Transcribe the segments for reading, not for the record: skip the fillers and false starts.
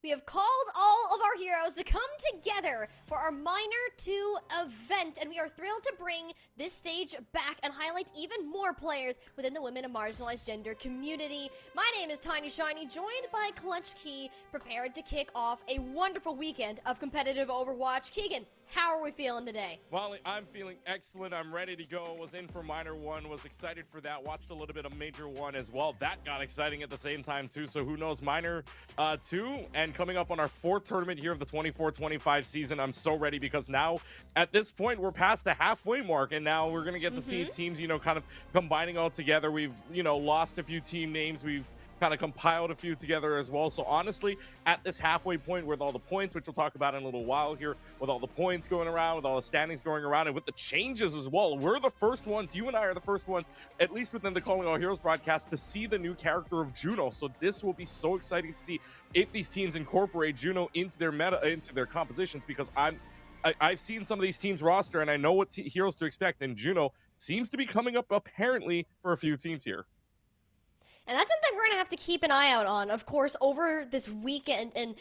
We have called all of our heroes to come together for our Minor 2 event, and we are thrilled to bring this stage back and highlight even more players within the women and marginalized gender community. My name is Tiny Shiny, joined by Clutch Key, prepared to kick off a wonderful weekend of competitive Overwatch. Keegan, how are we feeling today? Well, I'm feeling excellent. I'm ready to go. Was in for Minor 1, was excited for that. Watched a little bit of Major 1 as well. That got exciting at the same time too. So who knows, Minor 2 and coming up on our 4th tournament here of the 24-25 season. I'm so ready because now at this point we're past the halfway mark, and now we're going to get to see teams, kind of combining all together. We've, lost a few team names. We've kind of compiled a few together as well. So honestly, at this halfway point with all the points, which we'll talk about in a little while here, with all the points going around, with all the standings going around, and with the changes as well, we're the first ones, you and I are the first ones, at least within the Calling All Heroes broadcast, to see the new character of Juno. So this will be so exciting to see if these teams incorporate Juno into their meta, into their compositions, because I've seen some of these teams roster and I know what heroes to expect, and Juno seems to be coming up apparently for a few teams here. And that's something we're going to have to keep an eye out on, of course, over this weekend. And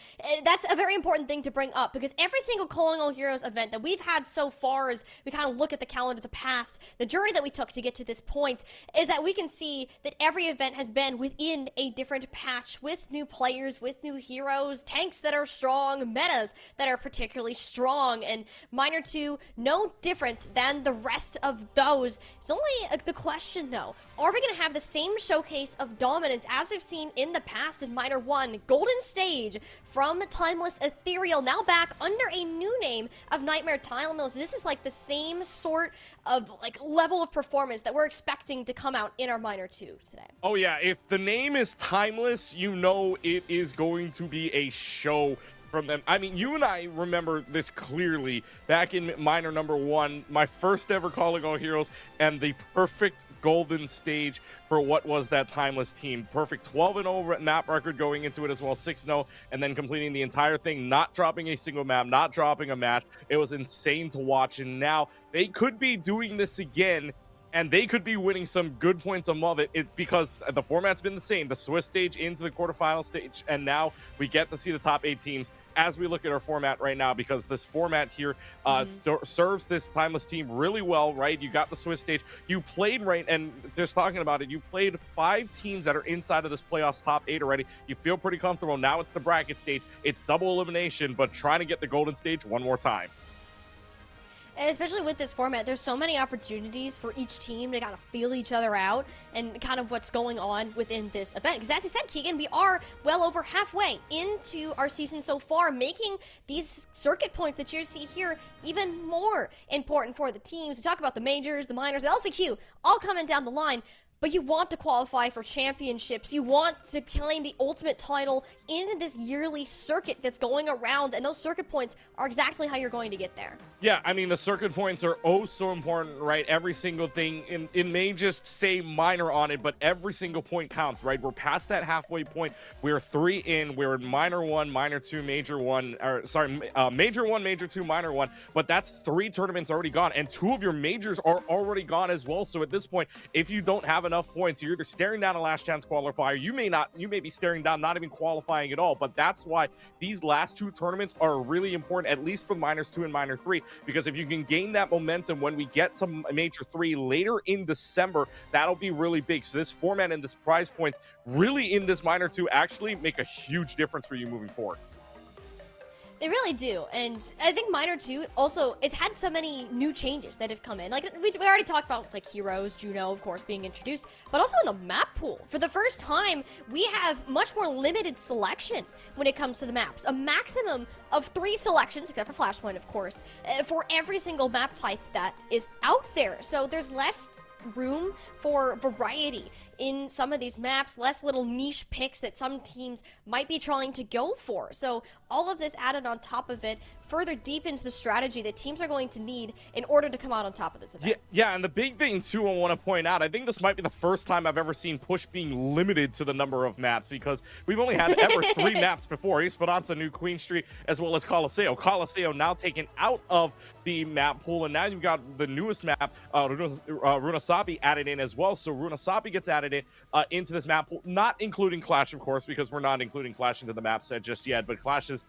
that's a very important thing to bring up, because every single Calling All Heroes event that we've had so far, as we kind of look at the calendar of the past, the journey that we took to get to this point, is that we can see that every event has been within a different patch, with new players, with new heroes, tanks that are strong, metas that are particularly strong. And Minor 2, no different than the rest of those. It's only the question, though, are we going to have the same showcase of dominance as we've seen in the past in Minor 1? Golden Stage from Timeless Ethereal, now back under a new name of Nightmare Tile Mills. This is like the same sort of level of performance that we're expecting to come out in our Minor 2 today. Oh yeah, if the name is Timeless, it is going to be a show from them. I mean, you and I remember this clearly back in Minor number 1, my first ever Calling All Heroes, and the perfect golden stage for what was that Timeless team. Perfect 12-0 map record going into it as well, 6-0, and then completing the entire thing, not dropping a single map, not dropping a match. It was insane to watch, and now they could be doing this again, and they could be winning some good points above it. It's because the format's been the same, the Swiss stage into the quarterfinal stage, and now we get to see the top 8 teams as we look at our format right now, because this format here serves this Timeless team really well, right? You got the Swiss stage, you played, right, and just talking about it, you played 5 teams that are inside of this playoffs top 8 already. You feel pretty comfortable. Now it's the bracket stage, it's double elimination, but trying to get the golden stage one more time. And especially with this format, there's so many opportunities for each team to kind of feel each other out and kind of what's going on within this event. Because as you said, Keegan, we are well over halfway into our season so far, making these circuit points that you see here even more important for the teams. We talk about the majors, the minors, the LCQ, all coming down the line. But you want to qualify for championships. You want to claim the ultimate title in this yearly circuit that's going around, and those circuit points are exactly how you're going to get there. Yeah, I mean, the circuit points are oh so important, right? Every single thing, it may just say Minor on it, but every single point counts, right? We're past that halfway point. We're 3 in. We're in Minor 1, Minor 2, Major 1, or sorry, Major 1, Major 2, Minor 1, but that's 3 tournaments already gone, and 2 of your majors are already gone as well. So at this point, if you don't have enough points, you're either staring down a last chance qualifier, you may be staring down not even qualifying at all. But that's why these last 2 tournaments are really important, at least for the Minors 2 and Minor 3, because if you can gain that momentum when we get to Major 3 later in December, that'll be really big. So this format and this prize points really in this Minor 2 actually make a huge difference for you moving forward. They really do, and I think Minor 2 also, it's had so many new changes that have come in. Like, we already talked about, heroes, Juno, of course, being introduced, but also in the map pool. For the first time, we have much more limited selection when it comes to the maps. A maximum of 3 selections, except for Flashpoint, of course, for every single map type that is out there. So there's less room for variety in some of these maps, less little niche picks that some teams might be trying to go for. So all of this added on top of it further deepens the strategy that teams are going to need in order to come out on top of this event. Yeah, and the big thing too I want to point out, I think this might be the first time I've ever seen Push being limited to the number of maps, because we've only had ever 3 maps before: Esperanza, New Queen Street, as well as Coliseo. Coliseo now taken out of the map pool, and now you've got the newest map, Runasapi, added in as well. So Runasapi gets added added it into this map pool, not including Clash, of course, because we're not including Clash into the map set just yet, but Clash is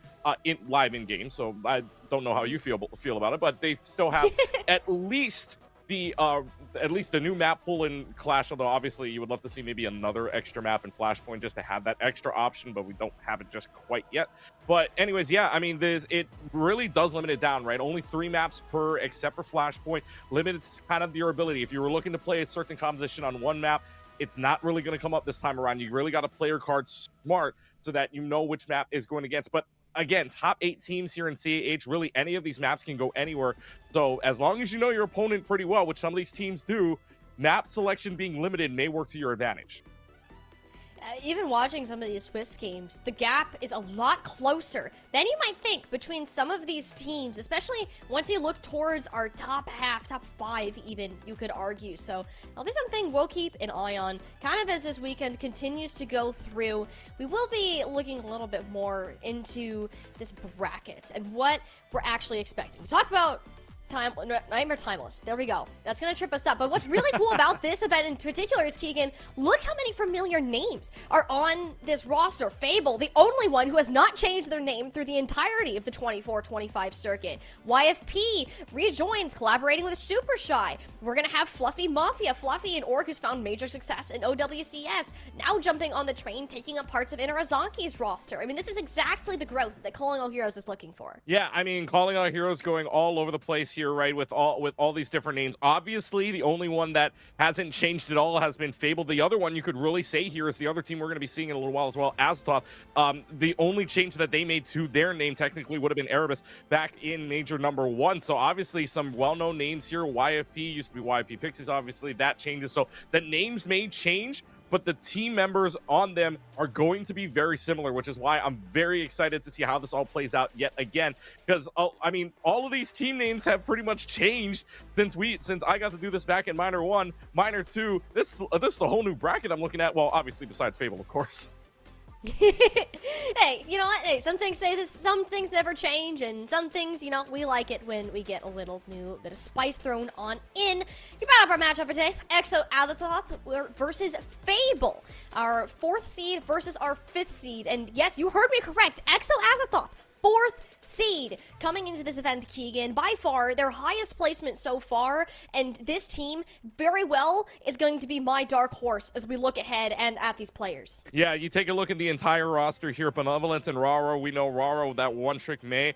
live in game, so I don't know how you feel about it, but they still have at least the new map pool in Clash, although obviously you would love to see maybe another extra map in Flashpoint just to have that extra option, but we don't have it just quite yet. But anyways, yeah, I mean, it really does limit it down, right? Only 3 maps per, except for Flashpoint. Limits kind of your ability. If you were looking to play a certain composition on one map, it's not really going to come up this time around. You really got to play your cards smart so that you know which map is going against. But again, top 8 teams here in CAH, really any of these maps can go anywhere. So as long as you know your opponent pretty well, which some of these teams do, map selection being limited may work to your advantage. Even watching some of these Swiss games, the gap is a lot closer than you might think between some of these teams, especially once you look towards our top half, top 5 even, you could argue. So that'll be something we'll keep an eye on. Kind of as this weekend continues to go through, we will be looking a little bit more into this bracket and what we're actually expecting. We talk about Nightmare Timeless. There we go. That's going to trip us up. But what's really cool about this event in particular is, Keegan, look how many familiar names are on this roster. Fable, the only one who has not changed their name through the entirety of the 24-25 circuit. YFP rejoins, collaborating with Super Shy. We're going to have Fluffy Mafia, Fluffy and Orc, who's found major success in OWCS, now jumping on the train, taking up parts of Inarazaki's roster. I mean, this is exactly the growth that Calling All Heroes is looking for. Yeah, I mean, Calling All Heroes going all over the place here, right, with all these different names. Obviously, the only one that hasn't changed at all has been Fable. The other one you could really say here is the other team we're going to be seeing in a little while as well, Aztov. The only change that they made to their name technically would have been Erebus back in Major number 1. So obviously some well-known names here. YFP used to be YFP Pixies, obviously that changes. So the names may change, but the team members on them are going to be very similar, which is why I'm very excited to see how this all plays out yet again. Because, I mean, all of these team names have pretty much changed since I got to do this back in Minor 1, Minor 2. This is a whole new bracket I'm looking at. Well, obviously, besides Fable, of course. Hey, you know what? Hey, some things say this, some things never change, and some things, you know, we like it when we get a little new bit of spice thrown on in. You brought up our matchup for today. Exo Azathoth versus Fable. Our 4th seed versus our 5th seed. And yes, you heard me correct. Exo Azathoth, 4th seed coming into this event, Keegan. By far, their highest placement so far, and this team very well is going to be my dark horse as we look ahead and at these players. Yeah, you take a look at the entire roster here. Benevolent and Raro. We know Raro, that one-trick May,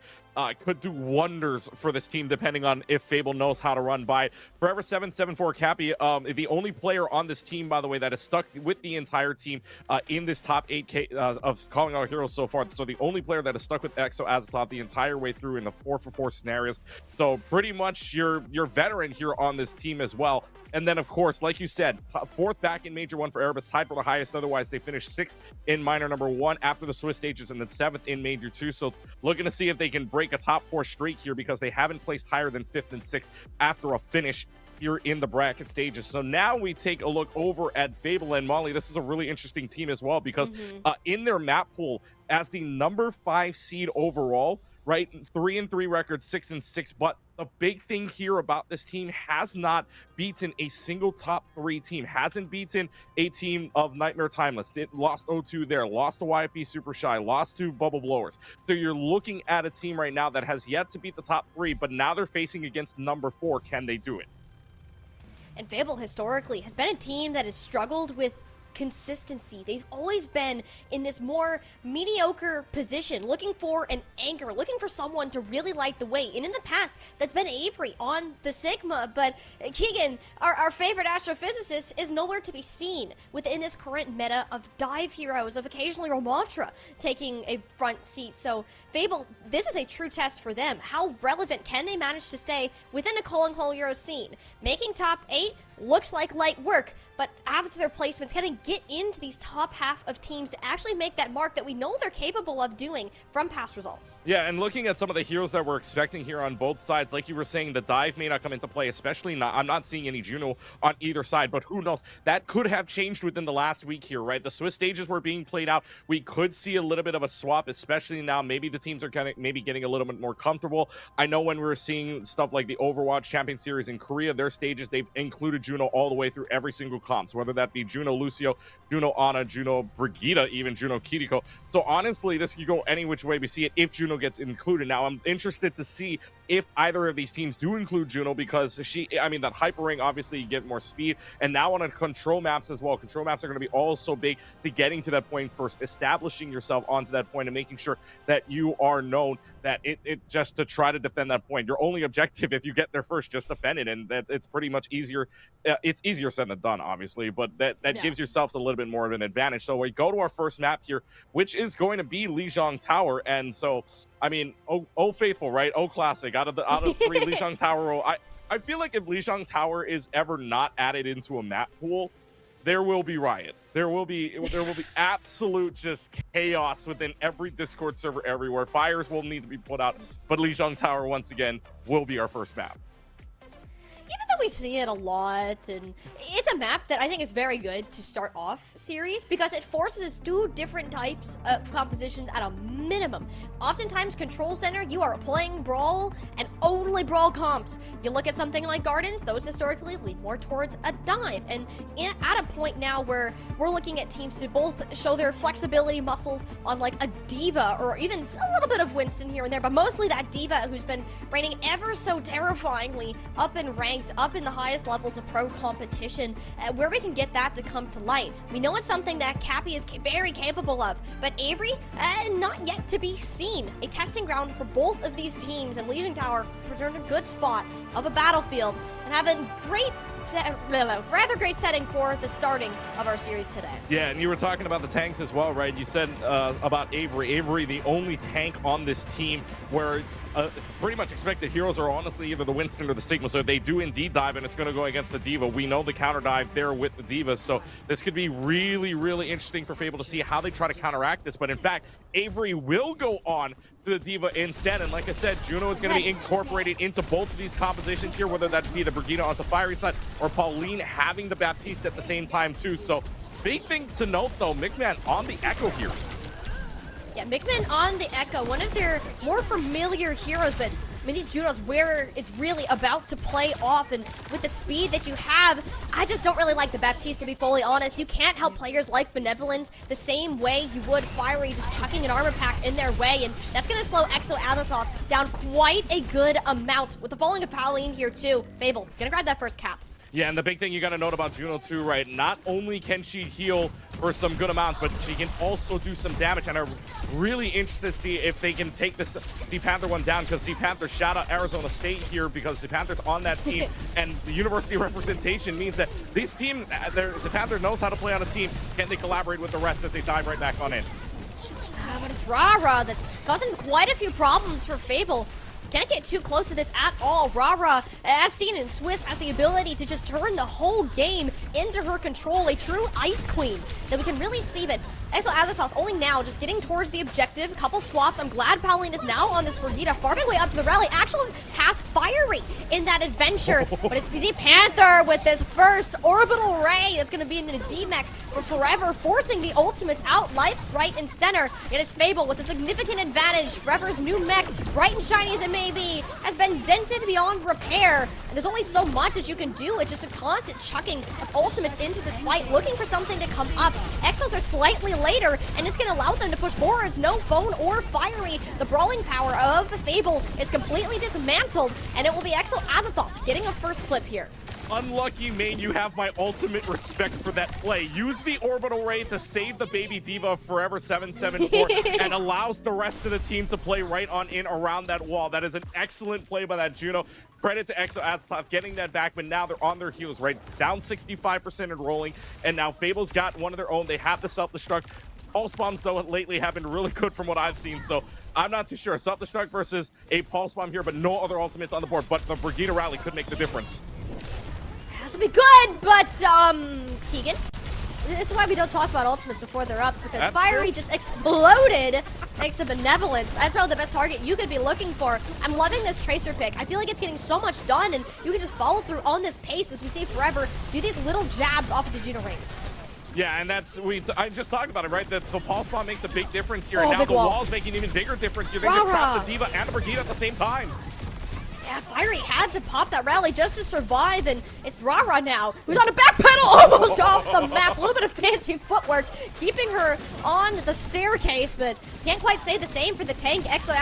could do wonders for this team depending on if Fable knows how to run by it. Forever 774 Cappy, the only player on this team, by the way, that is stuck with the entire team in this top 8K of Calling All Heroes so far. So the only player that is stuck with Exo Azathoth the entire way through in the 4-for-4 scenarios. So pretty much your veteran here on this team as well. And then, of course, like you said, 4th back in Major 1 for Erebus, tied for the highest. Otherwise, they finished 6th in Minor number 1 after the Swiss stages, and then 7th in Major 2. So looking to see if they can break a top 4 streak here, because they haven't placed higher than 5th and 6th after a finish here in the bracket stages. So now we take a look over at Fable and Molly. This is a really interesting team as well, because in their map pool, as the number 5 seed overall, right, 3-3 record, 6-6, but the big thing here about this team has not beaten a single top 3 team, hasn't beaten a team of Nightmare Timeless. It lost 0-2 there, lost to YFP Super Shy, lost to Bubble Blowers. So you're looking at a team right now that has yet to beat the top 3, but now they're facing against number 4. Can they do it? And Fable historically has been a team that has struggled with consistency. They've always been in this more mediocre position, looking for an anchor, looking for someone to really light the way. And in the past, that's been Avery on the Sigma. But Keegan, our favorite astrophysicist, is nowhere to be seen within this current meta of dive heroes, of occasionally Ramantra taking a front seat. So Fable, this is a true test for them. How relevant can they manage to stay within a Calling All Heroes scene? Making top 8 looks like light work, but after their placements, can they get into these top half of teams to actually make that mark that we know they're capable of doing from past results? Yeah, and looking at some of the heroes that we're expecting here on both sides, like you were saying, the dive may not come into play, especially not, I'm not seeing any Juno on either side, but who knows? That could have changed within the last week here, right? The Swiss stages were being played out. We could see a little bit of a swap, especially now. Maybe the teams are kind of maybe getting a little bit more comfortable. I know when we were seeing stuff like the Overwatch Champion Series in Korea, their stages, they've included Juno all the way through every single comp. So whether that be Juno Lucio, Juno Ana, Juno Brigitte, even Juno Kiriko. So honestly, this could go any which way we see it if Juno gets included. Now, I'm interested to see if either of these teams do include Juno, because that hyper ring, obviously you get more speed, and now on control maps as well. Control maps are going to be also big to getting to that point first, establishing yourself onto that point and making sure that you are known, that it just to try to defend that point. Your only objective, if you get there first, just defend it, and that it's pretty much easier. It's easier said than done, obviously, but that gives yourselves a little bit more of an advantage. So we go to our first map here, which is going to be Lijiang Tower, and so oh faithful, right? Oh classic. Out of three, Lijiang Tower. I feel like if Lijiang Tower is ever not added into a map pool, there will be riots. There will be absolute just chaos within every Discord server everywhere. Fires will need to be put out, but Lijiang Tower once again will be our first map. Even though we see it a lot, and it's a map that I think is very good to start off series because it forces two different types of compositions at a minimum. Oftentimes, Control Center, you are playing Brawl and only Brawl comps. You look at something like Gardens, those historically lead more towards a dive. And at a point now where we're looking at teams to both show their flexibility muscles on like a D.Va or even a little bit of Winston here and there, but mostly that D.Va who's been reigning ever so terrifyingly up in ranked, up in the highest levels of pro competition, where we can get that to come to light. We know it's something that Cappy is very capable of, but Avery, not yet to be seen. A testing ground for both of these teams, and Lijiang Tower returned a good spot of a battlefield and have a rather great setting for the starting of our series today. Yeah, and you were talking about the tanks as well, right? You said about Avery. Avery, the only tank on this team where pretty much expected heroes are honestly either the Winston or the Sigma, so they do indeed dive, and it's going to go against the D.Va. We know the counter dive there with the D.Va, so this could be really, really interesting for Fable to see how they try to counteract this. But in fact, Avery will go on to the D.Va instead, and like I said, Juno is going to be incorporated into both of these compositions here, whether that be the Brigitte on the fiery side or Pauline having the Baptiste at the same time too. So big thing to note though, McMahon on the Echo here. Yeah, McMahon on the Echo, one of their more familiar heroes, but these Junos where it's really about to play off, and with the speed that you have, I just don't really like the Baptiste, to be fully honest. You can't help players like Benevolent the same way you would Fiery, just chucking an armor pack in their way, and that's going to slow Exo Azathoth down quite a good amount. With the falling of Pauline here too, Fable, gonna grab that first cap. Yeah, and the big thing you got to note about Juno too, right? Not only can she heal for some good amounts, but she can also do some damage. And I'm really interested to see if they can take this Sea Panther one down, because Sea Panther, shout out Arizona State here, because Sea Panther's on that team. And the university representation means that this team, Sea Panther knows how to play on a team. Can they collaborate with the rest as they dive right back on in? But it's Rara that's causing quite a few problems for Fable. Can't get too close to this at all. Rara, as seen in Swiss, has the ability to just turn the whole game into her control. A true Ice Queen that we can really see, but Exo Azathoth only now just getting towards the objective. Couple swaps. I'm glad Pauline is now on this Brigitte, farming way up to the rally. Actually past Fiery in that adventure, but it's Sea Panther with this first orbital ray that's going to be in a D-mech for forever, forcing the ultimates out, life right and center. Yet it's Fable with a significant advantage. Forever's new mech, bright and shiny as it may be, has been dented beyond repair. And there's only so much that you can do. It's just a constant chucking of ultimates into this fight, looking for something to come up. Exos are slightly later, and it's going to allow them to push forwards. No phone or Fiery. The brawling power of Fable is completely dismantled, and it will be Exo Azathoth getting a first clip here. Unlucky main, you have my ultimate respect for that play. Use the orbital ray to save the baby D.Va of Forever 774 and allows the rest of the team to play right on in around that wall. That is an excellent play by that Juno. Credit to Exo Azathoth getting that back, but now they're on their heels, right? It's down 65% and rolling, and now Fable's got one of their own. They have the self-destruct. Pulse bombs, though, lately have been really good from what I've seen, so I'm not too sure. Self-destruct versus a pulse bomb here, but no other ultimates on the board, but the Brigitte rally could make the difference. Has to be good, but, Keegan? This is why we don't talk about ultimates before they're up, because Fiery just exploded next to Benevolence. That's probably the best target you could be looking for. I'm loving this Tracer pick. I feel like it's getting so much done, and you can just follow through on this pace as we see Forever do these little jabs off of the Juno rings. Yeah, and that's, I just talked about it, right? The pulse bomb makes a big difference here, and now the wall's making an even bigger difference here. They just trapped the D.Va and the Brigitte at the same time. Yeah, Fiery had to pop that rally just to survive, and it's Rara now, who's on a back pedal, almost off the map. A little bit of fancy footwork, keeping her on the staircase, but can't quite say the same for the tank. Exo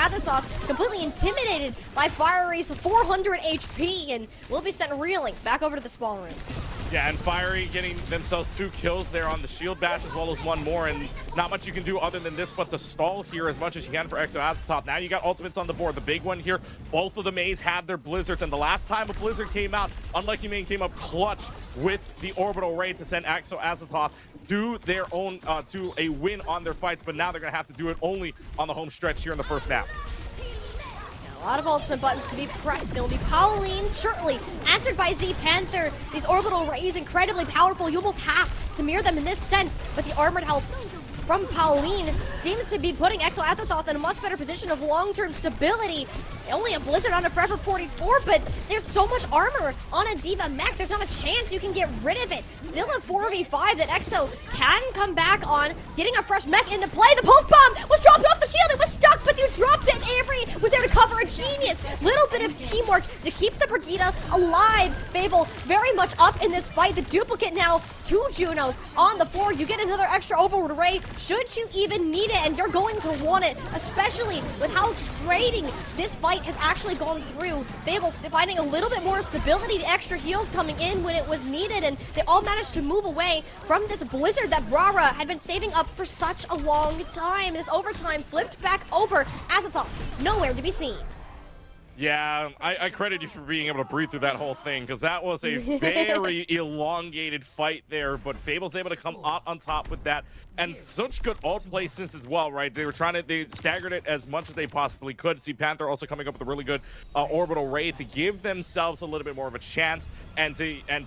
completely intimidated by Fiery's 400 HP, and will be sent reeling back over to the spawn rooms. Yeah, and Fiery getting themselves 2 kills there on the shield bash as well as 1 more, and not much you can do other than this but to stall here as much as you can for Exo. Now you got ultimates on the board. The big one here, both of the Mays have their blizzards, and the last time a blizzard came out, Unlucky Main came up clutch with the orbital ray to send Exo do their own to a win on their fights, but now they're gonna have to do it only on the home stretch here in the first map. A lot of ultimate buttons to be pressed. It'll be Pauline, certainly answered by Z Panther. These orbital rays incredibly powerful. You almost have to mirror them in this sense, but the armored health from Pauline seems to be putting Exo in a much better position of long-term stability. Only a blizzard on a Forever 44, but there's so much armor on a Diva mech. There's not a chance you can get rid of it. Still a 4v5 that Exo can come back on, getting a fresh mech into play. The pulse bomb was dropped off the shield. It was stuck, but you dropped it. Avery was there to cover. A genius little bit of teamwork to keep the Brigida alive. Fable very much up in this fight. The duplicate now, 2 Junos on the floor. You get another extra overload ray. Should you even need it, and you're going to want it, especially with how trading this fight has actually gone through. Fable's finding a little bit more stability, the extra heals coming in when it was needed, and they all managed to move away from this blizzard that Rara had been saving up for such a long time. This overtime flipped back over. Azathoth, nowhere to be seen. Yeah, I credit you for being able to breathe through that whole thing, because that was a very elongated fight there, but Fable's able to come out on top with that, and such good ult placements as well, right? They staggered it as much as they possibly could. See Panther also coming up with a really good orbital ray to give themselves a little bit more of a chance, and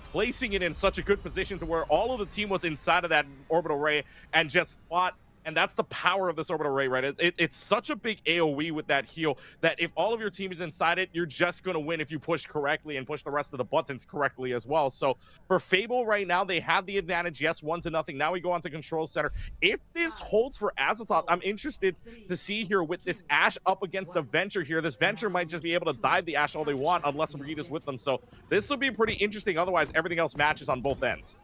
placing it in such a good position to where all of the team was inside of that orbital ray and just fought. And that's the power of this orbital ray, right? It's such a big AoE with that heal that if all of your team is inside it, you're just going to win if you push correctly and push the rest of the buttons correctly as well. So for Fable right now, they have the advantage. Yes, 1-0. Now we go on to Control Center. If this holds for Azathoth, I'm interested to see here with this Ashe up against the Venture here. This Venture might just be able to dive the Ashe all they want unless Brigida's with them. So this will be pretty interesting. Otherwise, everything else matches on both ends.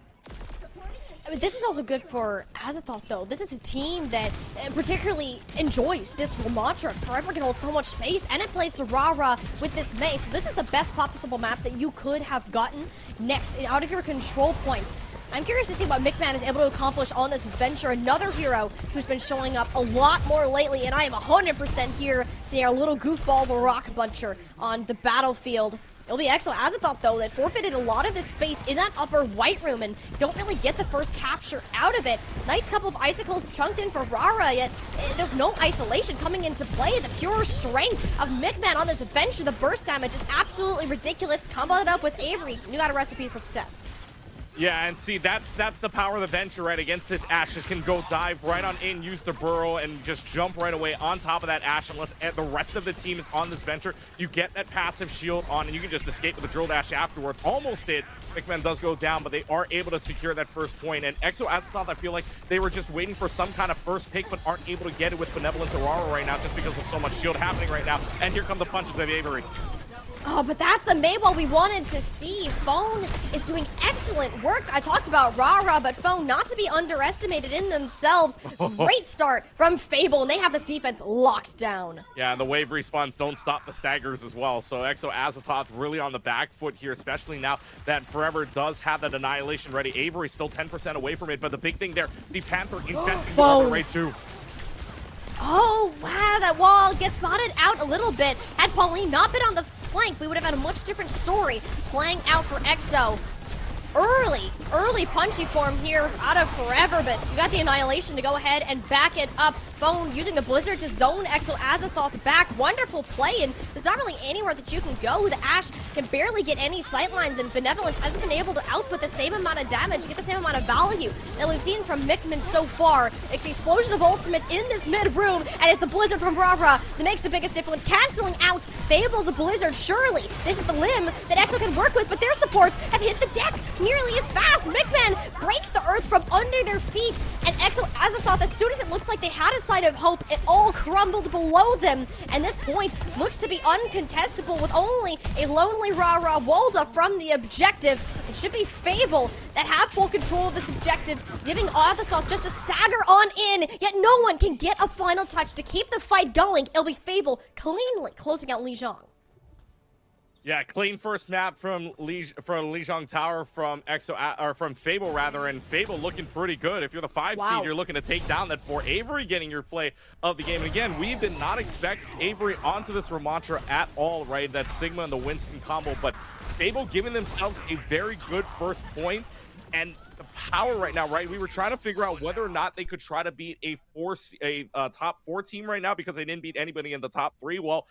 I mean, this is also good for Azathoth, though. This is a team that particularly enjoys this Ramattra. Forever can hold so much space, and it plays to Rara with this Mei. So this is the best possible map that you could have gotten next out of your control points. I'm curious to see what McMahon is able to accomplish on this Venture, another hero who's been showing up a lot more lately, and I am 100% here seeing our little goofball the Rock Buncher on the battlefield. It'll be Azathoth, though, that forfeited a lot of this space in that upper white room and don't really get the first capture out of it. Nice couple of icicles chunked in for Rara, yet there's no isolation coming into play. The pure strength of McMahon on this Venture, the burst damage is absolutely ridiculous. Combo it up with Avery. You got a recipe for success. Yeah, and see, that's the power of the Venture, right? Against this Ashe, just can go dive right on in, use the burrow, and just jump right away on top of that Ashe. Unless the rest of the team is on this Venture, you get that passive shield on, and you can just escape with the drill dash afterwards. Almost did. McMahon does go down, but they are able to secure that first point. And Azathoth, I feel like they were just waiting for some kind of first pick, but aren't able to get it with Benevolence Aurora right now, just because of so much shield happening right now. And here come the punches of Avery. Oh, but that's the Maywell we wanted to see. Phone is doing excellent work. I talked about Rara, but Phone not to be underestimated in themselves. Great start from Fable, and they have this defense locked down. Yeah, and the wave respawns don't stop the staggers as well. So Azathoth really on the back foot here, especially now that Forever does have that Annihilation ready. Avery still 10% away from it, but the big thing there, the Panther investing the Ray too. Oh, wow, that wall gets spotted out a little bit. Had Pauline not been on the flank, we would have had a much different story playing out for Exo. Early punchy form here out of Forever, but you got the Annihilation to go ahead and back it up. Phone using the Blizzard to zone Azathoth back. Wonderful play, and there's not really anywhere that you can go. The Ashe can barely get any sightlines, and Benevolence hasn't been able to output the same amount of damage, get the same amount of value that we've seen from Mickman so far. It's the explosion of ultimates in this mid room, and it's the Blizzard from Rara that makes the biggest difference, canceling out Fable's Blizzard. Surely, this is the limb that Exo can work with, but their supports have hit the deck nearly as fast. McMahon breaks the earth from under their feet, and Azathoth, as soon as it looks like they had a sign of hope. It all crumbled below them, and this point looks to be uncontestable with only a lonely Rara Walda from the objective. It should be Fable that have full control of this objective, giving Azasoth just a stagger on in, yet no one can get a final touch to keep the fight going. It'll be Fable cleanly closing out Lijiang. Yeah, clean first map from Lijiang Tower from from Fable rather, and Fable looking pretty good. If you're the 5 seed, you're looking to take down that 4. Avery getting your play of the game. And again, we did not expect Avery onto this Ramantra at all, right? That Sigma and the Winston combo, but Fable giving themselves a very good first point. And the power right now, right? We were trying to figure out whether or not they could try to beat a top 4 team right now because they didn't beat anybody in the top 3. Well,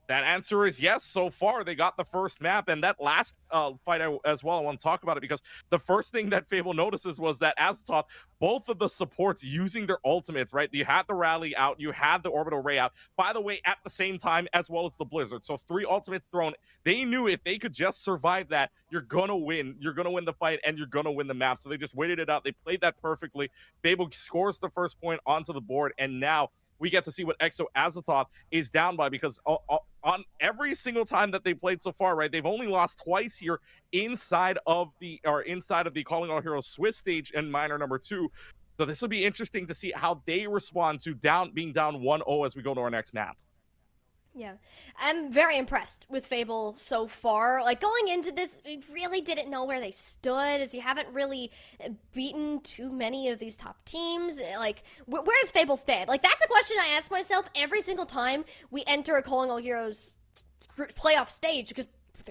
that answer is yes. So far, they got the first map, and that last fight as well, I want to talk about it because the first thing that Fable notices was that Azasoth, both of the supports using their ultimates, right? You had the rally out, you had the orbital ray out, by the way, at the same time, as well as the blizzard. So 3 ultimates thrown. They knew if they could just survive that, you're gonna win. You're gonna win the fight, and you're gonna win the map. So they just waited it out. They played that perfectly. Fable scores the first point onto the board, and now we get to see what Exo Azasoth is down by, because on every single time that they played so far, right, they've only lost twice here inside of the Calling All Heroes Swiss stage and minor number 2. So this will be interesting to see how they respond to being down 1-0 as we go to our next map. Yeah, I'm very impressed with Fable so far. Like, going into this, we really didn't know where they stood, as you haven't really beaten too many of these top teams. Like, where does Fable stand? Like, that's a question I ask myself every single time we enter a Calling All Heroes playoff stage, because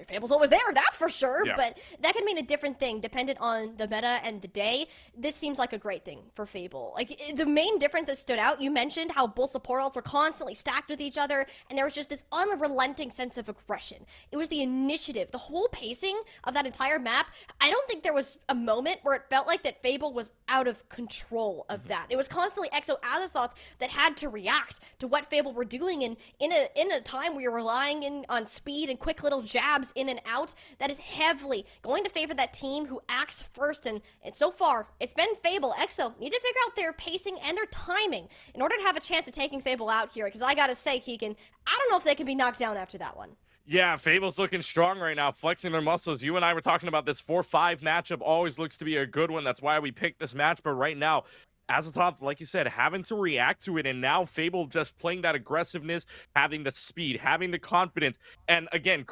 Fable's always there, that's for sure, yeah. But that could mean a different thing dependent on the meta and the day. This seems like a great thing for Fable. Like, the main difference that stood out, you mentioned how both support ults were constantly stacked with each other, and there was just this unrelenting sense of aggression. It was the initiative, the whole pacing of that entire map. I don't think there was a moment where it felt like that Fable was out of control of that. It was constantly Exo Azasoth that had to react to what Fable were doing, and in a time where you're relying on speed and quick little jabs in and out, that is heavily going to favor that team who acts first, and so far, it's been Fable. Exo need to figure out their pacing and their timing in order to have a chance of taking Fable out here, because I gotta say, Keegan, I don't know if they can be knocked down after that one. Yeah, Fable's looking strong right now, flexing their muscles. You and I were talking about this 4-5 matchup always looks to be a good one. That's why we picked this match, but right now, Azasoth, like you said, having to react to it, and now Fable just playing that aggressiveness, having the speed, having the confidence, and again,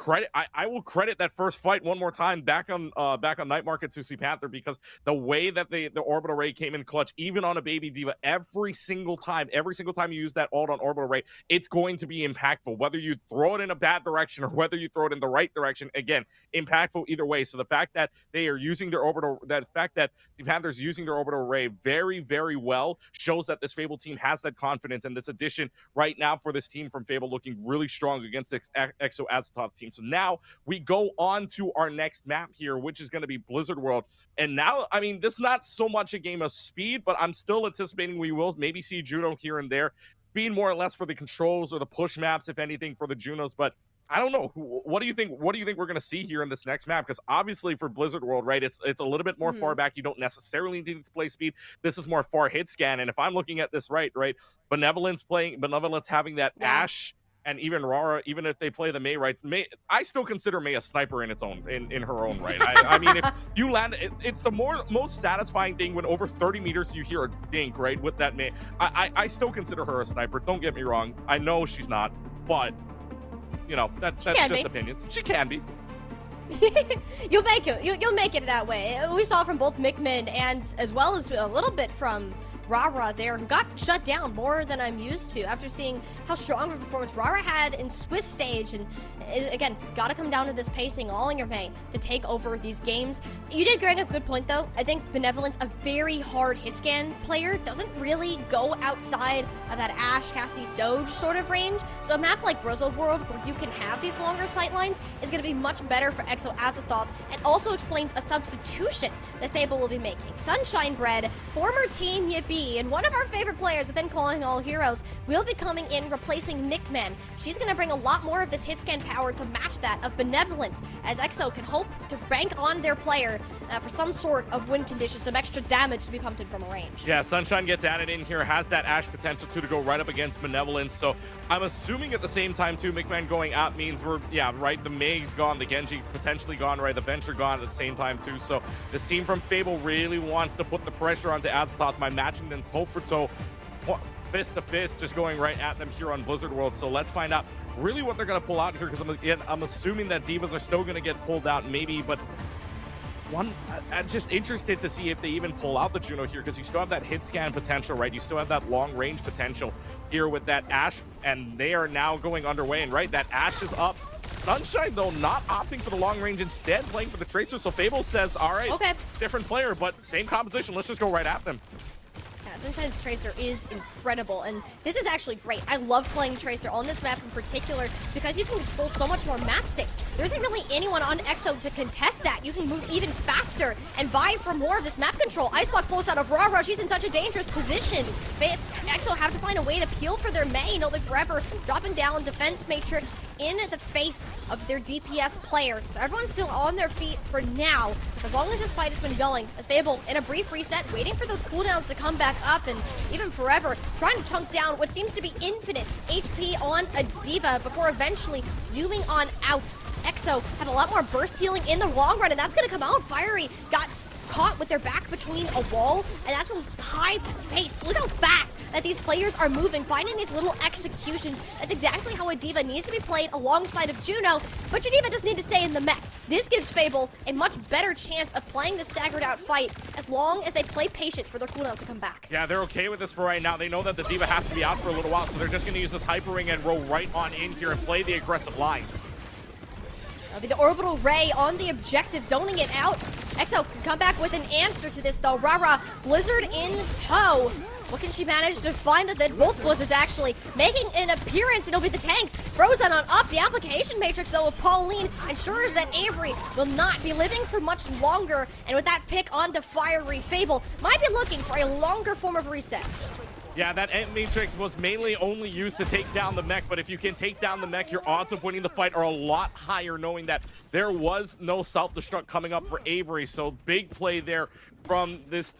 I will credit that first fight one more time back on Night Market to Sea Panther, because the way that the orbital ray came in clutch, even on a baby diva, every single time you use that ult on orbital ray, it's going to be impactful. Whether you throw it in a bad direction or whether you throw it in the right direction, again, impactful either way. So the fact that they are using their the fact that the Panthers using their orbital ray very, very well shows that this Fable team has that confidence, and this addition right now for this team from Fable looking really strong against the Exo Azasoth team. So now we go on to our next map here, which is going to be Blizzard World. And now, I mean, this is not so much a game of speed, but I'm still anticipating we will maybe see Juno here and there, being more or less for the controls or the push maps, if anything, for the Junos. But I don't know. What do you think? What do you think we're going to see here in this next map? Because obviously for Blizzard World, right, it's a little bit more far back. You don't necessarily need to play speed. This is more far hit scan. And if I'm looking at this right, Benevolence having that Ashe and even Rara, even if they play the Mei rights, I still consider Mei a sniper in her own right. I mean, if you land, it's the most satisfying thing when over 30 meters you hear a dink, right, with that Mei. I still consider her a sniper. Don't get me wrong. I know she's not, but you know, that's just opinions. She can be. You'll make it that way. We saw from both Mickman and as well as a little bit from Rara there, who got shut down more than I'm used to after seeing how strong of a performance Rara had in Swiss stage. And again, gotta come down to this pacing all in your Mei to take over these games. You did bring up a good point though. I think Benevolence, a very hard hit scan player, doesn't really go outside of that Ashe, Cassidy, Soj sort of range. So a map like Blizzard World, where you can have these longer sight lines, is going to be much better for Exo Azasoth, and also explains a substitution that Fable will be making. Sunshine Bread, former Team Yippee key, and one of our favorite players within Calling All Heroes will be coming in, replacing Nickman. She's going to bring a lot more of this hit scan power to match that of Benevolence, as EXO can hope to bank on their player for some sort of win condition, some extra damage to be pumped in from a range. Yeah, Sunshine gets added in here, has that Ashe potential to go right up against Benevolence, so I'm assuming at the same time too, McMahon going out means we're, yeah, right, the Meg's gone, the Genji potentially gone, right, the Venture gone at the same time too, so this team from Fable really wants to put the pressure onto Azathoth by matching them toe for toe, fist to fist, just going right at them here on Blizzard World. So let's find out really what they're going to pull out here, because I'm assuming that Divas are still going to get pulled out maybe, but I'm just interested to see if they even pull out the Juno here, because you still have that hit scan potential, right? You still have that long range potential here with that Ashe, and they are now going underway, and right, that Ashe is up. Sunshine, though, not opting for the long range, instead playing for the Tracer. So Fable says, all right, okay, different player, but same composition. Let's just go right at them. Yeah, Sunshine's Tracer is incredible, and this is actually great. I love playing Tracer on this map in particular because you can control so much more map states. There isn't really anyone on EXO to contest that. You can move even faster and vie for more of this map control. Iceblock pulls out of Rara. She's in such a dangerous position. EXO have to find a way to peel for their Mei. No Big Forever dropping down defense matrix in the face of their DPS player. So everyone's still on their feet for now, as long as this fight has been going. As Fable, in a brief reset, waiting for those cooldowns to come back up, and even Forever trying to chunk down what seems to be infinite HP on a D.Va before eventually zooming on out. EXO have a lot more burst healing in the long run, and that's going to come out. Fiery got caught with their back between a wall, and that's a high pace. Look how fast that these players are moving, finding these little executions. That's exactly how a D.Va needs to be played alongside of Juno, but your D.Va doesn't need to stay in the mech. This gives Fable a much better chance of playing the staggered out fight as long as they play patient for their cooldowns to come back. Yeah, they're okay with this for right now. They know that the D.Va has to be out for a little while, so they're just going to use this Hyper Ring and roll right on in here and play the aggressive line. That'll be the Orbital Ray on the objective, zoning it out. EXO can come back with an answer to this, though. Rara, Blizzard in tow. What can she manage to find? That both Blizzards actually making an appearance. It'll be the tanks. Frozen on up. The application matrix, though, of Pauline ensures that Avery will not be living for much longer. And with that pick onto Fiery, Fable might be looking for a longer form of reset. Yeah, that Ant Matrix was mainly only used to take down the mech, but if you can take down the mech, your odds of winning the fight are a lot higher, knowing that there was no self-destruct coming up for Avery. So big play there from this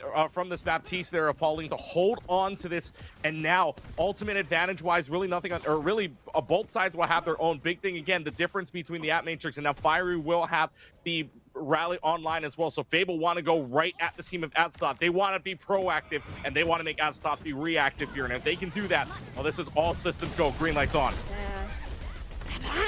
Baptiste there of Pauline to hold on to this, and now ultimate advantage-wise, really nothing on, or really both sides will have their own big thing. Again, the difference between the Ant Matrix and now Fiery will have the rally online as well. So Fable want to go right at this team of Azathoth. They want to be proactive, and they want to make Azathoth be reactive here. And if they can do that, well, this is all systems go. Green lights on.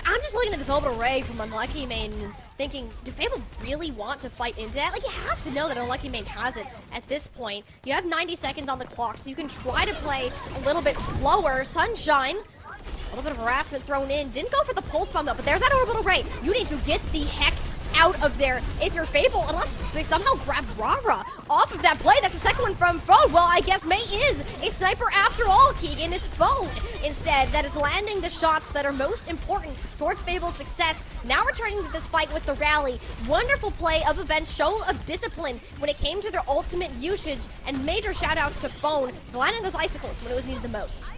I'm just looking at this Orbital Ray from Unlucky Main, thinking, do Fable really want to fight into that? Like, you have to know that Unlucky Main has it at this point. You have 90 seconds on the clock, so you can try to play a little bit slower. Sunshine, a little bit of harassment thrown in. Didn't go for the pulse bomb, though, but there's that Orbital Ray. You need to get the heck out of there if you're Fable, unless they somehow grab Rara off of that play. That's the second one from Phone. Well, I guess Mei is a sniper after all, Keegan. It's Phone instead that is landing the shots that are most important towards Fable's success. Now returning to this fight with the rally. Wonderful play of events, show of discipline when it came to their ultimate usage, and major shout outs to Phone for landing those icicles when it was needed the most.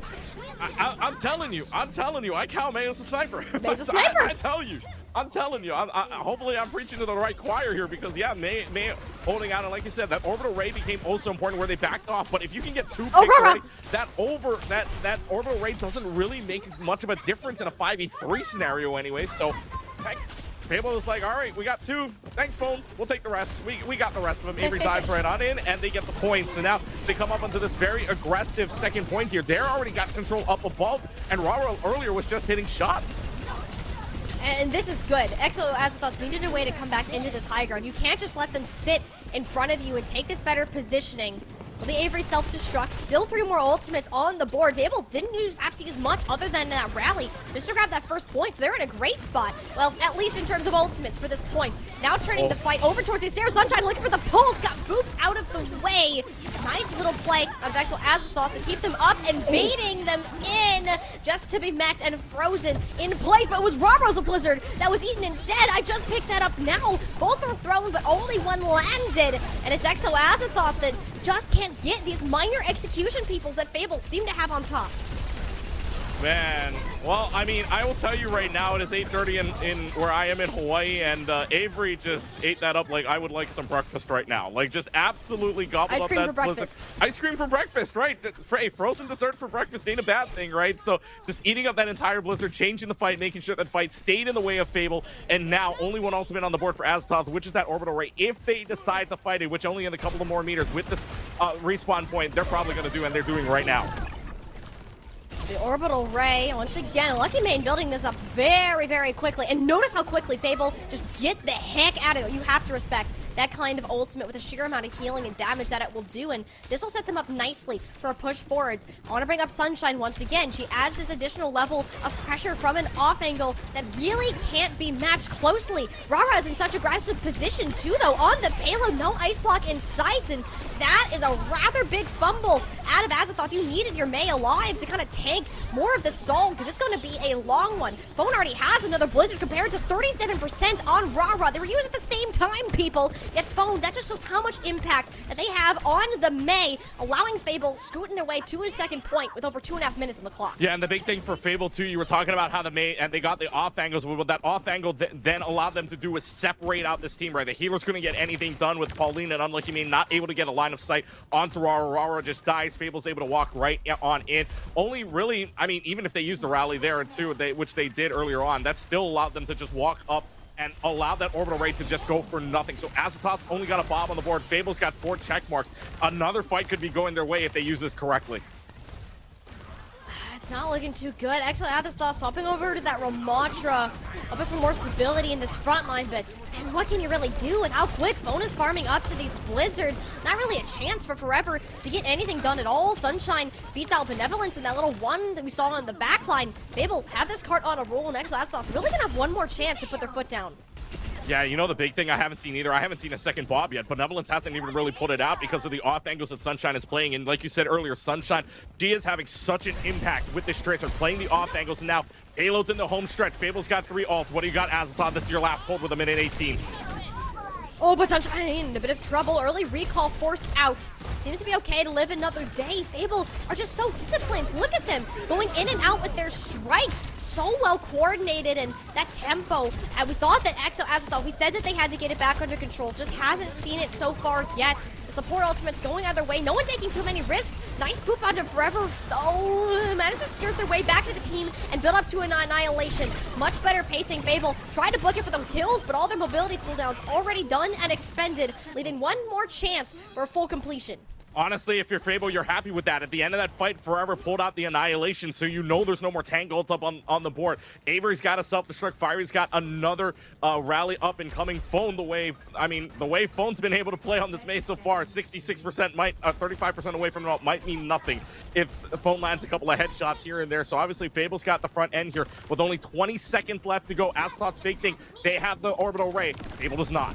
I'm telling you, I count Mei as a sniper. Mei's a sniper. I'm telling you, hopefully I'm preaching to the right choir here, because yeah, Mei holding out, and like you said, that Orbital Ray became also important where they backed off. But if you can get two picks already, that Orbital Ray doesn't really make much of a difference in a 5v3 scenario anyway. So heck, Fable was like, all right, we got two. Thanks, Phone. We'll take the rest. We got the rest of them. Avery dives right on in, and they get the points. So now they come up onto this very aggressive second point here. They're already got control up above, and Rara earlier was just hitting shots. And this is good. EXO Azathoth needed a way to come back into this high ground. You can't just let them sit in front of you and take this better positioning. Well, the Avery self-destruct, still 3 more ultimates on the board. Fable didn't have to use much other than that rally just to grab that first point, so they're in a great spot. Well, at least in terms of ultimates for this point. Now turning the fight over towards the stairs. Sunshine looking for the pulse, got booped out of the way. Nice little play of EXO Azathoth to keep them up and baiting them in just to be met and frozen in place. But it was Rara's Blizzard that was eaten instead. I just picked that up now. Both are thrown, but only one landed. And it's EXO Azathoth that just can't get these minor execution peoples that Fable seem to have on top. Man, well, I mean, I will tell you right now, it is 8:30 in where I am in Hawaii, and Avery just ate that up like I would like some breakfast right now. Like, just absolutely gobbled up that Ice cream for blizzard. breakfast. Ice cream for breakfast, right? A frozen dessert for breakfast ain't a bad thing, right? So just eating up that entire blizzard, changing the fight, making sure that fight stayed in the way of Fable, and now only one ultimate on the board for Azathoth, which is that orbital ray. If they decide to fight it, which only in a couple of more meters with this respawn point, they're probably going to do, and they're doing right now. The orbital ray, once again, Lucky Mane building this up very, very quickly. And notice how quickly Fable just get the heck out of it. You have to respect that kind of ultimate with the sheer amount of healing and damage that it will do. And this will set them up nicely for a push forwards. I want to bring up Sunshine once again. She adds this additional level of pressure from an off angle that really can't be matched closely. Rara is in such aggressive position too, though, on the payload. No ice block in sight, and that is a rather big fumble out of Azathoth. You needed your Mei alive to kind of tank more of the stall, because it's going to be a long one. Phone already has another blizzard compared to 37% on Rara. They were used at the same time, people. Yet Phone, that just shows how much impact that they have on the Mei, allowing Fable scooting their way to a second point with over 2.5 minutes on the clock. Yeah, and the big thing for Fable too, you were talking about how the Mei, and they got the off angles. What that off angle then allowed them to do was separate out this team, right? The healer's couldn't get anything done with Pauline and Unlucky Mane not able to get a line of sight onto Rara. Rara just dies. Fable's able to walk right on in. Only really, I mean, even if they used the rally there too, which they did earlier on, that still allowed them to just walk up and allow that orbital ray to just go for nothing. So Azathoth's only got a bomb on the board. Fable's got 4 check marks. Another fight could be going their way if they use this correctly. It's not looking too good. Excellent Azathoth swapping over to that Ramatra, hoping for more stability in this front line, but man, what can you really do with how quick Phone is farming up to these blizzards? Not really a chance for Forever to get anything done at all. Sunshine beats out Benevolence in that little one that we saw on the back line. Fable have this cart on a roll, and Excellent Azathoth really gonna have one more chance to put their foot down. Yeah, you know the big thing I haven't seen either? I haven't seen a second Bob yet. Benevolence hasn't even really put it out because of the off angles that Sunshine is playing. And like you said earlier, Sunshine, she is having such an impact with this tracer, playing the off angles. And now Payload's in the home stretch. Fable's got 3 ults. What do you got, Azathoth? This is your last hold with a minute 18. Oh, but Sunshine in a bit of trouble. Early recall forced out. Seems to be okay to live another day. Fable are just so disciplined. Look at them going in and out with their strikes. So well coordinated, and that tempo. And we thought that Azathoth, we said that they had to get it back under control. Just hasn't seen it so far yet. The support ultimate's going either way. No one taking too many risks. Nice poop onto Forever. Oh, managed to skirt their way back to the team and build up to an annihilation. Much better pacing. Fable tried to book it for the kills, but all their mobility cooldowns already done and expended, leaving one more chance for a full completion. Honestly, if you're Fable, you're happy with that. At the end of that fight, Forever pulled out the annihilation, so you know there's no more tank ults up on the board. Avery's got a self-destruct. Fiery's got another rally up and coming. Phone, the way Phone's been able to play on this Mei so far, 66% might, 35% away from it might mean nothing if Phone lands a couple of headshots here and there. So obviously, Fable's got the front end here with only 20 seconds left to go. Azathoth's big thing, they have the orbital ray. Fable does not.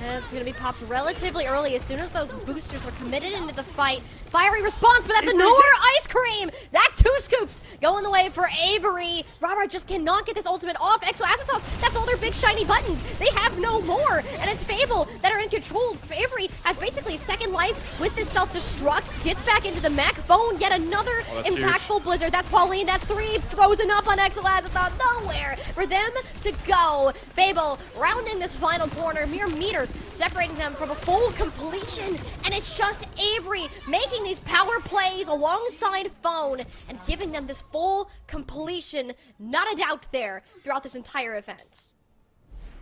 It's going to be popped relatively early as soon as those boosters are committed into the fight. Fiery response, but that's another ice cream! That's 2 scoops going the way for Avery. Rara just cannot get this ultimate off. Exo Azathoth, that's all their big shiny buttons. They have no more, and it's Fable that are in control. Avery has basically a second life with this self-destruct. Gets back into the mech. Phone, yet another impactful huge blizzard. That's Pauline, that's 3. Throws it up on Exo Azathoth. Nowhere for them to go. Fable rounding this final corner, mere meters separating them from a full completion, and it's just Avery making these power plays alongside Phone and giving them this full completion. Not a doubt there throughout this entire event.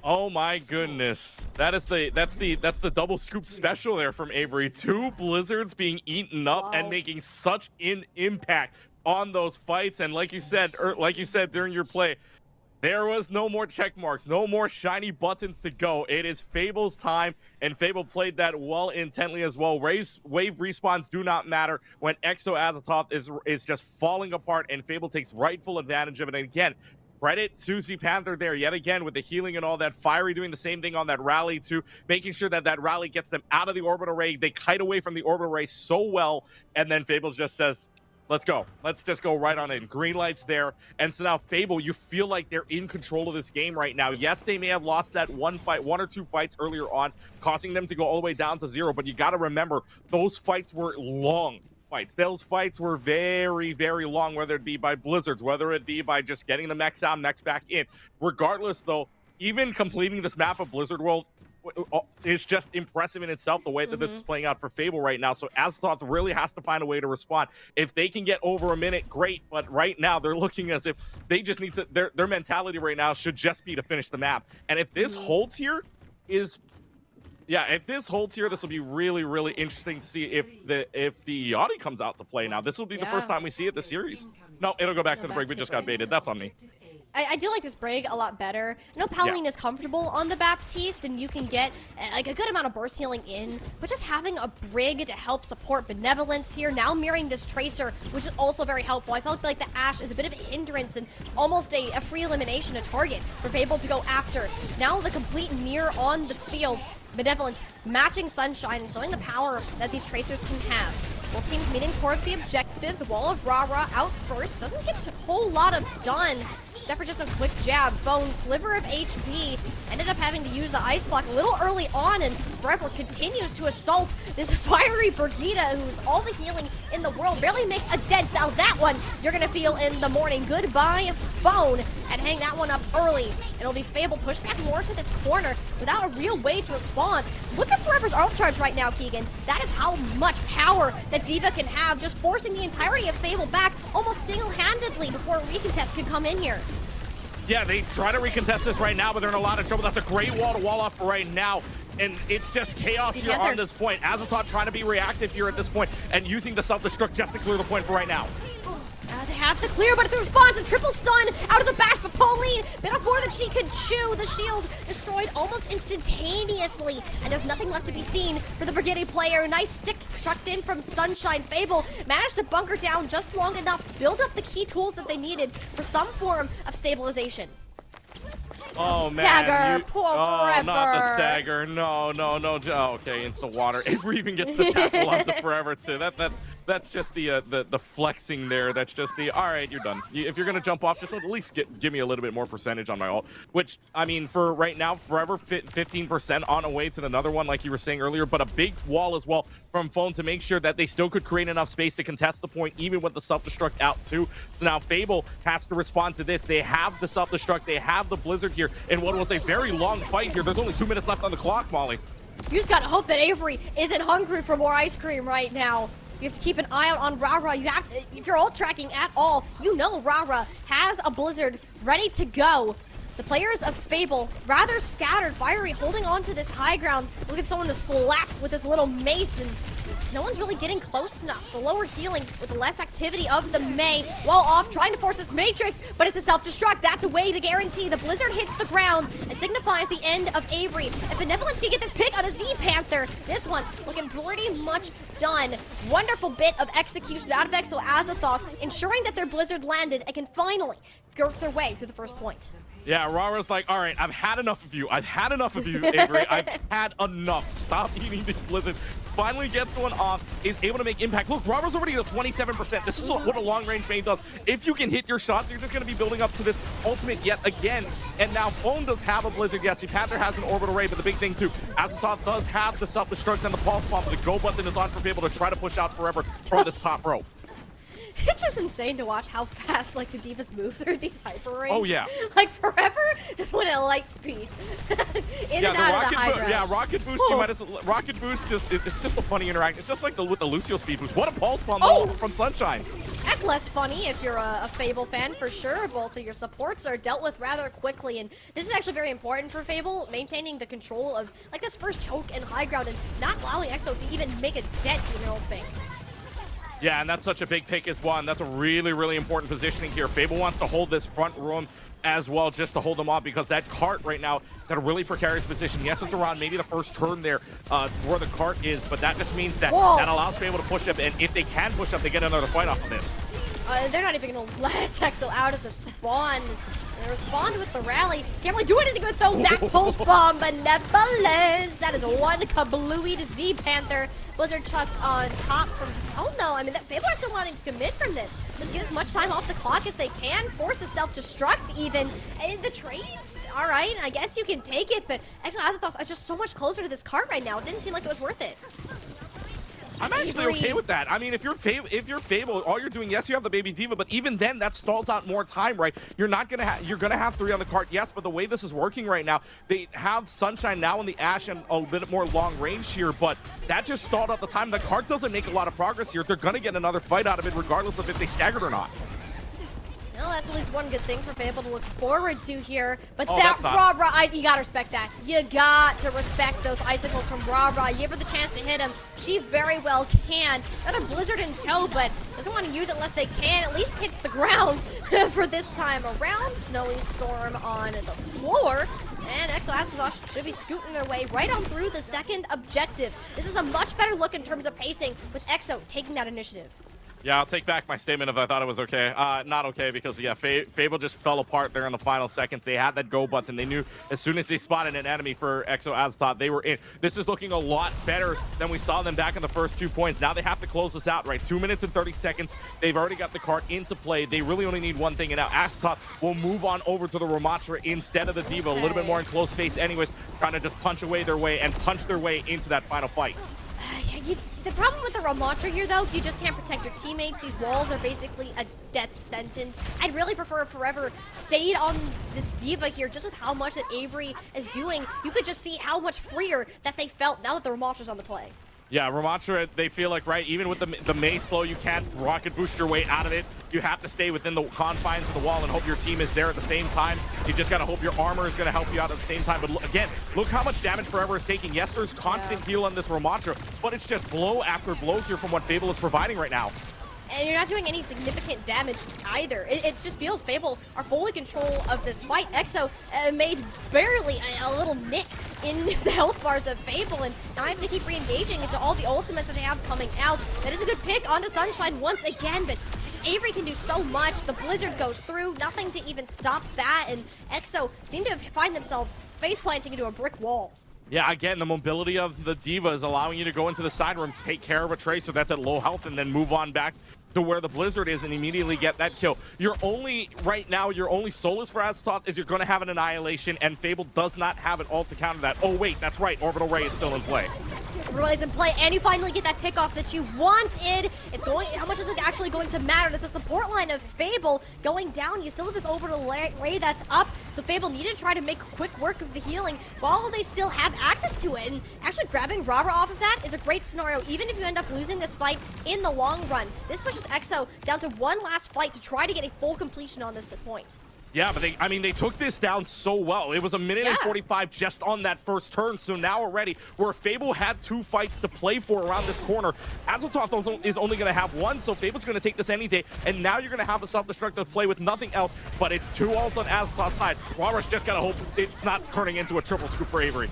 Oh my goodness. That's the double scoop special there from Avery. 2 blizzards being eaten up and making such an impact on those fights. And like you said during your play, there was no more check marks, no more shiny buttons to go. It is Fable's time, and Fable played that well intently as well. Wave respawns do not matter when Exo Azathoth is just falling apart, and Fable takes rightful advantage of it. And again, credit to Z Panther there yet again with the healing and all that. Fiery doing the same thing on that rally too, making sure that that rally gets them out of the orbital ray. They kite away from the orbital ray so well, and then Fable just says, Let's go. Let's just go right on in. Green lights there. And so now Fable, you feel like they're in control of this game right now. Yes, they may have lost that one or two fights earlier on, causing them to go all the way down to 0. But you got to remember, those fights were long fights. Those fights were very, very long, whether it be by Blizzards, whether it be by just getting the mechs out, mechs back in. Regardless, though, even completing this map of Blizzard World is just impressive in itself, the way that this is playing out for Fable right now. So Azathoth really has to find a way to respond. If they can get over a minute, great, but right now they're looking as if they just need to, their mentality right now should just be to finish the map. And if this holds here, if this holds here, this will be really, really interesting to see if the Audi comes out to play now. This will be the first time we see it this series. No, it'll go back to the brig. We just got baited. That's on me. I do like this brig a lot better. I know Pauline is comfortable on the Baptiste, and you can get like a good amount of burst healing in, but just having a brig to help support Benevolence here, now mirroring this Tracer, which is also very helpful. I felt like the Ashe is a bit of a hindrance and almost a free elimination, a target for Fable to go after. Now the complete mirror on the field. Benevolence matching Sunshine and showing the power that these Tracers can have. Both teams meeting towards the objective. The wall of Rara out first. Doesn't get a whole lot of done, except for just a quick jab. Phone, sliver of HP. Ended up having to use the ice block a little early on, and Forever continues to assault this fiery Brigida, who's all the healing in the world. Barely makes a dent. Now that one, you're going to feel in the morning. Goodbye, Phone. And hang that one up early. It'll be Fable pushed back more to this corner without a real way to respond. Look at Forever's ult charge right now, Keegan. That is how much power that D.Va can have, just forcing the entirety of Fable back almost single-handedly before a recontest can come in here. Yeah, they try to recontest this right now, but they're in a lot of trouble. That's a great wall to wall off for right now. And it's just chaos here on this point. Azathoth trying to be reactive here at this point and using the self-destruct just to clear the point for right now. They have the clear, but it's the response, a triple stun out of the bash, but Pauline, bit of more than she could chew. The shield destroyed almost instantaneously, and there's nothing left to be seen for the Brigade player. Nice stick chucked in from Sunshine. Fable managed to bunker down just long enough to build up the key tools that they needed for some form of stabilization. Oh, stagger, man. poor Forever. Not the stagger. No. Oh, okay, into the water. Avery even gets the tackle onto Forever, too. That's just the flexing there. That's just the, all right, you're done. If you're going to jump off, just at least give me a little bit more percentage on my ult. Which, I mean, for right now, Forever 15% on a way to another one, like you were saying earlier, but a big wall as well from Phone to make sure that they still could create enough space to contest the point, even with the self-destruct out, too. So now Fable has to respond to this. They have the self-destruct. They have the Blizzard here in what was a very long fight here. There's only 2 minutes left on the clock, Molly. You just got to hope that Avery isn't hungry for more ice cream right now. You have to keep an eye out on Rara. If you're ult tracking at all, you know Rara has a Blizzard ready to go. The players of Fable, rather scattered, fiery, holding on to this high ground. Look at someone to slap with this little mace, and no one's really getting close enough. So lower healing with less activity of the Mei. While off, trying to force this Matrix, but it's a self-destruct. That's a way to guarantee the Blizzard hits the ground and signifies the end of Avery. If Benevolence can get this pick on a Z-Panther, this one looking pretty much done. Wonderful bit of execution out of Exo Azathoth, ensuring that their Blizzard landed and can finally work their way through the first point. Yeah, Rara's like, all right, I've had enough of you. I've had enough of you, Avery. I've had enough. Stop eating this Blizzard. Finally gets one off, is able to make impact. Look, Rara's already at 27%. This is what a long-range main does. If you can hit your shots, you're just going to be building up to this ultimate yet again. And now Phone does have a Blizzard. Yes, Panther has an orbital ray, but the big thing, too, Azathoth does have the self-destruct and the pulse bomb. The go button is on for Fable to try to push out Forever from this top row. It's just insane to watch how fast, like, the D.Vas move through these hyper rings. Oh, yeah. Like, Forever just went at light speed. In and out of the high ground. Yeah, Rocket Boost, you might as well, Rocket Boost, it's just a funny interaction. It's just like with the Lucio speed boost. What a pulse bomb from Sunshine. That's less funny if you're a Fable fan, for sure. Both of your supports are dealt with rather quickly, and this is actually very important for Fable, maintaining the control of, like, this first choke and high ground and not allowing Exo to even make a dent in their own thing. Yeah, and that's such a big pick as well, and that's a really, really important positioning here. Fable wants to hold this front room as well, just to hold them off, because that cart right now is at a really precarious position. Yes, it's around maybe the first turn there where the cart is, but that just means that that allows Fable to push up, and if they can push up, they get another fight off of this. They're not even gonna let EXO out of the spawn. They respond with the rally. Can't really do anything with though that pulse bomb, but nevertheless, that is one kablooey to Z Panther. Blizzard chucked on top from. Oh no, I mean, Fable are still wanting to commit from this. Just get as much time off the clock as they can, force a self-destruct even. And the trades, all right, I guess you can take it, but EXO Azathos are just so much closer to this cart right now. It didn't seem like it was worth it. I'm actually okay with that. I mean, if you're Fable, all you're doing, yes, you have the baby diva, but even then, that stalls out more time, right? You're gonna have 3 on the cart, yes, but the way this is working right now, they have Sunshine now in the Ashe and a bit more long range here, but that just stalled out the time. The cart doesn't make a lot of progress here. They're gonna get another fight out of it, regardless of if they staggered or not. Well, that's at least one good thing for Fable to look forward to here. But Oh, that that's not. you gotta respect that. You got to respect those icicles from Ra. You give her the chance to hit him. She very well can. Another Blizzard in tow, but doesn't want to use it unless they can. At least hits the ground for this time around. Snowy Storm on the floor. And EXO Azathos should be scooting their way right on through the second objective. This is a much better look in terms of pacing with EXO taking that initiative. Yeah, I'll take back my statement if I thought it was okay. Not okay because, yeah, Fable just fell apart there in the final seconds. They had that go button. They knew as soon as they spotted an enemy for EXO Azathos, they were in. This is looking a lot better than we saw them back in the first 2 points. Now they have to close this out, right? 2 minutes and 30 seconds. They've already got the cart into play. They really only need one thing, and now Azathos will move on over to the Ramatra instead of the Diva. Okay. A little bit more in close space anyways, trying to just punch away their way and punch their way into that final fight. The problem with the Ramatra here, though, you just can't protect your teammates. These walls are basically a death sentence. I'd really prefer if Forever stayed on this Diva here, just with how much that Avery is doing. You could just see how much freer that they felt now that the Ramatra's on the play. Yeah, Ramatra, they feel like, right, even with the maze flow, you can't rocket boost your way out of it. You have to stay within the confines of the wall and hope your team is there at the same time. You just got to hope your armor is going to help you out at the same time. But again, look how much damage Forever is taking. Yes, there's constant heal on this Ramatra, but it's just blow after blow here from what Fable is providing right now. And you're not doing any significant damage either. It just feels Fable are fully control of this fight. EXO made barely a little nick in the health bars of Fable, and now I have to keep re-engaging into all the ultimates that they have coming out. That is a good pick onto Sunshine once again, but just Avery can do so much. The Blizzard goes through, nothing to even stop that, and EXO seem to find themselves face planting into a brick wall. Yeah, again, the mobility of the Diva is allowing you to go into the side room, take care of a Tracer that's at low health, and then move on back to where the Blizzard is and immediately get that kill. Right now, your only solace for Azathos is you're going to have an Annihilation, and Fable does not have it all to counter that. Oh, wait, that's right. Orbital Ray is still in play. Roy's in play, and you finally get that pickoff that you wanted. It's going. How much is it actually going to matter? That the support line of Fable going down. You still have this orbital ray that's up, so Fable needed to try to make quick work of the healing while they still have access to it. And actually grabbing Rara off of that is a great scenario, even if you end up losing this fight in the long run. This pushes EXO down to one last fight to try to get a full completion on this point. Yeah, but they took this down so well. It was a minute and 45 just on that first turn. So now already, where Fable had 2 fights to play for around this corner, Azathos is only going to have 1, so Fable's going to take this any day. And now you're going to have the self-destructive play with nothing else, but it's 2 ults on Azathos' side. Walrus just got to hope it's not turning into a triple scoop for Avery.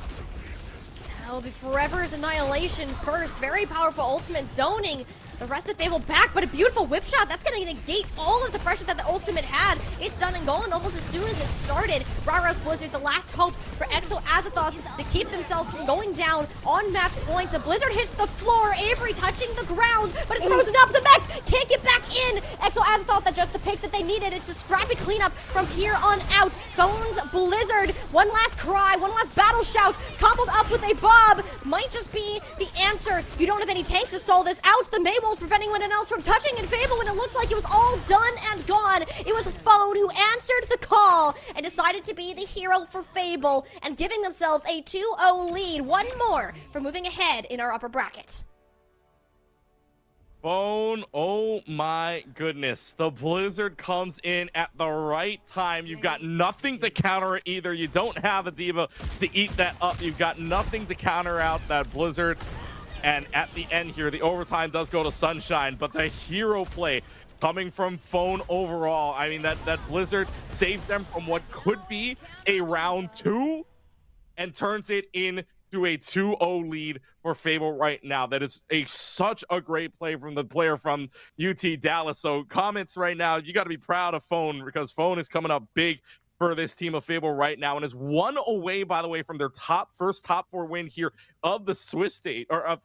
That'll be Forever's Annihilation first. Very powerful ultimate zoning. The rest of Fable back, but a beautiful whip shot. That's going to negate all of the pressure that the ultimate had. It's done and gone almost as soon as it started. Rara's Blizzard, the last hope for EXO Azathos to keep themselves from going down on match point. The Blizzard hits the floor. Avery touching the ground, but it's frozen up. The mech can't get back in. EXO Azathos, that's just the pick that they needed. It's a scrappy cleanup from here on out. Phones Blizzard, one last cry, one last battle shout, coupled up with a bob. Might just be the answer. You don't have any tanks to stall this out. The Mabel was preventing anyone else from touching in Fable when it looked like it was all done and gone. It was Phone who answered the call and decided to be the hero for Fable and giving themselves a 2-0 lead. One more for moving ahead in our upper bracket. Phone, oh my goodness. The Blizzard comes in at the right time. You've got nothing to counter it either. You don't have a Diva to eat that up. You've got nothing to counter out that Blizzard. And at the end here, the overtime does go to Sunshine, but the hero play coming from Phone overall. I mean, that Blizzard saved them from what could be a round 2 and turns it into to a 2-0 lead for Fable right now. That is such a great play from the player from UT Dallas. So comments right now, you got to be proud of Phone, because Phone is coming up big for this team of Fable right now, and is 1 away, by the way, from their first top 4 win here of the Swiss stage, or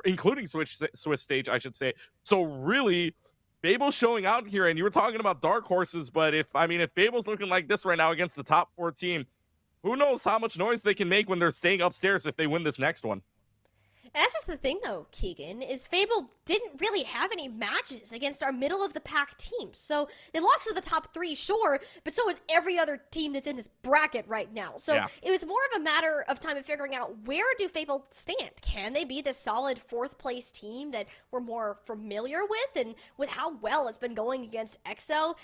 including Swiss stage, I should say. So really, Fable's showing out here, and you were talking about dark horses, but if Fable's looking like this right now against the top 4 team, who knows how much noise they can make when they're staying upstairs if they win this next one. And that's just the thing, though, Keegan, is Fable didn't really have any matches against our middle-of-the-pack teams. So they lost to the top 3, sure, but so is every other team that's in this bracket right now. So It was more of a matter of time of figuring out, where do Fable stand? Can they be the solid 4th-place team that we're more familiar with? And with how well it's been going against EXO,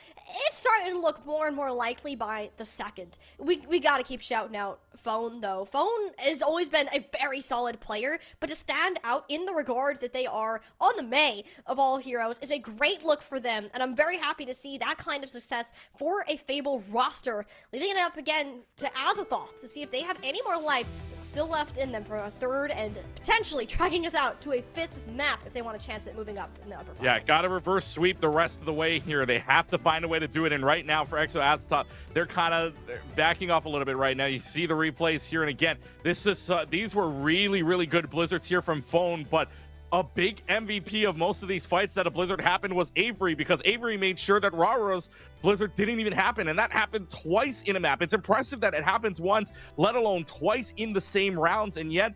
it's starting to look more and more likely by the second. We got to keep shouting out Phone, though. Phone has always been a very solid player, but to stand out in the regard that they are on the May of all heroes is a great look for them, and I'm very happy to see that kind of success for a Fable roster, leaving it up again to Azathoth to see if they have any more life still left in them for a 3rd and potentially dragging us out to a 5th map if they want a chance at moving up in the upper finals. Yeah, gotta reverse sweep the rest of the way here. They have to find a way to do it, and right now for EXO Azathoth, they're kind of backing off a little bit right now. You see the replays here, and again, these were really, really good Blizzards here from Phone, but a big MVP of most of these fights that a Blizzard happened was Avery, because Avery made sure that Rara's Blizzard didn't even happen, and that happened twice in a map. It's impressive that it happens once, let alone twice in the same rounds, and yet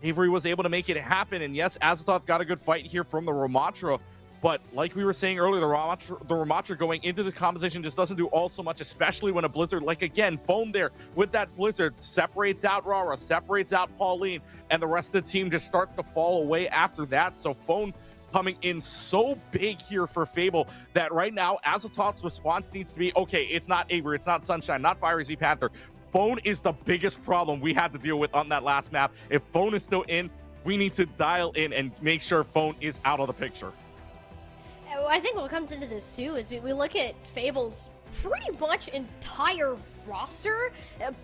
Avery was able to make it happen. And yes, Azathoth got a good fight here from the Ramatra, but like we were saying earlier, the Ramatra going into this composition just doesn't do all so much, especially when a Blizzard, like again, Phone there with that Blizzard, separates out Rara, separates out Pauline, and the rest of the team just starts to fall away after that. So Phone coming in so big here for Fable that right now, Azathoth's response needs to be, okay, it's not Avery, it's not Sunshine, not Fire Z Panther. Phone is the biggest problem we had to deal with on that last map. If Phone is still in, we need to dial in and make sure Phone is out of the picture. I think what comes into this, too, is we look at Fable's pretty much entire roster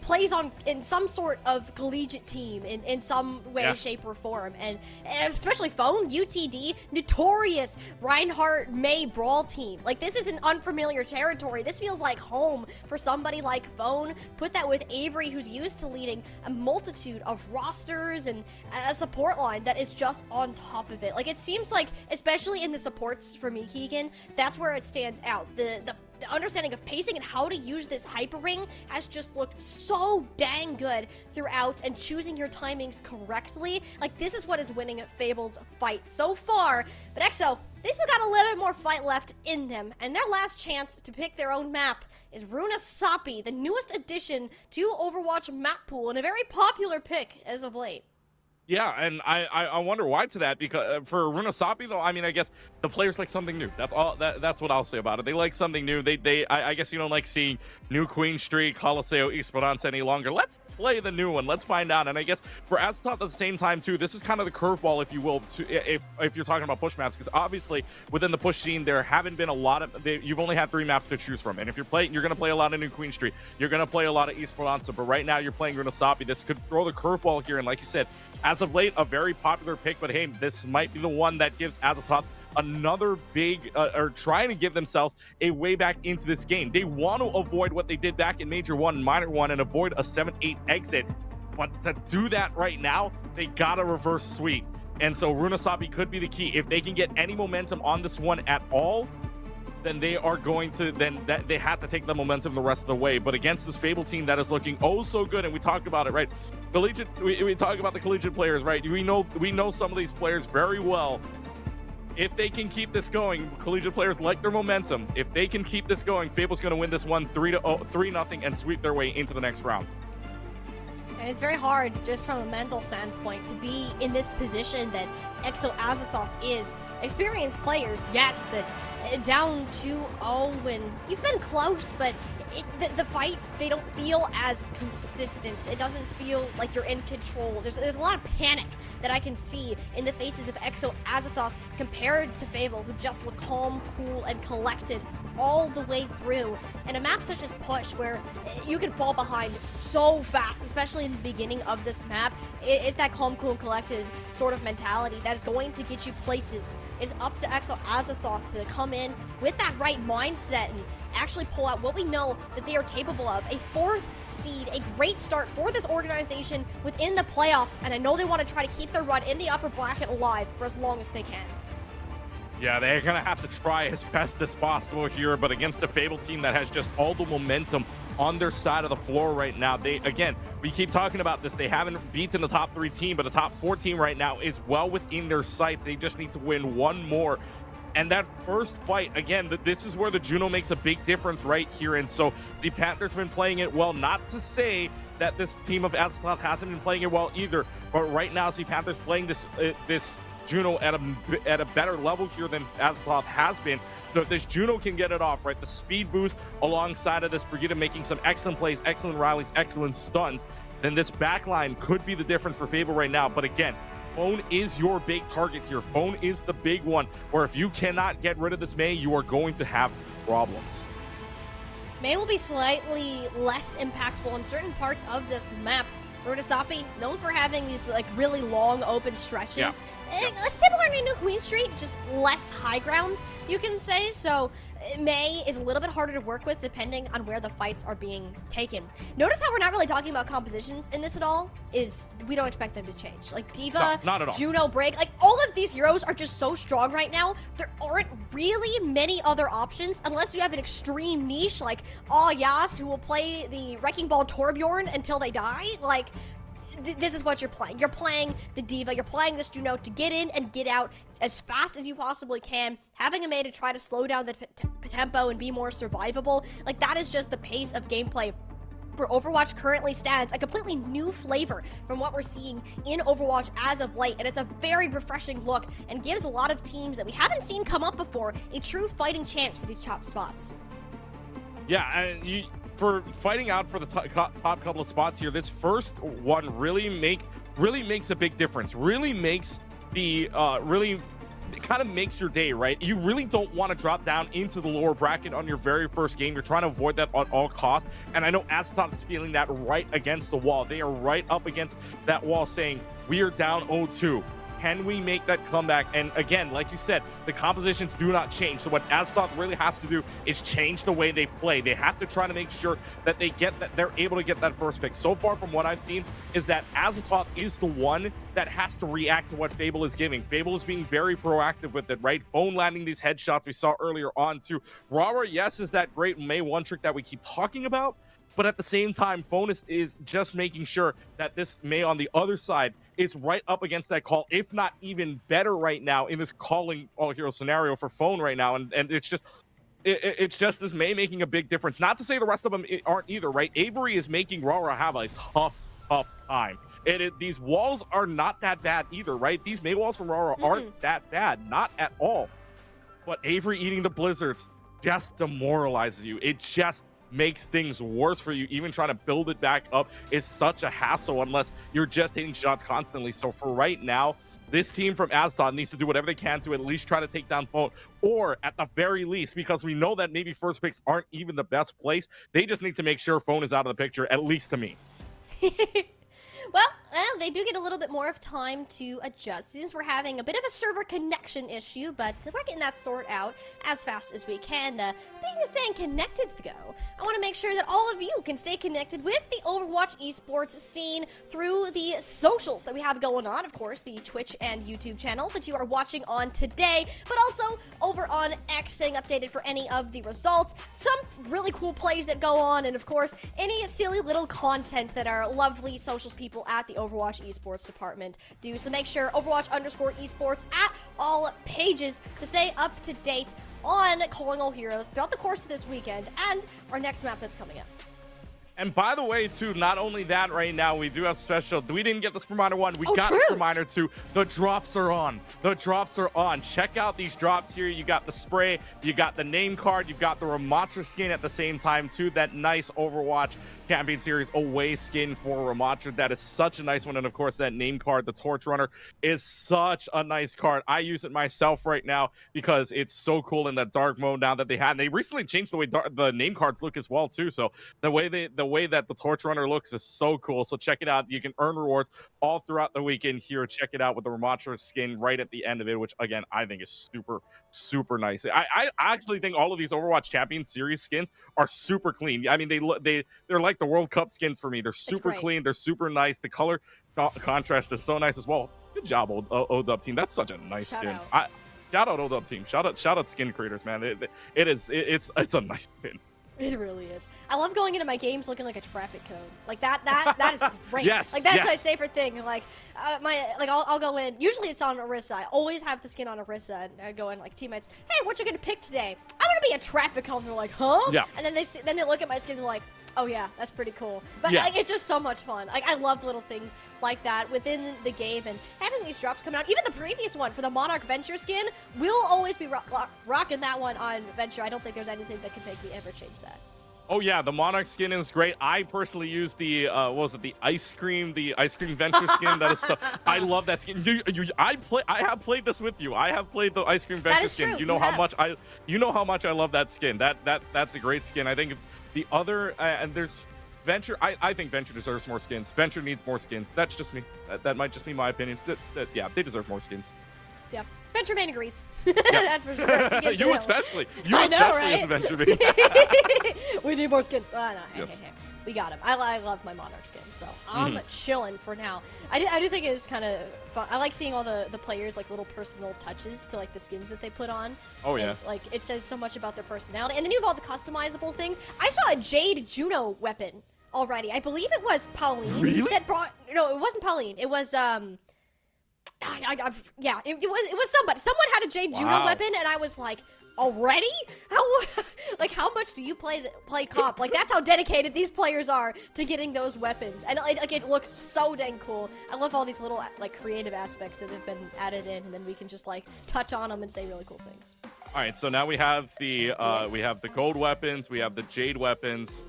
plays on in some sort of collegiate team in some way, shape, or form, and especially Phone, UTD, notorious Reinhardt May brawl team. Like, this isn't unfamiliar territory. This feels like home for somebody like Phone. Put that with Avery, who's used to leading a multitude of rosters and a support line that is just on top of it. Like, it seems like, especially in the supports for me, Keegan, that's where it stands out. The understanding of pacing and how to use this hyper ring has just looked so dang good throughout, and choosing your timings correctly. Like, this is what is winning Fable's fight so far. But EXO, they still got a little bit more fight left in them, and their last chance to pick their own map is Runasapi, the newest addition to Overwatch map pool, and a very popular pick as of late. Yeah, and I wonder why to that, because for Runasapi though, I mean, I guess the players like something new. That's all. That's what I'll say about it. They like something new. I guess you don't like seeing new Queen Street, Coliseo, Esperanza any longer. Let's play the new one. Let's find out. And I guess for Azathoth at the same time too, this is kind of the curveball, if you will, if you're talking about push maps, because obviously within the push scene there haven't been a lot of. You've only had 3 maps to choose from, and if you're going to play a lot of new Queen Street, you're going to play a lot of Esperanza. But right now you're playing Runasapi. This could throw the curveball here, and like you said, as of late, a very popular pick, but hey, this might be the one that gives Azathoth another big, or trying to give themselves a way back into this game. They want to avoid what they did back in Major 1 and Minor 1 and avoid a 7-8 exit. But to do that right now, they gotta reverse sweep. And so Runasapi could be the key. If they can get any momentum on this one at all, then they are going to, they have to take the momentum the rest of the way. But against this Fable team that is looking oh so good, and we talk about it, right? Collegiate, we talk about the collegiate players, right? We know some of these players very well. If they can keep this going, collegiate players like their momentum. If they can keep this going, Fable's going to win this one 3-0 and sweep their way into the next round. And it's very hard, just from a mental standpoint, to be in this position that EXO Azathoth is. Experienced players, yes, but down 2-0, and you've been close, but the fights, they don't feel as consistent. It doesn't feel like you're in control. There's a lot of panic that I can see in the faces of EXO Azathoth compared to Fable, who just look calm, cool, and collected all the way through. And a map such as Push, where you can fall behind so fast, especially in the beginning of this map, it's that calm, cool, and collected sort of mentality that is going to get you places. It's up to Exo Azathoth to come in with that right mindset and actually pull out what we know that they are capable of. A 4th seed, a great start for this organization within the playoffs, and I know they want to try to keep their run in the upper bracket alive for as long as they can. Yeah, they're going to have to try as best as possible here, but against a Fable team that has just all the momentum on their side of the floor right now. Again, we keep talking about this. They haven't beaten the top 3 team, but the top 4 team right now is well within their sights. They just need to win one more. And that first fight, again, this is where the Juno makes a big difference right here. And so the Panthers have been playing it well. Not to say that this team of Azathoth hasn't been playing it well either, but right now, the Panthers playing this Juno at a better level here than Azathoth has been. So if this Juno can get it off, right, the speed boost alongside of this Brigitte making some excellent plays, excellent rallies, excellent stuns, then this backline could be the difference for Fable right now. But again, Phone is your big target here. Phone is the big one, where if you cannot get rid of this Mei, you are going to have problems. Mei will be slightly less impactful in certain parts of this map. Runasapi, known for having these like really long open stretches. Similar to New Queen Street, just less high ground, you can say. So Mei is a little bit harder to work with depending on where the fights are being taken. Notice how we're not really talking about compositions in this at all, is we don't expect them to change. Like Diva, not at all. Juno, Break, like all of these heroes are just so strong right now. There aren't really many other options unless you have an extreme niche like Yas, who will play the Wrecking Ball Torbjorn until they die. Like, this is what you're playing. You're playing the Diva, you're playing this Juno to get in and get out as fast as you possibly can, having a Mei to try to slow down the tempo and be more survivable. Like, that is just the pace of gameplay where Overwatch currently stands, a completely new flavor from what we're seeing in Overwatch as of late, and it's a very refreshing look and gives a lot of teams that we haven't seen come up before a true fighting chance for these top spots. Yeah, and for fighting out for the top couple of spots here, this first one really makes a big difference. Really makes the it kind of makes your day, right? You really don't want to drop down into the lower bracket on your very first game. You're trying to avoid that at all costs. And I know Azathoth is feeling that right against the wall. They are right up against that wall saying, we are down 0-2. Can we make that comeback? And again, like you said, the compositions do not change. So what Azathoth really has to do is change the way they play. They have to try to make sure that they're able to get that first pick. So far from what I've seen is that Azathoth is the one that has to react to what Fable is giving. Fable is being very proactive with it, right? Phone landing these headshots we saw earlier on too. Rara, yes, is that great Mei 1 trick that we keep talking about, but at the same time, Phone is just making sure that this Mei on the other side is right up against that call, if not even better right now in this calling all hero scenario for Phone right now. And it's just this Mei making a big difference. Not to say the rest of them aren't either, right? Avery is making Rara have a tough time. These walls are not that bad either, right? These Mei walls from Rara aren't that bad, not at all. But Avery eating the blizzards just demoralizes you. It just makes things worse for you. Even trying to build it back up is such a hassle unless you're just hitting shots constantly. So for right now, this team from Azathoth needs to do whatever they can to at least try to take down Phone, or at the very least, because we know that maybe first picks aren't even the best place, they just need to make sure Phone is out of the picture, at least to me. Well, they do get a little bit more of time to adjust since we're having a bit of a server connection issue, but we're getting that sorted out as fast as we can. Speaking of staying connected, though, I want to make sure that all of you can stay connected with the Overwatch Esports scene through the socials that we have going on. Of course, the Twitch and YouTube channel that you are watching on today, but also over on X, staying updated for any of the results, some really cool plays that go on, and of course, any silly little content that our lovely socials people at the Overwatch Esports department do. So make sure Overwatch_Esports at all pages to stay up to date on calling all heroes throughout the course of this weekend and our next map that's coming up. And by the way, too, not only that right now, we do have special. We didn't get this for Minor 1. We got it for Minor 2. The drops are on. The drops are on. Check out these drops here. You got the spray. You got the name card. You've got the Ramatra skin at the same time, too. That nice Overwatch Champion Series away skin for Ramatra. That is such a nice one. And, of course, that name card, the Torch Runner, is such a nice card. I use it myself right now because it's so cool in that dark mode now that they had. And they recently changed the way the name cards look as well, too. So the way that the Torch Runner looks is so cool. So check it out. You can earn rewards all throughout the weekend here. Check it out with the Ramatra skin right at the end of it, which again I think is super nice. I actually think all of these Overwatch Champion Series skins are super clean. I mean, they're like the World Cup skins for me. They're super clean. They're super nice. The color contrast is so nice as well. Good job, ODub team. That's such a nice skin. Shout out ODub team. Shout out skin creators, man. It's a nice skin. It really is. I love going into my games looking like a traffic cone. Like that is great. Yes, like that's yes. my favorite thing. Like I'll go in. Usually it's on Orisa. I always have the skin on Orisa, and I go in like teammates. Hey, what you gonna pick today? I'm gonna be a traffic cone. They're like, huh? Yeah. And then they look at my skin and they're like, oh yeah, that's pretty cool. But yeah. like it's just so much fun. Like I love little things like that within the game, and having these drops come out. Even the previous one for the Monarch Venture skin, we'll always be rocking that one on Venture. I don't think there's anything that can make me ever change that. Oh yeah, the Monarch skin is great. I personally use the what was it, the ice cream Venture skin. That is so. I love that skin. I have played this with you. I have played the ice cream Venture skin. True. You know how much I love that skin. That's a great skin. I think the other and there's Venture. I think Venture deserves more skins. Venture needs more skins. That's just me. That might just be my opinion. Yeah, they deserve more skins. Yeah. Venture Man agrees. Yeah. That's for sure. You especially. As a Venture Man. We need more skins. No, yes. hey. We got him. I love my Monarch skin, so I'm chilling for now. I do think it's kind of fun. I like seeing all the players, like, little personal touches to, like, the skins that they put on. Oh, yeah. And, like, it says so much about their personality. And then you have all the customizable things. I saw a Jade Juno weapon already. I believe it was Pauline. Really? That brought... No, it wasn't Pauline. It was, yeah, it was somebody. Someone had a Jade Juno weapon, and I was like, already? How much do you play comp? Like, that's how dedicated these players are to getting those weapons. And like, it looked so dang cool. I love all these little like creative aspects that have been added in, and then we can just like touch on them and say really cool things. All right, so now we have the gold weapons, we have the jade weapons.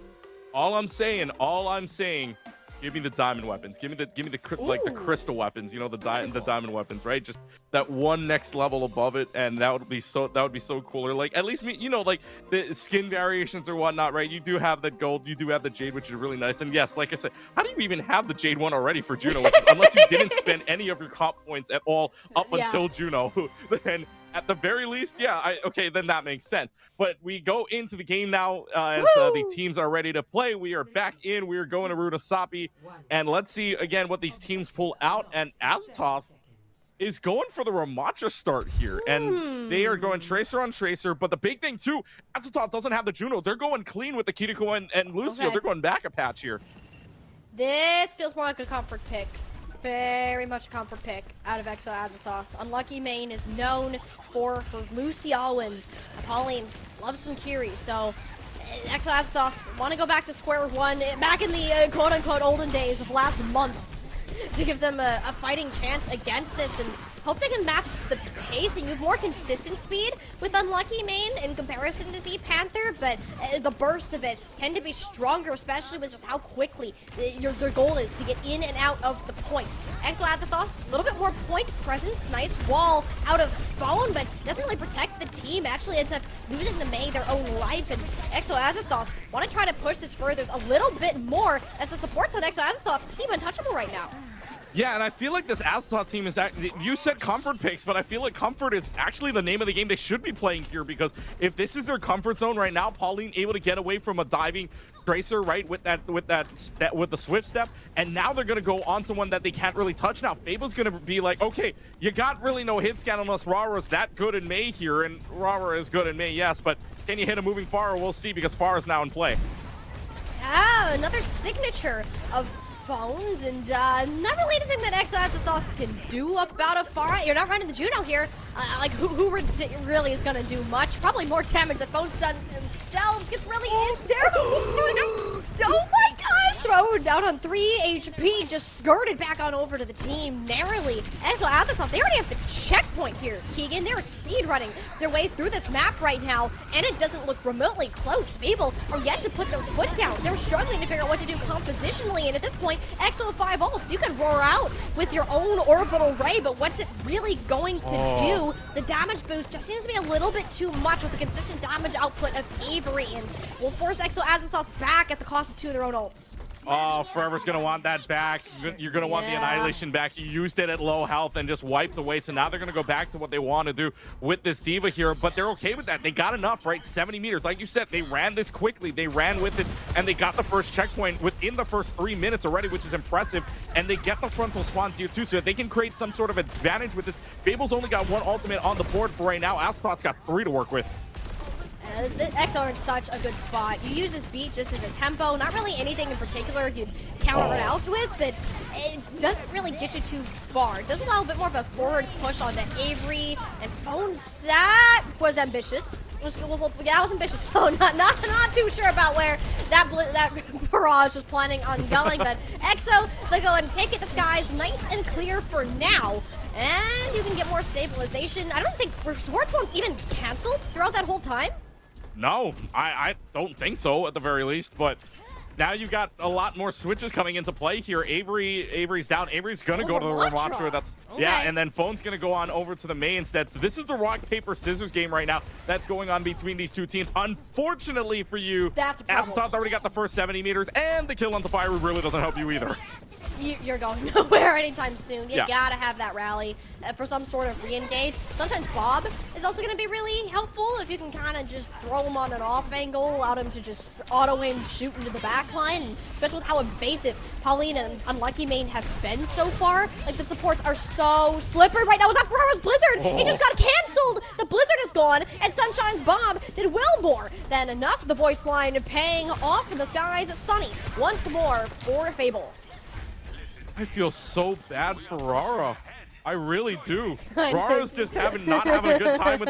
All I'm saying. Give me the diamond weapons. Give me the like the crystal weapons. You know, the diamond weapons, right? Just that one next level above it, and that would be so cool. Or like at least like the skin variations or whatnot, right? You do have the gold, you do have the jade, which is really nice. And yes, like I said, how do you even have the jade one already for Juno? Unless you didn't spend any of your comp points at all up until Juno, then. At the very least, yeah, okay, then that makes sense. But we go into the game now as the teams are ready to play. We are back in. We are going to Runasapi. And let's see, again, what these teams pull out. And Azathoth is going for the Ramatra start here. And they are going Tracer on Tracer. But the big thing, too, Azathoth doesn't have the Juno. They're going clean with the Kiriko and Lucio. Okay. They're going back a patch here. This feels more like a comfort pick. Very much a comfort pick out of Exo Azathoth. Unlucky Main is known for her Lucio, and Pauline loves some Kiri. So Exo Azathoth want to go back to square one, back in the quote-unquote olden days of last month, to give them a fighting chance against this and hope they can match the pace. And you have more consistent speed with Unlucky Main in comparison to Z Panther, but the bursts of it tend to be stronger, especially with just how quickly their goal is to get in and out of the point. Exo Azathoth, a little bit more point presence, nice wall out of phone, but doesn't really protect the team. Actually ends up losing the Mei their own life, and Exo Azathoth want to try to push this further a little bit more as the supports on Exo Azathoth seem untouchable right now. Yeah, and I feel like this Azathoth team is you said comfort picks, but I feel like comfort is actually the name of the game they should be playing here, because if this is their comfort zone right now, Pauline able to get away from a diving Tracer, right, with the swift step, and now they're gonna go on to one that they can't really touch now. Fable's gonna be like, okay, you got really no hit scan unless Rara's that good in Mei here, and Rara is good in Mei, yes, but can you hit a moving Pharah? We'll see, because Pharah's now in play. Ah, another signature of phones, and not really anything that Exo Azathoth can do about a Pharah. You're not running the Juno here. Like, who really is gonna do much? Probably more damage than phones done themselves. Gets really in there. Oh my god! Phone down on 3 HP, just skirted back on over to the team narrowly. Exo Azathoth, they already have the checkpoint here, Keegan. They're speed running their way through this map right now, and it doesn't look remotely close. Fable are yet to put their foot down. They're struggling to figure out what to do compositionally, and at this point, Exo with 5 ults, you can roar out with your own orbital ray, but what's it really going to do? The damage boost just seems to be a little bit too much with the consistent damage output of Avery, and will force Exo Azathoth back at the cost of 2 of their own ults. Oh, Forever's going to want that back. You're going to want the Annihilation back. You used it at low health and just wiped away. So now they're going to go back to what they want to do with this D.Va here. But they're okay with that. They got enough, right? 70 meters. Like you said, they ran this quickly. They ran with it, and they got the first checkpoint within the first 3 minutes already, which is impressive. And they get the frontal spawns here, too, so that they can create some sort of advantage with this. Fable's only got 1 ultimate on the board for right now. Azathoth's got 3 to work with. The X are in such a good spot. You use this beat just as a tempo, not really anything in particular you'd counter it out with, but it doesn't really get you too far. It does allow a bit more of a forward push on the Avery, and Phone that was ambitious. That was ambitious, Phone. Not too sure about where that barrage was planning on going, but Exo, they go ahead and take it. The sky's nice and clear for now. And you can get more stabilization. I don't think Sports Phone's even canceled throughout that whole time. No, I don't think so at the very least, but now you've got a lot more switches coming into play here. Avery's down. Avery's gonna go to the Ramatra. That's okay. Yeah, and then Phone's gonna go on over to the May instead. So this is the rock, paper, scissors game right now that's going on between these two teams. Unfortunately for you, that's a problem. Azathoth already got the first 70 meters, and the kill on the fire really doesn't help you either. You're going nowhere anytime soon. You gotta have that rally for some sort of re-engage. Sometimes Bob is also going to be really helpful if you can kind of just throw him on an off angle, allow him to just auto-aim shoot into the back line, and especially with how invasive Pauline and Unlucky Main have been so far. Like, the supports are so slippery right now. Was that Ferrero's Blizzard? He just got canceled. The Blizzard is gone, and Sunshine's Bomb did well more than enough. The voice line paying off in the skies. Sunny once more for Fable. I feel so bad for Rara. I really do. Rara's just not having a good time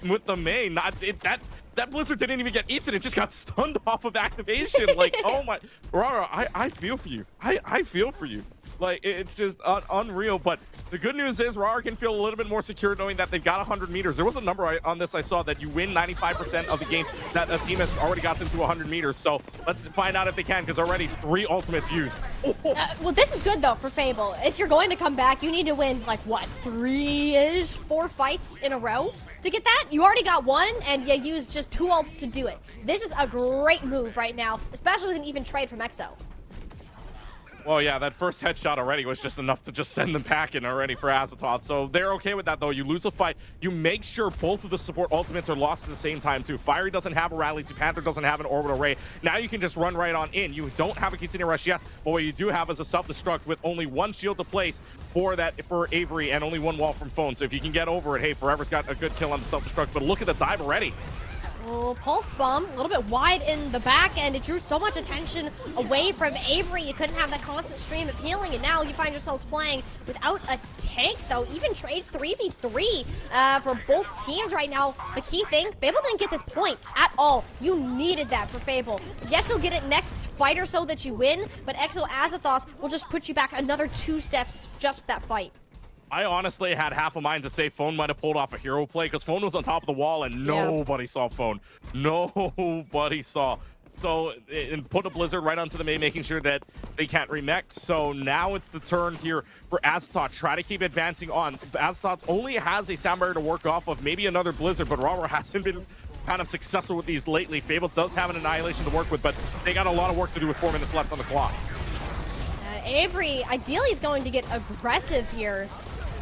with the main. That Blizzard didn't even get eaten. It just got stunned off of activation. Like, oh my, Rara, I feel for you. I feel for you. Like, it's just unreal. But the good news is Rara can feel a little bit more secure knowing that they've got 100 meters. There was a number on this I saw that you win 95% of the game that a team has already got them to 100 meters. So let's find out if they can, because already 3 ultimates used. Well, this is good, though, for Fable. If you're going to come back, you need to win, like, what, 3-ish, 4 fights in a row to get that? You already got 1, and you used just 2 ults to do it. This is a great move right now, especially with an even trade from Exo. Well, yeah, that first headshot already was just enough to just send them packing already for Azathoth. So they're okay with that, though. You lose a fight. You make sure both of the support ultimates are lost at the same time, too. Fiery doesn't have a rally. Panther doesn't have an orbital ray. Now you can just run right on in. You don't have a Kitsune Rush, yes, but what you do have is a self-destruct with only 1 shield to place for Avery and only 1 wall from Phone. So if you can get over it, hey, Forever's got a good kill on the self-destruct, but look at the dive already. Oh, Pulse Bomb, a little bit wide in the back end. It drew so much attention away from Avery. You couldn't have that constant stream of healing, and now you find yourselves playing without a tank, though. Even trades 3v3 for both teams right now. The key thing, Fable didn't get this point at all. You needed that for Fable. Yes, you'll get it next fight or so that you win, but Exo Azathoth will just put you back another 2 steps just with that fight. I honestly had half a mind to say Phone might have pulled off a hero play because Phone was on top of the wall and nobody saw Phone. Nobody saw. So, and put a Blizzard right onto the main, making sure that they can't remech. So now it's the turn here for Azathoth. Try to keep advancing on. Azathoth only has a sound barrier to work off of, maybe another Blizzard, but Rara hasn't been kind of successful with these lately. Fable does have an Annihilation to work with, but they got a lot of work to do with 4 minutes left on the clock. Avery, ideally, is going to get aggressive here.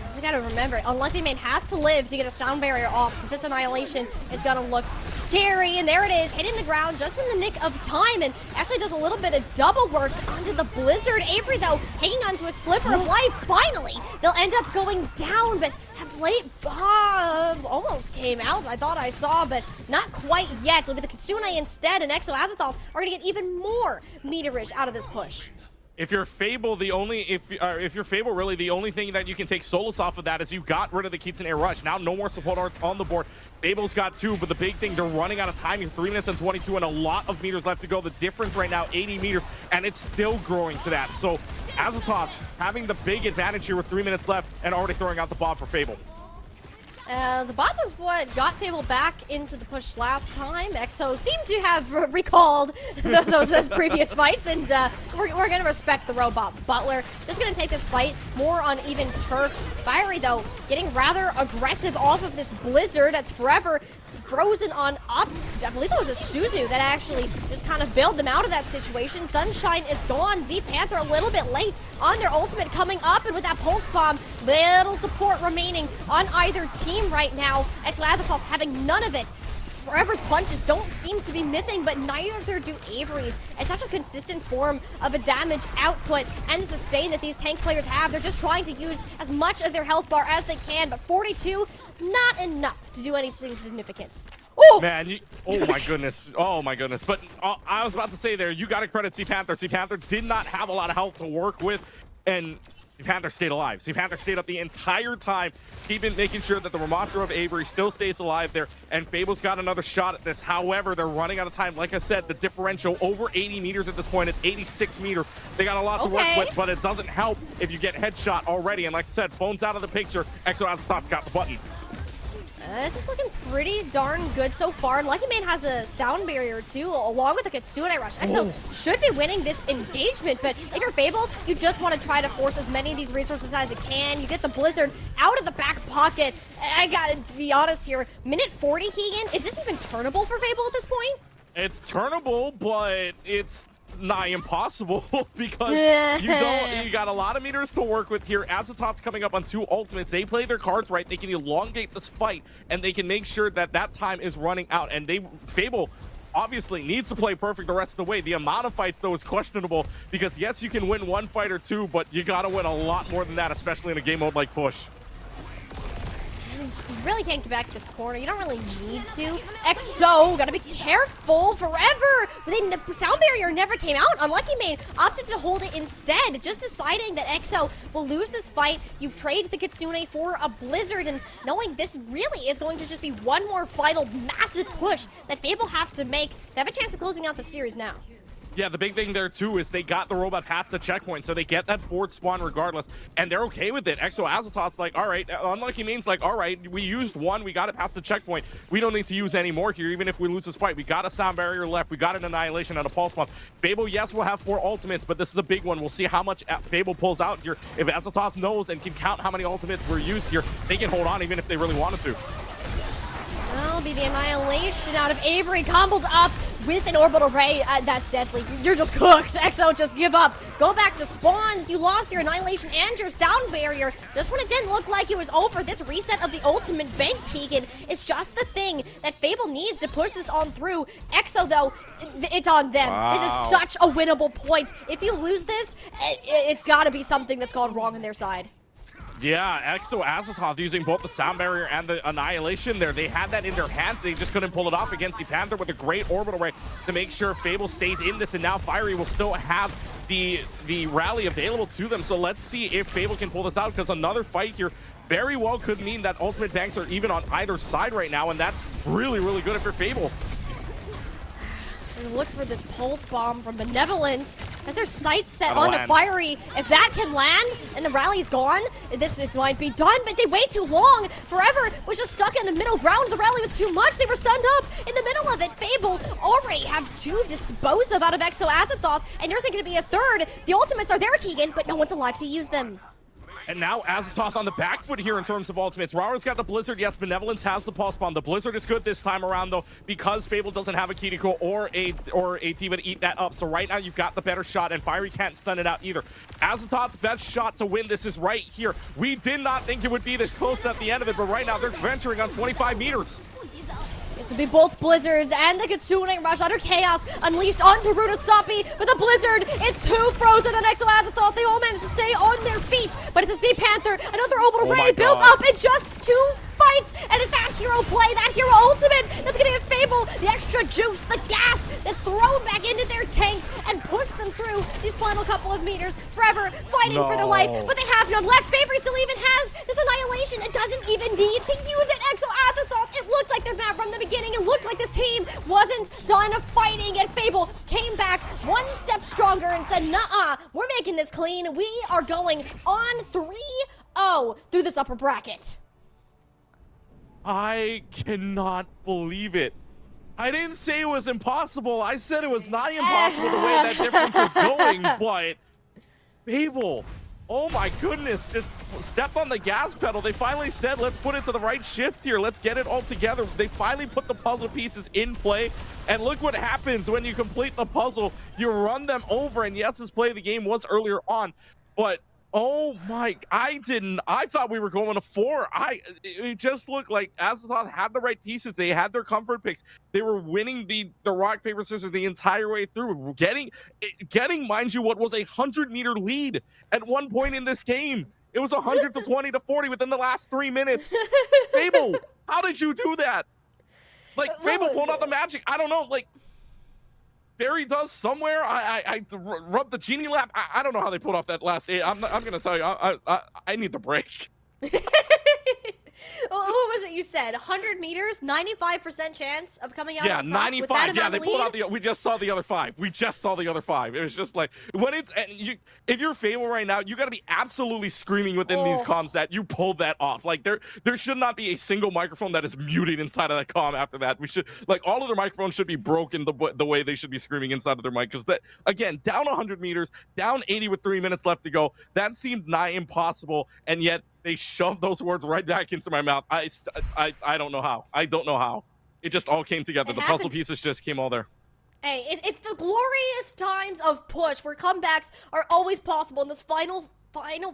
Just gotta remember, Unlucky Main has to live to get a sound barrier off, because this Annihilation is gonna look scary. And there it is, hitting the ground just in the nick of time, and actually does a little bit of double work onto the Blizzard. Avery, though, hanging onto a sliver of life. Finally, they'll end up going down, but that late bomb almost came out. I thought I saw, but not quite yet. It'll be the Kitsune instead, and Exo Azathoth are gonna get even more meterage out of this push. If you're Fable, if you're Fable, really the only thing that you can take solace off of that is you got rid of the Kitsune Rush. Now no more support on the board. Fable's got 2, but the big thing, they're running out of time here. 3 minutes and 22 and a lot of meters left to go. The difference right now, 80 meters, and it's still growing to that. So Azathoth having the big advantage here with 3 minutes left and already throwing out the bomb for Fable. The bomb was what got Fable back into the push last time. EXO seemed to have recalled those previous fights, and we're going to respect the robot. Butler just going to take this fight more on even turf. Fiery, though, getting rather aggressive off of this blizzard that's forever frozen on up. I believe it was a Suzu that actually just kind of bailed them out of that situation. Sunshine is gone. Z Panther a little bit late on their ultimate coming up, and with that pulse bomb, little support remaining on either team right now. Azathoth having none of it. Forever's punches don't seem to be missing, but neither do Avery's. It's such a consistent form of a damage output and the sustain that these tank players have. They're just trying to use as much of their health bar as they can, but 42, not enough to do anything significant. Oh man, oh my goodness, oh my goodness. But I was about to say there, you got to credit Z Panther. Z Panther did not have a lot of health to work with, and Z Panther stayed alive. Z Panther stayed up the entire time, making sure that the Ramatra of Avery still stays alive there, and Fable's got another shot at this. However, they're running out of time. Like I said, the differential over 80 meters at this point. It's 86 meters. They got a lot to work with, but it doesn't help if you get headshot already. And like I said, phone's out of the picture. EXO Azathoth's got the button. This is looking pretty darn good so far. Lucky Mane has a sound barrier too, along with a Kitsune Rush. EXO should be winning this engagement, but if you're Fable, you just want to try to force as many of these resources as you can. You get the Blizzard out of the back pocket. I gotta be honest here, minute 40, Keegan, is this even turnable for Fable at this point? It's turnable, but it's nigh impossible because you got a lot of meters to work with here. Azathoth's coming up on 2 ultimates. They play their cards right. They can elongate this fight, and they can make sure that that time is running out. And Fable obviously needs to play perfect the rest of the way. The amount of fights, though, is questionable because, yes, you can win 1 fight or 2, but you got to win a lot more than that, especially in a game mode like Push. You really can't get back this corner. You don't really need to. EXO, gotta be careful. Forever! The sound barrier never came out. Unlucky Mane opted to hold it instead, just deciding that EXO will lose this fight. You trade the Kitsune for a Blizzard, and knowing this really is going to just be one more final massive push that Fable have to make to have a chance of closing out the series now. Yeah, the big thing there, too, is they got the robot past the checkpoint, so they get that 4th spawn regardless, and they're okay with it. EXO Azathoth's like, all right. Unlucky Mane's like, all right, we used 1, we got it past the checkpoint. We don't need to use any more here, even if we lose this fight. We got a sound barrier left. We got an annihilation and a pulse bomb. Fable, yes, will have 4 ultimates, but this is a big one. We'll see how much Fable pulls out here. If Azathoth knows and can count how many ultimates were used here, they can hold on even if they really wanted to. That'll be the annihilation out of Avery, comboed up with an orbital ray. That's deadly. You're just cooked. EXO, just give up. Go back to spawns. You lost your annihilation and your sound barrier. Just when it didn't look like it was over, this reset of the ultimate bank, Keegan, is just the thing that Fable needs to push this on through. EXO, though, it's on them. Wow. This is such a winnable point. If you lose this, it's got to be something that's gone wrong on their side. Yeah, EXO Azathoth using both the sound barrier and the annihilation there. They had that in their hands. They just couldn't pull it off against the Panther with a great orbital ray to make sure Fable stays in this. And now Fiery will still have the rally available to them. So let's see if Fable can pull this out, because another fight here very well could mean that ultimate banks are even on either side right now. And that's really, really good if you're Fable. Look for this pulse bomb from Benevolence as their sights set on the Fiery. If that can land and the rally's gone, this might be done, but they wait too long. Forever was just stuck in the middle ground. The rally was too much. They were stunned up in the middle of it. Fable already have 2 disposed of out of EXO Azathoth, and there's going to be a 3rd. The ultimates are there, Keegan, but no one's alive to use them. And now Azathoth on the back foot here in terms of ultimates. Rara's got the Blizzard. Yes, Benevolence has the pulse bomb. The Blizzard is good this time around, though, because Fable doesn't have a Kiriko or a Diva to eat that up. So right now you've got the better shot, and Fiery can't stun it out either. Azathoth's best shot to win this is right here. We did not think it would be this close at the end of it, but right now they're venturing on 25 meters. This will be both Blizzards and the Kitsune Rush under Chaos unleashed onto Runasapi, but the Blizzard is too frozen on EXO Azathoth. They all managed to stay on their feet, but it's the Z Panther, another orbital ray built up in just 2 fights, and it's that hero play, that hero ultimate that's gonna give Fable Fable, the extra juice, the gas that's thrown back into their tanks and pushed them through these final couple of meters, forever fighting for their life, but they have none left. Favor still even has this annihilation. It doesn't even need to use it. Exo Azathoth, it looked like their map from the beginning. It looked like this team wasn't done fighting, and Fable came back one step stronger and said, nuh-uh, we're making this clean. We are going on 3-0 through this upper bracket. I cannot believe it. I didn't say it was impossible. I said it was not impossible the way that difference is going, but Fable, oh my goodness, just stepped on the gas pedal. They finally said, let's put it to the right shift here. Let's get it all together. They finally put the puzzle pieces in play, and look what happens when you complete the puzzle. You run them over, and yes, this play of the game was earlier on, but oh my, I thought we were going to 4. It just looked like Azathoth had the right pieces. They had their comfort picks. They were winning the rock, paper, scissors the entire way through. Getting, mind you, what was a 100-meter lead at one point in this game. It was 100 to 20 to 40 within the last 3 minutes. Fable, how did you do that? Like, Fable pulled out the magic. I don't know, like, Barry does somewhere. I rubbed the genie lamp. I don't know how they pulled off that last 8. I'm gonna tell you, I need the break. What was it you said? 100 meters, 95% chance of coming out on top? 95. Yeah, they pulled out we just saw the other 5. It was just like, when it's, and if you're Fable right now, you got to be absolutely screaming within these comms that you pulled that off. Like, there should not be a single microphone that is muted inside of that comm after that. We should, like, all of their microphones should be broken the way they should be screaming inside of their mic, because that, again, down 100 meters, down 80 with 3 minutes left to go, that seemed nigh impossible, and yet they shoved those words right back into my mouth. I don't know how. I don't know how. It just all came together. The puzzle pieces just came all there. Hey, it's the glorious times of push where comebacks are always possible, and those final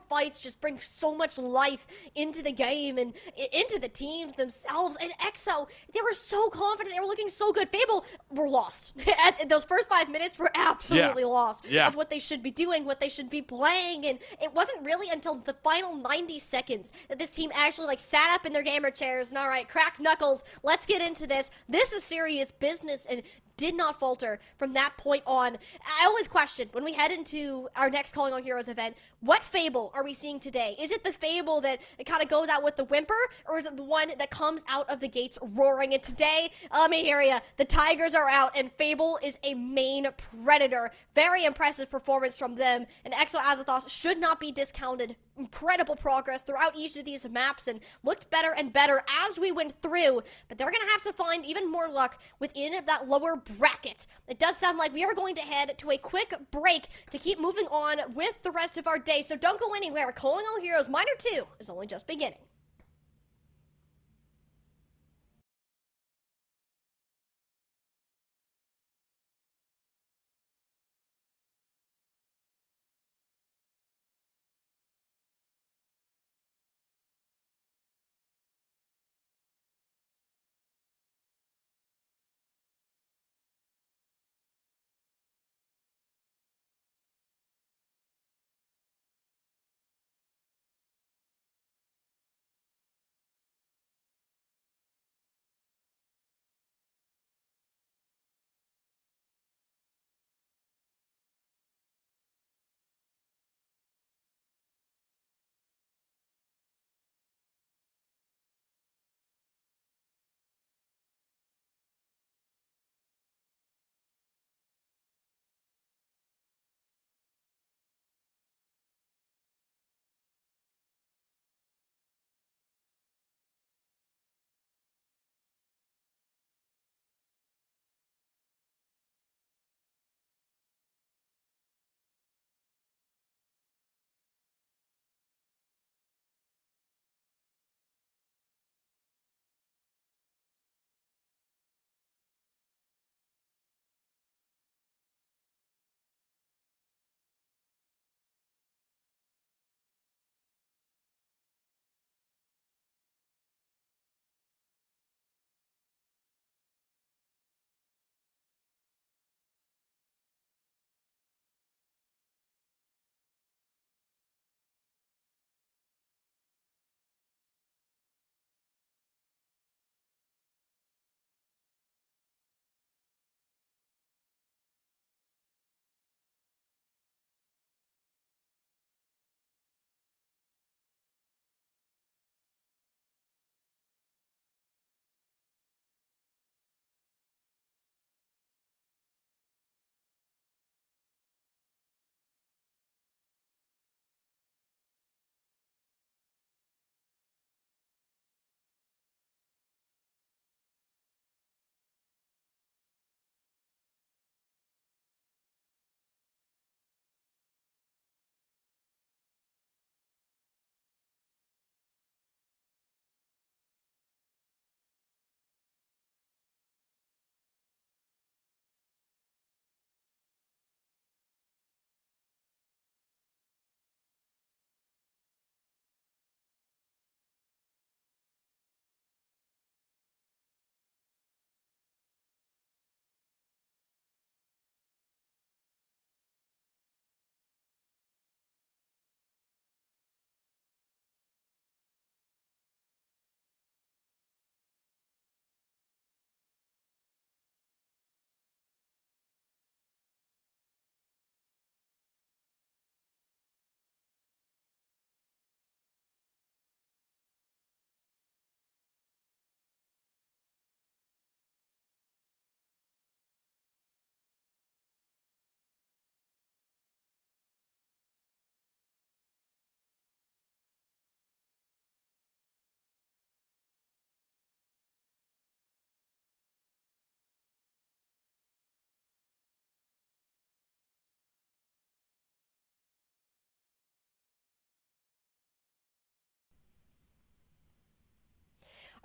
fights just bring so much life into the game and into the teams themselves. And EXO, they were so confident. They were looking so good. Fable were lost. At those first 5 minutes were absolutely lost of what they should be doing, what they should be playing. And it wasn't really until the final 90 seconds that this team actually, like, sat up in their gamer chairs and, all right, crack knuckles, let's get into this. This is serious business, and did not falter from that point on. I always question, when we head into our next Calling All Heroes event, what Fable are we seeing today? Is it the Fable that it kind of goes out with the whimper, or is it the one that comes out of the gates roaring? And today, let me hear ya, the Tigers are out, and Fable is a main predator. Very impressive performance from them, and Exo Azathoth should not be discounted. Incredible progress throughout each of these maps, and looked better and better as we went through, but they're gonna have to find even more luck within that lower bracket. It does sound like we are going to head to a quick break to keep moving on with the rest of our day, so don't go anywhere. Calling All Heroes Minor 2 is only just beginning.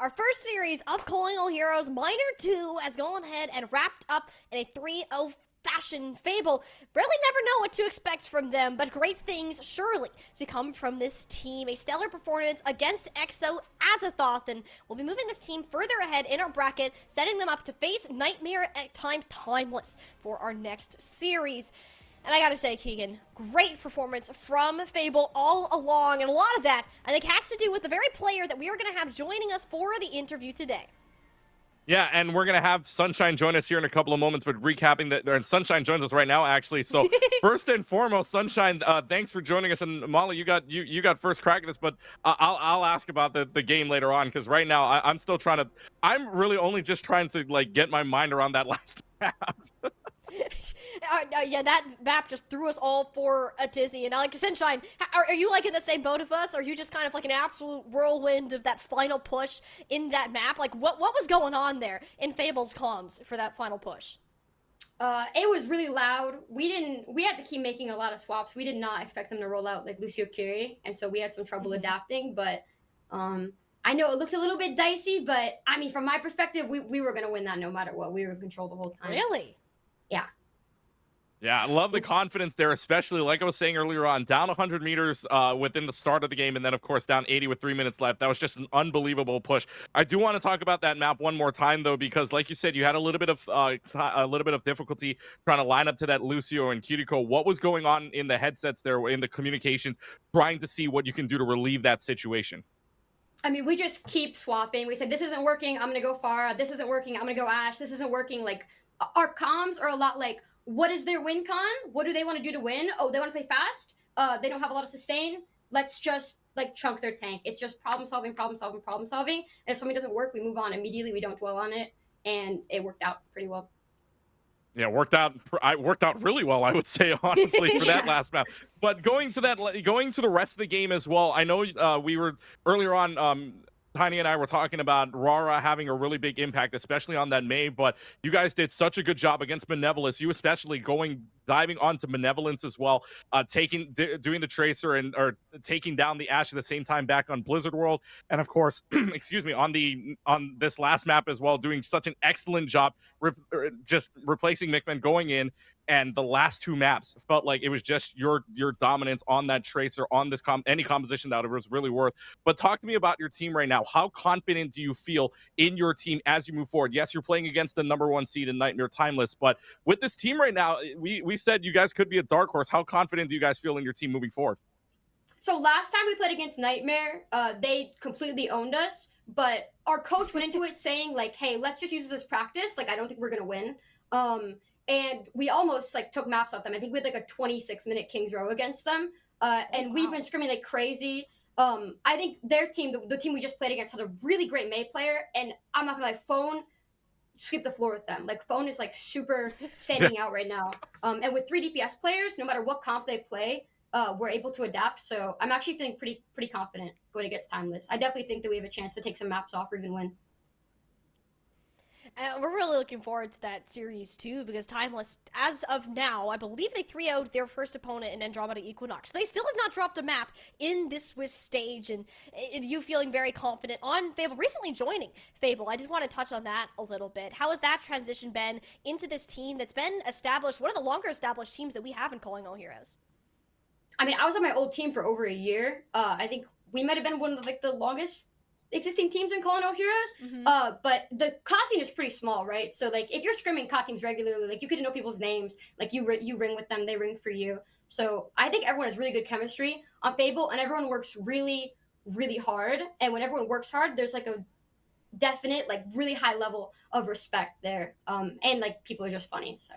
Our first series of Calling All Heroes Minor 2 has gone ahead and wrapped up in a 3-0 fashion. Fable really never know what to expect from them, but great things surely to come from this team. A stellar performance against EXO Azathoth, and we'll be moving this team further ahead in our bracket, setting them up to face Nightmare x Timeless for our next series. And I gotta say, Keegan, great performance from Fable all along, and a lot of that, I think, has to do with the very player that we are going to have joining us for the interview today. Yeah, and we're going to have Sunshine join us here in a couple of moments, but recapping that, and Sunshine joins us right now, actually. So first and foremost, Sunshine, thanks for joining us. And Molly, you got first crack at this, but I'll ask about the game later on, because right now I'm really only just trying to like get my mind around that last map. Yeah, that map just threw us all for a tizzy. And like, Sunshine, are you like in the same boat of us? Or are you just kind of like an absolute whirlwind of that final push in that map? Like, what was going on there in Fable's comms for that final push? It was really loud. We had to keep making a lot of swaps. We did not expect them to roll out like Lucio Curie, and so we had some trouble adapting. But I know it looks a little bit dicey, but I mean, from my perspective, we were gonna win that no matter what. We were in control the whole time. Really? Yeah. Yeah, I love the confidence there, especially like I was saying earlier on, down 100 meters within the start of the game, and then of course down 80 with 3 minutes left. That was just an unbelievable push. I do want to talk about that map one more time though, because like you said, you had a little bit of difficulty trying to line up to that Lucio and Cutico. What was going on in the headsets there, in the communications, trying to see what you can do to relieve that situation? I mean, we just keep swapping. We said, this isn't working, I'm gonna go Pharah. This isn't working, I'm gonna go Ashe. This isn't working. Like, our comms are a lot like, what is their win con? What do they want to do to win? Oh, they want to play fast? They don't have a lot of sustain? Let's just, like, chunk their tank. It's just problem solving, problem solving, problem solving. And if something doesn't work, we move on immediately. We don't dwell on it. And it worked out pretty well. Yeah, worked out really well, I would say, honestly, for that last map. But going to the rest of the game as well, I know we were earlier on, Tiny and I were talking about Rara having a really big impact, especially on that Mei, but you guys did such a good job against Benevolence. You especially diving onto Benevolence as well, doing the Tracer or taking down the Ashe at the same time back on Blizzard World, and of course, excuse me, on this last map as well, doing such an excellent job just replacing Mickman, going in. And the last two maps felt like it was just your dominance on that Tracer, on this any composition that it was really worth. But talk to me about your team right now. How confident do you feel in your team as you move forward? Yes, you're playing against the #1 seed in Nightmare Timeless, but with this team right now, we said you guys could be a dark horse. How confident do you guys feel in your team moving forward? So last time we played against Nightmare, they completely owned us, but our coach went into it saying like, hey, let's just use this as practice. Like, I don't think we're going to win. And we almost like took maps off them. I think we had like a 26-minute King's Row against them. And we've been scrimming like crazy. I think their team, the team we just played against, had a really great Mei player. And I'm not gonna lie, Phone sweep the floor with them. Like, Phone is like super standing out right now. And with 3 DPS players, no matter what comp they play, we're able to adapt. So I'm actually feeling pretty confident going against Timeless. I definitely think that we have a chance to take some maps off or even win. We're really looking forward to that series too, because Timeless, as of now, I believe they 3-0'd their first opponent in Andromeda Equinox. They still have not dropped a map in this Swiss stage, and you feeling very confident on Fable, recently joining Fable. I just want to touch on that a little bit. How has that transition been into this team that's been established, one of the longer established teams that we have in Calling All Heroes? I mean, I was on my old team for over a year. I think we might have been one of the longest existing teams in Calling All Heroes, but the COD scene is pretty small, right? So like, if you're scrimming COD teams regularly, like, you get to know people's names, like you ring with them, they ring for you. So I think everyone has really good chemistry on Fable, and everyone works really, really hard. And when everyone works hard, there's like a definite, like, really high level of respect there. And like, people are just funny. So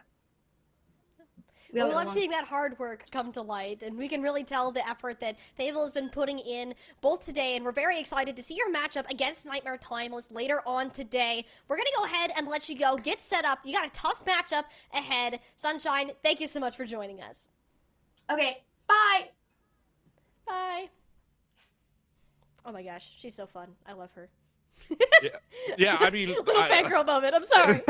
We love seeing that hard work come to light, and we can really tell the effort that Fable has been putting in both today, and we're very excited to see your matchup against Nightmare Timeless later on today. We're going to go ahead and let you go. Get set up. You got a tough matchup ahead. Sunshine, thank you so much for joining us. Okay, bye! Bye. Oh my gosh, she's so fun. I love her. Yeah, I mean, Little fangirl moment. I'm sorry.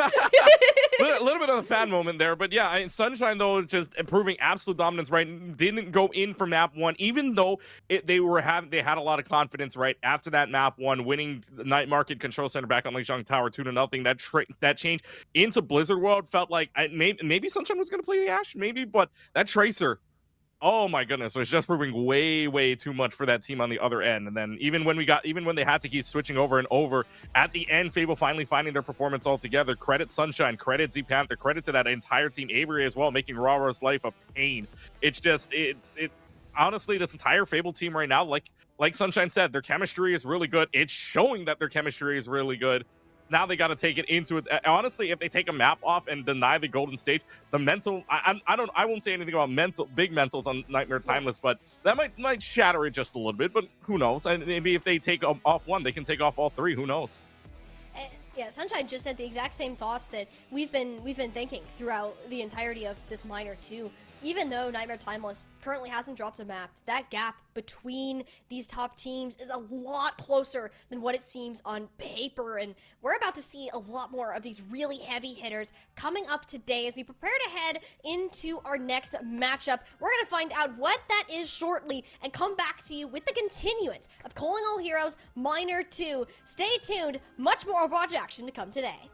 little bit of a fan moment there, but yeah, Sunshine though just improving absolute dominance, right? Didn't go in for map one, even though they had a lot of confidence, right? After that map one, winning the Night Market Control Center back on Lijiang Tower 2-0. That change into Blizzard World felt like maybe Sunshine was gonna play the Ashe, maybe, but that Tracer. Oh my goodness, it was just proving way too much for that team on the other end. And then even when they had to keep switching over and over, at the end, Fable finally finding their performance altogether. Credit Sunshine, credit Z Panther, credit to that entire team, Avery as well, making Rara's life a pain. It's just it honestly, this entire Fable team right now, like Sunshine said, their chemistry is really good. It's showing that their chemistry is really good. Now they got to take it into it. Honestly, if they take a map off and deny the golden stage, the mental, I won't say anything about big mentals on Nightmare Timeless, but that might shatter it just a little bit. But who knows? And maybe if they take off one, they can take off all three. Who knows? Yeah, Sunshine just said the exact same thoughts that we've been thinking throughout the entirety of this minor too. Even though Nightmare Timeless currently hasn't dropped a map, that gap between these top teams is a lot closer than what it seems on paper, and we're about to see a lot more of these really heavy hitters coming up today as we prepare to head into our next matchup. We're going to find out what that is shortly and come back to you with the continuance of Calling All Heroes Minor 2. Stay tuned, much more Overwatch action to come today.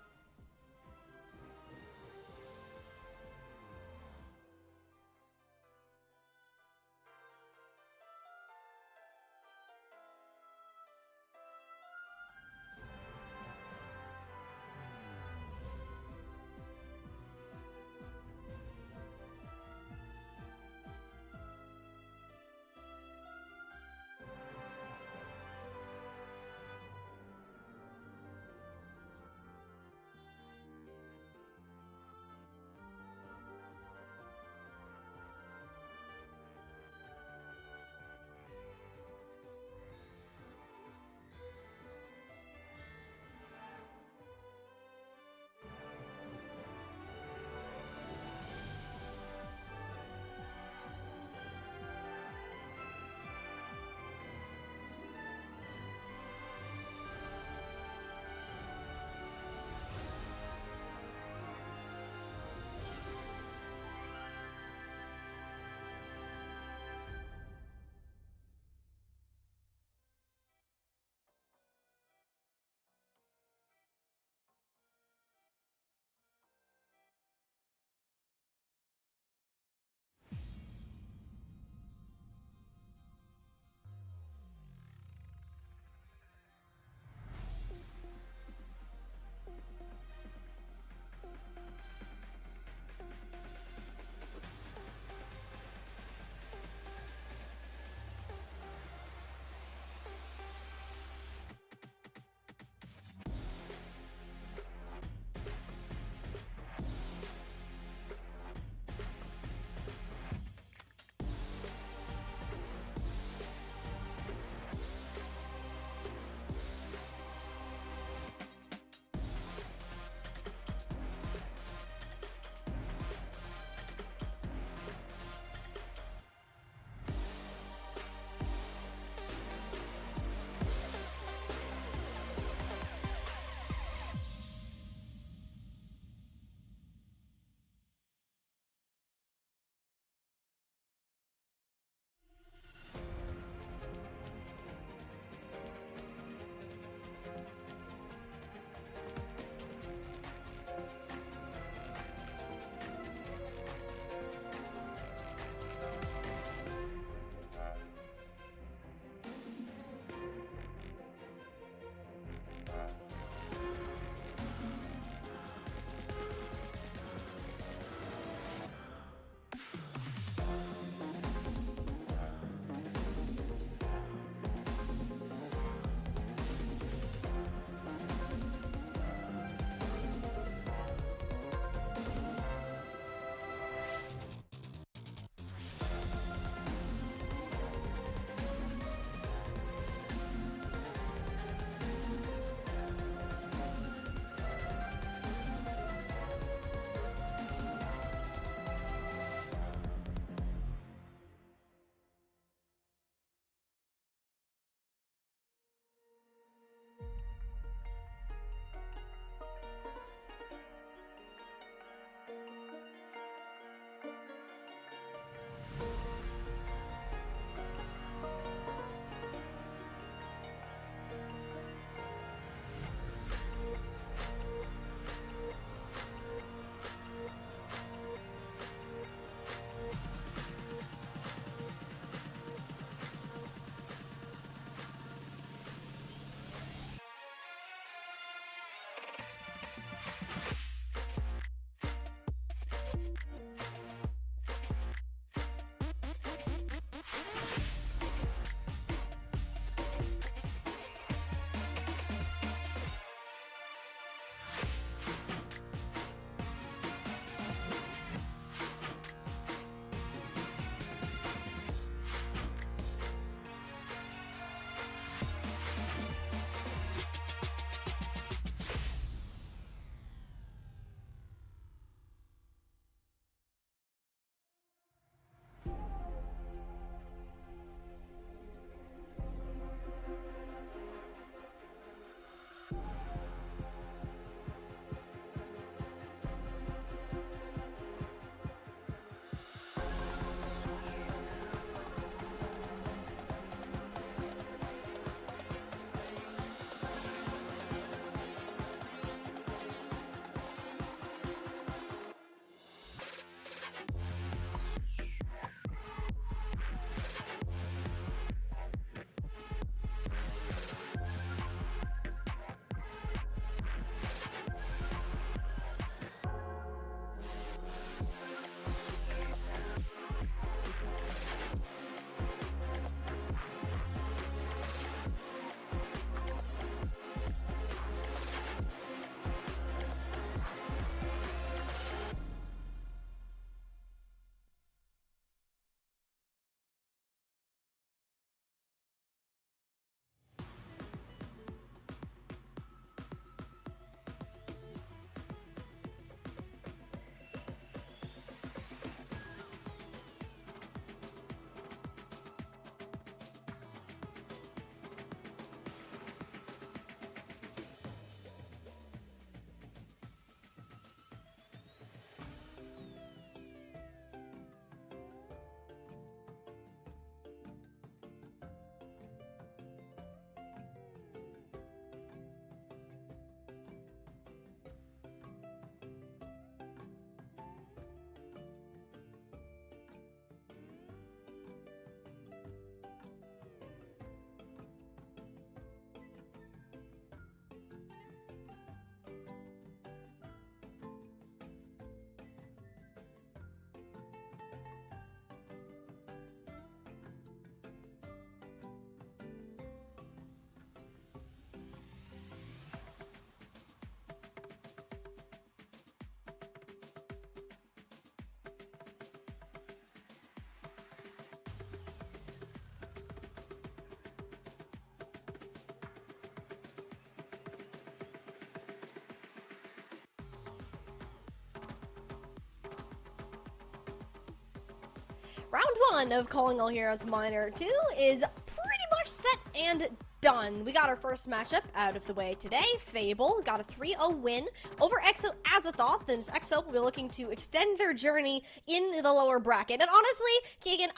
round 1 of Calling All Heroes Minor 2 is pretty much set and done. We got our first matchup out of the way today. Fable got a 3-0 win over EXO Azathoth, and EXO will be looking to extend their journey in the lower bracket. And honestly, Keegan,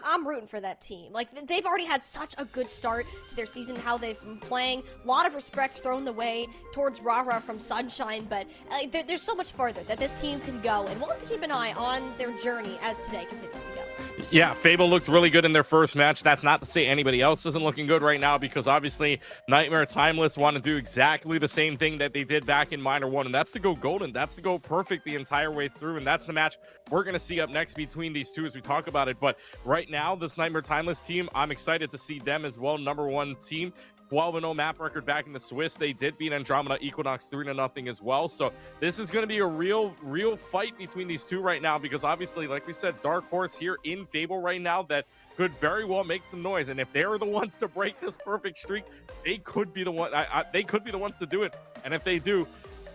I'm rooting for that team. Like, they've already had such a good start to their season, how they've been playing. A lot of respect thrown the way towards Rara from Sunshine, but there's so much further that this team can go, and we'll have to keep an eye on their journey as today continues to go. Yeah, Fable looked really good in their first match. That's not to say anybody else isn't looking good right now, because obviously Nightmare Timeless want to do exactly the same thing that they did back in Minor 1, and that's to go golden. That's to go perfect the entire way through, and that's the match we're going to see up next between these two as we talk about it. But right now, this Nightmare Timeless team, I'm excited to see them as well. #1 team. 12-0 map record back in the Swiss. They did beat Andromeda Equinox 3-0 as well. So this is going to be a real fight between these two right now, because obviously, like we said, Dark Horse here in Fable right now that could very well make some noise. And if they're the ones to break this perfect streak, they could be the one. They could be the ones to do it. And if they do,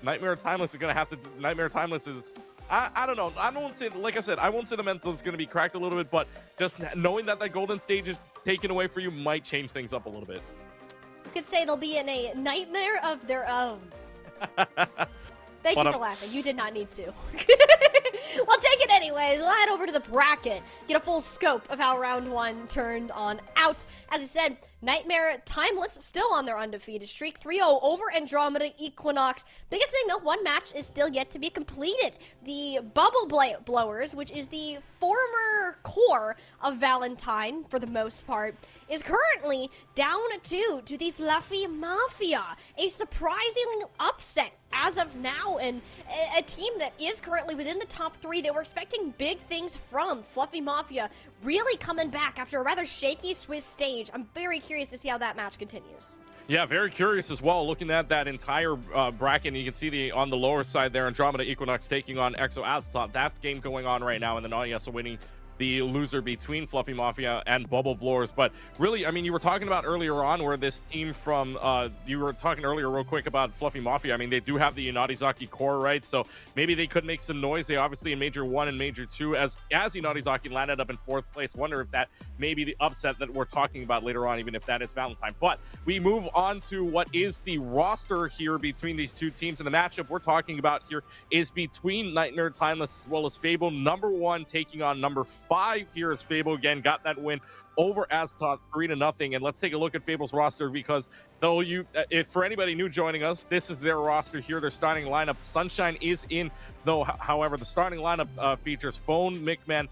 Nightmare Timeless is going to have to. Nightmare Timeless is. I don't know. I won't say, like I said, I won't say the mental is going to be cracked a little bit, but just knowing that that golden stage is taken away for you might change things up a little bit. You could say they'll be in a nightmare of their own. Thank you for laughing. You did not need to. We'll take it anyways. We'll head over to the bracket, get a full scope of how round 1 turned on out. As I said, Nightmare Timeless still on their undefeated streak, 3-0 over Andromeda Equinox. Biggest thing though, one match is still yet to be completed. The Bubble Blowers, which is the former core of Valentine for the most part, is currently down to the Fluffy Mafia. A surprising upset as of now, and a team that is currently within the top 3. They were expecting big things from Fluffy Mafia, really coming back after a rather shaky Swiss stage. I'm very curious to see how that match continues. Yeah, very curious as well. Looking at that entire bracket, you can see on the lower side there, Andromeda Equinox taking on EXO Azathoth. That game going on right now, and then Ayasa winning the loser between Fluffy Mafia and Bubble Blowers. But really, I mean, you were talking about earlier on where this team from, you were talking earlier real quick about Fluffy Mafia. I mean, they do have the Inarizaki core, right? So maybe they could make some noise. They obviously in Major 1 and Major 2, as Inarizaki landed up in 4th place. Wonder if that may be the upset that we're talking about later on, even if that is Valentine. But we move on to what is the roster here between these two teams. And the matchup we're talking about here is between Nightmare Timeless as well as Fable. #1 taking on #5 here as Fable again got that win over Azathoth 3-0. And let's take a look at Fable's roster, because though if for anybody new joining us, this is their roster here, their starting lineup. Sunshine is in, though. However, the starting lineup features Phone, Mickman,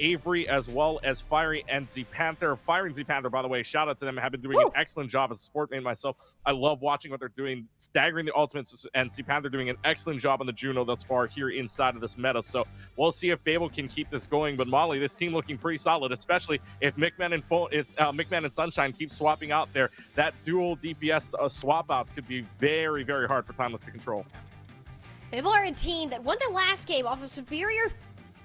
Avery, as well as Fiery and Z Panther. Fiery and Z Panther, by the way, shout out to them, have been doing an excellent job as a sport main myself. I love watching what they're doing, staggering the ultimates, and Z Panther doing an excellent job on the Juno thus far here inside of this meta. So we'll see if Fable can keep this going. But Molly, this team looking pretty solid, especially if Mickman and Sunshine keep swapping out there. That dual DPS swap outs could be very, very hard for Timeless to control. Fable are a team that won their last game off of superior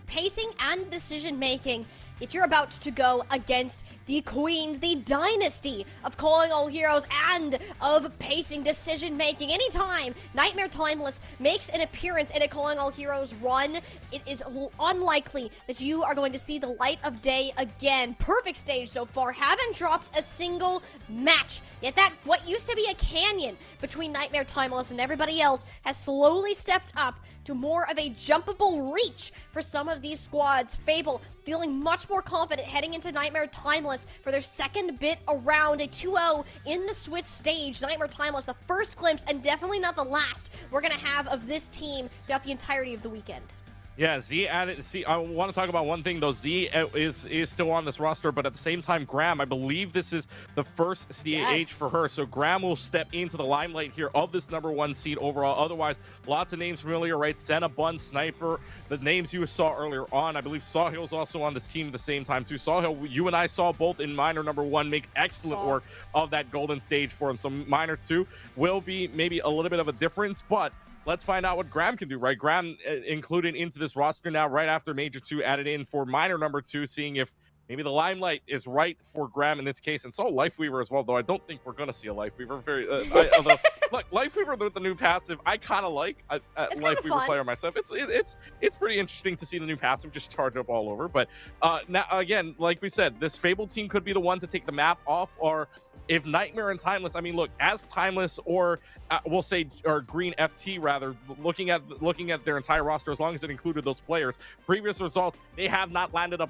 pacing and decision making. Yet you're about to go against the Queens, the dynasty of Calling All Heroes and of pacing decision making. Anytime Nightmare Timeless makes an appearance in a Calling All Heroes run, it is unlikely that you are going to see the light of day again. Perfect stage so far, haven't dropped a single match. Yet that, what used to be a canyon between Nightmare Timeless and everybody else, has slowly stepped up to more of a jumpable reach for some of these squads. Fable feeling much more confident heading into Nightmare Timeless for their second bit around, a 2-0 in the Swiss stage. Nightmare Timeless, the first glimpse and definitely not the last we're gonna have of this team throughout the entirety of the weekend. Yeah, Z added. See, I want to talk about one thing though. Z is still on this roster, but at the same time, Graham, I believe this is the first CAH for her. So Graham will step into the limelight here of this #1 seed overall. Otherwise, lots of names familiar, right? Senna, Bun, Sniper, the names you saw earlier on. I believe Sawhill's also on this team at the same time too. Sawhill, you and I saw both in Minor #1 make excellent work of that golden stage for him. So Minor 2 will be maybe a little bit of a difference, but let's find out what Graham can do, right? Graham included into this roster now right after Major 2 added in for Minor #2, seeing if maybe the limelight is right for Graham in this case, and so Lifeweaver as well, though I don't think we're going to see a Lifeweaver. Although, look, Lifeweaver with the new passive, I kind of like a Lifeweaver player myself. It's pretty interesting to see the new passive just charge up all over. But now, again, like we said, this Fable team could be the one to take the map off, or if Nightmare and Timeless, I mean, look, as Timeless or we'll say, or Green FT rather, looking at their entire roster, as long as it included those players, previous results, they have not landed up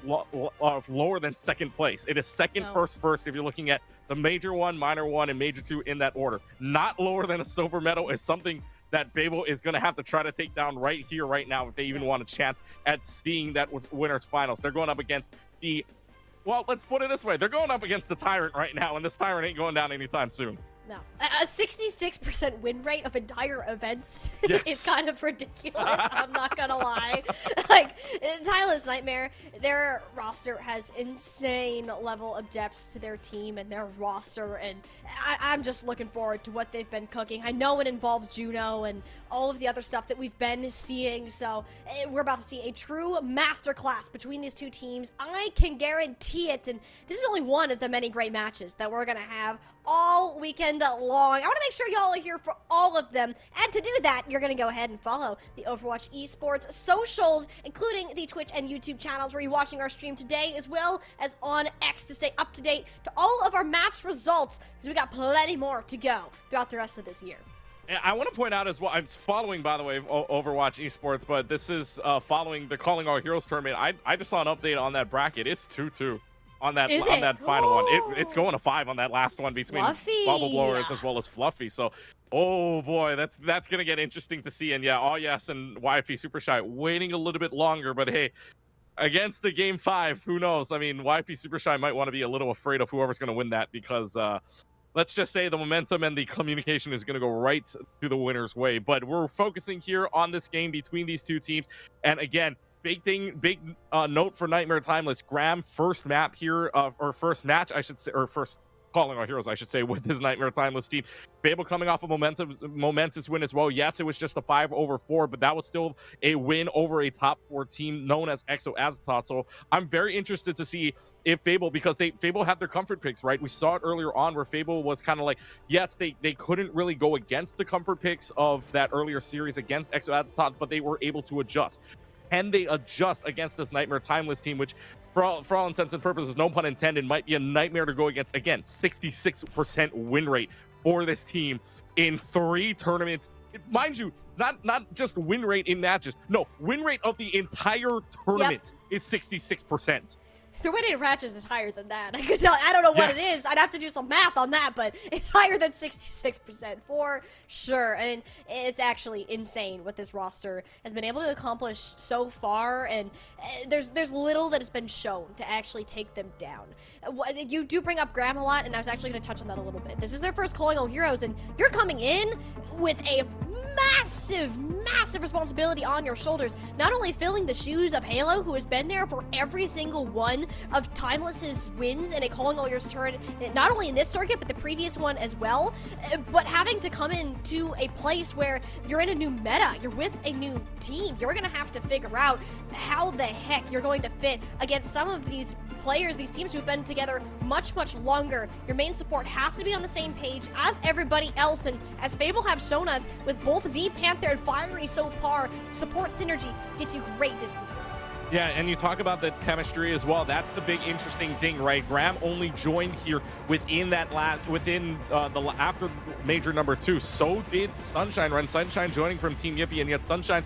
lower than second place. It is second, first, if you're looking at the Major 1, Minor 1, and Major 2 in that order. Not lower than a silver medal is something that Fable is going to have to try to take down right here, right now, if they even want a chance at seeing that was winners finals. They're going up against the, well, let's put it this way. They're going up against the Tyrant right now, and this Tyrant ain't going down anytime soon. No. A 66% win rate of entire events Yes. is kind of ridiculous. I'm not gonna lie. Like, Timeless Nightmare, their roster has insane level of depth to their team and their roster, and I'm just looking forward to what they've been cooking. I know it involves Juno and all of the other stuff that we've been seeing, so we're about to see a true masterclass between these two teams. I can guarantee it, and this is only one of the many great matches that we're gonna have all weekend long. I want to make sure y'all are here for all of them, and to do that, you're going to go ahead and follow the Overwatch Esports socials, including the Twitch and YouTube channels where you're watching our stream today, as well as on X to stay up to date to all of our match results, because we got plenty more to go throughout the rest of this year. And I want to point out as well, I'm following, by the way, Overwatch Esports, but this is following the Calling All Heroes tournament. I just saw an update on that bracket. It's 2-2. On that final one. It's going to 5 on that last one between Fluffy. Bubble Blowers as well as Fluffy. So, oh boy, that's going to get interesting to see. And yeah, oh yes, and YFP Super Shy waiting a little bit longer, but hey, against the game 5, who knows? I mean, YFP Super Shy might want to be a little afraid of whoever's going to win that, because let's just say the momentum and the communication is going to go right to the winner's way. But we're focusing here on this game between these two teams, and again, big note for Nightmare Timeless. Graham, first map here, or first match, I should say, or first Calling Our Heroes, I should say, with his Nightmare Timeless team. Fable coming off a momentous win as well. Yes, it was just a 5-over-4, but that was still a win over a top 4 team known as Exo Azatoth. So I'm very interested to see if Fable, because Fable had their comfort picks, right? We saw it earlier on where Fable was kind of like, yes, they couldn't really go against the comfort picks of that earlier series against Exo Azatoth, but they were able to adjust. Can they adjust against this Nightmare Timeless team, which for all intents and purposes, no pun intended, might be a nightmare to go against? Again, 66% win rate for this team in 3 tournaments. Mind you, not just win rate in matches. No, win rate of the entire tournament is 66%. The winning matches is higher than that. I don't know what it is. I'd have to do some math on that, but it's higher than 66% for sure. And it's actually insane what this roster has been able to accomplish so far. And there's little that has been shown to actually take them down. You do bring up Graham a lot, and I was actually going to touch on that a little bit. This is their first Calling All Heroes, and you're coming in with a massive responsibility on your shoulders. Not only filling the shoes of Halo, who has been there for every single one of Timeless's wins in a Calling All Heroes tournament, not only in this circuit, but the previous one as well, but having to come into a place where you're in a new meta, you're with a new team, you're gonna have to figure out how the heck you're going to fit against some of these players, these teams who've been together much longer. Your main support has to be on the same page as everybody else, and as Fable have shown us with both Z, Panther, and Fiery so far, support synergy gets you great distances. Yeah, and you talk about the chemistry as well. That's the big interesting thing, right? Graham only joined here within that after major number 2. So did Sunshine Run. Sunshine joining from Team Yippee, and yet Sunshine's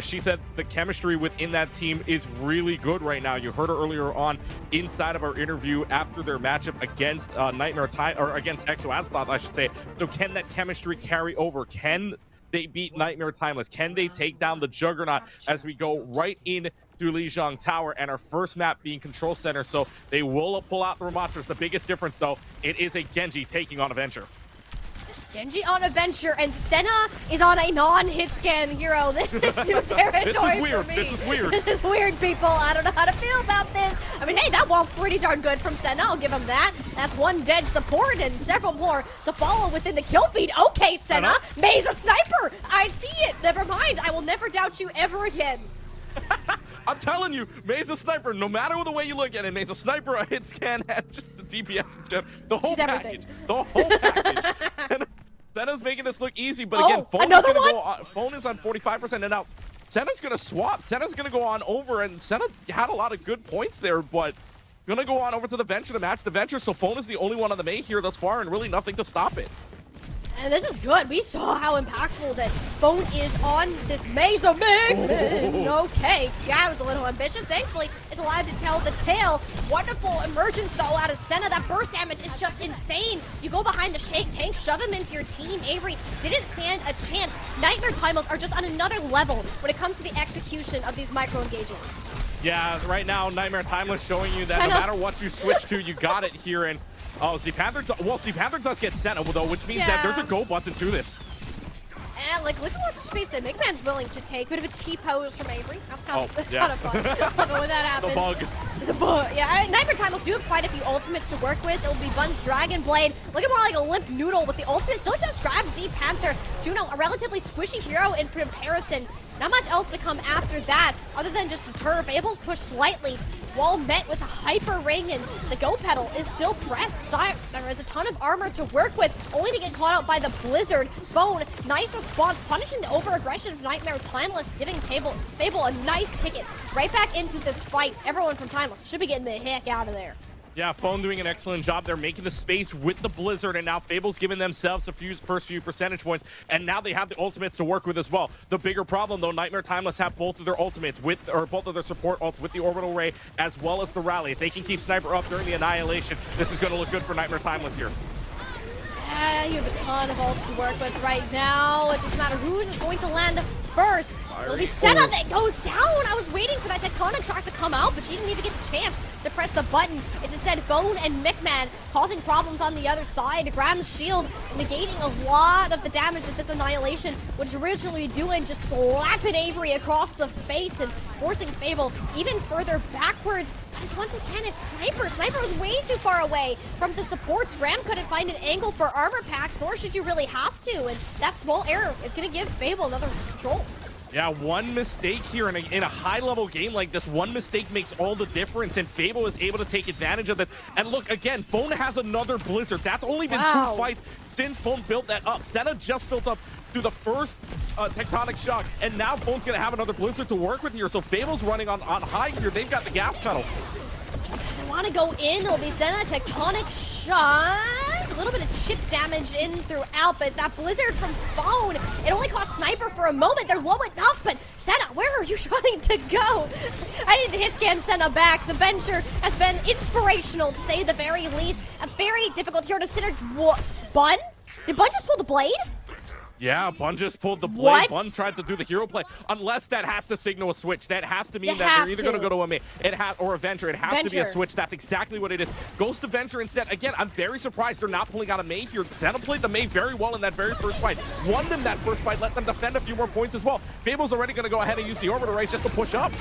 she said the chemistry within that team is really good right now. You heard her earlier on inside of our interview after their matchup against against Exo Azatoth, I should say. So can that chemistry carry over? Can they beat Nightmare Timeless? Can they take down the Juggernaut as we go right in to Lijiang Tower, and our first map being Control Center? So they will pull out the Ramatras. The biggest difference, though, it is a Genji taking on a Venture. Genji on a Venture, and Senna is on a non-hit scan hero. This is new territory. This is weird. For me. This is weird. This is weird, people. I don't know how to feel about this. I mean, hey, that wall's pretty darn good from Senna. I'll give him that. That's one dead support and several more to follow within the kill feed. Okay, Senna. May's a sniper. I see it. Never mind. I will never doubt you ever again. I'm telling you, May's a sniper. No matter the way you look at it, May's a sniper, a hit scan, and just the DPS in general. The whole She's package. everything. The whole package. Senna's making this look easy, but Oh, again, Phone is another gonna one? go on, Phone is on 45%, and now Senna's gonna swap. Senna's gonna go on over, and Senna had a lot of good points there, but gonna go on over to the Venture to match the Venture, so Phone is the only one on the May here thus far, and really nothing to stop it. And this is good. We saw how impactful that Phone is on this Mesa Migman. Okay, yeah, it was a little ambitious. Thankfully, it's allowed to tell the tale. Wonderful emergence, though, out of Senna. That burst damage is just insane. You go behind the Shake Tank, shove him into your team. Avery didn't stand a chance. Nightmare Timers are just on another level when it comes to the execution of these micro engages. Yeah, right now, Nightmare Timeless showing you that Senna. no matter what you switch to, you got it here, and oh, Z-Panther, well, Z-Panther does get Senna, though, which means that there's a go button to this. And like, look at what space that Migman's willing to take. Bit of a T-pose from Avery. That's kind of yeah. kind of fun. But when that happens, The bug. The bug. Yeah, Nightmare Timers do have quite a few ultimates to work with. It will be Bun's Dragon Blade. Looking more like a limp noodle with the ultimate. Still just grab Z-Panther. Juno, a relatively squishy hero in comparison. Not much else to come after that, other than just deter. Fable's push slightly, while met with a hyper ring, and the go pedal is still pressed. There is a ton of armor to work with, only to get caught out by the Blizzard. Bone, nice response, punishing the over-aggression of Nightmare Timeless, giving Fable a nice ticket right back into this fight. Everyone from Timeless should be getting the heck out of there. Yeah, Phone doing an excellent job. They're making the space with the Blizzard, and now Fable's giving themselves first few percentage points, and now they have the ultimates to work with as well. The bigger problem, though, Nightmare Timeless have both of their ultimates both of their support ults with the Orbital Ray as well as the Rally. If they can keep Sniper up during the Annihilation, this is going to look good for Nightmare Timeless here. Yeah, you have a ton of ults to work with right now. It doesn't matter who's is going to land first. It'll be Senna that goes down. I was waiting for that Tectonic Shock to come out, but she didn't even get a chance to press the button. It's instead Bone and Micman causing problems on the other side. Graham's shield negating a lot of the damage that this Annihilation was originally doing, just slapping Avery across the face and forcing Fable even further backwards. And once again, it's Sniper. Sniper was way too far away from the supports. Graham couldn't find an angle for armor packs, nor should you really have to. And that small error is going to give Fable another control. Yeah, one mistake here in a high-level game like this, one mistake makes all the difference, and Fable is able to take advantage of this. And look, again, Phone has another Blizzard. That's only been 2 fights since Phone built that up. Senna just built up through the first Tectonic Shock, and now Phone's going to have another Blizzard to work with here, so Fable's running on high here. They've got the gas pedal. They want to go in. It'll be Senna, Tectonic Shock. A little bit of chip damage in throughout, but that Blizzard from Phone, it only caught Sniper for a moment. They're low enough, but Senna, where are you trying to go? I need to hit scan Senna back. The Venture has been inspirational, to say the very least. A very difficult hero to consider. Bun? Did Bun just pull the blade? Yeah, Bun just pulled the blade. What? Bun tried to do the hero play. Unless that has to signal a switch. That has to mean It that has they're either to. going to go to a May or a Venture. It has to be a Venture. switch. That's exactly what it is. Goes to Venture instead. Again, I'm very surprised they're not pulling out a May here. Senna played the May very well in that very first fight. Won them that first fight. Let them defend a few more points as well. Fable's already going to go ahead and use the Orbital Race just to push up.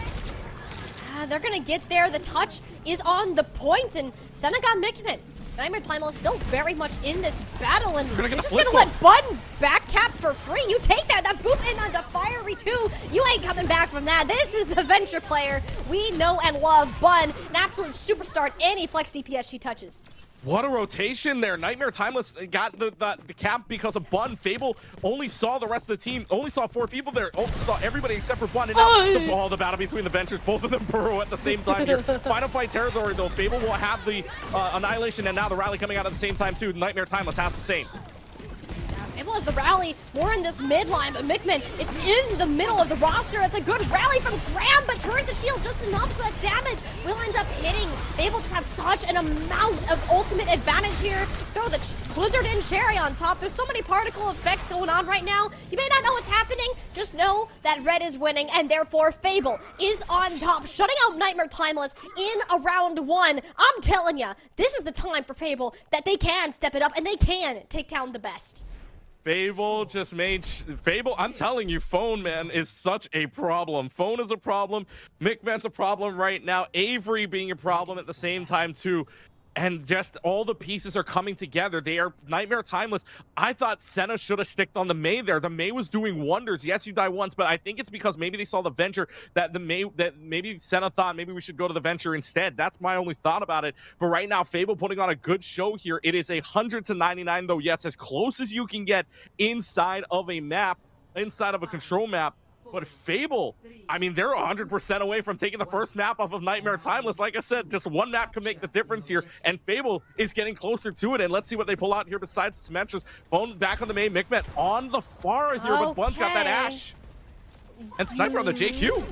They're going to get there. The touch is on the point, and Senna got Micman. Nightmare Timeless is still very much in this battle, and Gonna get you're a just flip gonna let Bun back cap for free. You take that. That poop in on the fiery too. You ain't coming back from that. This is the Venture player we know and love. Bun, an absolute superstar at any flex DPS she touches. What a rotation there. Nightmare Timeless got the cap because of Bun. Fable only saw the rest of the team, only saw 4 people there, saw everybody except for Bun. And now the battle between the Ventures, both of them burrow at the same time here. Final fight territory though. Fable will have the Annihilation, and now the Rally coming out at the same time too. Nightmare Timeless has the same. Fable has the rally more in this midline, but Micman is in the middle of the roster. It's a good rally from Graham, but turns the shield just enough so that damage will end up hitting. Fable just have such an amount of ultimate advantage here. Throw the Blizzard in, Cherry on top. There's so many particle effects going on right now. You may not know what's happening. Just know that Red is winning, and therefore Fable is on top, shutting out Nightmare Timeless in a round 1. I'm telling ya, this is the time for Fable that they can step it up and they can take down the best. Fable just made Fable. I'm telling you, Phone, man, is such a problem. Phone is a problem. Micman's a problem right now. Avery being a problem at the same time too. and just all the pieces are coming together. They are Nightmare Timeless. I thought Senna should have sticked on the Mei there. The Mei was doing wonders. Yes, you die once, but I think it's because maybe they saw the Venture that maybe Senna thought maybe we should go to the Venture instead. That's my only thought about it. But right now, Fable putting on a good show here. It is 100-99 though. Yes, as close as you can get inside of a map, inside of a control map. But Fable, I mean, they're 100% away from taking the first map off of Nightmare Timeless. Like I said, just one map can make the difference here, and Fable is getting closer to it. And let's see what they pull out here besides Symmetra's. Bone back on the main, Micman on the far here, but Bun's got that Ash. And Sniper on the JQ.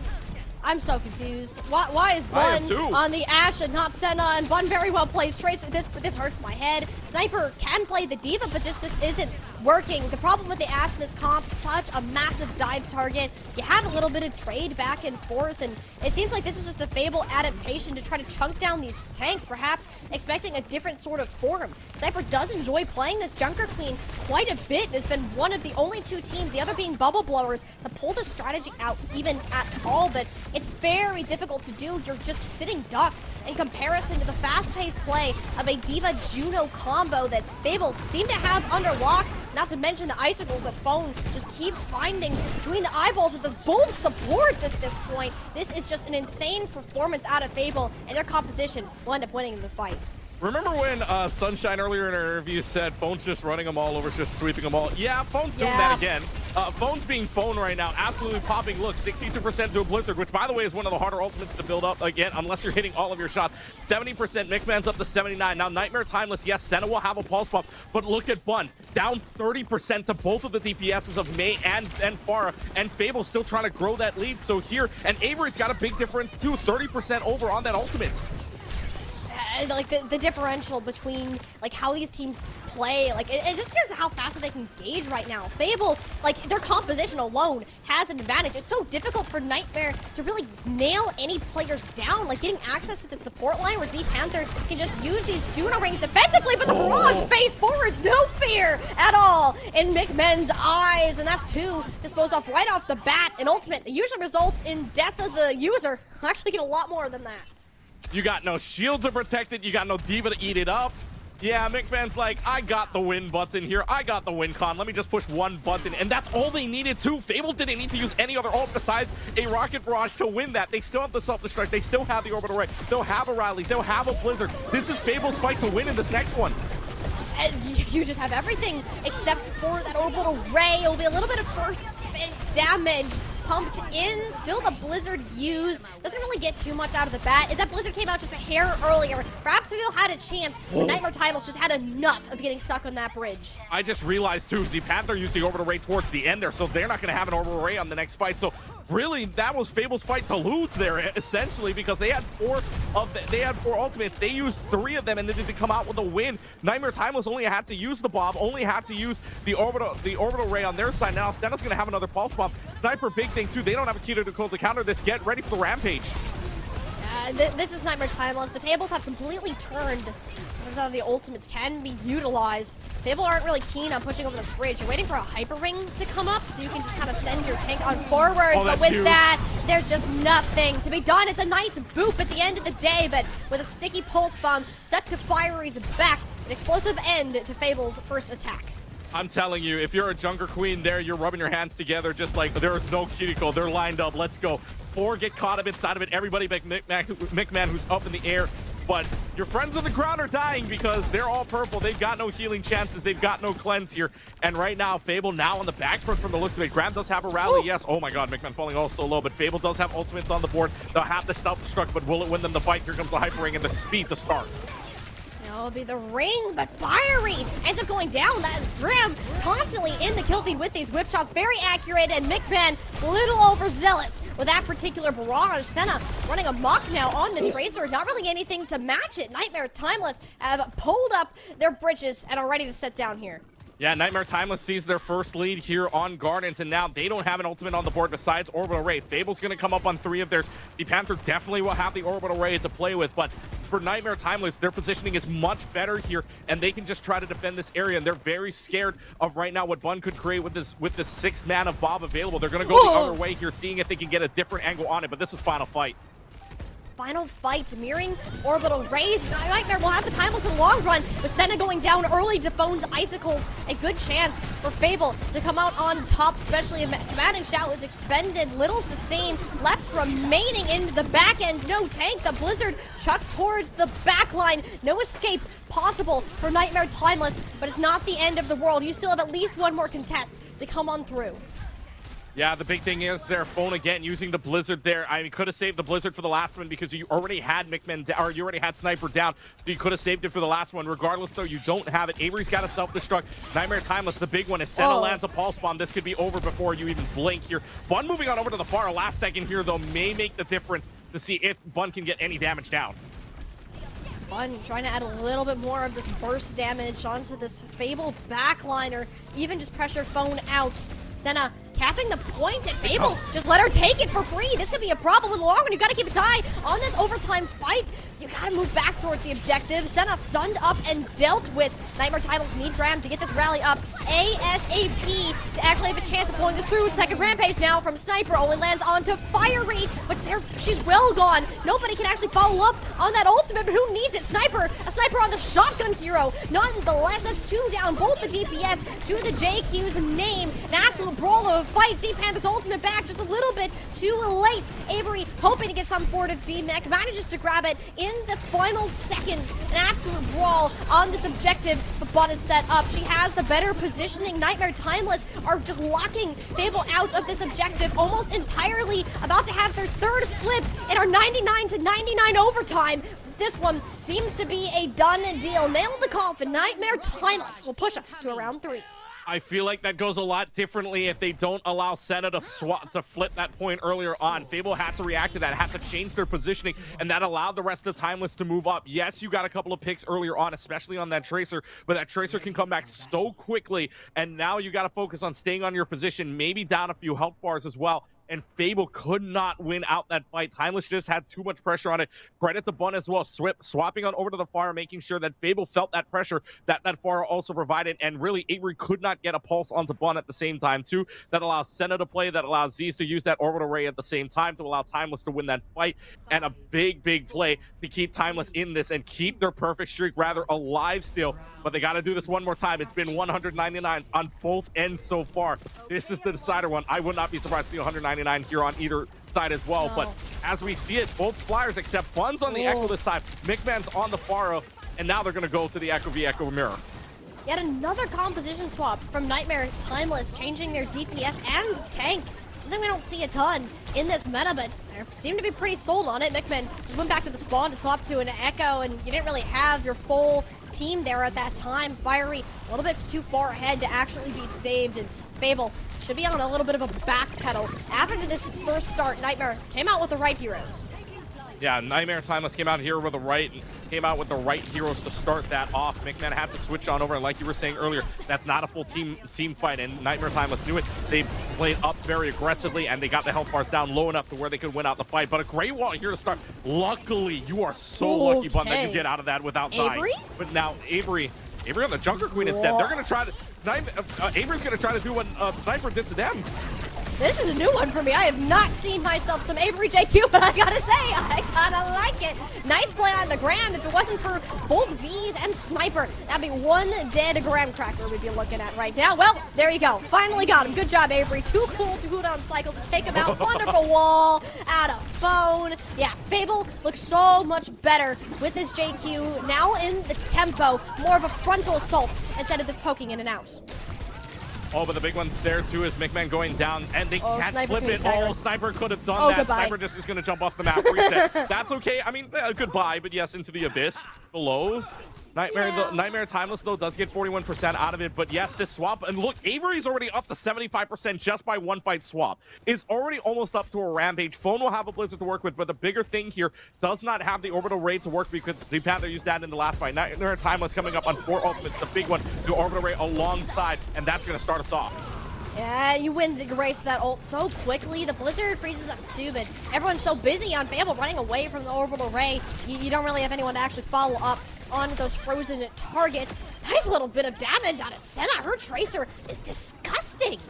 I'm so confused. Why is Bun on the Ashe and not Senna? And Bun very well plays Tracer. This hurts my head. Sniper can play the Diva, but this just isn't working. The problem with the Ashe in this comp, such a massive dive target. You have a little bit of trade back and forth, and it seems like this is just a Fable adaptation to try to chunk down these tanks, perhaps expecting a different sort of form. Sniper does enjoy playing this Junker Queen quite a bit. Has been one of the only two teams, the other being Bubble Blowers, to pull the strategy out even at all, but it's very difficult to do. You're just sitting ducks in comparison to the fast-paced play of a Diva Juno combo that Fable seem to have under lock. Not to mention the icicles that Phone just keeps finding between the eyeballs of those both supports at this point. This is just an insane performance out of Fable, and their composition will end up winning the fight. Remember when Sunshine earlier in her interview said Phone's just running them all over, just sweeping them all? Yeah, Phone's doing that again. Phone's being Phone right now, absolutely popping. Look, 62% to a Blizzard, which by the way is one of the harder ultimates to build up again, unless you're hitting all of your shots. 70%, Micman's up to 79. Now Nightmare Timeless, yes, Senna will have a pulse pump, but look at Bun, down 30% to both of the DPSs of Mei and Pharah, and Fable's still trying to grow that lead. So here, and Avery's got a big difference too, 30% over on that ultimate. Like the differential between like how these teams play, like it just in terms of how fast they can gauge right now. Fable, like their composition alone has an advantage. It's so difficult for Nightmare to really nail any players down, like getting access to the support line where Z Panther can just use these Juno rings defensively, but the barrage face forwards, no fear at all in Micman's eyes, and that's two disposed off right off the bat. An ultimate usually results in death of the user. Actually get a lot more than that. You got no shield to protect it. You got no Diva to eat it up. Yeah, Micman's like, I got the win button here. I got the win con. Let me just push one button. And that's all they needed too. Fable didn't need to use any other ult besides a Rocket Barrage to win that. They still have the self-destruct. They still have the Orbital Ray. They'll have a Riley. They'll have a Blizzard. This is Fable's fight to win in this next one. And you just have everything except for that Orbital Ray. It'll be a little bit of first phase damage pumped in. Still the Blizzard used. Doesn't really get too much out of the bat. If that Blizzard came out just a hair earlier, perhaps Fable had a chance. Nightmare Timeless just had enough of getting stuck on that bridge. I just realized too, Z Panther used the Orbital Ray towards the end there, so they're not going to have an Orbital Ray on the next fight. So really, that was Fable's fight to lose there, essentially, because they had four ultimates. They used 3 of them, and then they come out with a win. Nightmare Timeless only had to use the Bob, only had to use the orbital Ray on their side. Now Senna's going to have another pulse bomb. Sniper, big thing too. They don't have a key to counter this. Get ready for the rampage. This is Nightmare Timeless. The tables have completely turned. How the ultimates can be utilized. Fable aren't really keen on pushing over this bridge. You're waiting for a hyper ring to come up so you can just kind of send your tank on forward. But with huge. That, there's just nothing to be done. It's a nice boop at the end of the day, but with a sticky pulse bomb stuck to Fiery's back, an explosive end to Fable's first attack. I'm telling you, if you're a Junker Queen there, you're rubbing your hands together just like there's no cuticle. They're lined up. Let's go. 4 get caught up inside of it. Everybody but Micman, who's up in the air. But your friends on the ground are dying because they're all purple. They've got no healing chances. They've got no cleanse here. And right now, Fable now on the back foot from the looks of it. Graham does have a rally, yes. Oh my god, Micman falling all so low. But Fable does have ultimates on the board. They'll have the self-destruct, but will it win them the fight? Here comes the hyper ring and the speed to start. It'll be the ring, but Fiery ends up going down. That is Graham constantly in the kill feed with these whip shots. Very accurate, and Micman a little overzealous with that particular barrage. Senna running amok now on the Tracer. Not really anything to match it. Nightmare Timeless have pulled up their bridges and are ready to sit down here. Yeah, Nightmare Timeless sees their first lead here on Gardens, and now they don't have an ultimate on the board besides Orbital Ray. Fable's going to come up on 3 of theirs. The Panther definitely will have the Orbital Ray to play with, but for Nightmare Timeless, their positioning is much better here, and they can just try to defend this area, and they're very scared of right now what Bun could create with this 6 man of Bob available. They're going to go the other way here, seeing if they can get a different angle on it, but this is final fight. final fight, mirroring orbital rays. Nightmare will have the timeless in the long run, but Senna going down early to Phone's icicles. A good chance for Fable to come out on top, especially if Command and Shout is expended. Little sustained left remaining in the back end. No tank, the Blizzard chucked towards the back line. No escape possible for Nightmare Timeless, but it's not the end of the world. You still have at least one more contest to come on through. Yeah, the big thing is their phone again using the Blizzard there. I mean, could have saved the Blizzard for the last one because you already had or you already had Sniper down. So you could have saved it for the last one. Regardless, though, you don't have it. Avery's got a self-destruct. Nightmare Timeless, the big one. If Senna lands a pulse bomb, this could be over before you even blink here. Bun moving on over to the far last second here, though, may make the difference to see if Bun can get any damage down. Bun trying to add a little bit more of this burst damage onto this Fable backline, or even just pressure Phone out. Senna capping the point at Fable. Just let her take it for free. This could be a problem in the long run. You gotta keep it tight on this overtime fight. You gotta move back towards the objective. Senna stunned up and dealt with. Nightmare Timeless need Graham to get this rally up ASAP to actually have a chance of pulling this through. Second rampage now from Sniper. Owen lands onto Fiery, but there she's well gone. Nobody can actually follow up on that ultimate, but who needs it? Sniper, a sniper on the shotgun hero. Nonetheless, that's 2 down. Both the DPS to the JQ's name. An absolute brawl of a fight. See Panther's ultimate back just a little bit too late. Avery hoping to get some fortive D-Mech, manages to grab it in the final seconds. An absolute brawl on this objective, but Bun is set up. She has the better positioning. Nightmare Timeless are just locking Fable out of this objective almost entirely, about to have their third flip in our 99-99 overtime. This one seems to be a done deal. Nailed the coffin. Nightmare Timeless will push us to round 3. I feel like that goes a lot differently if they don't allow Senna to flip that point earlier on. Fable had to react to that, had to change their positioning, and that allowed the rest of the Timeless to move up. Yes, you got a couple of picks earlier on, especially on that Tracer, but that Tracer can come back so quickly, and now you got to focus on staying on your position, maybe down a few health bars as well. And Fable could not win out that fight. Timeless just had too much pressure on it. Credit to Bun as well, swapping on over to the far, making sure that Fable felt that pressure that far also provided. And really, Avery could not get a pulse onto Bun at the same time, too. That allows Senna to play, that allows Z's to use that orbital ray at the same time to allow Timeless to win that fight. And a big, big play to keep Timeless in this and keep their perfect streak rather alive still. But they got to do this one more time. It's been 199s on both ends so far. This is the decider one. I would not be surprised to see 199 here on either side as well. No. But as we see it, both Flyers except Bun's on the Echo this time. McMahon's on the Pharaoh, and now they're going to go to the Echo v Echo Mirror. Yet another composition swap from Nightmare Timeless, changing their DPS and tank. Something we don't see a ton in this meta, but they seem to be pretty sold on it. McMahon just went back to the spawn to swap to an Echo, and you didn't really have your full team there at that time. Fiery a little bit too far ahead to actually be saved, and Fable should be on a little bit of a back pedal. After this first start, Nightmare came out with the right heroes. Yeah, Nightmare Timeless came out here with the right heroes to start that off. McMahon had to switch on over, and like you were saying earlier, that's not a full team fight, and Nightmare Timeless knew it. They played up very aggressively, and they got the health bars down low enough to where they could win out the fight. But a great wall here to start. Luckily, you are so lucky, Bun, that you get out of that without dying. But now Avery on the Junker Queen instead. They're going to try to... Avery's going to try to do what Sniper did to them. This is a new one for me. I have not seen myself some Avery JQ, but I gotta say, I kinda like it. Nice play on the Graham. If it wasn't for both Z's and Sniper, that'd be one dead Graham Cracker we'd be looking at right now. Well, there you go. Finally got him. Good job, Avery. Too cool to cooldown cycles to take him out. Wonderful wall out of Phone. Yeah, Fable looks so much better with this JQ. Now in the tempo, more of a frontal assault instead of this poking in and out. Oh, but the big one there, too, is McMahon going down, and they can't flip it. Oh, Sniper could have done that. Goodbye. Sniper just is going to jump off the map. Reset. That's okay. I mean, goodbye, but yes, into the abyss below. Nightmare Timeless, though, does get 41% out of it. But yes, this swap, and look, Avery's already up to 75% just by one fight swap. Is already almost up to a Rampage. Phone will have a Blizzard to work with, but the bigger thing here does not have the orbital raid to work because the Panther used that in the last fight. Nightmare Timeless coming up on 4 ultimates, the big one, the orbital raid alongside, and that's going to start us off. Yeah, you win the race to that ult so quickly. The Blizzard freezes up too, but everyone's so busy on Fable running away from the orbital ray. You don't really have anyone to actually follow up on those frozen targets. Nice little bit of damage out of Senna. Her Tracer is disgusting.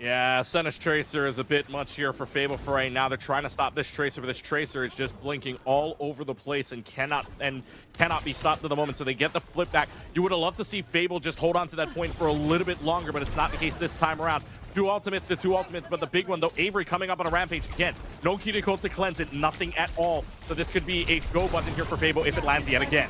Yeah, Senna's Tracer is a bit much here for Fable for right now. They're trying to stop this Tracer, but this Tracer is just blinking all over the place and cannot be stopped at the moment, so they get the flip back. You would have loved to see Fable just hold on to that point for a little bit longer, but it's not the case this time around. Two ultimates, but the big one, though, Avery coming up on a rampage again. No cuticle to cleanse it, nothing at all. So this could be a go button here for Fable if it lands yet again.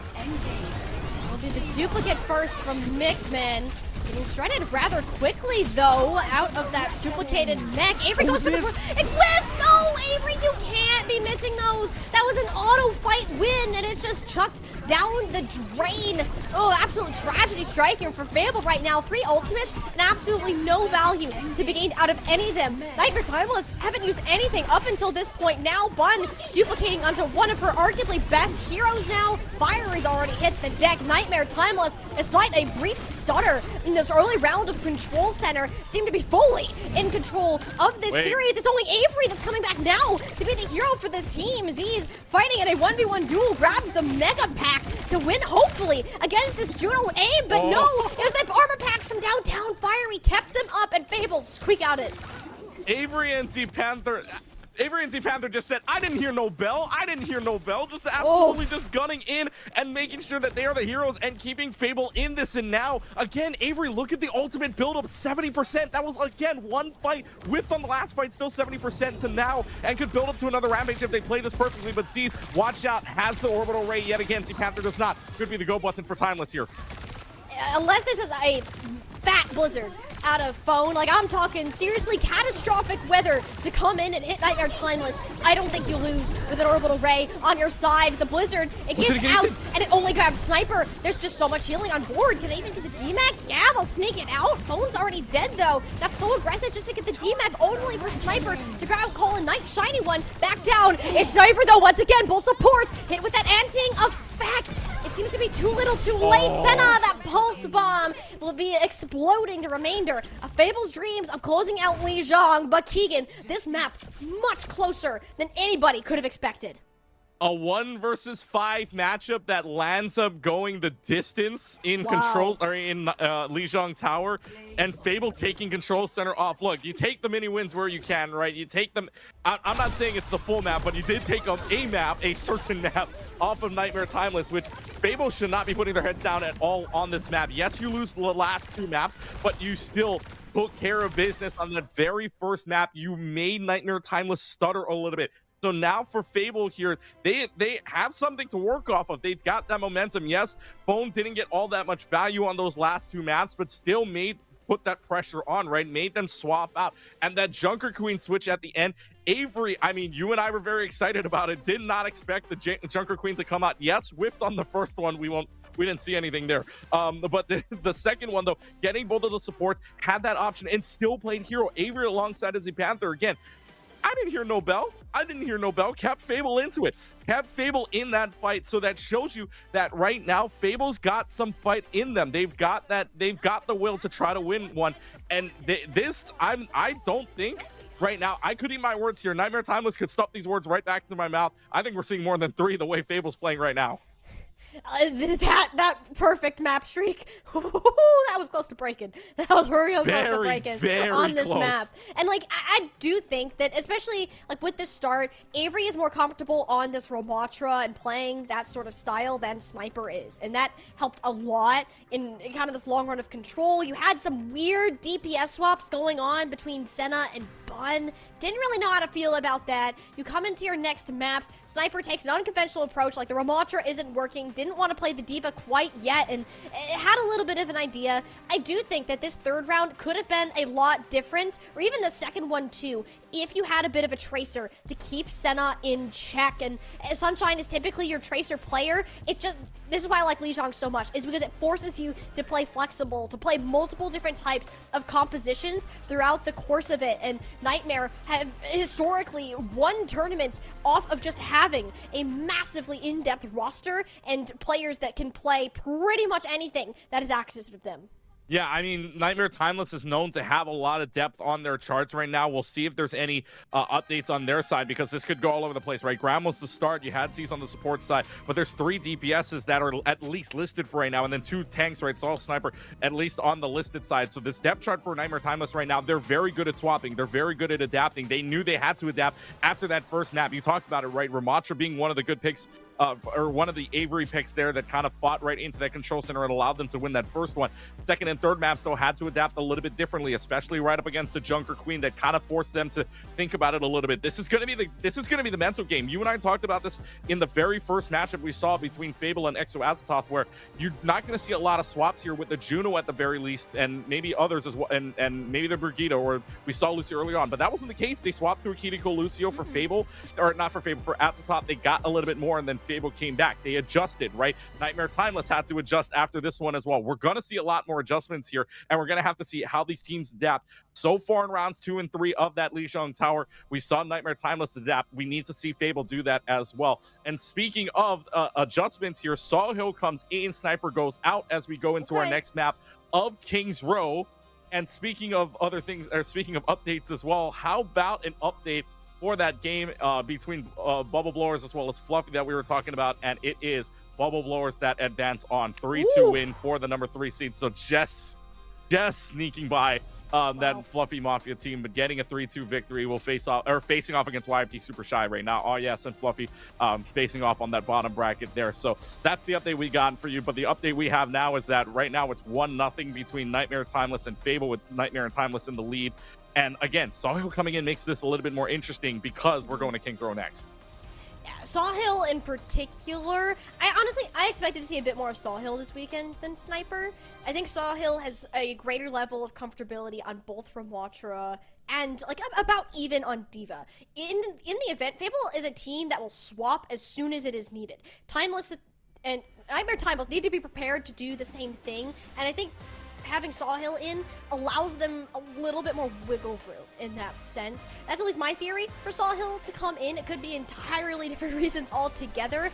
Will be the duplicate first from Mickman. Getting shredded rather quickly, though, out of that duplicated mech. Avery goes for the... It whizzed! No, Avery, you can't be missing those. That was an auto fight win, and it's just chucked down the drain. Oh, absolute tragedy strike here for Fable right now. 3 ultimates and absolutely no value to be gained out of any of them. Nightmare Timeless haven't used anything up until this point. Now Bun duplicating onto one of her arguably best heroes now. Fire has already hit the deck. Nightmare Timeless, despite a brief stutter in this early round of Control Center, seem to be fully in control of this series. It's only Avery that's coming back now to be the hero for this team. Z's fighting in a 1v1 duel, grabs the Mega Pack to win, hopefully, against this Juno Abe, but no, it was the armor packs from downtown Fiery kept them up, and Fable squeak out it. Avery and Z Panther just said, I didn't hear no bell. Just absolutely just gunning in and making sure that they are the heroes and keeping Fable in this. And now, again, Avery, look at the ultimate build-up, 70%. That was, again, one fight. Whiffed on the last fight, still 70% to now, and could build up to another rampage if they play this perfectly. But Z's, watch out, has the orbital ray yet again. Z Panther does not. Could be the go button for Timeless here. Unless this is a fat blizzard out of phone, like I'm talking seriously catastrophic weather to come in and hit Nightmare Timeless, I don't think you lose with an orbital ray on your side. The blizzard, it gets out and it only grabs Sniper. There's just so much healing on board. Can they even get the DMAC? Yeah, they'll sneak it out. Phone's already dead though. That's so aggressive just to get the DMAC, only for Sniper to grab Colin Knight. Shiny one back down. It's Sniper though, once again, both supports hit with that anting effect. It seems to be too little too late. Senna, that pulse bomb will be exploding the remainder of Fable's dreams of closing out Lijiang. But Keegan, this map much closer than anybody could have expected. A 1 versus 5 matchup that lands up going the distance in control or in Lijiang Tower, and Fable taking Control Center off. Look, you take the mini wins where you can, right? You take them. I'm not saying it's the full map, but you did take a certain map off of Nightmare Timeless, which Fable should not be putting their heads down at all on this map. Yes, you lose the last 2 maps, but you still took care of business on that very first map. You made Nightmare Timeless stutter a little bit. So now for Fable here, they have something to work off of. They've got that momentum. Yes, Bone didn't get all that much value on those last 2 maps, but still put that pressure on, right? Made them swap out. And that Junker Queen switch at the end, Avery, I mean, you and I were very excited about it. Did not expect the Junker Queen to come out. Yes, whiffed on the first one. We didn't see anything there. But the second one, though, getting both of the supports, had that option and still played hero. Avery alongside Izzy Panther again. I didn't hear no bell. Kept Fable into it. Kept Fable in that fight. So that shows you that right now, Fable's got some fight in them. They've got the will to try to win one. And I don't think right now, I could eat my words here. Nightmare Timeless could stuff these words right back into my mouth. I think we're seeing more than 3 the way Fable's playing right now. That perfect map streak, that was close to breaking. That was real close to breaking on this map. And like, I do think that, especially like with this start, Avery is more comfortable on this Ramatra and playing that sort of style than Sniper is, and that helped a lot in kind of this long run of control. You had some weird DPS swaps going on between Senna and Bun. Didn't really know how to feel about that. You come into your next maps, Sniper takes an unconventional approach, like the Ramatra isn't working, didn't want to play the Diva quite yet, and it had a little bit of an idea. I do think that this third round could have been a lot different, or even the second one too, if you had a bit of a Tracer to keep Senna in check. And Sunshine is typically your Tracer player. This is why I like Lijiang so much, is because it forces you to play flexible, to play multiple different types of compositions throughout the course of it. And Nightmare have historically won tournaments off of just having a massively in-depth roster and players that can play pretty much anything that is access with them. Yeah, I mean, Nightmare Timeless is known to have a lot of depth on their charts right now. We'll see if there's any updates on their side, because this could go all over the place, right? Graham was the start. You had Tease on the support side, but there's 3 DPSs that are at least listed for right now, and then 2 tanks, right? Soul Sniper, at least on the listed side. So this depth chart for Nightmare Timeless right now, they're very good at swapping. They're very good at adapting. They knew they had to adapt after that first nap. You talked about it, right? Ramatra being one of the good picks, or one of the Avery picks there that kind of fought right into that control center and allowed them to win that first one. Second and third maps, though, had to adapt a little bit differently, especially right up against the Junker Queen that kind of forced them to think about it a little bit. This is going to be the mental game. You and I talked about this in the very first matchup we saw between Fable and Exo Azathoth, where you're not going to see a lot of swaps here with the Juno at the very least, and maybe others as well, and maybe the Brigitte, or we saw Lucio early on, but that wasn't the case. They swapped to Akitiko Lucio for Fable, or not for Fable, for Azathoth. They got a little bit more, and then Fable came back. They adjusted, right? Nightmare Timeless had to adjust after this one as well. We're going to see a lot more adjustments here, and we're going to have to see how these teams adapt. So far in rounds 2 and 3 of that Lijiang Tower, we saw Nightmare Timeless adapt. We need to see Fable do that as well. And speaking of adjustments here, Saw Hill comes in, Sniper goes out as we go into our next map of King's Row. And speaking of other things, or speaking of updates as well, how about an update for that game between Bubble Blowers as well as Fluffy that we were talking about? And it is Bubble Blowers that advance on 3-2 win for the number 3 seed. So just sneaking by that Fluffy Mafia team, but getting a 3-2 victory. Will facing off against YMT Super Shy right now. Oh yes, and Fluffy facing off on that bottom bracket there. So that's the update we got for you. But the update we have now is that right now it's 1-0 between Nightmare Timeless and Fable, with Nightmare and Timeless in the lead. And again, Sawhill coming in makes this a little bit more interesting because we're going to King's Row next. Yeah, Sawhill in particular, I expected to see a bit more of Sawhill this weekend than Sniper. I think Sawhill has a greater level of comfortability on both Ramatra and like about even on Diva. In the event, Fable is a team that will swap as soon as it is needed. Timeless and Nightmare Timeless need to be prepared to do the same thing, and I think having Sawhill in allows them a little bit more wiggle room in that sense. That's at least my theory for Sawhill to come in. It could be entirely different reasons altogether.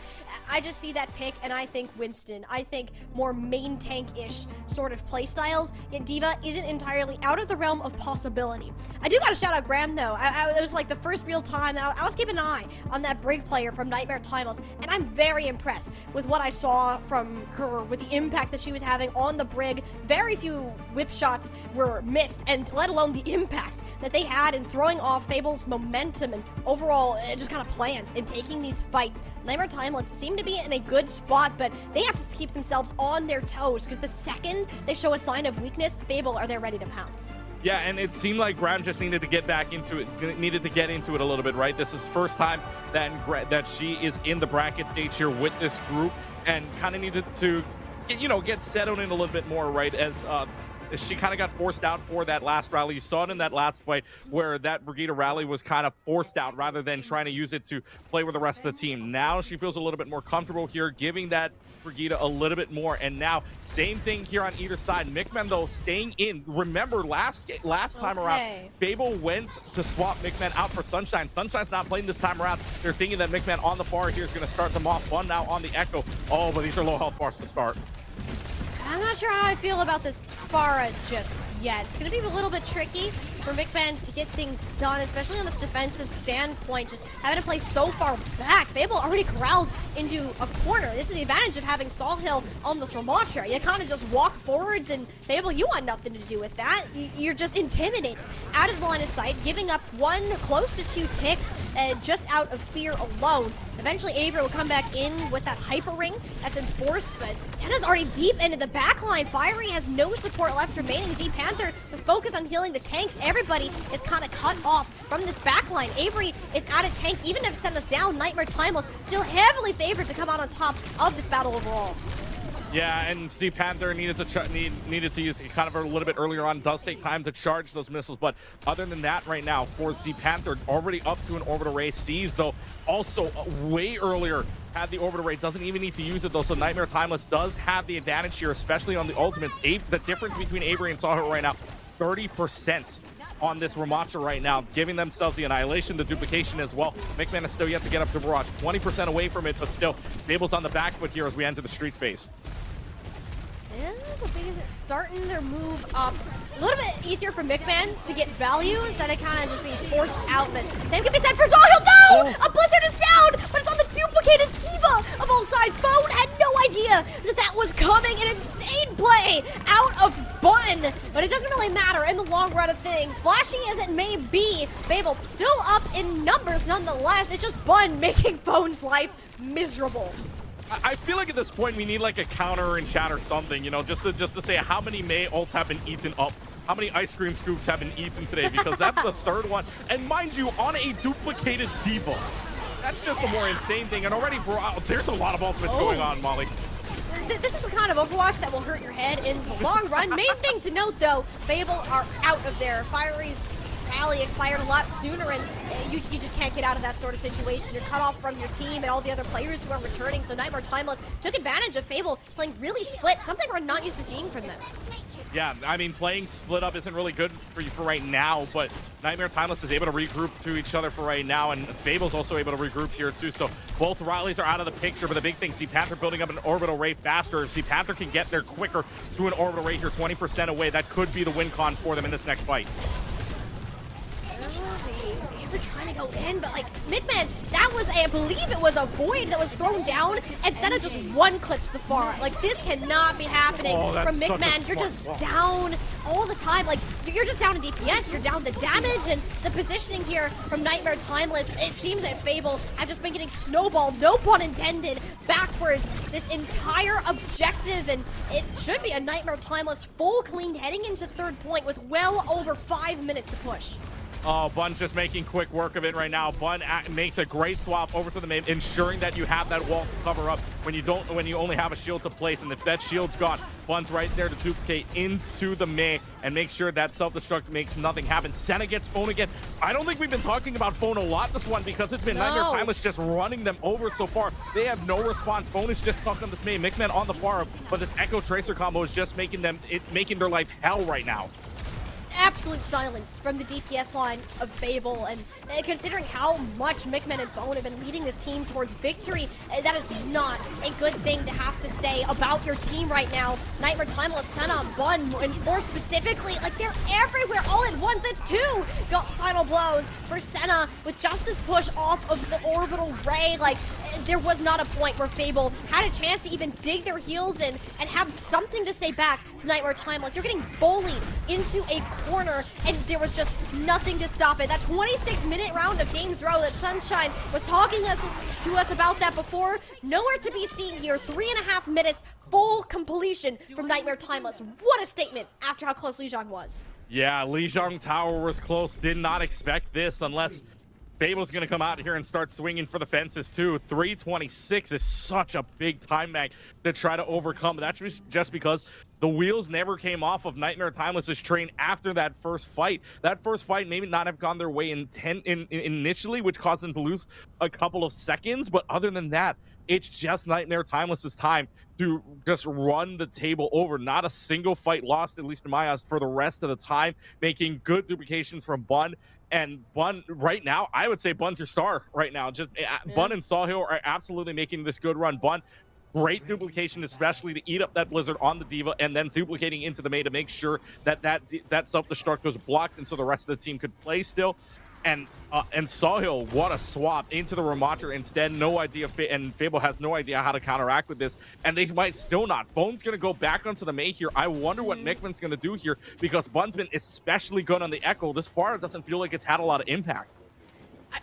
I just see that pick, and I think Winston. I think more main tank-ish sort of play styles, yet Diva isn't entirely out of the realm of possibility. I do gotta shout out Graham, though. It was like the first real time that I was keeping an eye on that Brig player from Nightmare Timeless, and I'm very impressed with what I saw from her, with the impact that she was having on the Brig. Very few whip shots were missed, and let alone the impact that they had in throwing off Fable's momentum and overall just kind of plans in taking these fights. Nightmare Timeless seem to be in a good spot, but they have to keep themselves on their toes, because the second they show a sign of weakness, Fable are there ready to pounce. Yeah, and it seemed like Graham just needed to get back into it, a little bit, right? This is first time that she is in the bracket stage here with this group, and kind of needed to get settled in a little bit more, right? As she kind of got forced out for that last rally. You saw it in that last fight where that Brigitte rally was kind of forced out rather than trying to use it to play with the rest of the team. Now she feels a little bit more comfortable here, giving that Brigitte a little bit more. And now same thing here on either side. Mickman, though, staying in. Remember last time around, Fable went to swap Mickman out for Sunshine. Sunshine's not playing this time around. They're thinking that Mickman on the far here is going to start them off. Fun now on the Echo. Oh, but these are low health bars to start. I'm not sure how I feel about this Pharah just yet. It's going to be a little bit tricky for McMahon to get things done, especially on this defensive standpoint, just having to play so far back. Fable already corralled into a corner. This is the advantage of having Sawhill on the Ramatra. You kind of just walk forwards, and Fable, you want nothing to do with that. You're just intimidated out of the line of sight, giving up one close to 2 ticks just out of fear alone. Eventually, Avery will come back in with that hyper ring that's enforced, but Senna's already deep into the backline. Fiery has no support left remaining. Z Panther was focused on healing the tanks. Everybody is kind of cut off from this backline. Avery is out of tank. Even if Senna's down, Nightmare Timeless still heavily favored to come out on top of this battle overall. Yeah, and Z Panther needed to use it kind of a little bit earlier on. Does take time to charge those missiles, but other than that, right now for Z Panther, already up to an orbital ray. Sees though also way earlier had the orbital ray. Doesn't even need to use it though. So Nightmare Timeless does have the advantage here, especially on the ultimates. The difference between Avery and Sawhill right now, 30% on this Ramatra right now, giving themselves the annihilation, the duplication as well. McMahon is still yet to get up to Barrage, 20% away from it, but still, Fable's on the back foot here as we enter the streets phase. And Fable Bees starting their move up. A little bit easier for Mickman to get value instead of kind of just being forced out. But same can be said for Zahil. No! A Blizzard is down, but it's on the duplicated Tifa of all sides. Phone had no idea that that was coming. An insane play out of Bun, but it doesn't really matter in the long run of things. Flashy as it may be, Fable still up in numbers nonetheless. It's just Bun making Phone's life miserable. I feel like at this point we need like a counter in chat or something, you know, just to say how many May ults have been eaten up. How many ice cream scoops have been eaten today? Because that's the third one. And mind you, on a duplicated Diva. That's just a more insane thing. And already, there's a lot of ultimates going on, Molly. This is the kind of Overwatch that will hurt your head in the long run. Main thing to note, though, Fable are out of there. Fiery's rally expired a lot sooner, and you just can't get out of that sort of situation. You're cut off from your team and all the other players who are returning, so Nightmare Timeless took advantage of Fable playing really split, something we're not used to seeing from them. Yeah, I mean, playing split up isn't really good for you for right now, but Nightmare Timeless is able to regroup to each other for right now, and Fable's also able to regroup here too, so both rallies are out of the picture, but the big thing, Panther building up an orbital ray faster. If Panther can get there quicker to an orbital ray here, 20% away, that could be the win con for them in this next fight. We're trying to go in, but like Mickman, that was I believe it was a void that was thrown down instead of just one clip to the far. Like this cannot be happening from Mickman. You're just down all the time. Like you're just down in DPS, you're down the damage and the positioning here from Nightmare Timeless. It seems that Fable have just been getting snowballed, no pun intended, backwards this entire objective, and it should be a Nightmare Timeless full clean heading into third point with well over 5 minutes to push. Oh, Bun's just making quick work of it right now. Bun makes a great swap over to the main, ensuring that you have that wall to cover up when you only have a shield to place. And if that shield's gone, Bun's right there to duplicate into the main and make sure that self-destruct makes nothing happen. Senna gets Phone again. I don't think we've been talking about Phone a lot this one because it's been Nightmare Timeless just running them over so far. They have no response. Phone is just stuck on this main. Mickman on the far, but this Echo Tracer combo is just making their life hell right now. Absolute silence from the DPS line of Fable, and considering how much Mickman and Phone have been leading this team towards victory, that is not a good thing to have to say about your team right now. Nightmare Timeless, Senna, Bun, and Force specifically, like they're everywhere all in one. That's two final blows for Senna with just this push off of the orbital ray. Like there was not a point where Fable had a chance to even dig their heels in and have something to say back to Nightmare Timeless. You're getting bullied into a corner, and there was just nothing to stop it. That 26-minute round of Games Row that Sunshine was talking to us about that before, nowhere to be seen here. 3.5 minutes, full completion from Nightmare Timeless. What a statement after how close Lijiang was. Yeah, Lijiang Tower was close. Did not expect this unless Fable's going to come out here and start swinging for the fences too. 3:26 is such a big time bank to try to overcome. That's just because the wheels never came off of Nightmare Timeless's train after that first fight. That first fight maybe not have gone their way initially, which caused them to lose a couple of seconds. But other than that, it's just Nightmare Timeless's time to just run the table over. Not a single fight lost, at least in my eyes, for the rest of the time, making good duplications from Bun. And Bun, right now, I would say Bun's your star right now. Just Bun and Sawhill are absolutely making this good run. Bun, great duplication, especially to eat up that Blizzard on the Diva and then duplicating into the main to make sure that that self-destruct was blocked and so the rest of the team could play still. And Sawhill, what a swap into the Ramatra instead. No idea, and Fable has no idea how to counteract with this, and they might still not. Phone's gonna go back onto the Mei here. I wonder what Mickman's gonna do here because Bun's been especially good on the Echo. This far, it doesn't feel like it's had a lot of impact.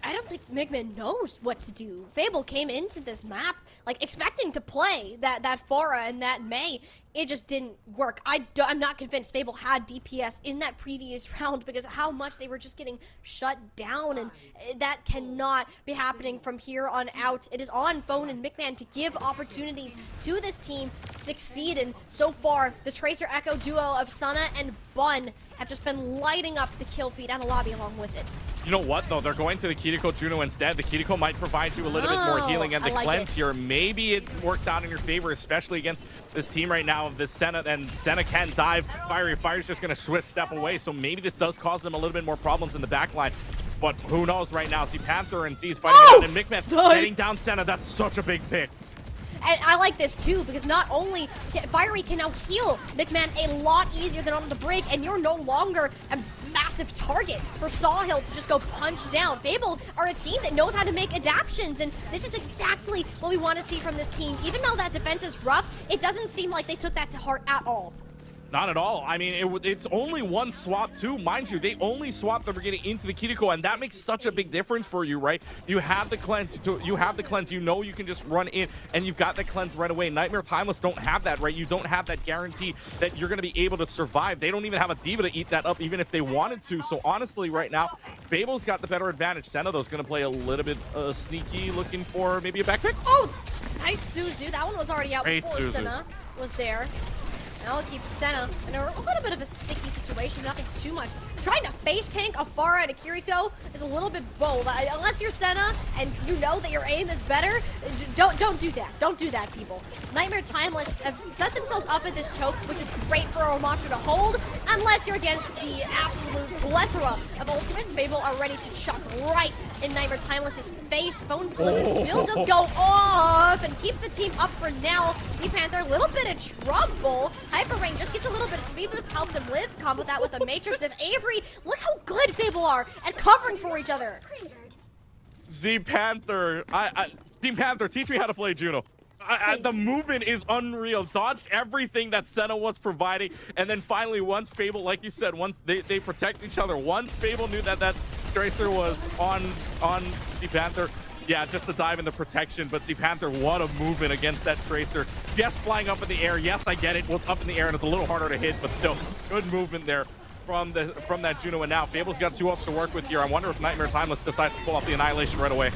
I don't think Mickman knows what to do. Fable came into this map like expecting to play that Pharah and that Mei. It just didn't work. I'm not convinced Fable had DPS in that previous round because of how much they were just getting shut down, and that cannot be happening from here on out. It is on Phone and Mickman to give opportunities to this team to succeed, and so far the Tracer Echo duo of Sana and Bun have just been lighting up the kill feed and the lobby along with it. You know what, though? They're going to the Kiriko Juno instead. The Kiriko might provide you a little bit more healing, and the cleanse here, maybe it works out in your favor, especially against this team right now of this Senna, and Senna can dive. Fire's just going to swift step away, so maybe this does cause them a little bit more problems in the backline. But who knows right now? See Panther and Tease fighting it out, and Mickman getting down Senna. That's such a big pick. And I like this too, because not only Fiery can now heal McMahon a lot easier than on the break, and you're no longer a massive target for Sawhill to just go punch down. Fable are a team that knows how to make adaptations, and this is exactly what we want to see from this team. Even though that defense is rough, it doesn't seem like they took that to heart at all. Not at all. I mean, it's only one swap too. Mind you, they only swapped the Brigade into the Kiriko, and that makes such a big difference for you, right? You have the cleanse. You know you can just run in, and you've got the cleanse right away. Nightmare Timeless don't have that, right? You don't have that guarantee that you're going to be able to survive. They don't even have a Diva to eat that up, even if they wanted to. So honestly, right now, Fable's got the better advantage. Senna, though, is going to play a little bit sneaky, looking for maybe a back pick. Oh, nice Suzu. That one was already out Great before Suzu. Senna was there. Now it keeps Senna in a little bit of a sticky situation, nothing too much. Trying to face tank a far out of Kiriko is a little bit bold. Unless you're Senna and you know that your aim is better, don't do that. Don't do that, people. Nightmare Timeless have set themselves up at this choke, which is great for a Omatru to hold, unless you're against the absolute plethora of ultimates. Fable are ready to chuck right in Nightmare Timeless's face. Phone's Blizzard still does go off and keeps the team up for now. Sea Panther, a little bit of trouble. Hyper Ring just gets a little bit of speed boost, helps them live. Combo that with a Matrix of Avery. Look how good Fable are at covering for each other. Z Panther, Team Panther, teach me how to play Juno. The movement is unreal. Dodged everything that Senna was providing, and then finally, once Fable, like you said, once they protect each other. Once Fable knew that Tracer was on Z Panther, yeah, just the dive and the protection. But Z Panther, what a movement against that Tracer. Yes, flying up in the air. Yes, I get it. Well, it's up in the air and it's a little harder to hit, but still, good movement there from that Juno. And now Fable's got 2 ups to work with here. I wonder if Nightmare Timeless decides to pull off the Annihilation right away.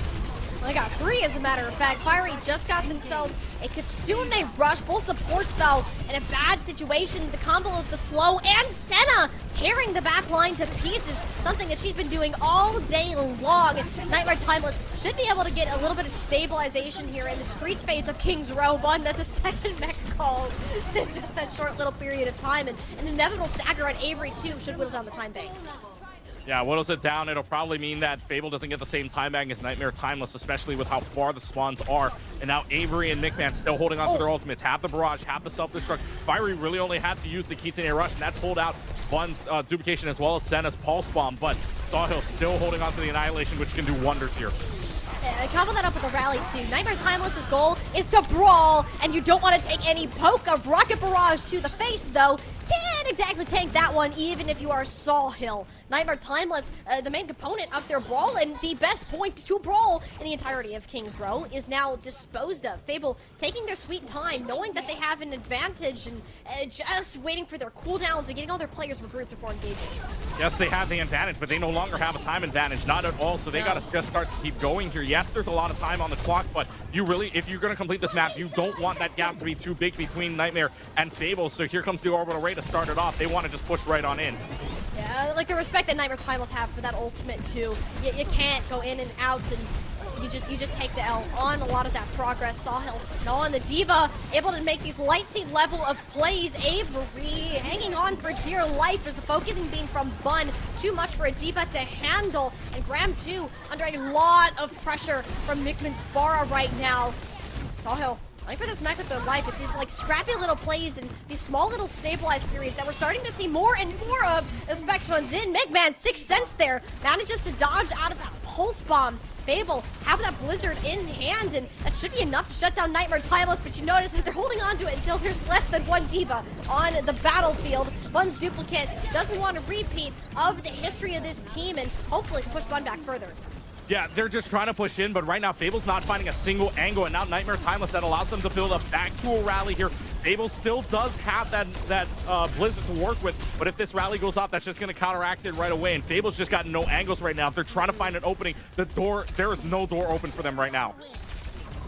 They got 3, as a matter of fact. Fiery just got themselves a Kitsune rush. Both supports, though, in a bad situation. The combo of the slow and Senna tearing the back line to pieces. Something that she's been doing all day long. Nightmare Timeless should be able to get a little bit of stabilization here in the streets phase of King's Row. One, that's a second mech call in just that short little period of time. And an inevitable stagger on Avery, too, should whittle down the time bank. Yeah, whittles it down. It'll probably mean that Fable doesn't get the same time bang as Nightmare Timeless, especially with how far the spawns are. And now Avery and McMahon still holding on to their ultimates. Have the barrage, have the self-destruct. Fiery really only had to use the Kitane Rush, and that pulled out Bun's duplication as well as Senna's Pulse Bomb. But Sawhill still holding on to the Annihilation, which can do wonders here. Couple that up with a rally too. Nightmare Timeless's goal is to brawl, and you don't want to take any poke of Rocket Barrage to the face, though. Can't exactly tank that one, even if you are Sawhill. Nightmare Timeless, the main component of their brawl, and the best point to brawl in the entirety of King's Row, is now disposed of. Fable taking their sweet time, knowing that they have an advantage, and just waiting for their cooldowns and getting all their players regrouped before engaging. Yes, they have the advantage, but they no longer have a time advantage. Not at all, so they got to just start to keep going here. Yes, there's a lot of time on the clock, but you really, if you're going to complete this map, you don't want that gap to be too big between Nightmare and Fable. So here comes the Orbital Ray to start it off. They want to just push right on in. Yeah, like the respect that Nightmare Timeless have for that ultimate too. You can't go in and out, and you just take the L on a lot of that progress. Sawhill, no, on the Diva, able to make these light seed level of plays. Avery hanging on for dear life as the focusing beam from Bun. Too much for a Diva to handle, and Graham too under a lot of pressure from Mickman's Farah right now. Sawhill, like for this mech with their life, it's just like scrappy little plays and these small little stabilized periods that we're starting to see more and more of. As Spectre on Zin, McMahon, 6th Sense there, manages to dodge out of that Pulse Bomb. Fable have that Blizzard in hand, and that should be enough to shut down Nightmare Timeless, but you notice that they're holding on to it until there's less than 1 Diva on the battlefield. Bun's duplicate doesn't want a repeat of the history of this team, and hopefully can push Bun back further. Yeah, they're just trying to push in, but right now Fable's not finding a single angle, and now Nightmare Timeless that allows them to build up back to a rally here. Fable still does have that Blizzard to work with, but if this rally goes off, that's just going to counteract it right away, and Fable's just got no angles right now. If they're trying to find an opening, there is no door open for them right now.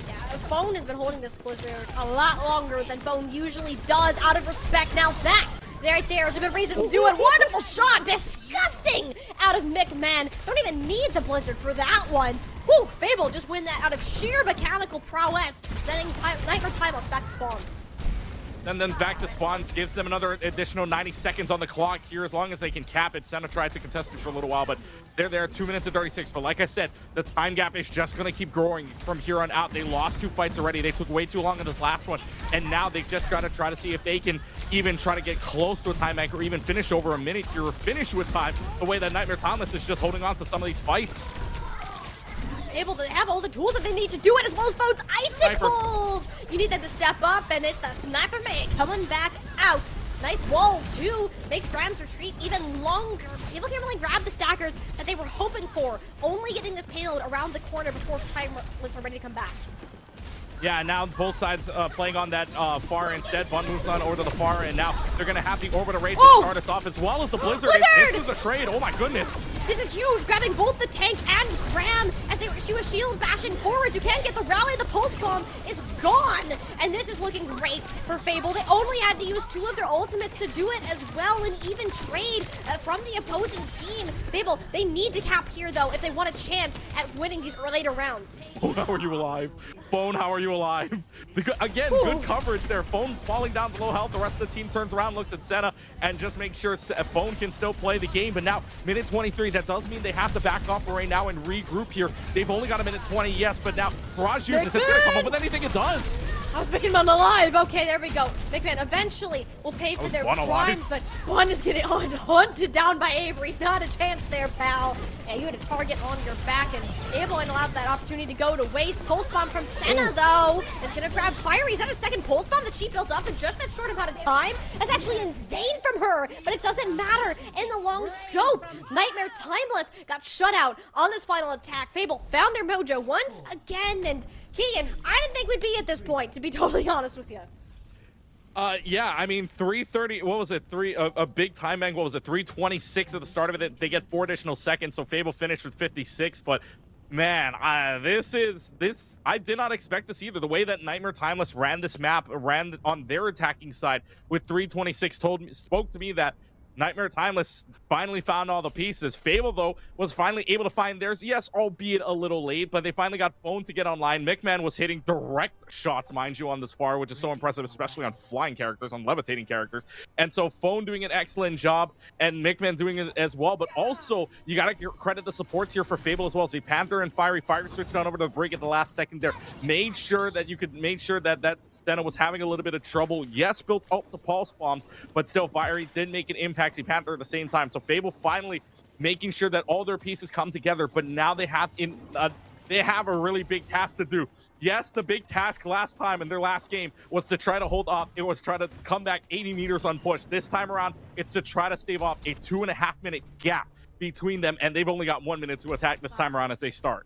Yeah, Phone has been holding this Blizzard a lot longer than Phone usually does, out of respect. Now that right there is a good reason to do it. Wonderful shot, disgusting out of McMahon. Don't even need the Blizzard for that one. Whew, Fable just win that out of sheer mechanical prowess, sending Nightmare Timeless back to spawns. And then back to spawns, gives them another additional 90 seconds on the clock here as long as they can cap it. Senna tried to contest it for a little while, but they're there, 2 minutes and 36. But like I said, the time gap is just going to keep growing from here on out. They lost 2 fights already. They took way too long in this last one. And now they've just got to try to see if they can even try to get close to a time bank or even finish over a minute here or finish with time, the way that Nightmare Timeless is just holding on to some of these fights. Able to have all the tools that they need to do it, as well as Bone's icicles. You need them to step up, and it's the sniper mate coming back out. Nice wall too, makes Graham's retreat even longer. People can't really grab the stackers that they were hoping for, only getting this payload around the corner before Timeless are ready to come back. Yeah, now both sides playing on that far instead. Bun moves on over to the far, and now they're going to have the orbital raid to start us off, as well as the Blizzard. This is the trade. Oh my goodness. This is huge, grabbing both the tank and Graham as she was shield bashing forwards. You can't get the rally. The pulse bomb is gone, and this is looking great for Fable. They only had to use 2 of their ultimates to do it as well, and even trade from the opposing team. Fable, they need to cap here, though, if they want a chance at winning these later rounds. Oh, how are you alive? Phone, how are you alive? Again, good coverage there. Phone falling down below health. The rest of the team turns around, looks at Senna, and just makes sure Phone can still play the game. But now, minute 23, that does mean they have to back off for right now and regroup here. They've only got a minute 20, yes, but now Barrage uses this. Going to come up with anything it does. How's McMahon alive? Okay, there we go. McMahon eventually will pay for their crimes, but one is getting hunted down by Avery. Not a chance there, pal. Yeah, you had a target on your back, and Abel ain't allowed that opportunity to go to waste. Pulse bomb from Senna, though, is gonna grab Fiery. Is that a second pulse bomb that she built up in just that short amount of time? That's actually insane from her, but it doesn't matter in the long scope. Nightmare Timeless got shut out on this final attack. Fable found their mojo once again, and Keegan, I didn't think we'd be at this point, to be totally honest with you. Yeah, I mean, 3:30, what was it? A big time bank, what was it? 3:26 at the start of it. They get 4 additional seconds, so Fable finished with 56, but man, this I did not expect this either. The way that Nightmare Timeless ran this map, ran on their attacking side with 3:26 spoke to me that Nightmare Timeless finally found all the pieces. Fable, though, was finally able to find theirs. Yes, albeit a little late, but they finally got Phone to get online. McMahon was hitting direct shots, mind you, on this far, which is so impressive, especially on flying characters, on levitating characters. And so Phone doing an excellent job, and McMahon doing it as well. But also, you got to credit the supports here for Fable as well. See, Panther and Fire switched on over to the Brig at the last second there. Made sure that that Senna was having a little bit of trouble. Yes, built up the pulse bombs, but still, Fiery did make an impact. Panther at the same time. So Fable finally making sure that all their pieces come together, but now they have a really big task to do. Yes, the big task last time in their last game was to try to hold off. It was try to come back 80 meters on push. This time around, it's to try to stave off a 2.5 minute gap between them, and they've only got 1 minute to attack this time around as they start.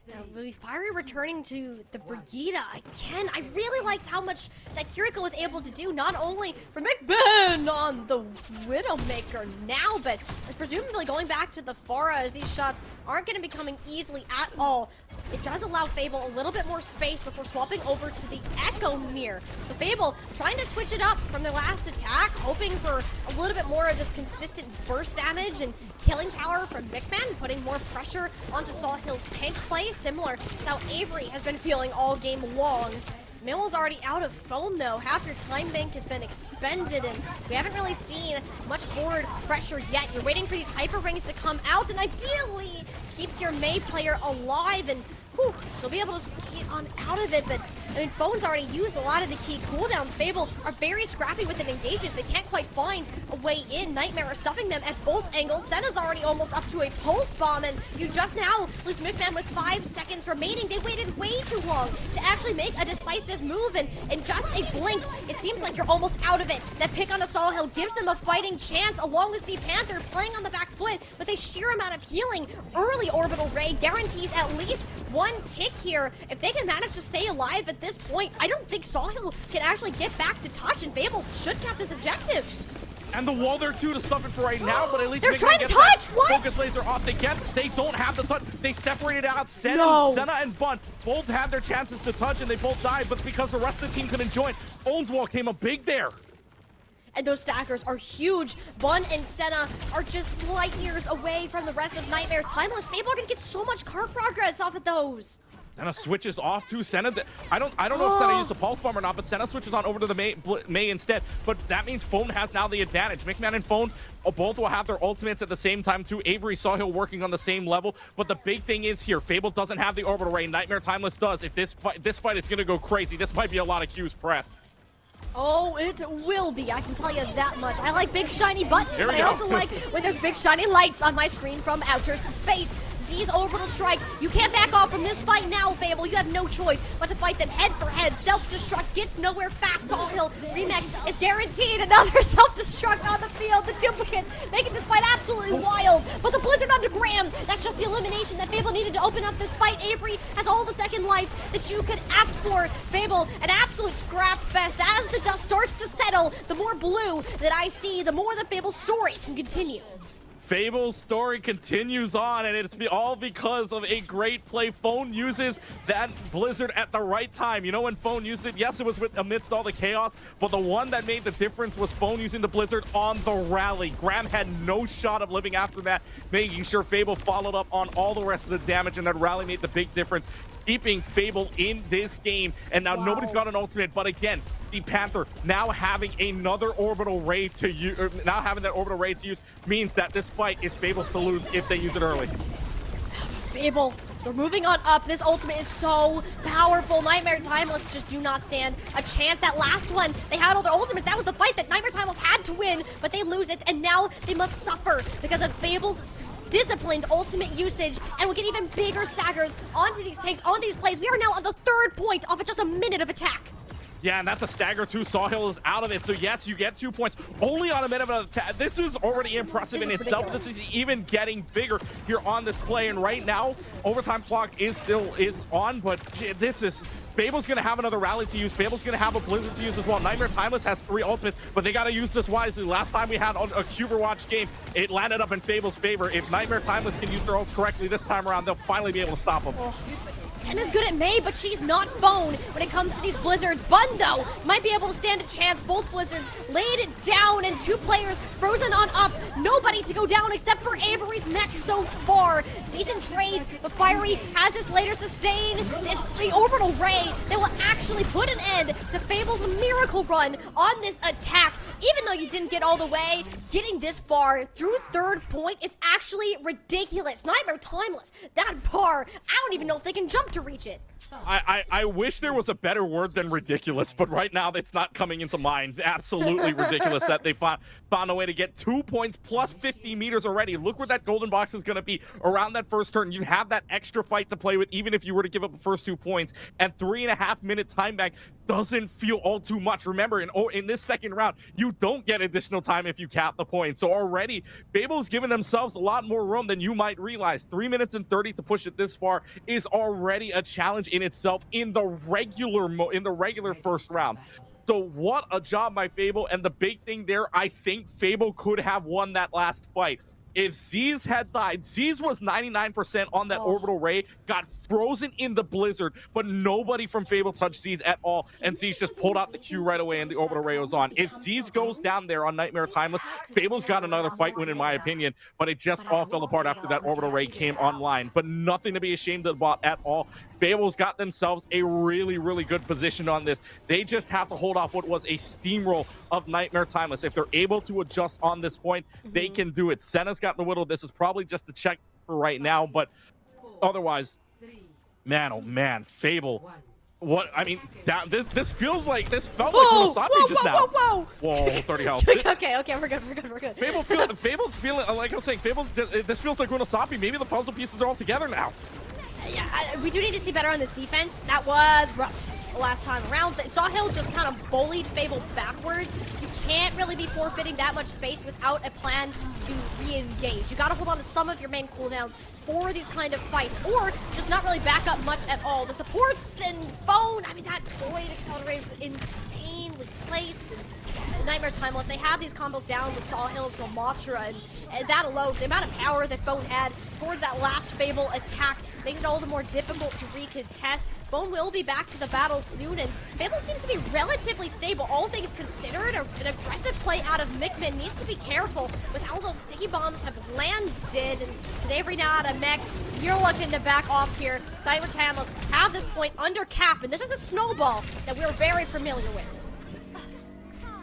Now, Fiery returning to the Brigida again. I really liked how much that Kiriko was able to do, not only for McBen on the Widowmaker now, but presumably going back to the Pharah, as these shots aren't going to be coming easily at all. It does allow Fable a little bit more space before swapping over to the Echo Mirror. So Fable trying to switch it up from their last attack, hoping for a little bit more of this consistent burst damage and killing power from McMahon, putting more pressure onto Salt Hill's tank play, similar to how Avery has been feeling all game long. Mill's already out of Phone, though. Half your time bank has been expended, and we haven't really seen much forward pressure yet. You're waiting for these hyper rings to come out, and ideally keep your Mei player alive, and she'll be able to skate on out of it. But I mean, Phone's already used a lot of the key cooldowns. Fable are very scrappy with the engages. They can't quite find a way in. Nightmare are stuffing them at both angles. Senna's already almost up to a pulse bomb, and you just now lose McMahon with 5 seconds remaining. They waited way too long to actually make a decisive move, and in just a blink, it seems like you're almost out of it. That pick on Assault Hill gives them a fighting chance, along with Sea Panther playing on the back foot with a sheer amount of healing. Early orbital ray guarantees at least 1 tick here. If they can manage to stay alive at this point, I don't think Sawhill can actually get back to touch, and Fable should cap this objective. And the wall there too to stuff it for right now, but at least they're trying to touch. What? Focus laser off. They don't have the touch. They separated out. Senna and Bun both had their chances to touch, and they both died. But because the rest of the team couldn't join, Phone's wall came up big there. And those stackers are huge. Bun and Senna are just light years away from the rest of Nightmare Timeless. Fable are gonna get so much card progress off of those. Senna switches off to Senna. I don't know if Senna used a pulse bomb or not, but Senna switches on over to the Mei instead. But that means Phone has now the advantage. McMahon and Phone both will have their ultimates at the same time too. Avery Sawhill working on the same level. But the big thing is here, Fable doesn't have the orbital ray. Nightmare Timeless does. If this fight is gonna go crazy, this might be a lot of Qs pressed. Oh, it will be. I can tell you that much. I like big shiny buttons, Here but we I go. also like when there's big shiny lights on my screen from outer space. Z's orbital strike. You can't back off from this fight now, Fable. You have no choice but to fight them head for head. Self-destruct gets nowhere fast. Sawhill remake is guaranteed. Another self-destruct on the field. The duplicates making this fight absolutely wild. But the Blizzard onto Graham. That's just the elimination that Fable needed to open up this fight. Avery has all the second lives that you could ask for. Fable, an absolute scrap fest. As the dust starts to settle, the more blue that I see, the more the Fable story can continue. Fable's story continues on, and it's all because of a great play. Phone uses that Blizzard at the right time. You know, when Phone used it, yes, it was amidst all the chaos, but the one that made the difference was Phone using the Blizzard on the rally. Graham had no shot of living after that, making sure Fable followed up on all the rest of the damage, and that rally made the big difference, keeping Fable in this game. And now nobody's got an ultimate, but again, the Panther now having another orbital ray to use, now having that orbital ray to use, means that this fight is Fable's to lose if they use it early. Fable, they're moving on up. This ultimate is so powerful. Nightmare Timeless just do not stand a chance. That last one, they had all their ultimates. That was the fight that Nightmare Timeless had to win, but they lose it, and now they must suffer because of Fable's disciplined ultimate usage, and we'll get even bigger staggers onto these takes, on these plays. We are now on the 3rd point off of just a minute of attack. Yeah, and that's a stagger too. Sawhill is out of it. So yes, you get 2 points only on a minute of attack. This is already impressive in itself. Ridiculous. This is even getting bigger here on this play. And right now, overtime clock is on, but this is Fable's gonna have another rally to use. Fable's gonna have a Blizzard to use as well. Nightmare Timeless has 3 ultimates, but they gotta use this wisely. Last time we had a Overwatch game, it landed up in Fable's favor. If Nightmare Timeless can use their ults correctly this time around, they'll finally be able to stop them. Senna's good at Mei, but she's not Phone when it comes to these Blizzards. Bun, though, might be able to stand a chance. Both Blizzards laid it down, and 2 players frozen on up. Nobody to go down except for Avery's mech so far. Decent trades, but Fiery has this later sustain. It's the orbital ray that will actually put an end to Fable's miracle run on this attack. Even though you didn't get all the way, getting this far through 3rd point is actually ridiculous. Nightmare Timeless, that bar, I don't even know if they can jump to reach it. I wish there was a better word than ridiculous, but right now it's not coming into mind. Absolutely ridiculous that they found a way to get 2 points plus 50 meters already. Look where that golden box is going to be around that first turn. You have that extra fight to play with, even if you were to give up the first 2 points. And 3.5 minute time back doesn't feel all too much. Remember, in this second round, you don't get additional time if you cap the points. So already, Fable's given themselves a lot more room than you might realize. 3 minutes and 30 to push it this far is already a challenge in itself in the regular first round. So what a job by Fable, and the big thing there, I think Fable could have won that last fight. If Z's had died, Z's was 99% on that orbital ray, got frozen in the Blizzard, but nobody from Fable touched Z's at all, and Z's just pulled out the Q right away and the orbital ray was on. If Z's goes down there on Nightmare Timeless, Fable's got another fight win in my opinion, but it just all fell apart after that orbital ray came online. But nothing to be ashamed about at all. Fable's got themselves a really, really good position on this. They just have to hold off what was a steamroll of Nightmare Timeless. If they're able to adjust on this point, they can do it. Senna's got the Whittle. This is probably just a check for right now, but otherwise, man, oh man, Fable. What, I mean, this feels like, this felt like Runasapi just now. Whoa, 30 health. Okay, we're good. Fable's feeling, like I was saying, this feels like Runasapi. Maybe the puzzle pieces are all together now. Yeah, we do need to see better on this defense. That was rough the last time around. Sawhill just kind of bullied Fable backwards. You can't really be forfeiting that much space without a plan to re-engage. You gotta hold on to some of your main cooldowns for these kind of fights, or just not really back up much at all. The supports and Phone, I mean, that Void Accelerator is insanely placed. Nightmare Timeless, they have these combos down with Sawhill's Ramatra, and that alone, the amount of power that Phone had towards that last Fable attack makes it all the more difficult to recontest. Bone will be back to the battle soon, and Fable seems to be relatively stable, all things considered. An aggressive play out of Mickman needs to be careful with how those sticky bombs have landed. And today, Renata, Mech, you're looking to back off here. Nightmare Tamils have this point under cap, and this is the snowball that we're very familiar with.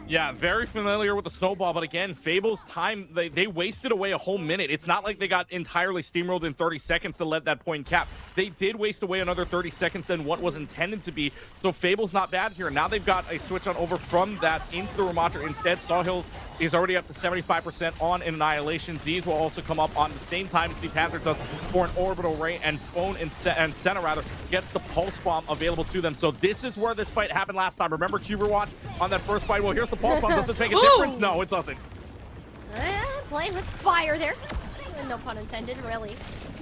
Yeah, very familiar with the snowball, but again, Fable's time, they wasted away a whole minute. It's not like they got entirely steamrolled in 30 seconds to let that point cap. They did waste away another 30 seconds than what was intended to be, so Fable's not bad here. Now they've got a switch on over from that into the Ramattra. Instead, Sawhill is already up to 75% on an Annihilation. Z's will also come up on the same time as the Panther does for an Orbital Ray, and Bone and Senna rather gets the Pulse Bomb available to them. So this is where this fight happened last time. Remember Overwatch on that first fight? Well, here's the Pulse Bomb. Does it make a difference? No, it doesn't. Playing with fire there. No pun intended, really.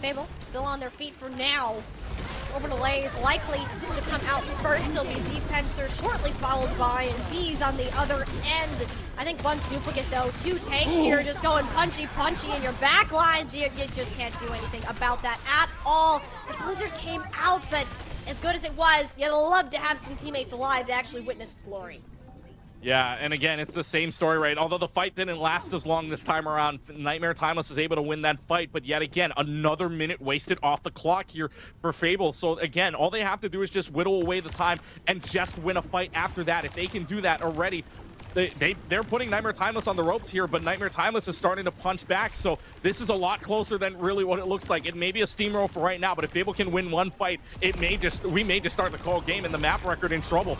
Fable still on their feet for now. Orbital Ray is likely to come out first. It'll be Z-Fencer shortly followed by Z's on the other end. I think one's duplicate though. Two tanks here just going punchy in your back lines. You just can't do anything about that at all. The blizzard came out, but as good as it was, you'd love to have some teammates alive to actually witness its glory. Yeah, and again, it's the same story, right? Although the fight didn't last as long this time around, Nightmare Timeless is able to win that fight, but yet again, another minute wasted off the clock here for Fable. So again, all they have to do is just whittle away the time and just win a fight after that. If they can do that already, they're putting Nightmare Timeless on the ropes here, but Nightmare Timeless is starting to punch back, so this is a lot closer than really what it looks like. It may be a steamroll for right now, but if Fable can win one fight, we may just start the call game and the map record in trouble.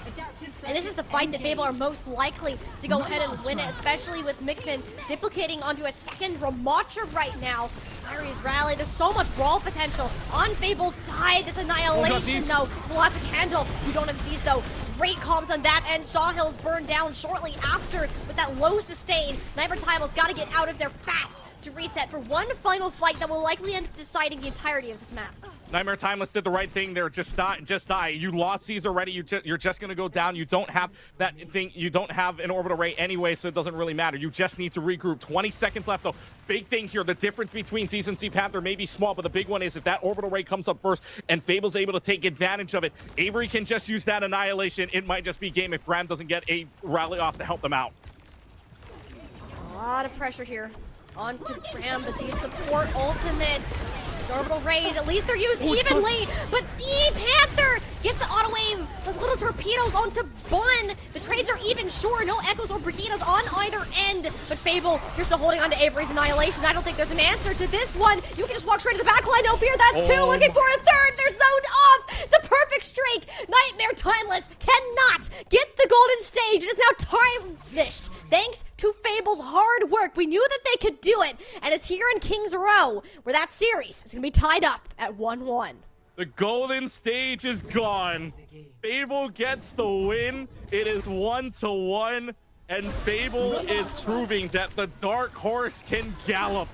And this is the fight that Fable are most likely to go ahead and win it, especially with Mickman duplicating onto a second Ramattra right now. Fiery's rally, there's so much brawl potential on Fable's side. This Annihilation, though, there's lots of candle. You don't have Z's, though. Great comms on that end. Sawhill's burned down shortly after with that low sustain. Nightmare Timeless got to get out of there fast to reset for one final fight that will likely end up deciding the entirety of this map. Nightmare Timeless did the right thing there. Just die. You lost Z's already. You're just going to go down. You don't have that thing. You don't have an orbital ray anyway, so it doesn't really matter. You just need to regroup. 20 seconds left, though. Big thing here. The difference between Z's and Z-Panther may be small, but the big one is if that orbital ray comes up first and Fable's able to take advantage of it, Avery can just use that Annihilation. It might just be game if Graham doesn't get a rally off to help them out. A lot of pressure here onto Graham, but these support ultimates. Orbital rays, at least they're used evenly, but Z-Panther gets the auto aim, those little torpedoes onto Bun. The trades are even, sure, no Echoes or Brigidas on either end, but Fable, you're still holding on to Avery's Annihilation. I don't think there's an answer to this one. You can just walk straight to the back line, no fear, that's two, looking for a third, they're zoned off, the perfect streak. Nightmare Timeless cannot get the golden stage. It is now time-fished, thanks to Fable's hard work. We knew that they could do it, and it's here in King's Row, where that series is gonna be tied up at 1-1. The golden stage is gone. Fable gets the win. It is 1-1, and Fable is proving that the dark horse can gallop.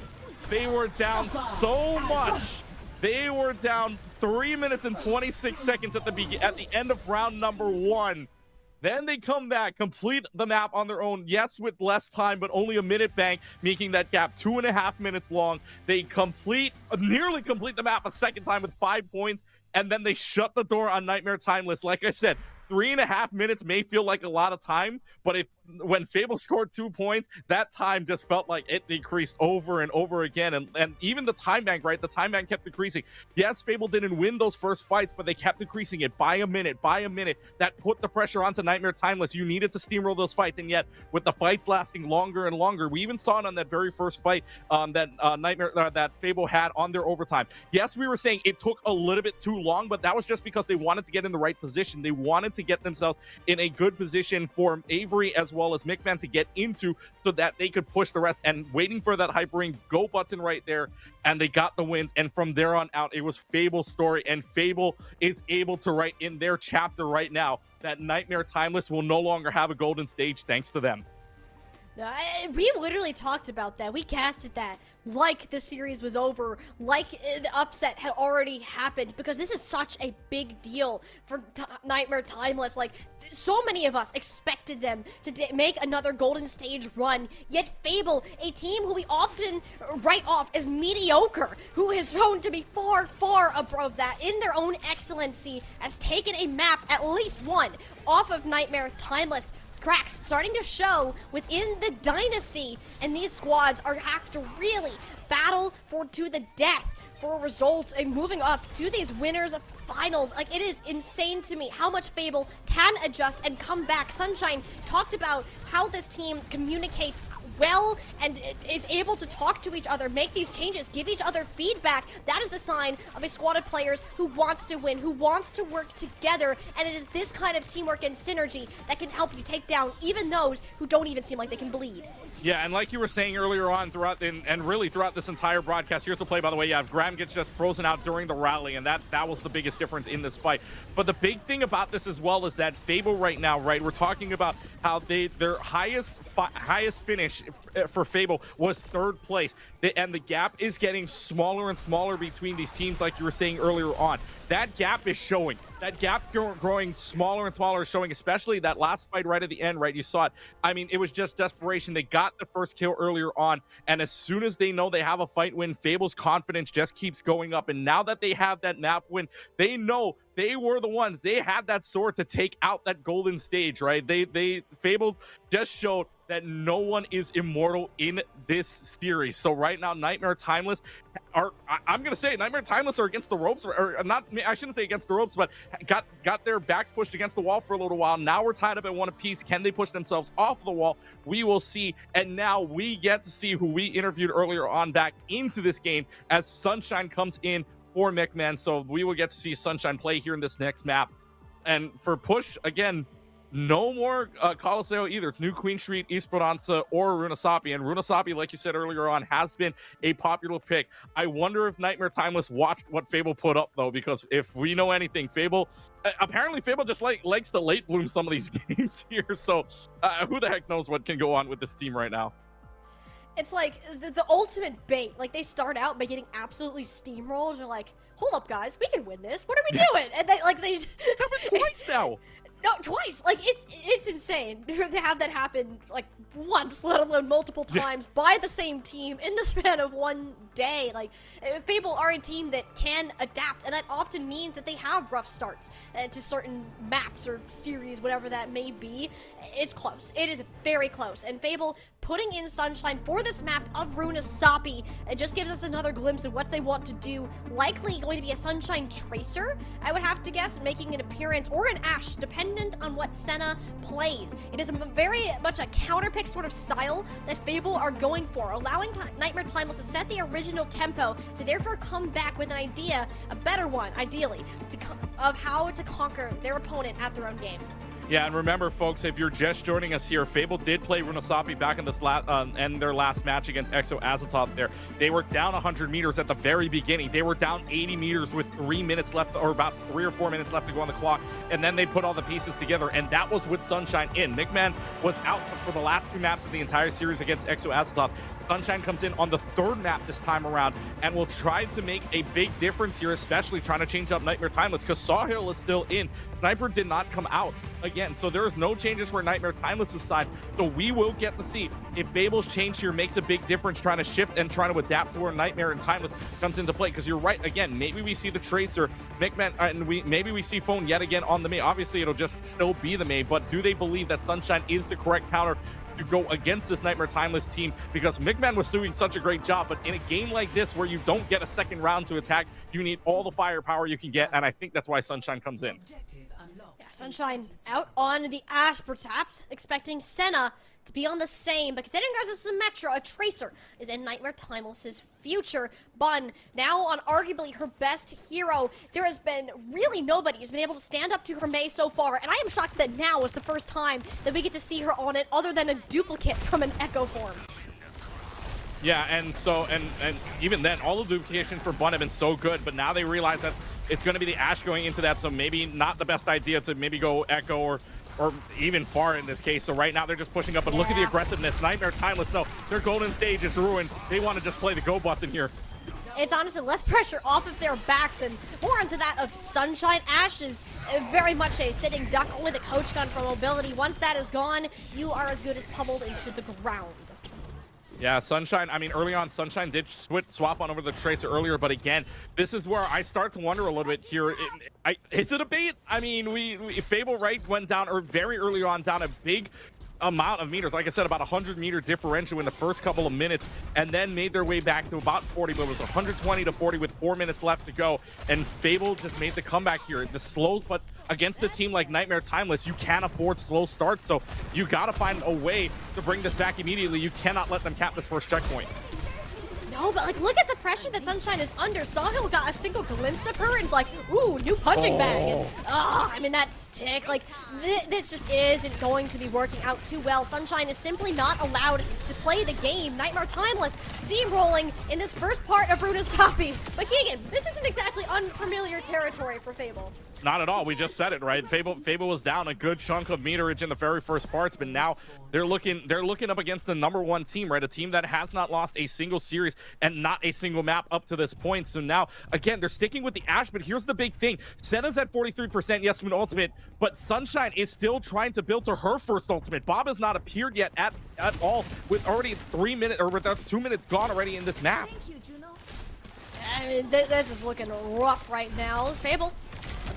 They were down so much. They were down 3 minutes and 26 seconds at the end of round number 1. Then they come back, complete the map on their own, yes, with less time, but only a minute bank, making that gap 2.5 minutes long. They nearly complete the map a second time with 5 points, and then they shut the door on Nightmare Timeless. Like I said, 3.5 minutes may feel like a lot of time, but when Fable scored 2 points, that time just felt like it decreased over and over again. And even the time bank, right? The time bank kept decreasing. Yes, Fable didn't win those first fights, but they kept decreasing it by a minute. That put the pressure onto Nightmare Timeless. You needed to steamroll those fights, and yet with the fights lasting longer and longer, we even saw it on that very first fight that Fable had on their overtime. Yes, we were saying it took a little bit too long, but that was just because they wanted to get in the right position. They wanted to get themselves in a good position for Avery as well as Mickman to get into so that they could push the rest, and waiting for that hypering go button right there, and they got the wins. And from there on out, it was Fable's story, and Fable is able to write in their chapter right now that Nightmare Timeless will no longer have a golden stage thanks to them. We literally talked about that. We casted that like the series was over, like the upset had already happened, because this is such a big deal for Nightmare Timeless. Like, so many of us expected them to make another golden stage run, yet Fable, a team who we often write off as mediocre, who has shown to be far, far above that in their own excellency, has taken a map, at least one, off of Nightmare Timeless. Cracks starting to show within the dynasty, and these squads have to really battle to the death for results and moving up to these winners finals. Like, it is insane to me how much Fable can adjust and come back. Sunshine talked about how this team communicates well and is able to talk to each other, make these changes, give each other feedback. That is the sign of a squad of players who wants to win, who wants to work together, and it is this kind of teamwork and synergy that can help you take down even those who don't even seem like they can bleed. Yeah, and like you were saying earlier on and really throughout this entire broadcast, here's the play, by the way. Yeah, Graham gets just frozen out during the rally, and that was the biggest difference in this fight. But the big thing about this as well is that Fable right now, right, we're talking about how their highest finish for Fable was 3rd place. And the gap is getting smaller and smaller between these teams, like you were saying earlier on. That gap is showing. That gap growing smaller and smaller is showing, especially that last fight right at the end, right? You saw it. I mean, it was just desperation. They got the first kill earlier on, and as soon as they know they have a fight win, Fable's confidence just keeps going up. And now that they have that map win, they know they were the ones. They had that sword to take out that golden stage, right? Fable just showed that no one is immortal in this series. So right now, Nightmare Timeless I'm gonna say Nightmare Timeless are against the ropes, or not. I shouldn't say against the ropes, but got their backs pushed against the wall for a little while. Now we're tied up at one apiece. Can they push themselves off the wall? We will see. And now we get to see who we interviewed earlier on back into this game as Sunshine comes in for McMahon. So we will get to see Sunshine play here in this next map. And for Push, again, no more Coliseo either. It's new Queen Street, Esperanza, or Runasapi. And Runasapi, like you said earlier on, has been a popular pick. I wonder if Nightmare Timeless watched what Fable put up, though, because if we know anything, Fable, apparently Fable just likes to late bloom some of these games here. So who the heck knows what can go on with this team right now. It's like the ultimate bait. Like, they start out by getting absolutely steamrolled. They're like, hold up, guys, we can win this. What are we doing? And they happened twice now. No, twice. Like, it's insane to have that happen, like, once, let alone multiple times by the same team in the span of one day. Like, Fable are a team that can adapt, and that often means that they have rough starts to certain maps or series, whatever that may be. It's close. It is very close. And Fable putting in Sunshine for this map of Runasapi, it just gives us another glimpse of what they want to do. Likely going to be a Sunshine Tracer, I would have to guess, making an appearance, or an Ashe, dependent on what Senna plays. It is very much a counterpick sort of style that Fable are going for, allowing Nightmare Timeless to set the original tempo, to therefore come back with an idea, a better one, ideally, of how to conquer their opponent at their own game. Yeah, and remember, folks, if you're just joining us here, Fable did play Runasapi back in this their last match against Exo Azathoth there. They were down 100 meters at the very beginning. They were down 80 meters with 3 minutes left, or about 3 or 4 minutes left to go on the clock, and then they put all the pieces together, and that was with Sunshine in. McMahon was out for the last 2 maps of the entire series against Exo Azathoth. Sunshine comes in on the 3rd map this time around and will try to make a big difference here, especially trying to change up Nightmare Timeless, because Sawhill is still in. Sniper did not come out again, so there is no changes for Nightmare Timeless's side. So we will get to see if Fable's change here makes a big difference, trying to shift and trying to adapt to where Nightmare and Timeless comes into play. Because you're right, again, maybe we see the Tracer, McMahon, and maybe we see Phone yet again on the main. Obviously, it'll just still be the main, but do they believe that Sunshine is the correct counter to go against this Nightmare Timeless team? Because McMahon was doing such a great job, but in a game like this where you don't get a second round to attack, you need all the firepower you can get, and I think that's why Sunshine comes in. Yeah, Sunshine out on the Ashe, perhaps expecting Senna to be on the same, but considering there's a Symmetra, a Tracer is in Nightmare Timeless's future. Bun, now on arguably her best hero. There has been really nobody who's been able to stand up to her Mei so far, and I am shocked that now is the first time that we get to see her on it, other than a duplicate from an Echo form. Yeah, and so, and even then, all the duplications for Bun have been so good, but now they realize that it's going to be the Ashe going into that, so maybe not the best idea to maybe go Echo or even far in this case. So right now they're just pushing up, but look at the aggressiveness. Nightmare Timeless, no, their golden stage is ruined. They want to just play the go button here. It's honestly less pressure off of their backs and more onto that of Sunshine. Ash is very much a sitting duck, only the coach gun for mobility. Once that is gone, you are as good as pummeled into the ground. Yeah, Sunshine, I mean, early on, Sunshine did swap on over the Tracer earlier, but again, this is where I start to wonder a little bit here. Is it a bait? I mean, Fable, right, went down, or very early on, down a big amount of meters, like I said, about 100-meter differential in the first couple of minutes, and then made their way back to about 40, but it was 120 to 40 with 4 minutes left to go, and Fable just made the comeback here. The slow, but against a team like Nightmare Timeless, you can't afford slow starts, so you gotta find a way to bring this back immediately. You cannot let them cap this first checkpoint. No, but like, look at the pressure that Sunshine is under. Sawhill got a single glimpse of her and it's like, ooh, new punching bag. And, I mean, that stick, like, this just isn't going to be working out too well. Sunshine is simply not allowed to play the game. Nightmare Timeless steamrolling in this first part of Runasapi. But Keegan, this isn't exactly unfamiliar territory for Fable. Not at all. We just said it, right? Fable was down a good chunk of meterage in the very first parts, but now they're looking up against the #1 team, right? A team that has not lost a single series and not a single map up to this point. So now, again, they're sticking with the Ash, but here's the big thing. Senna's at 43%, yes, from an ultimate, but Sunshine is still trying to build to her first ultimate. Bob has not appeared yet at all, with already 3 minutes, or with 2 minutes gone already in this map. I mean, this is looking rough right now. Fable,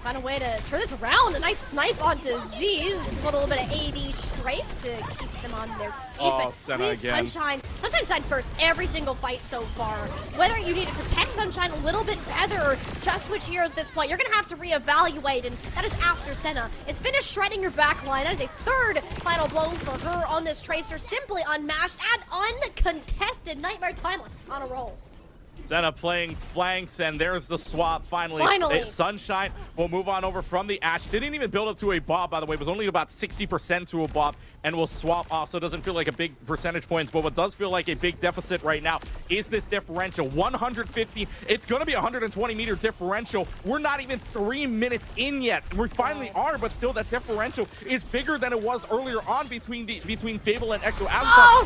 find a way to turn this around. A nice snipe onto Z's. A little bit of AD strafe to keep them on their feet. Oh, but Senna again. Sunshine's side first every single fight so far. Whether you need to protect Sunshine a little bit better or just switch heroes at this point, you're going to have to reevaluate, and that is after Senna is finished shredding your back line. That is a third final blow for her on this Tracer. Simply unmatched and uncontested. Nightmare Timeless on a roll. Senna playing flanks, and there's the swap finally. Sunshine will move on over from the Ash. Didn't even build up to a Bob, by the way. It was only about 60% to a Bob, and will swap off, so it doesn't feel like a big percentage points. But what does feel like a big deficit right now is this differential. 150. It's going to be a 120-meter differential. We're not even 3 minutes in yet. We finally are, but still that differential is bigger than it was earlier on between Fable and Exo.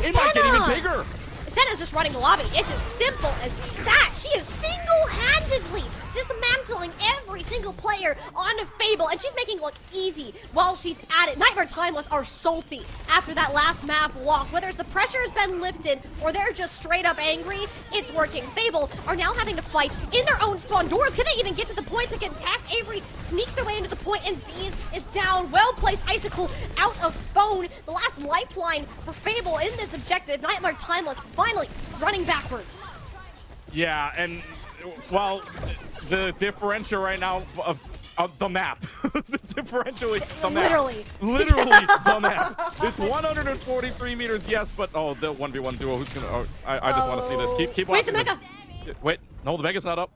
It might get even bigger. Senna's just running the lobby. It's as simple as that. She is single-handedly dismantling every single player on Fable, and she's making it look easy while she's at it. Nightmare Timeless are salty after that last map loss. Whether it's the pressure has been lifted or they're just straight up angry, it's working. Fable are now having to fight in their own spawn doors. Can they even get to the point to contest? Avery sneaks their way into the point, and Z's is down. Well-placed Icicle out of phone. The last lifeline for Fable in this objective. Nightmare Timeless finally running backwards. Yeah, and well, the differential right now of the map. The differential is the map. Literally the map. It's 143 meters, yes, but oh, the 1v1 duo. Who's gonna? Oh, I just want to see this. Keep Wait, watching the this. Mega. Wait, no, the Mega's not up.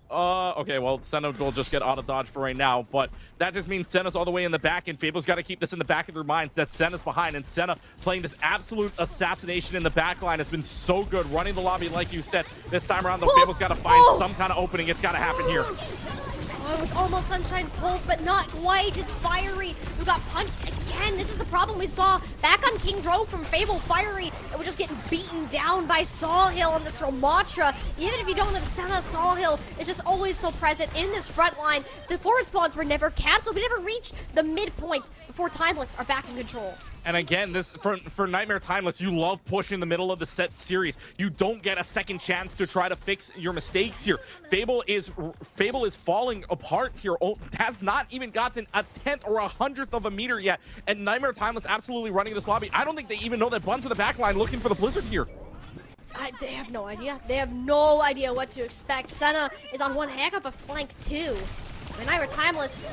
Okay, well, Senna will just get out of dodge for right now, but that just means Senna's all the way in the back, and Fable's got to keep this in the back of their minds that Senna's behind, and Senna playing this absolute assassination in the back line has been so good, running the lobby like you said. This time around, though, Fable's got to find some kind of opening. It's got to happen here. Oh, it was almost Sunshine's pulse, but not quite. It's Fiery who got punched again. This is the problem we saw back on King's Row from Fable. Fiery, it was just getting beaten down by Sawhill on this Ramatra. Even if you don't have Senna, Sawhill is just always so present in this front line. The forward spawns were never canceled. We never reached the midpoint before Timeless are back in control. And again, this for Nightmare Timeless, you love pushing the middle of the set series. You don't get a second chance to try to fix your mistakes here. Fable is falling apart here. Has not even gotten a 10th or a 100th of a meter yet. And Nightmare Timeless absolutely running this lobby. I don't think they even know that Bun's in the back line looking for the Blizzard here. They have no idea. They have no idea what to expect. Senna is on one heck of a flank too. And Nightmare Timeless,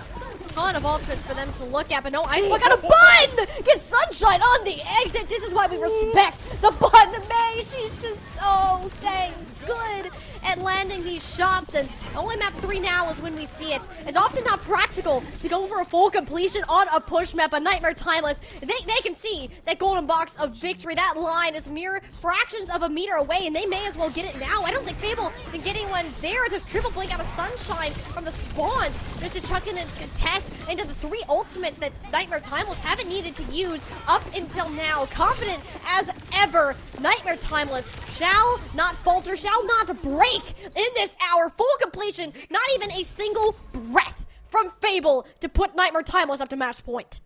ton of ultimates for them to look at, but no ice block on a Bun! Get Sunshine on the exit. This is why we respect the Bun main. She's just so dang good at landing these shots, and only map 3 now is when we see it. It's often not practical to go for a full completion on a push map, but Nightmare Timeless, they can see that golden box of victory. That line is mere fractions of a meter away, and they may as well get it now. I don't think Fable can get anyone there. It's a triple blink out of sunshine from the spawns just to chuck in and contest into the 3 ultimates that Nightmare Timeless haven't needed to use up until now. Confident as ever, Nightmare Timeless shall not falter, shall not break in this hour. Full completion, not even a single breath from Fable to put Nightmare Timeless up to match point.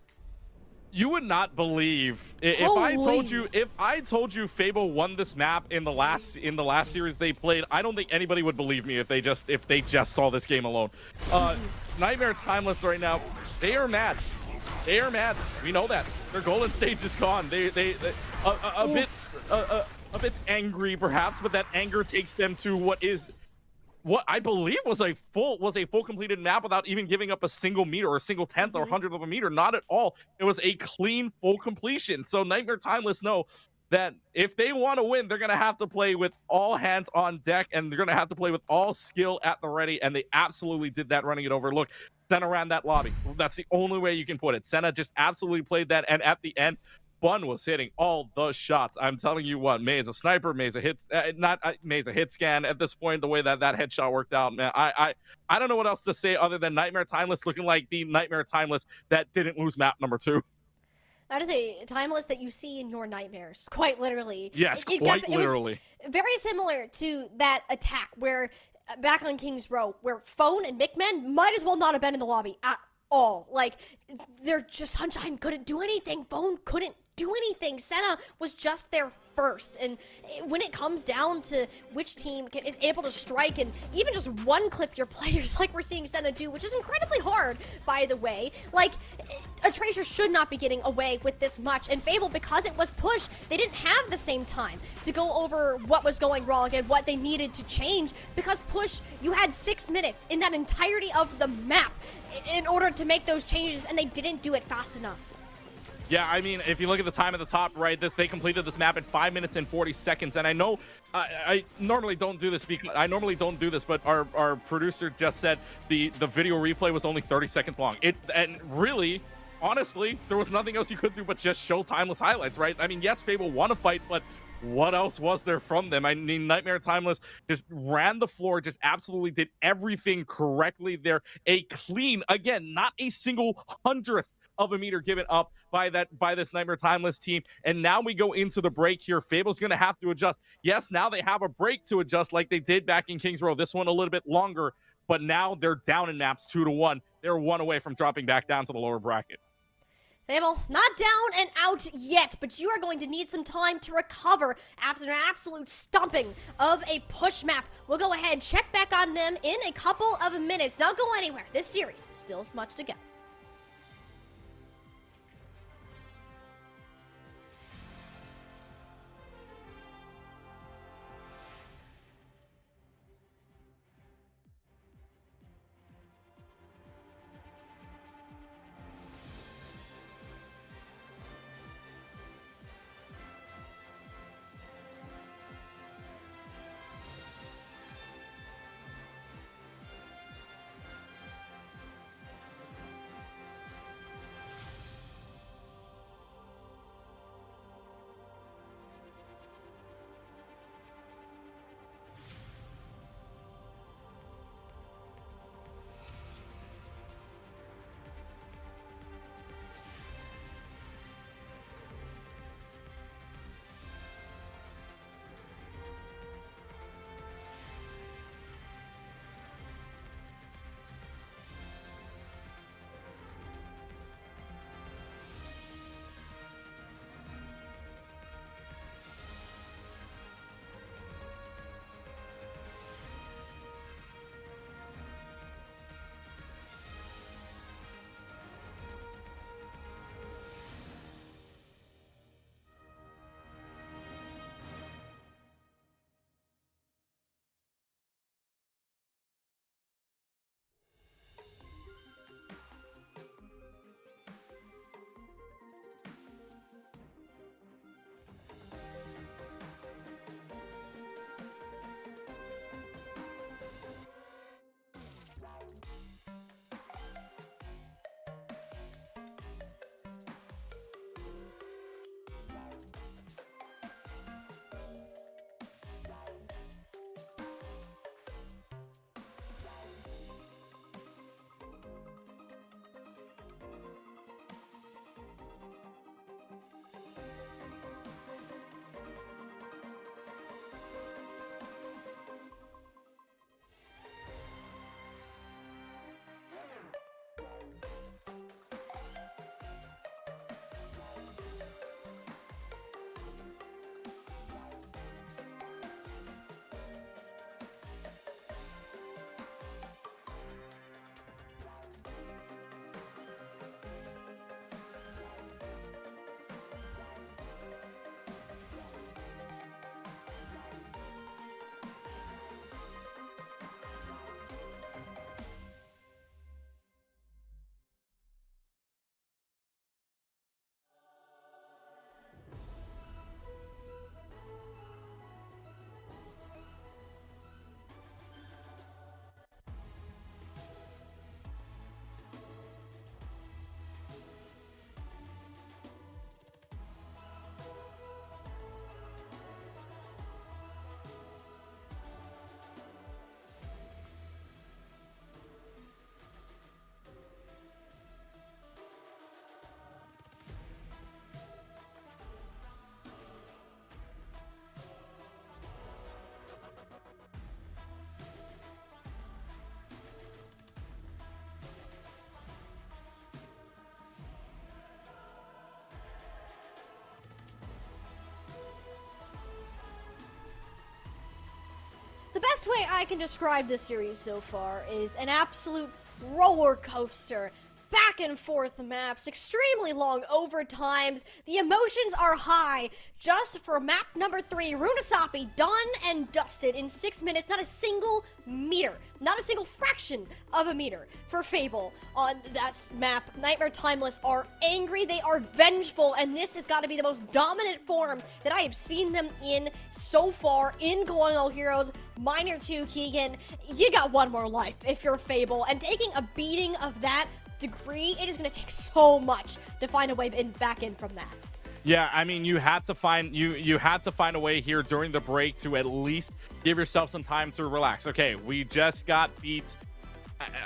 You would not believe if I told you Fable won this map in the last series they played. I don't think anybody would believe me if they just saw this game alone. Nightmare Timeless right now, they are mad. They are mad. We know that their golden stage is gone. They a bit angry perhaps, but that anger takes them to what I believe was a full completed map without even giving up a single meter or a single tenth or hundredth of a meter. Not at all. It was a clean full completion. So Nightmare Timeless know that if they want to win, they're going to have to play with all hands on deck, and they're going to have to play with all skill at the ready, and they absolutely did that running it over. Look, Senna ran that lobby. That's the only way you can put it. Senna just absolutely played that, and at the end, Bun was hitting all the shots. I'm telling you what, May is a sniper, May's a hit, May's a hit scan at this point, the way that headshot worked out, man. I don't know what else to say other than Nightmare Timeless looking like the Nightmare Timeless that didn't lose map number 2. That is a Timeless that you see in your nightmares, quite literally. Yes, quite literally. It was very similar to that attack where, back on King's Row, where Phone and Mickman might as well not have been in the lobby at all. Like, they're just, Sunshine couldn't do anything. Phone couldn't do anything. Senna was just there first, and when it comes down to which team is able to strike and even just one clip your players like we're seeing Senna do, which is incredibly hard, by the way, like, a Tracer should not be getting away with this much. And Fable, because it was pushed, they didn't have the same time to go over what was going wrong and what they needed to change, because push, you had 6 minutes in that entirety of the map in order to make those changes, and they didn't do it fast enough. Yeah, I mean, if you look at the time at the top right, they completed this map in 5 minutes and 40 seconds. And I know I normally don't do this but our producer just said the video replay was only 30 seconds long. And really, honestly, there was nothing else you could do but just show Timeless highlights, right? I mean, yes, Fable won a fight, but what else was there from them? I mean, Nightmare Timeless just ran the floor, just absolutely did everything correctly there. A clean, again, not a single hundredth of a meter given up by this Nightmare Timeless team. And now we go into the break here. Fable's going to have to adjust. Yes, now they have a break to adjust like they did back in Kings Row. This one a little bit longer, but now they're down in maps 2-1. They're 1 away from dropping back down to the lower bracket. Fable, not down and out yet, but you are going to need some time to recover after an absolute stumping of a push map. We'll go ahead, check back on them in a couple of minutes. Don't go anywhere. This series still has much to go. way I can describe this series so far is an absolute roller coaster. Back and forth maps, extremely long overtimes. The emotions are high. Just for map number 3, Runasapi done and dusted in 6 minutes. Not a single meter, not a single fraction of a meter for Fable on that map. Nightmare Timeless are angry, they are vengeful, and this has got to be the most dominant form that I have seen them in so far in Colonial Heroes. Miner 2, Keegan, you got one more life if you're Fable, and taking a beating of that degree, it is going to take so much to find a way back in from that. Yeah, I mean, you had to find you had to find a way here during the break to at least give yourself some time to relax. Okay, we just got beat.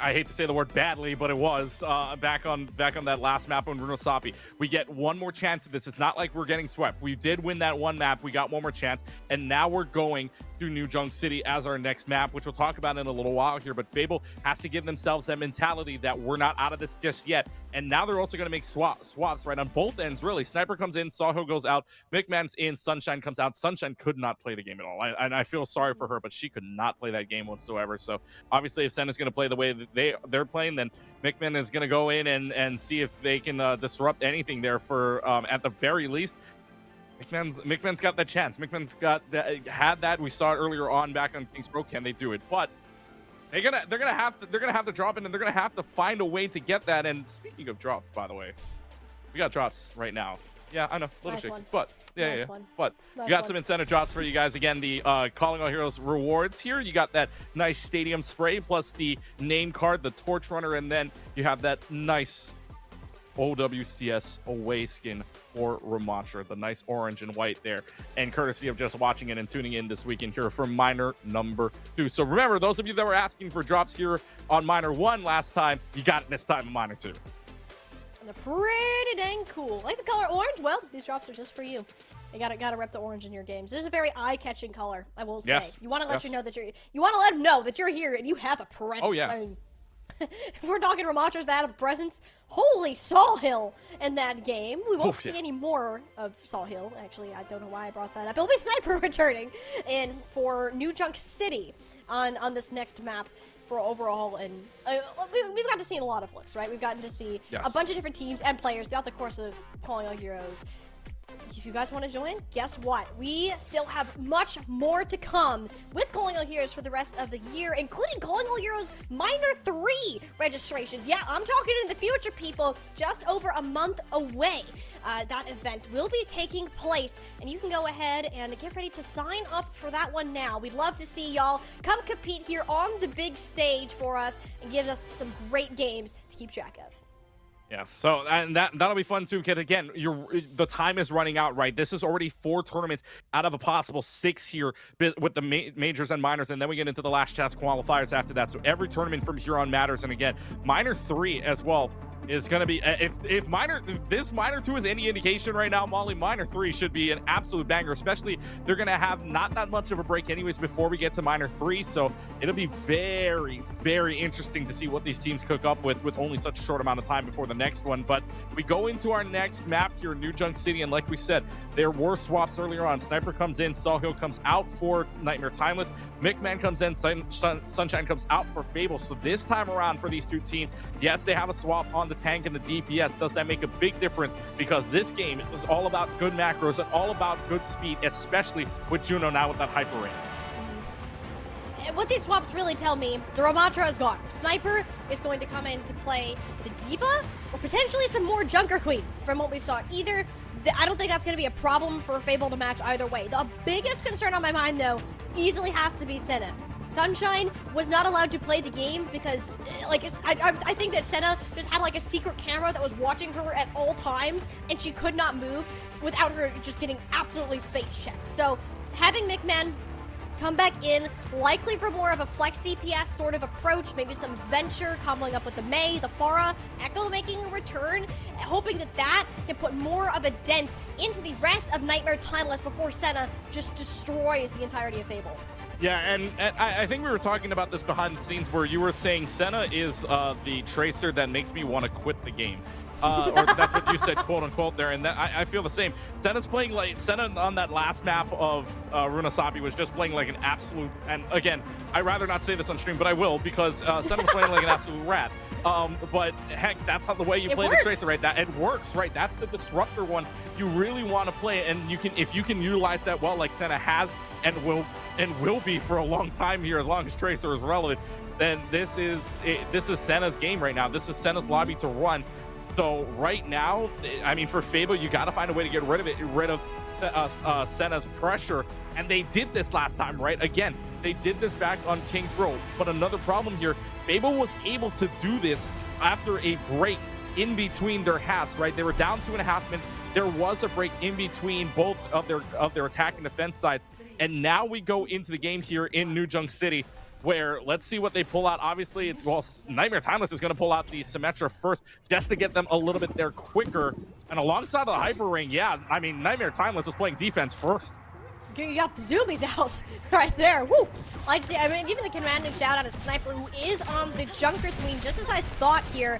I hate to say the word badly, but it was back on that last map on Runasapi. We get one more chance at this. It's not like we're getting swept. We did win that one map. We got one more chance, and now we're going to New Junk City as our next map, which we'll talk about in a little while here. But Fable has to give themselves that mentality that we're not out of this just yet. And now they're also going to make swaps right on both ends, really. Sniper comes in, Sawhill goes out, McMahon's in, Sunshine comes out. Sunshine could not play the game at all. And I feel sorry for her, but she could not play that game whatsoever. So obviously, if Senna's going to play the way that they're playing, then McMahon is going to go in and see if they can disrupt anything there for at the very least. McMahon's got that chance. McMahon's had that. We saw it earlier on back on King's Row. Can they do it? But they're gonna have to drop in, and they're gonna have to find a way to get that. And speaking of drops, by the way, we got drops right now. Yeah, I know, little shaky, but yeah. But we got some incentive drops for you guys. Again, the Calling All Heroes rewards here. You got that nice stadium spray plus the name card, the Torch Runner, and then you have that nice OWCS away skin for Ramatra, the nice orange and white there, and courtesy of just watching it and tuning in this weekend here for Miner number 2. So remember, those of you that were asking for drops here on Miner 1 last time, you got it this time in Miner 2. They're pretty dang cool. Like the color orange? Well, these drops are just for you. You gotta rep the orange in your games. This is a very eye-catching color, I will say. Yes. You want to let you know that you want to let them know that you're here and you have a presence. Oh yeah. I mean, if we're talking Ramatras that have a presence, holy Sawhill in that game. We won't see any more of Sawhill. Actually, I don't know why I brought that up. It'll be Sniper returning in for New Junk City on this next map for overall, and we've got to see a lot of looks, right? We've gotten to see a bunch of different teams and players throughout the course of Calling All Heroes. If you guys want to join, guess what? We still have much more to come with Calling All Heroes for the rest of the year, including Calling All Heroes Miner 3 registrations. Yeah, I'm talking in the future, people. Just over a month away. That event will be taking place, and you can go ahead and get ready to sign up for that one now. We'd love to see y'all come compete here on the big stage for us and give us some great games to keep track of. Yeah, so and that'll be fun too, kid. Again, the time is running out, right? This is already 4 tournaments out of a possible 6 here with the majors and minors, and then we get into the last chance qualifiers after that. So every tournament from here on matters. And again, Miner 3 as well is going to be, if this Miner 2 is any indication right now, Molly, Miner 3 should be an absolute banger, especially they're going to have not that much of a break anyways before we get to Miner 3, so it'll be very, very interesting to see what these teams cook up with only such a short amount of time before the next one. But we go into our next map here in New Junk City, and like we said, there were swaps earlier on. Sniper comes in, Sawhill comes out for Nightmare Timeless, McMahon comes in, Sunshine comes out for Fable. So this time around for these two teams, yes, they have a swap on the tank and the DPS. Does that make a big difference? Because this game is all about good macros and all about good speed, especially with Juno now with that hyper range. What these swaps really tell me, the Ramatra is gone. Sniper is going to come in to play the Diva, or potentially some more Junker Queen from what we saw. I don't think that's going to be a problem for Fable to match either way. The biggest concern on my mind, though, easily has to be Senna. Sunshine was not allowed to play the game because, like, I think that Senna just had, like, a secret camera that was watching her at all times, and she could not move without her just getting absolutely face checked. So, having McMahon come back in, likely for more of a flex DPS sort of approach, maybe some Venture coupling up with the Mei, the Pharah, Echo making a return, hoping that can put more of a dent into the rest of Nightmare Timeless before Senna just destroys the entirety of Fable. Yeah, and I think we were talking about this behind the scenes where you were saying Senna is the tracer that makes me want to quit the game. or that's what you said, quote unquote, there. And that, I feel the same. Senna's playing like Senna on that last map of Runasapi was just playing like an absolute. And again, I'd rather not say this on stream, but I will because Senna was playing like an absolute rat. But heck, that's how the way you play the Tracer, right? That it works, right? That's the disruptor one you really want to play, and you can if you can utilize that well, like Senna has and will be for a long time here, as long as Tracer is relevant. Then this is Senna's game right now. This is Senna's lobby to run. So right now, I mean, for Fable, you got to find a way to get rid of it, rid of Senna's pressure. And they did this last time, right? Again, they did this back on King's Row. But another problem here, Fable was able to do this after a break in between their halves, right? They were down 2.5 minutes. There was a break in between both of their attack and defense sides. And now we go into the game here in New Junk City, where let's see what they pull out. Obviously, it's, well, Nightmare Timeless is going to pull out the Symmetra first just to get them a little bit there quicker. And alongside of the Hyper Ring, yeah, I mean, Nightmare Timeless is playing defense first. You got the zoomies out right there. Woo! Like to see, I mean, even the commanding shout out to Sniper, who is on the Junker Queen, just as I thought here.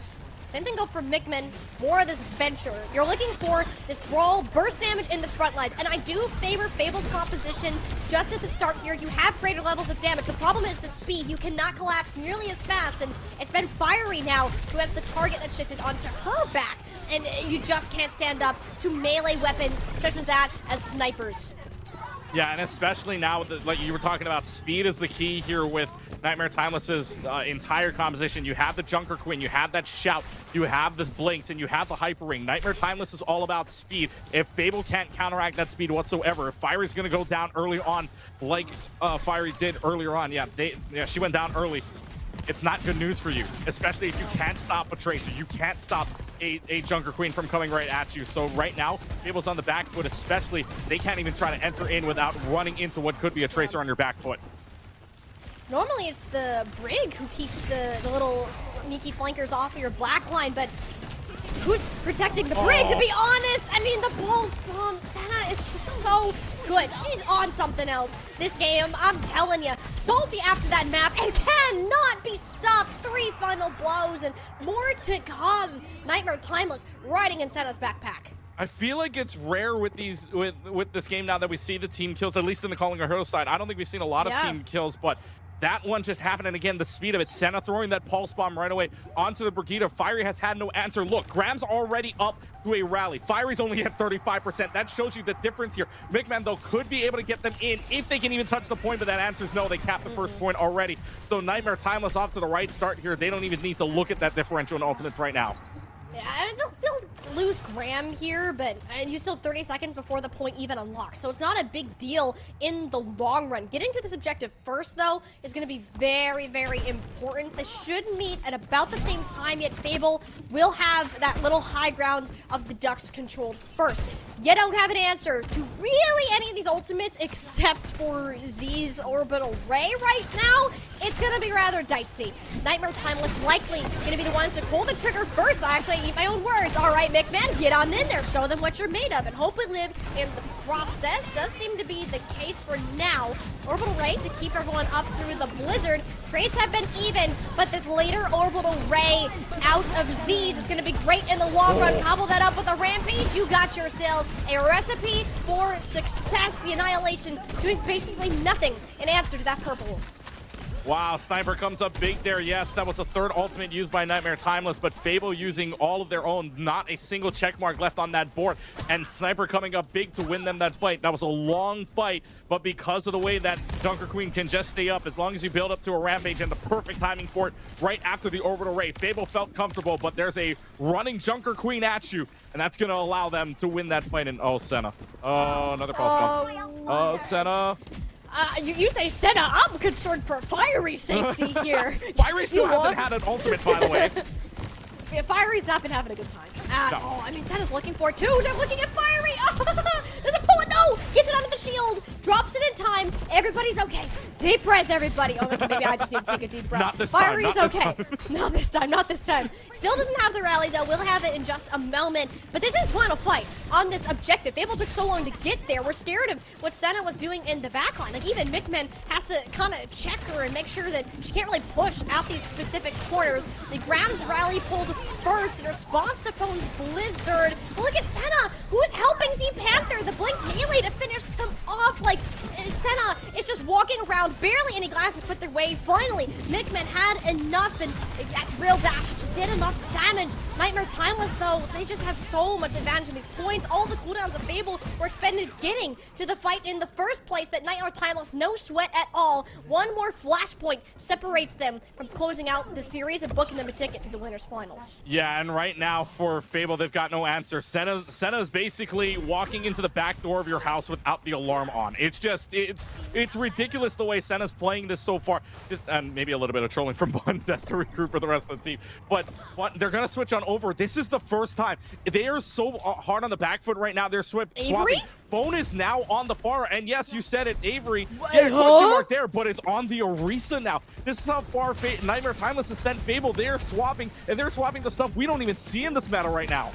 Same thing go for Mickman, more of this venture. You're looking for this brawl, burst damage in the front lines, and I do favor Fable's composition just at the start here. You have greater levels of damage. The problem is the speed. You cannot collapse nearly as fast, and it's been Fiery now who has the target that shifted onto her back, and you just can't stand up to melee weapons such as that as snipers. Yeah, and especially now, like you were talking about, speed is the key here with Nightmare Timeless's entire composition. You have the Junker Queen, you have that shout, you have this Blinks, and you have the Hyper Ring. Nightmare Timeless is all about speed. If Fable can't counteract that speed whatsoever, if Fiery's going to go down early on like Fiery did earlier on, she went down early. It's not good news for you, especially if you can't stop a Tracer. You can't stop a Junker Queen from coming right at you. So right now, Fable's on the back foot, especially. They can't even try to enter in without running into what could be a Tracer on your back foot. Normally it's the Brig who keeps the little sneaky flankers off of your black line, but who's protecting the Brig, to be honest? I mean, the Pulse Bomb, Senna is just so good. She's on something else this game, I'm telling you. Salty after that map and cannot be stopped. 3 final blows and more to come. Nightmare Timeless riding in Senna's backpack. I feel like it's rare with these with this game now that we see the team kills, at least in the Calling Our Hero side. I don't think we've seen a lot of team kills, but that one just happened, and again, the speed of it. Senna throwing that Pulse Bomb right away onto the Brigida. Fiery has had no answer. Look, Graham's already up to a rally. Fiery's only at 35%. That shows you the difference here. Mickman, though, could be able to get them in if they can even touch the point, but that answer's no. They capped the first point already. So Nightmare Timeless off to the right start here. They don't even need to look at that differential in ultimates right now. Yeah, they'll lose Graham here, but you still have 30 seconds before the point even unlocks, so it's not a big deal in the long run. Getting to this objective first, though, is going to be very, very important. They should meet at about the same time, yet Fable will have that little high ground of the Ducks controlled first. You don't have an answer to really any of these ultimates except for Z's Orbital Ray right now. It's going to be rather dicey. Nightmare Timeless likely going to be the ones to pull the trigger first. I actually eat my own words. All right, Mickman, get on in there. Show them what you're made of and hope we live in the process. Does seem to be the case for now. Orbital Ray to keep everyone up through the blizzard. Trades have been even, but this later Orbital Ray out of Z's is going to be great in the long run. Cobble that up with a Rampage. You got yourselves a recipe for success. The Annihilation doing basically nothing in answer to that purple wolves. Wow, Sniper comes up big there. Yes, that was a third ultimate used by Nightmare Timeless, but Fable using all of their own. Not a single check mark left on that board. And Sniper coming up big to win them that fight. That was a long fight, but because of the way that Junker Queen can just stay up, as long as you build up to a Rampage and the perfect timing for it right after the Orbital Ray, Fable felt comfortable, but there's a running Junker Queen at you, and that's going to allow them to win that fight. And oh, Senna. Oh, another pulse bomb. Oh, Senna. You say Senna, I'm concerned for Fiery's safety here. Fiery still hasn't had an ultimate, by the way. Yeah, Fiery's not been having a good time at all. I mean, Senna's looking for it too. They're looking at Fiery. There's a pull it. No, gets it under the shield, drops it in time. Everybody's okay. Deep breath, everybody. Oh, maybe I just need to take a deep breath. Not this time. Fiery's Not this okay. time. Not this time. Not this time. Still doesn't have the rally though. We'll have it in just a moment. But this is final fight on this objective. Fable took so long to get there. We're scared of what Senna was doing in the backline. Like even Mickman has to kind of check her and make sure that she can't really push out these specific corners. The Grams rally pulled first in response to Phone's Blizzard. But look at Senna, who's helping the Panther, the Blink melee to finish them off. Like Senna is just walking around, barely any glasses put their way. Finally, Mickman had enough, and that drill dash just did enough damage. Nightmare Timeless, though, they just have so much advantage in these points. All the cooldowns of Fable were expended getting to the fight in the first place. That Nightmare Timeless, no sweat at all. One more flashpoint separates them from closing out the series and booking them a ticket to the winners finals. Yeah, and right now for Fable, they've got no answer. Senna's basically walking into the back door of your house without the alarm on. It's just, it's ridiculous the way Senna's playing this so far. Just, and maybe a little bit of trolling from Bun just to recruit for the rest of the team. But they're going to switch on over. This is the first time. They are so hard on the back foot right now. They're swapping. Phone is now on the far, and yes, you said it, Avery. Yeah, question mark there, but it's on the Orisa now. This is how far Nightmare Timeless has sent Fable. They're swapping, and they're swapping the stuff we don't even see in this battle right now.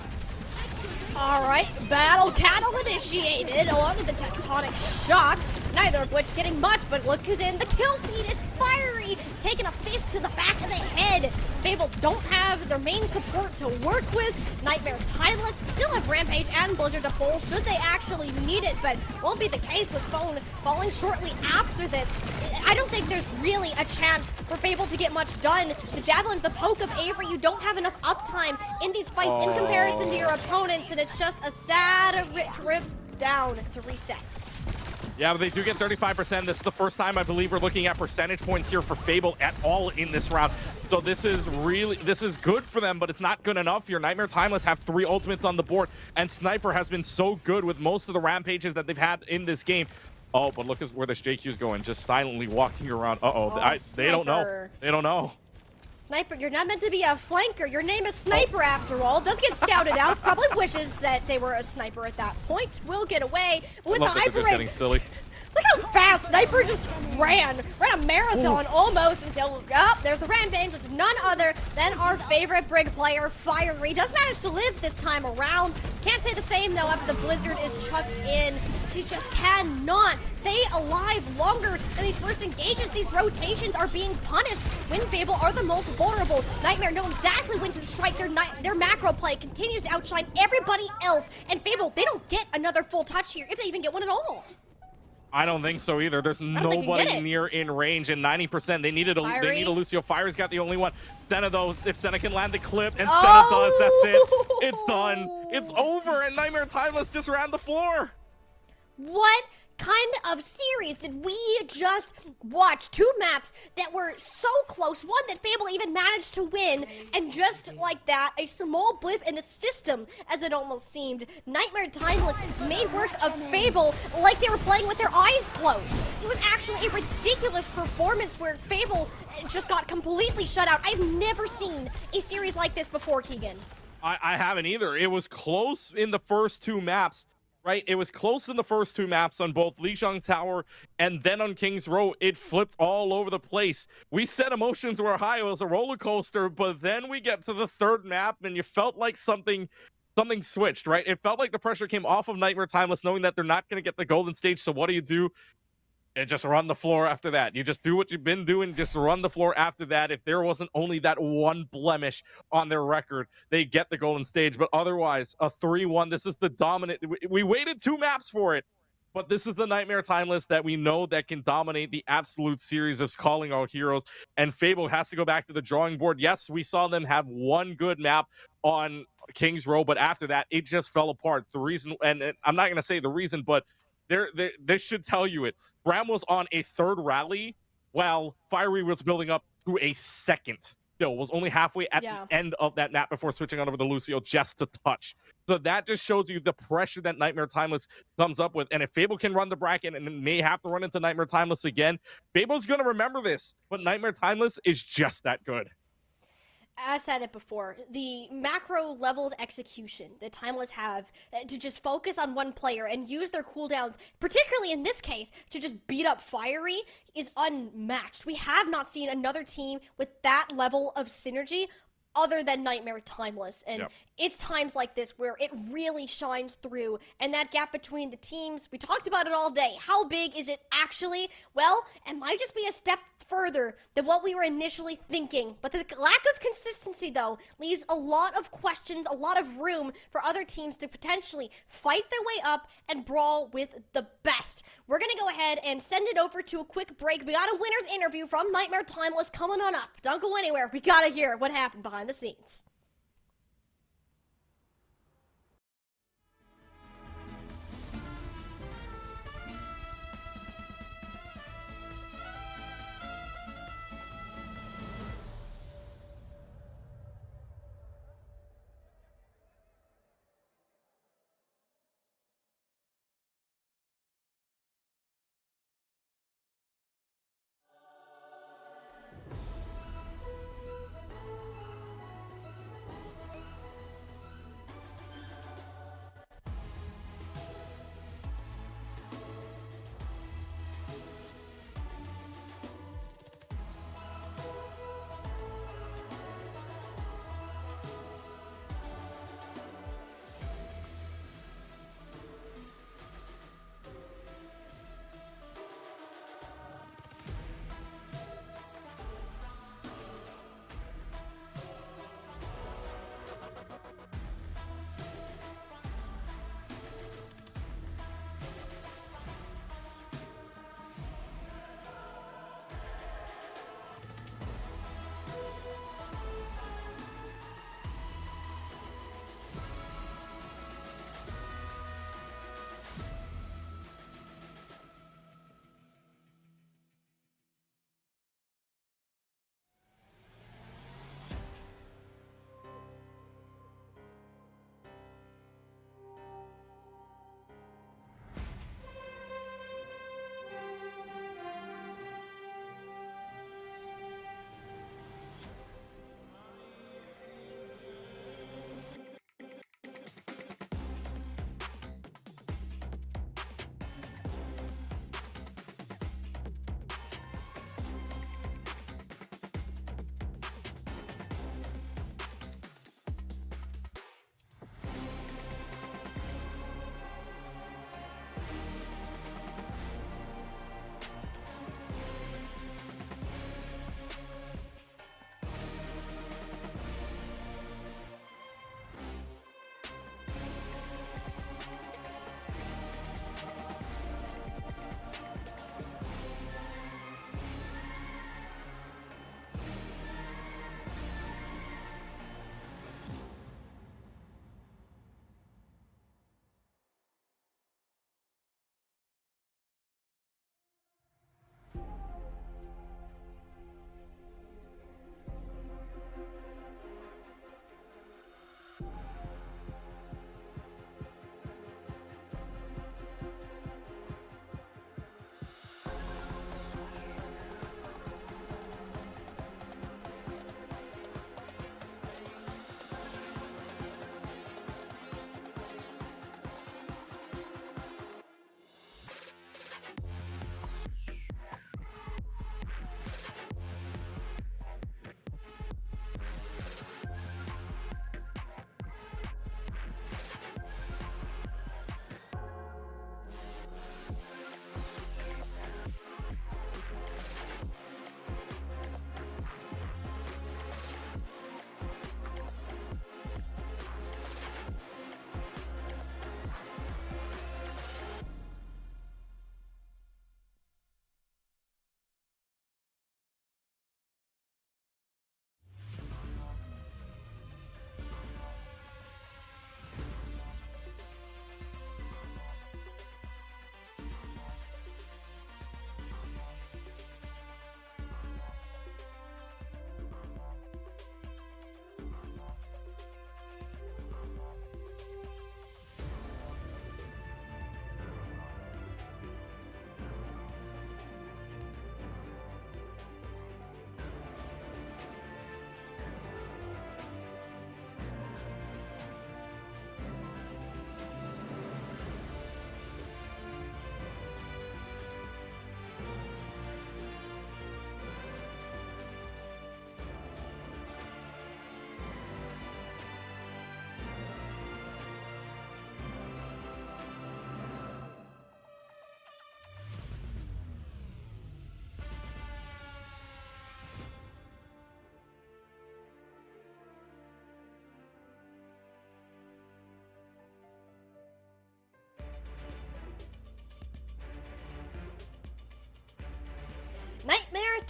All right, battle cattle initiated along with the tectonic shock. Neither of which getting much, but look who's in the kill feed. It's Fiery, taking a fist to the back of the head. Fable don't have their main support to work with. Nightmare Timeless still have Rampage and Blizzard to pull should they actually need it, but won't be the case with Phone falling shortly after this. I don't think there's really a chance for Fable to get much done. The Javelin's the poke of Avery. You don't have enough uptime in these fights in comparison to your opponents, and it's just a sad trip down to reset. Yeah, but they do get 35%. This is the first time I believe we're looking at percentage points here for Fable at all in this round. So this is good for them, but it's not good enough. Your Nightmare Timeless have 3 ultimates on the board, and Sniper has been so good with most of the rampages that they've had in this game. Oh, but look where this JQ's going, just silently walking around. They don't know. They don't know. Sniper, you're not meant to be a flanker. Your name is Sniper after all. Does get scouted out. Probably wishes that they were a sniper at that point. Will get away with the high just getting silly. Look how fast Sniper just ran a marathon almost until, there's the Rampage. It's none other than our favorite Brig player, Fiery. Does manage to live this time around. Can't say the same, though, after the Blizzard is chucked in. She just cannot stay alive longer than these first engages. These rotations are being punished when Fable are the most vulnerable. Nightmare know exactly when to strike. Their macro play continues to outshine everybody else. And Fable, they don't get another full touch here, if they even get one at all. I don't think so either. There's nobody near in range, and 90%. They need a Lucio. Fire's got the only one. Senna, though, if Senna can land the clip, and Senna does, that's it. It's done. It's over, and Nightmare Timeless just ran the floor. What kind of series did we just watch? 2 maps that were so close, one that Fable even managed to win, and just like that, a small blip in the system, as it almost seemed. Nightmare Timeless made work of Fable like they were playing with their eyes closed. It was actually a ridiculous performance where Fable just got completely shut out. I've never seen a series like this before, Keegan. I haven't either. It was close in the first 2 maps. Right, it was close in the first 2 maps on both Lijiang Tower and then on King's Row. It flipped all over the place. We said emotions were high. It was a roller coaster, but then we get to the 3rd map and you felt like something switched, right? It felt like the pressure came off of Nightmare Timeless, knowing that they're not going to get the golden stage. So what do? And just run the floor after that. You just do what you've been doing, just run the floor after that. If there wasn't only that one blemish on their record, they get the golden stage. But otherwise, a 3-1. This is the dominant. We waited 2 maps for it, but this is the Nightmare Timeless that we know that can dominate the absolute series of calling out heroes. And Fable has to go back to the drawing board. Yes, we saw them have 1 good map on King's Row, but after that, it just fell apart. The reason, and I'm not going to say the reason, but this should tell you it. Bram was on a 3rd rally while Fiery was building up to a 2nd. Still was only halfway at the end of that map before switching on over to Lucio just to touch. So that just shows you the pressure that Nightmare Timeless comes up with. And if Fable can run the bracket and may have to run into Nightmare Timeless again, Fable's going to remember this. But Nightmare Timeless is just that good. I said it before, the macro level of execution that Timeless have to just focus on one player and use their cooldowns, particularly in this case, to just beat up Fiery is unmatched. We have not seen another team with that level of synergy other than Nightmare Timeless. And Yep. it's times like this where it really shines through. And that gap between the teams, we talked about it all day. How big is it actually? Well, it might just be a step further than what we were initially thinking. But the lack of consistency, though, leaves a lot of questions, a lot of room for other teams to potentially fight their way up and brawl with the best. We're going to go ahead and send it over to a quick break. We got a winner's interview from Nightmare Timeless coming on up. Don't go anywhere. We got to hear what happened behind the scenes.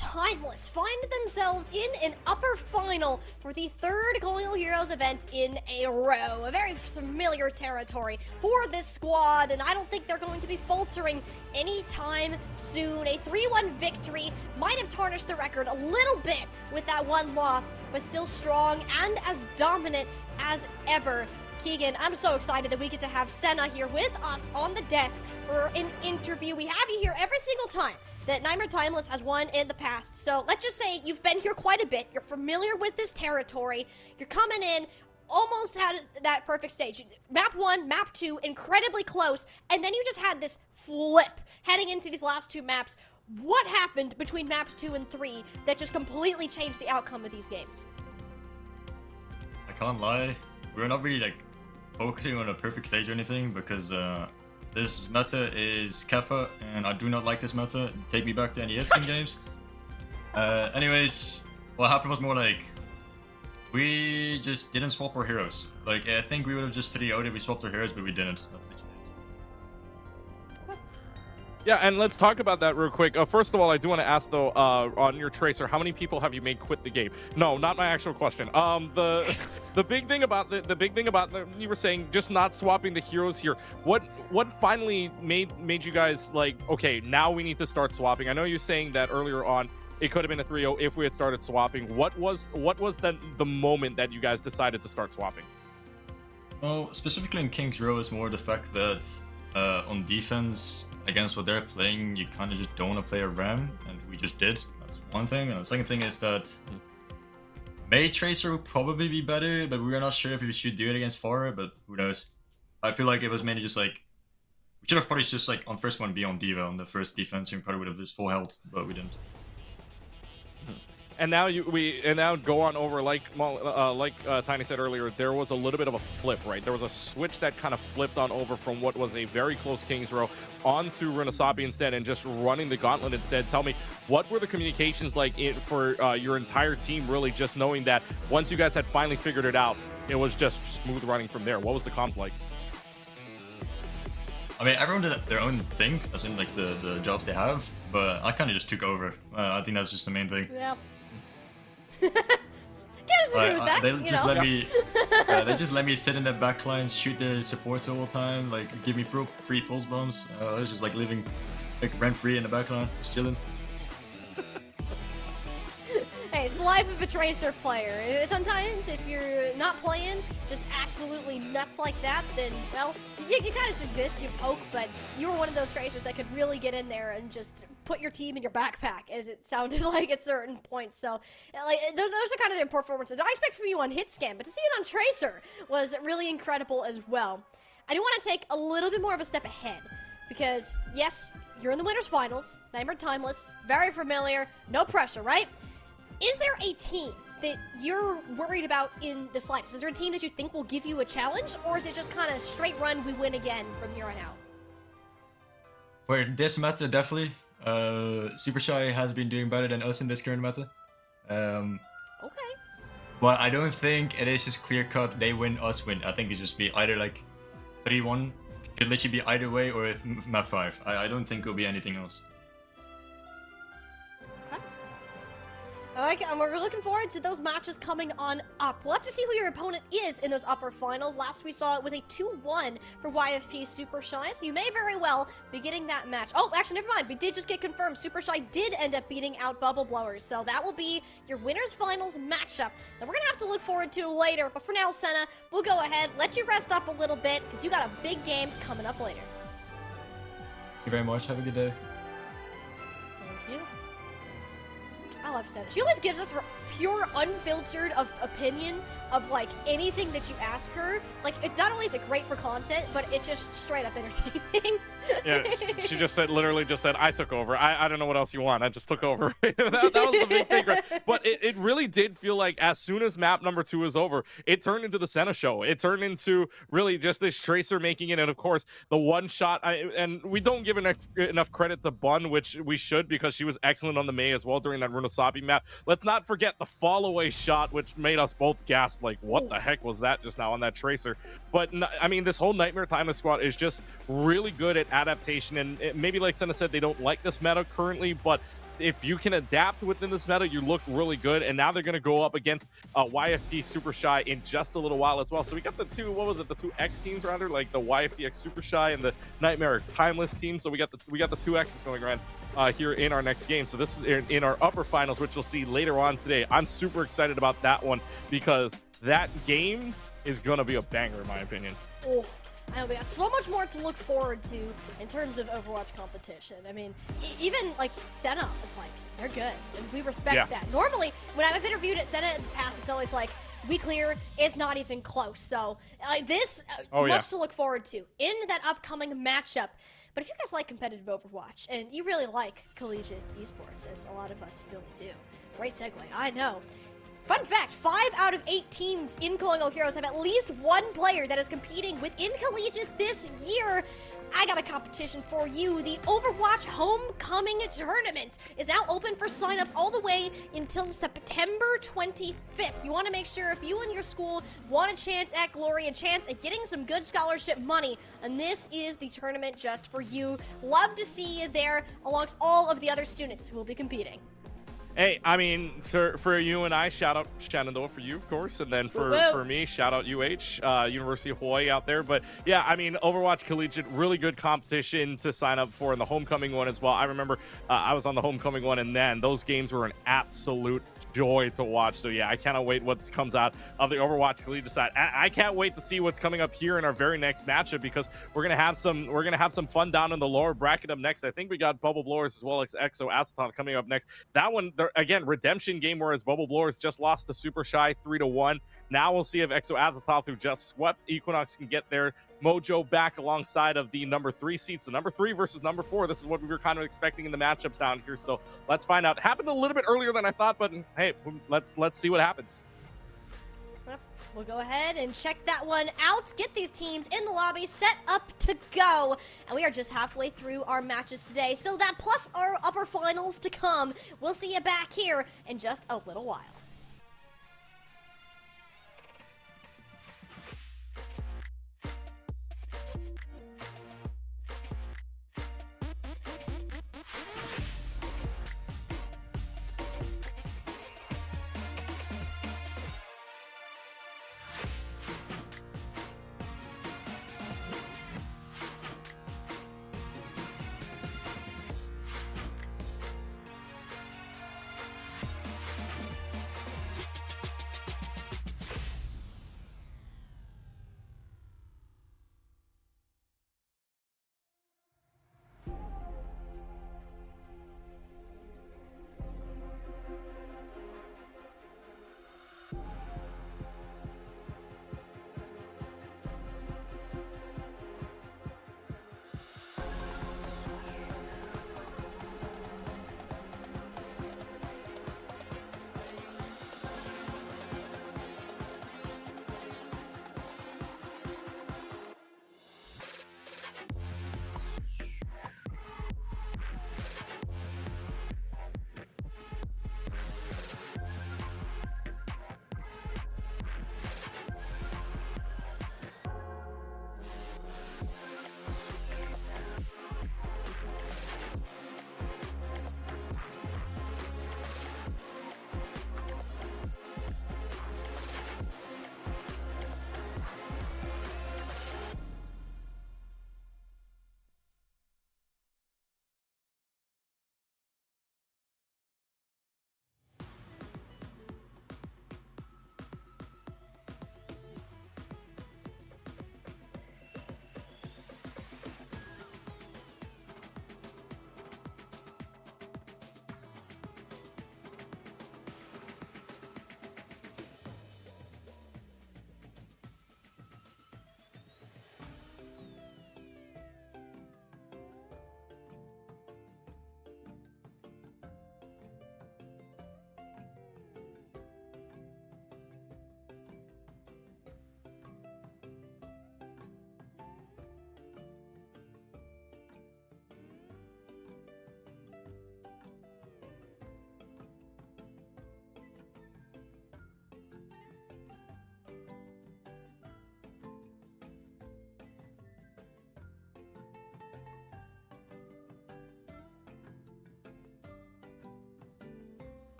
Timeless find themselves in an upper final for the third Colonial Heroes event in a row. A very familiar territory for this squad, and I don't think they're going to be faltering anytime soon. A 3-1 victory might have tarnished the record a little bit with that one loss, but still strong and as dominant as ever. Keegan, I'm so excited that we get to have Senna here with us on the desk for an interview. We have you here every single time that Nightmare Timeless has won in the past. So let's just say you've been here quite a bit. You're familiar with this territory. You're coming in, almost had that perfect stage. Map 1, map 2, incredibly close, and then you just had this flip heading into these last 2 maps. What happened between maps 2 and 3 that just completely changed the outcome of these games? I can't lie, we're not really like focusing on a perfect stage or anything because this meta is Kappa, and I do not like this meta. Take me back to any Ipskin games. Anyways, what happened was more like we just didn't swap our heroes. Like I think we would have just 3-0'd if we swapped our heroes, but we didn't. That's the Yeah, and let's talk about that real quick. First of all, I do want to ask though, on your Tracer, how many people have you made quit the game? No, not my actual question. The big thing about you were saying just not swapping the heroes here. What finally made you guys like, okay, now we need to start swapping? I know you're saying that earlier on it could have been a 3-0 if we had started swapping. What was the moment that you guys decided to start swapping? Well, specifically in King's Row is more the fact that on defense against what they're playing, you kind of just don't want to play a Ram, and we just did. That's one thing. And the second thing is that Mage Tracer would probably be better, but we were not sure if we should do it against Farah, but who knows. I feel like it was mainly just like, we should have probably just like on first one be on Diva on the first defense, and we probably would have just full health, but we didn't. And now now go on over, like Tiny said earlier, there was a little bit of a flip, right? There was a switch that kind of flipped on over from what was a very close King's Row onto Runasapi instead, and just running the gauntlet instead. Tell me, what were the communications like for your entire team, really just knowing that once you guys had finally figured it out, it was just smooth running from there? What was the comms like? I mean, everyone did their own thing, as in like the jobs they have, but I kind of just took over. I think that's just the main thing. Yeah. Can't disagree with that. They just let me sit in the back line, shoot the supports the whole time, like give me free pulse bombs. I was just like living like rent free in the back line, just chilling. Hey, it's the life of a Tracer player. Sometimes if you're not playing just absolutely nuts like that, then, well, you kind of exist, you poke, but you were one of those Tracers that could really get in there and just put your team in your backpack, as it sounded like at certain points. So, like, those are kind of the performances I expect from you on Hitscan, but to see it on Tracer was really incredible as well. I do want to take a little bit more of a step ahead, because, yes, you're in the winners finals, Nightmare Timeless, very familiar, no pressure, right? Is there a team that you're worried about in the slightest? Is there a team that you think will give you a challenge, or is it just kind of straight run, we win again from here on out? For this meta, definitely. Super Shy has been doing better than us in this current meta. Okay. But I don't think it is just clear cut, they win, us win. I think it just be either like 3-1, could literally be either way, or if map 5. I don't think it'll be anything else. Okay, and we're looking forward to those matches coming on up. We'll have to see who your opponent is in those upper finals. Last we saw it was a 2-1 for YFP Super Shy, so you may very well be getting that match. Oh, actually, never mind. We did just get confirmed. Super Shy did end up beating out Bubble Blowers, so that will be your winners finals matchup that we're going to have to look forward to later. But for now, Senna, we'll go ahead, let you rest up a little bit, because you got a big game coming up later. Thank you very much. Have a good day. Thank you. I love Senna. She always gives us her pure, unfiltered opinion of, like, anything that you ask her. Like, it not only is it great for content, but it's just straight up entertaining. Yeah, she just said, literally just said, I took over. I don't know what else you want. I just took over. that was the big thing, right? But it really did feel like as soon as map number 2 was over, it turned into the Senna show. It turned into really just this Tracer making it. And of course, the one shot, and we don't give enough credit to Bun, which we should, because she was excellent on the May as well during that Runasapi map. Let's not forget the fall away shot, which made us both gasp, like, what the heck was that just now on that Tracer? But I mean, this whole Nightmare Timeless squad is just really good at adaptation, and maybe like Senna said, they don't like this meta currently, but if you can adapt within this meta, you look really good. And now they're going to go up against YFP Super Shy in just a little while as well. So we got the two, what was it, the two X teams rather, like the YFP X Super Shy and the Nightmare X Timeless team. So we got the two X's going around here in our next game. So this is in our upper finals, which you'll see later on today. I'm super excited about that one because that game is going to be a banger in my opinion. Oh, I know we got so much more to look forward to in terms of Overwatch competition. I mean, even like Senna is like, they're good, and we respect that. Normally, when I've interviewed at Senna in the past, it's always like, we clear, it's not even close. So much to look forward to in that upcoming matchup. But if you guys like competitive Overwatch, and you really like collegiate esports, as a lot of us really do, great segue, I know. Fun fact, 5 out of 8 teams in Calling All Heroes have at least one player that is competing within Collegiate this year. I got a competition for you. The Overwatch Homecoming Tournament is now open for signups all the way until September 25th. So you want to make sure if you and your school want a chance at glory, a chance at getting some good scholarship money, and this is the tournament just for you. Love to see you there amongst all of the other students who will be competing. Hey, I mean, for you and I, shout out Shenandoah for you, of course, and then for me, shout out University of Hawaii out there. But yeah, I mean, Overwatch Collegiate, really good competition to sign up for in the homecoming one as well. I remember I was on the homecoming one, and then those games were an absolute joy to watch. So yeah, I cannot wait what comes out of the Overwatch Collegiate side. I can't wait to see what's coming up here in our very next matchup because we're gonna have some fun down in the lower bracket up next. I think we got Bubble Blowers as well as Exo Aceton coming up next. That one, again, redemption game, whereas Bubble Blowers just lost to Super Shy 3-1. Now we'll see if Exo Azathoth, who just swept Equinox, can get their mojo back alongside of the number 3 seed. So number 3 versus number 4. This is what we were kind of expecting in the matchups down here. So let's find out. Happened a little bit earlier than I thought, but hey, let's see what happens. We'll go ahead and check that one out. Get these teams in the lobby set up to go. And we are just halfway through our matches today. So that plus our upper finals to come. We'll see you back here in just a little while.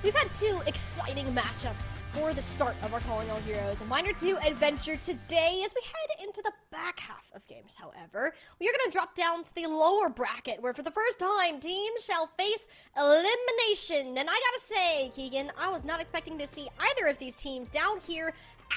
We've had two exciting matchups for the start of our Calling All Heroes Minor 2 adventure today. As we head into the back half of games, however, we are going to drop down to the lower bracket where for the first time, teams shall face elimination. And I gotta say, Keegan, I was not expecting to see either of these teams down here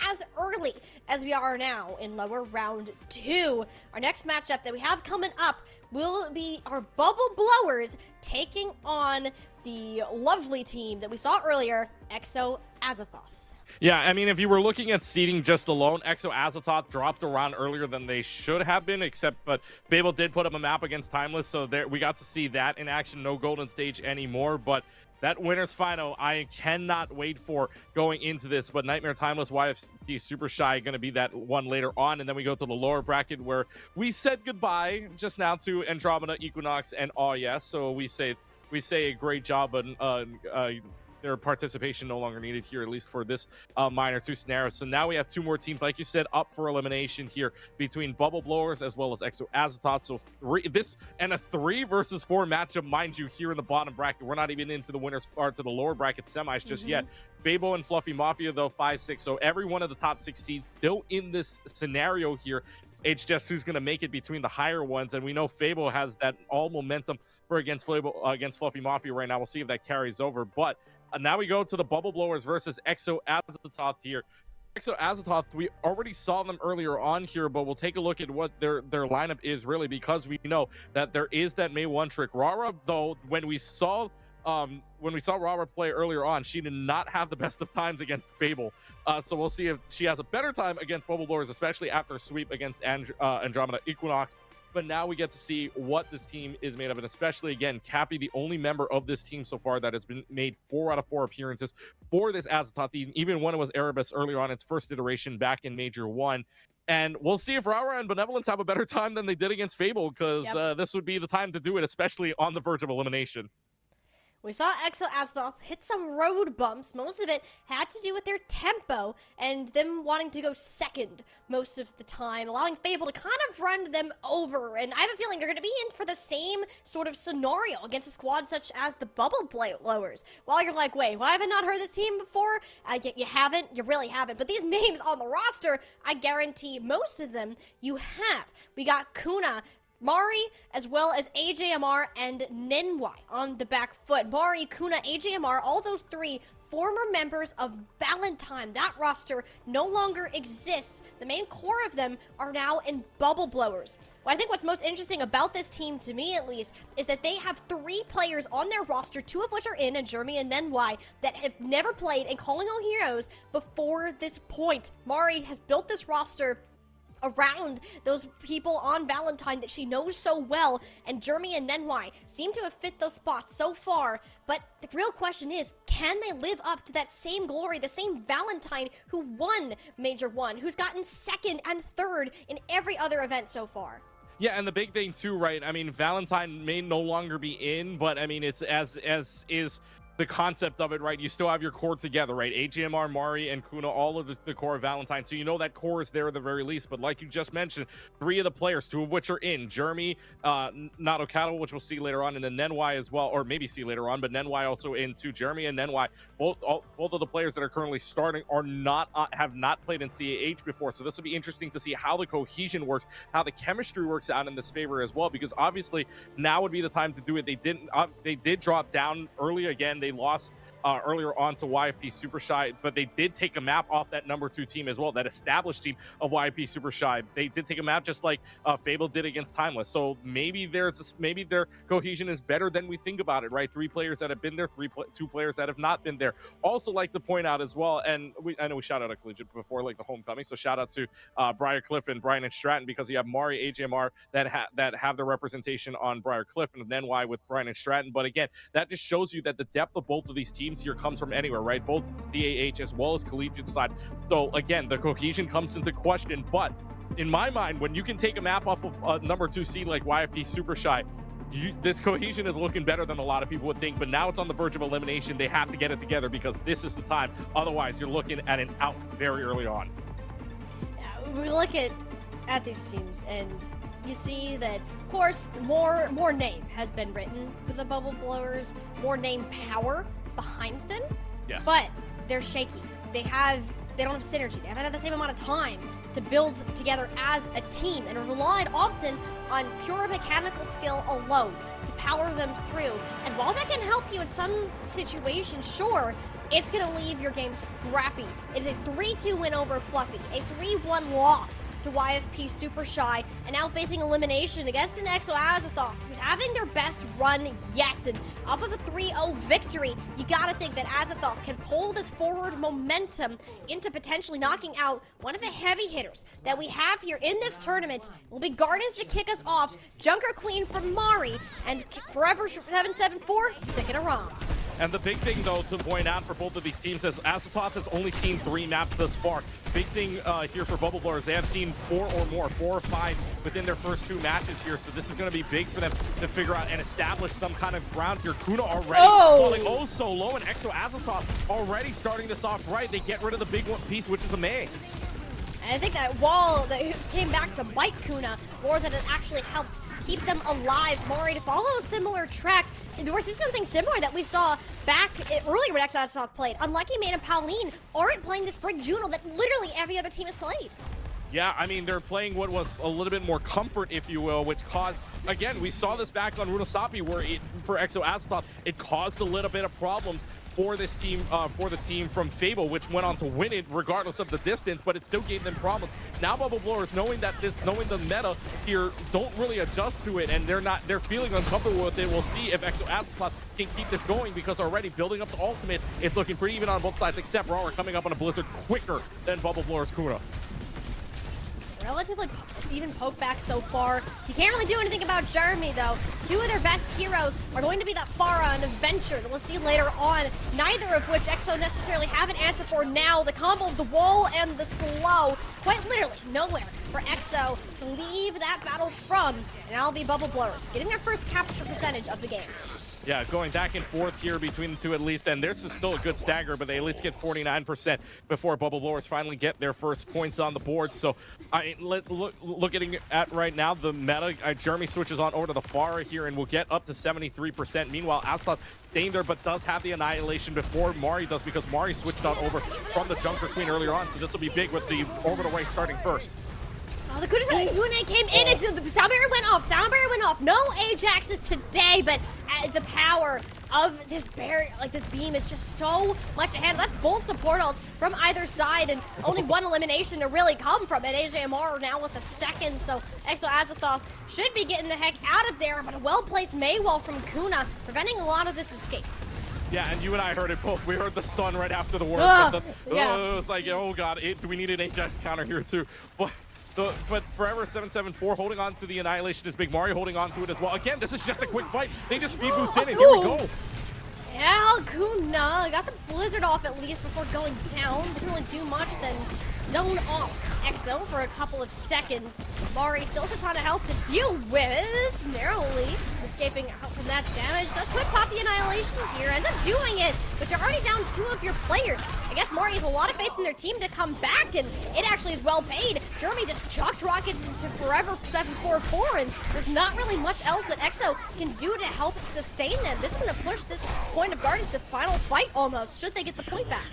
as early as we are now in lower round 2. Our next matchup that we have coming up will be our Bubble Blowers taking on the lovely team that we saw earlier, Exo Azathoth. Yeah, I mean, if you were looking at seeding just alone, Exo Azathoth dropped around earlier than they should have been, but Fable did put up a map against Timeless, so there we got to see that in action. No golden stage anymore, but that winner's final, I cannot wait for going into this. But Nightmare, Timeless, YFC, Super Shy going to be that one later on. And then we go to the lower bracket where we said goodbye just now to Andromeda, Equinox, and Oh Yes. So we say we say a great job, but their participation no longer needed here, at least for this minor 2 scenario. So now we have 2 more teams, like you said, up for elimination here between Bubble Blowers as well as Exo Azathoth. So this and a 3 versus 4 matchup, mind you, here in the bottom bracket. We're not even into the winners or to the lower bracket semis just yet. Fable and Fluffy Mafia, though, 5-6. So every one of the top 16 still in this scenario here. It's just who's going to make it between the higher ones, and we know Fable has that all momentum for against Fluffy Mafia right now. We'll see if that carries over, but now we go to the Bubble Blowers versus Exo Azathoth here. Exo Azathoth, we already saw them earlier on here, but we'll take a look at what their lineup is really, because we know that there is that May 1 trick. Rara, though, when we saw Rara play earlier on, she did not have the best of times against Fable. So we'll see if she has a better time against Bubble Blowers, especially after a sweep against Andromeda Equinox. But now we get to see what this team is made of, and especially, again, Cappy, the only member of this team so far that has been made 4 out of 4 appearances for this Azathoth. Even when it was Erebus earlier on its first iteration back in Major 1. And we'll see if Rara and Benevolence have a better time than they did against Fable, because this would be the time to do it, especially on the verge of elimination. We saw Exo Azathoth hit some road bumps. Most of it had to do with their tempo and them wanting to go second most of the time, allowing Fable to kind of run them over. And I have a feeling they're going to be in for the same sort of scenario against a squad such as the Bubble Blowers. While you're like, wait, why have I not heard this team before? You haven't. You really haven't. But these names on the roster, I guarantee most of them you have. We got Kuna, Mari, as well as AJMR and Ninwai on the back foot. Mari, Kuna, AJMR, all those 3 former members of Valentine. That roster no longer exists. The main core of them are now in Bubble Blowers. Well, I think what's most interesting about this team, to me at least, is that they have 3 players on their roster, 2 of which are in, and Jeremy and Ninwai, that have never played in Calling All Heroes before this point. Mari has built this roster around those people on Valentine that she knows so well, and Jeremy and Ninwai seem to have fit those spots so far, but the real question is, can they live up to that same glory, the same Valentine who won Major 1, who's gotten 2nd and 3rd in every other event so far? Yeah, and the big thing too, right? I mean, Valentine may no longer be in, but I mean, it's as is the concept of it, right? You still have your core together, right? AGMR, Mari, and Kuna, all of the core of Valentine. So you know that core is there at the very least. But like you just mentioned, 3 of the players, 2 of which are in. Jeremy, not Okada, which we'll see later on, and then Ninwai as well, or maybe see later on, but Ninwai also in too. Jeremy and Ninwai, both of the players that are currently starting are not have not played in CAH before. So this will be interesting to see how the cohesion works, how the chemistry works out in this favor as well, because obviously now would be the time to do it. They did drop down early again. They lost earlier on to YFP Super Shy, but they did take a map off that number 2 team as well, that established team of YFP Super Shy. They did take a map just like Fable did against Timeless. So maybe their cohesion is better than we think about it, right? 3 players that have been there, 2 players that have not been there. Also like to point out as well, and I know we shout out a collegiate before, like the homecoming, so shout out to Briarcliff and Brian and Stratton, because you have Mari, AJMR that have their representation on Briarcliff, and then Y with Brian and Stratton. But again, that just shows you that the depth of both of these teams here comes from anywhere, right? Both CAH as well as collegiate side. So again, the cohesion comes into question, but in my mind, when you can take a map off of number 2 seed like YFP Super Shy, this cohesion is looking better than a lot of people would think, but now it's on the verge of elimination. They have to get it together because this is the time. Otherwise, you're looking at an out very early on. Yeah, we look at these teams, and you see that, of course, more name has been written for the Bubble Blowers, more name power behind them. Yes. But they're shaky. They don't have synergy. They haven't had the same amount of time to build together as a team, and relied often on pure mechanical skill alone to power them through. And while that can help you in some situations, sure, it's going to leave your game scrappy. It is a 3-2 win over Fluffy, a 3-1 loss to YFP Super Shy, and now facing elimination against an Exo Azathoth, who's having their best run yet. And off of a 3-0 victory, you gotta think that Azathoth can pull this forward momentum into potentially knocking out one of the heavy hitters that we have here in this tournament. Will be Gardens to kick us off, Junker Queen from Mari, and Forever 774 sticking around. And the big thing, though, to point out for both of these teams is Azathoth has only seen 3 maps thus far. Big thing here for Bubble Blowers, they have seen 4 or more, 4 or 5 within their first 2 matches here. So this is going to be big for them to figure out and establish some kind of ground here. Kuna already falling so low, and Exo Azathoth already starting this off right. They get rid of the big one piece, which is a May. And I think that wall that came back to bite Kuna more than it actually helped keep them alive. Mari, to follow a similar track, we're seeing something similar that we saw back earlier when Exo Azathoth played. Unlucky Mane and Pauline aren't playing this Brig Juno that literally every other team has played. Yeah, I mean, they're playing what was a little bit more comfort, if you will, which caused, again, we saw this back on Runasapi where for Exo Azathoth, it caused a little bit of problems for this team, for the team from Fable, which went on to win it regardless of the distance, but it still gave them problems. Now Bubble Blowers, knowing the meta here, don't really adjust to it, and they're feeling uncomfortable with it. We'll see if Exo Azathoth can keep this going, because already building up the ultimate, it's looking pretty even on both sides, except Raw are coming up on a Blizzard quicker than Bubble Blowers Kuna. Relatively even poke back so far. You can't really do anything about Jeremy, though. 2 of their best heroes are going to be that Pharah and Adventure that we'll see later on, neither of which Exo necessarily have an answer for now. The combo of the wall and the slow, quite literally nowhere for Exo to leave that battle from, and that'll be Bubble Blowers getting their first capture percentage of the game. Yeah, going back and forth here between the two at least, and there's still a good stagger, but they at least get 49% before Bubble Blowers finally get their first points on the board. So, looking at right now, the meta, Jeremy switches on over to the Pharah here, and will get up to 73%. Meanwhile, Azathoth staying there, but does have the Annihilation before Mari does, because Mari switched on over from the Junker Queen earlier on, so this will be big with the Orbital Ray starting first. Oh, the Kudasune came in, and the sound barrier went off. Sound barrier went off. No Ajaxes today, but the power of this barrier, like this beam, is just so much ahead. That's both support ults from either side, and only one elimination to really come from it. NTMR now with a second, so Exo Azathoth should be getting the heck out of there, but a well-placed Maywall from Kuna, preventing a lot of this escape. Yeah, and you and I heard it both. We heard the stun right after the word. It was like, oh god, do we need an Ajax counter here too? But Forever 774 holding on to the Annihilation is big. Mario holding on to it as well. Again, this is just a quick fight. They just speed boost in, and here we go. Yeah, Kuna got the Blizzard off at least before going down. Didn't really do much, then zone off Exo for a couple of seconds. Mari still has a ton of health to deal with, narrowly escaping from that damage. Does quick pop the Annihilation here, ends up doing it, but you're already down 2 of your players. I guess Mari has a lot of faith in their team to come back, and it actually is well paid. Jeremy just chucked rockets into Forever 744, and there's not really much else that Exo can do to help sustain them. This is going to push this point of guard into final fight almost, should they get the point back.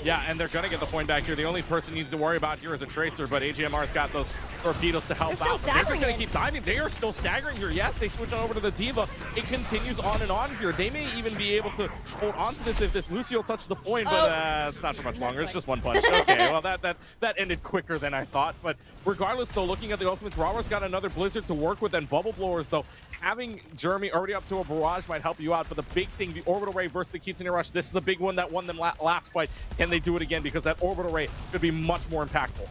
Yeah, and they're going to get the point back here. The only person needs to worry about here is a Tracer, but AGMR's got those torpedoes to help out. They're just going to keep diving. They are still staggering here. Yes, they switch on over to the Diva. It continues on and on here. They may even be able to hold on to this if this Lucio touched the point, but it's not for much longer. It's just one punch. Okay, well, that ended quicker than I thought. But regardless, though, looking at the ultimates, Rawar's got another Blizzard to work with, and Bubble Blowers, though, having Jeremy already up to a barrage might help you out. But the big thing, the Orbital Ray versus the Kitsune Rush, this is the big one that won them last fight. Can they do it again? Because that Orbital Ray could be much more impactful.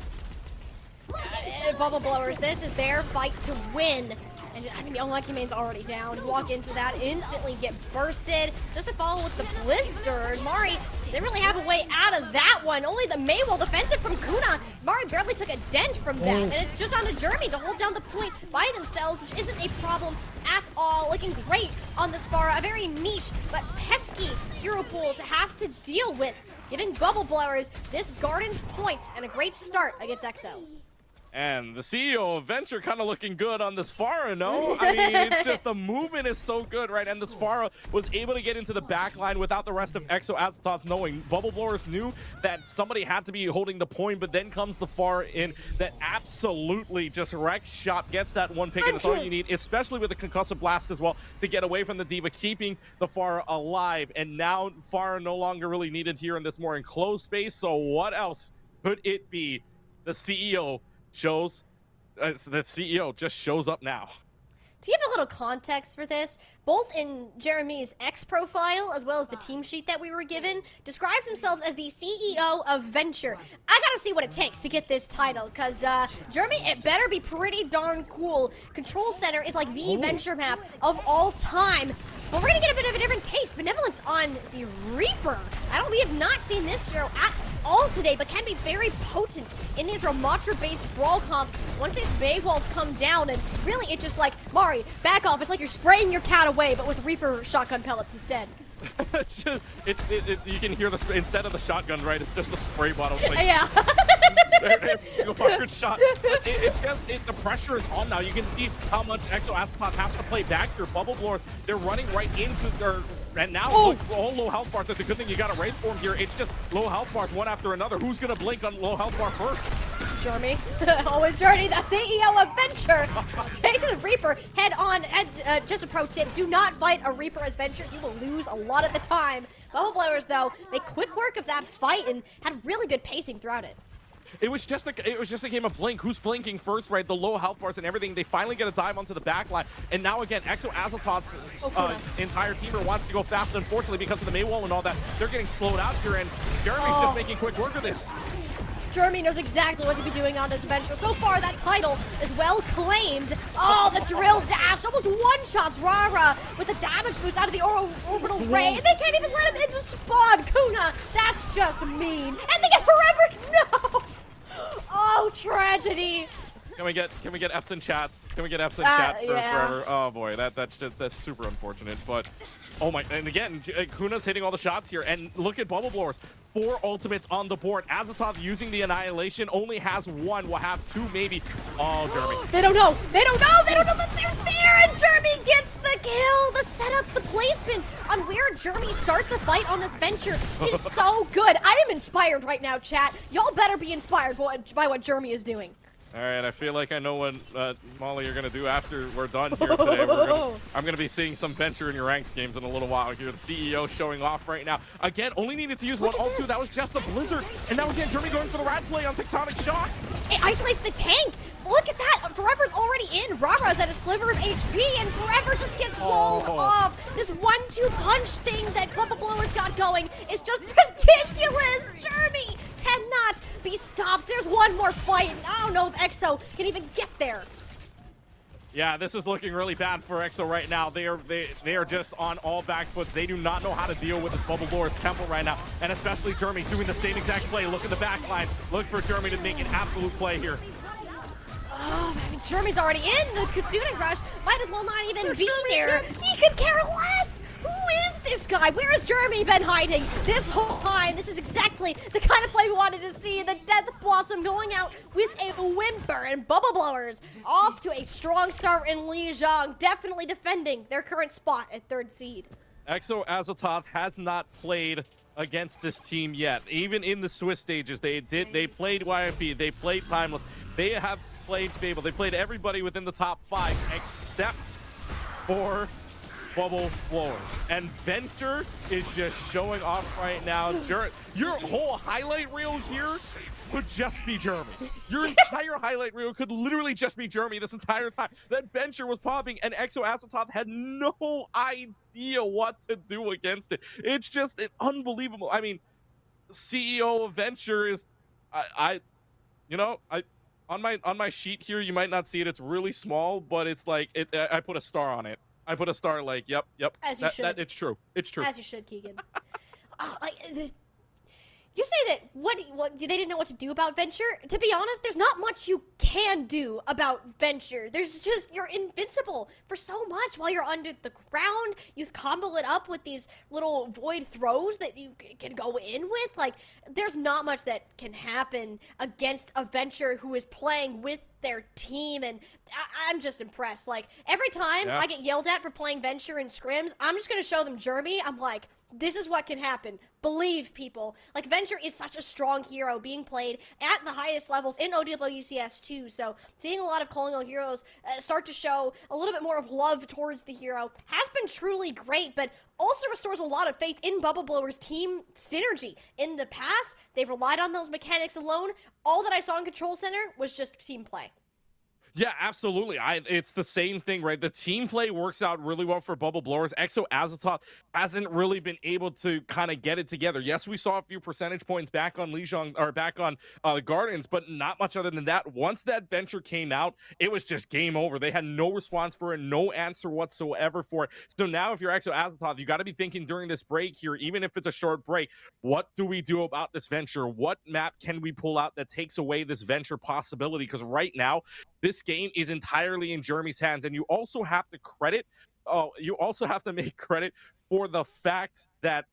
Bubble Blowers, this is their fight to win. And I mean, Unlucky Mane's already down. You walk into that, instantly get bursted. Just to follow with the Blizzard. Mari didn't really have a way out of that one. Only the Maywall defensive from Kuna. Mari barely took a dent from that. And it's just on to Jeremy to hold down the point by themselves, which isn't a problem at all. Looking great on the Spara. A very niche but pesky hero pool to have to deal with. Giving Bubble Blowers this Garden's point and a great start against Exo. And the CEO of Venture kind of looking good on this Pharah, no? I mean, it's just the movement is so good, right? And this Pharah was able to get into the back line without the rest of Exo Azathoth knowing. Bubble Blowers knew that somebody had to be holding the point, but then comes the Pharah in that absolutely just wrecks shop, gets that one pick, and that's all you need, especially with the Concussive Blast as well, to get away from the Diva, keeping the Pharah alive. And now Pharah no longer really needed here in this more enclosed space, so what else could it be? The CEO the CEO just shows up now. To give a little context for this, both in Jeremy's X profile as well as the team sheet that we were given, describes themselves as the CEO of Venture. I gotta see what it takes to get this title, because Jeremy, it better be pretty darn cool. Control Center is like the Venture map of all time. But we're gonna get a bit of a different taste. Benevolence on the Reaper. We have not seen this hero at all today, but can be very potent in his Ramatra-based brawl comps once these Vague Walls come down, and really it's just like, Mari, back off. It's like you're spraying your cat away, but with Reaper shotgun pellets instead. It's just, you can hear instead of the shotgun, right? It's just a spray bottle. Like, Yeah. Fired shot. It's just the pressure is on now. You can see how much Exo Asatot has to play back here. Bubble Blowers, they're running right into their. And now, all low health bars. It's a good thing you got a raid form here. It's just low health bars one after another. Who's gonna blink on low health bar first? Jeremy. Always Journey, the CEO of Venture. Take to the Reaper head on. And just a pro tip, do not fight a Reaper as Venture. You will lose a lot of the time. Bubble Blowers, though, make quick work of that fight and had really good pacing throughout it. It was just a game of blink. Who's blinking first, right? The low health bars and everything. They finally get a dive onto the back line. And now again, Exo Azatot's entire teamer wants to go fast. Unfortunately, because of the Maywall and all that, they're getting slowed out here. And Jeremy's just making quick work of this. Jeremy knows exactly what to be doing on this venture. So far, that title is well claimed. Oh, the drill dash almost one-shots Rara with the damage boost out of the orbital ray. And they can't even let him into spawn. Kuna, that's just mean. And they get forever. No. Oh, tragedy. Can we get F's in chats? Can we get F's in chat for yeah. forever? Oh boy, that's super unfortunate. But oh my, and again, Kuna's hitting all the shots here. And look at Bubble Blowers. 4 ultimates on the board. Azathoth using the Annihilation only has 1. We'll have 2 maybe. Oh, Jeremy. They don't know. They don't know. They don't know that they're there. And Jeremy gets the kill. The setup, the placement on where Jeremy starts the fight on this venture is so good. I am inspired right now, chat. Y'all better be inspired by what Jeremy is doing. All right, I feel like I know what Molly you're gonna do after we're done here today. I'm gonna be seeing some venture in your ranks games in a little while here. The CEO showing off right now. Again, only needed to use one ult too. That was just the blizzard. And now again, Jeremy going for the rat play on Tectonic Shock. It isolates the tank. Look at that. Forever's already in. Rara's at a sliver of HP, and Forever just gets walled off. This 1-2 punch thing that Bubble Blowers got going is just ridiculous. Jeremy cannot be stopped. There's one more fight, and I don't know if EXO can even get there. Yeah, this is looking really bad for EXO right now. They are just on all back foot. They do not know how to deal with this Bubble Blowers temple right now, and especially Jeremy doing the same exact play. Look at the back line. Look for Jeremy to make an absolute play here. Oh, I mean, Jeremy's already in. The Kitsune Rush might as well not even be there. He could care less. Who is this guy? Where has Jeremy been hiding this whole time? This is exactly the kind of play we wanted to see. The Death Blossom going out with a whimper, and Bubble Blowers off to a strong start in Lijiang, definitely defending their current spot at 3rd seed. EXO Azathoth has not played against this team yet. Even in the Swiss stages, they played YFP, they played Timeless, they have played Fable, they played everybody within the top 5 except for Bubble Blowers. And Venture is just showing off right now. Your whole highlight reel here could just be Jeremy. Your entire highlight reel could literally just be Jeremy this entire time. That Venture was popping, and Exo Azathoth had no idea what to do against it. It's just an unbelievable. I mean, CEO of Venture is, on my sheet here, you might not see it. It's really small, but it's like I put a star on it. I put a star like, yep. As you should. It's true. It's true. As you should, Keegan. You say that what they didn't know what to do about Venture. To be honest, there's not much you can do about Venture. There's just, you're invincible for so much while you're under the ground. You combo it up with these little void throws that you can go in with. Like, there's not much that can happen against a Venture who is playing with their team, and I'm just impressed. Like, every time I get yelled at for playing Venture in scrims, I'm just gonna show them Jeremy. I'm like, this is what can happen. Believe, people. Like, Venture is such a strong hero being played at the highest levels in OWCS too, so seeing a lot of colonial heroes start to show a little bit more of love towards the hero has been truly great, but also restores a lot of faith in Bubble Blowers' team synergy. In the past, they've relied on those mechanics alone. All that I saw in Control Center was just team play. Yeah, absolutely. It's the same thing, right? The team play works out really well for Bubble Blowers. Exo Azathoth hasn't really been able to kind of get it together. Yes, we saw a few percentage points back on Lijiang, or back on Gardens, but not much other than that. Once that venture came out, it was just game over. They had no response for it, no answer whatsoever for it. So now if you're Exo Azathoth, you got to be thinking during this break here, even if it's a short break, what do we do about this venture? What map can we pull out that takes away this venture possibility? Because right now, this game is entirely in Jeremy's hands, and you also have to make credit for the fact that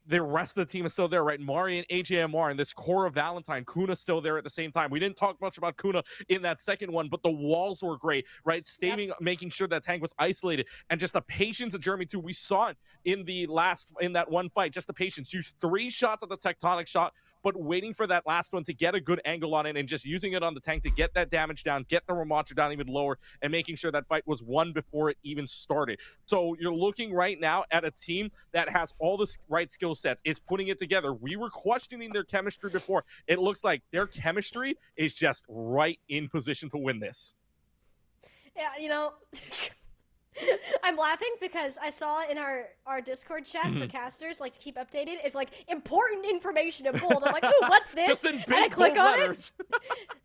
the rest of the team is still there, right? Mari and AJMR and this core of Valentine, Kuna still there at the same time. We didn't talk much about Kuna in that second one, but the walls were great, right? Staving, making sure that tank was isolated, and just the patience of Jeremy too. We saw it in that one fight, just the patience. Use 3 shots of the tectonic shot, but waiting for that last one to get a good angle on it and just using it on the tank to get that damage down, get the Ramontra down even lower, and making sure that fight was won before it even started. So you're looking right now at a team that has all the right skill sets, is putting it together. We were questioning their chemistry before. It looks like their chemistry is just right in position to win this. Yeah, you know... I'm laughing because I saw in our Discord chat for casters, like to keep updated, it's like important information in bold. I'm like, ooh, what's this? Just in big and I click on letters. it,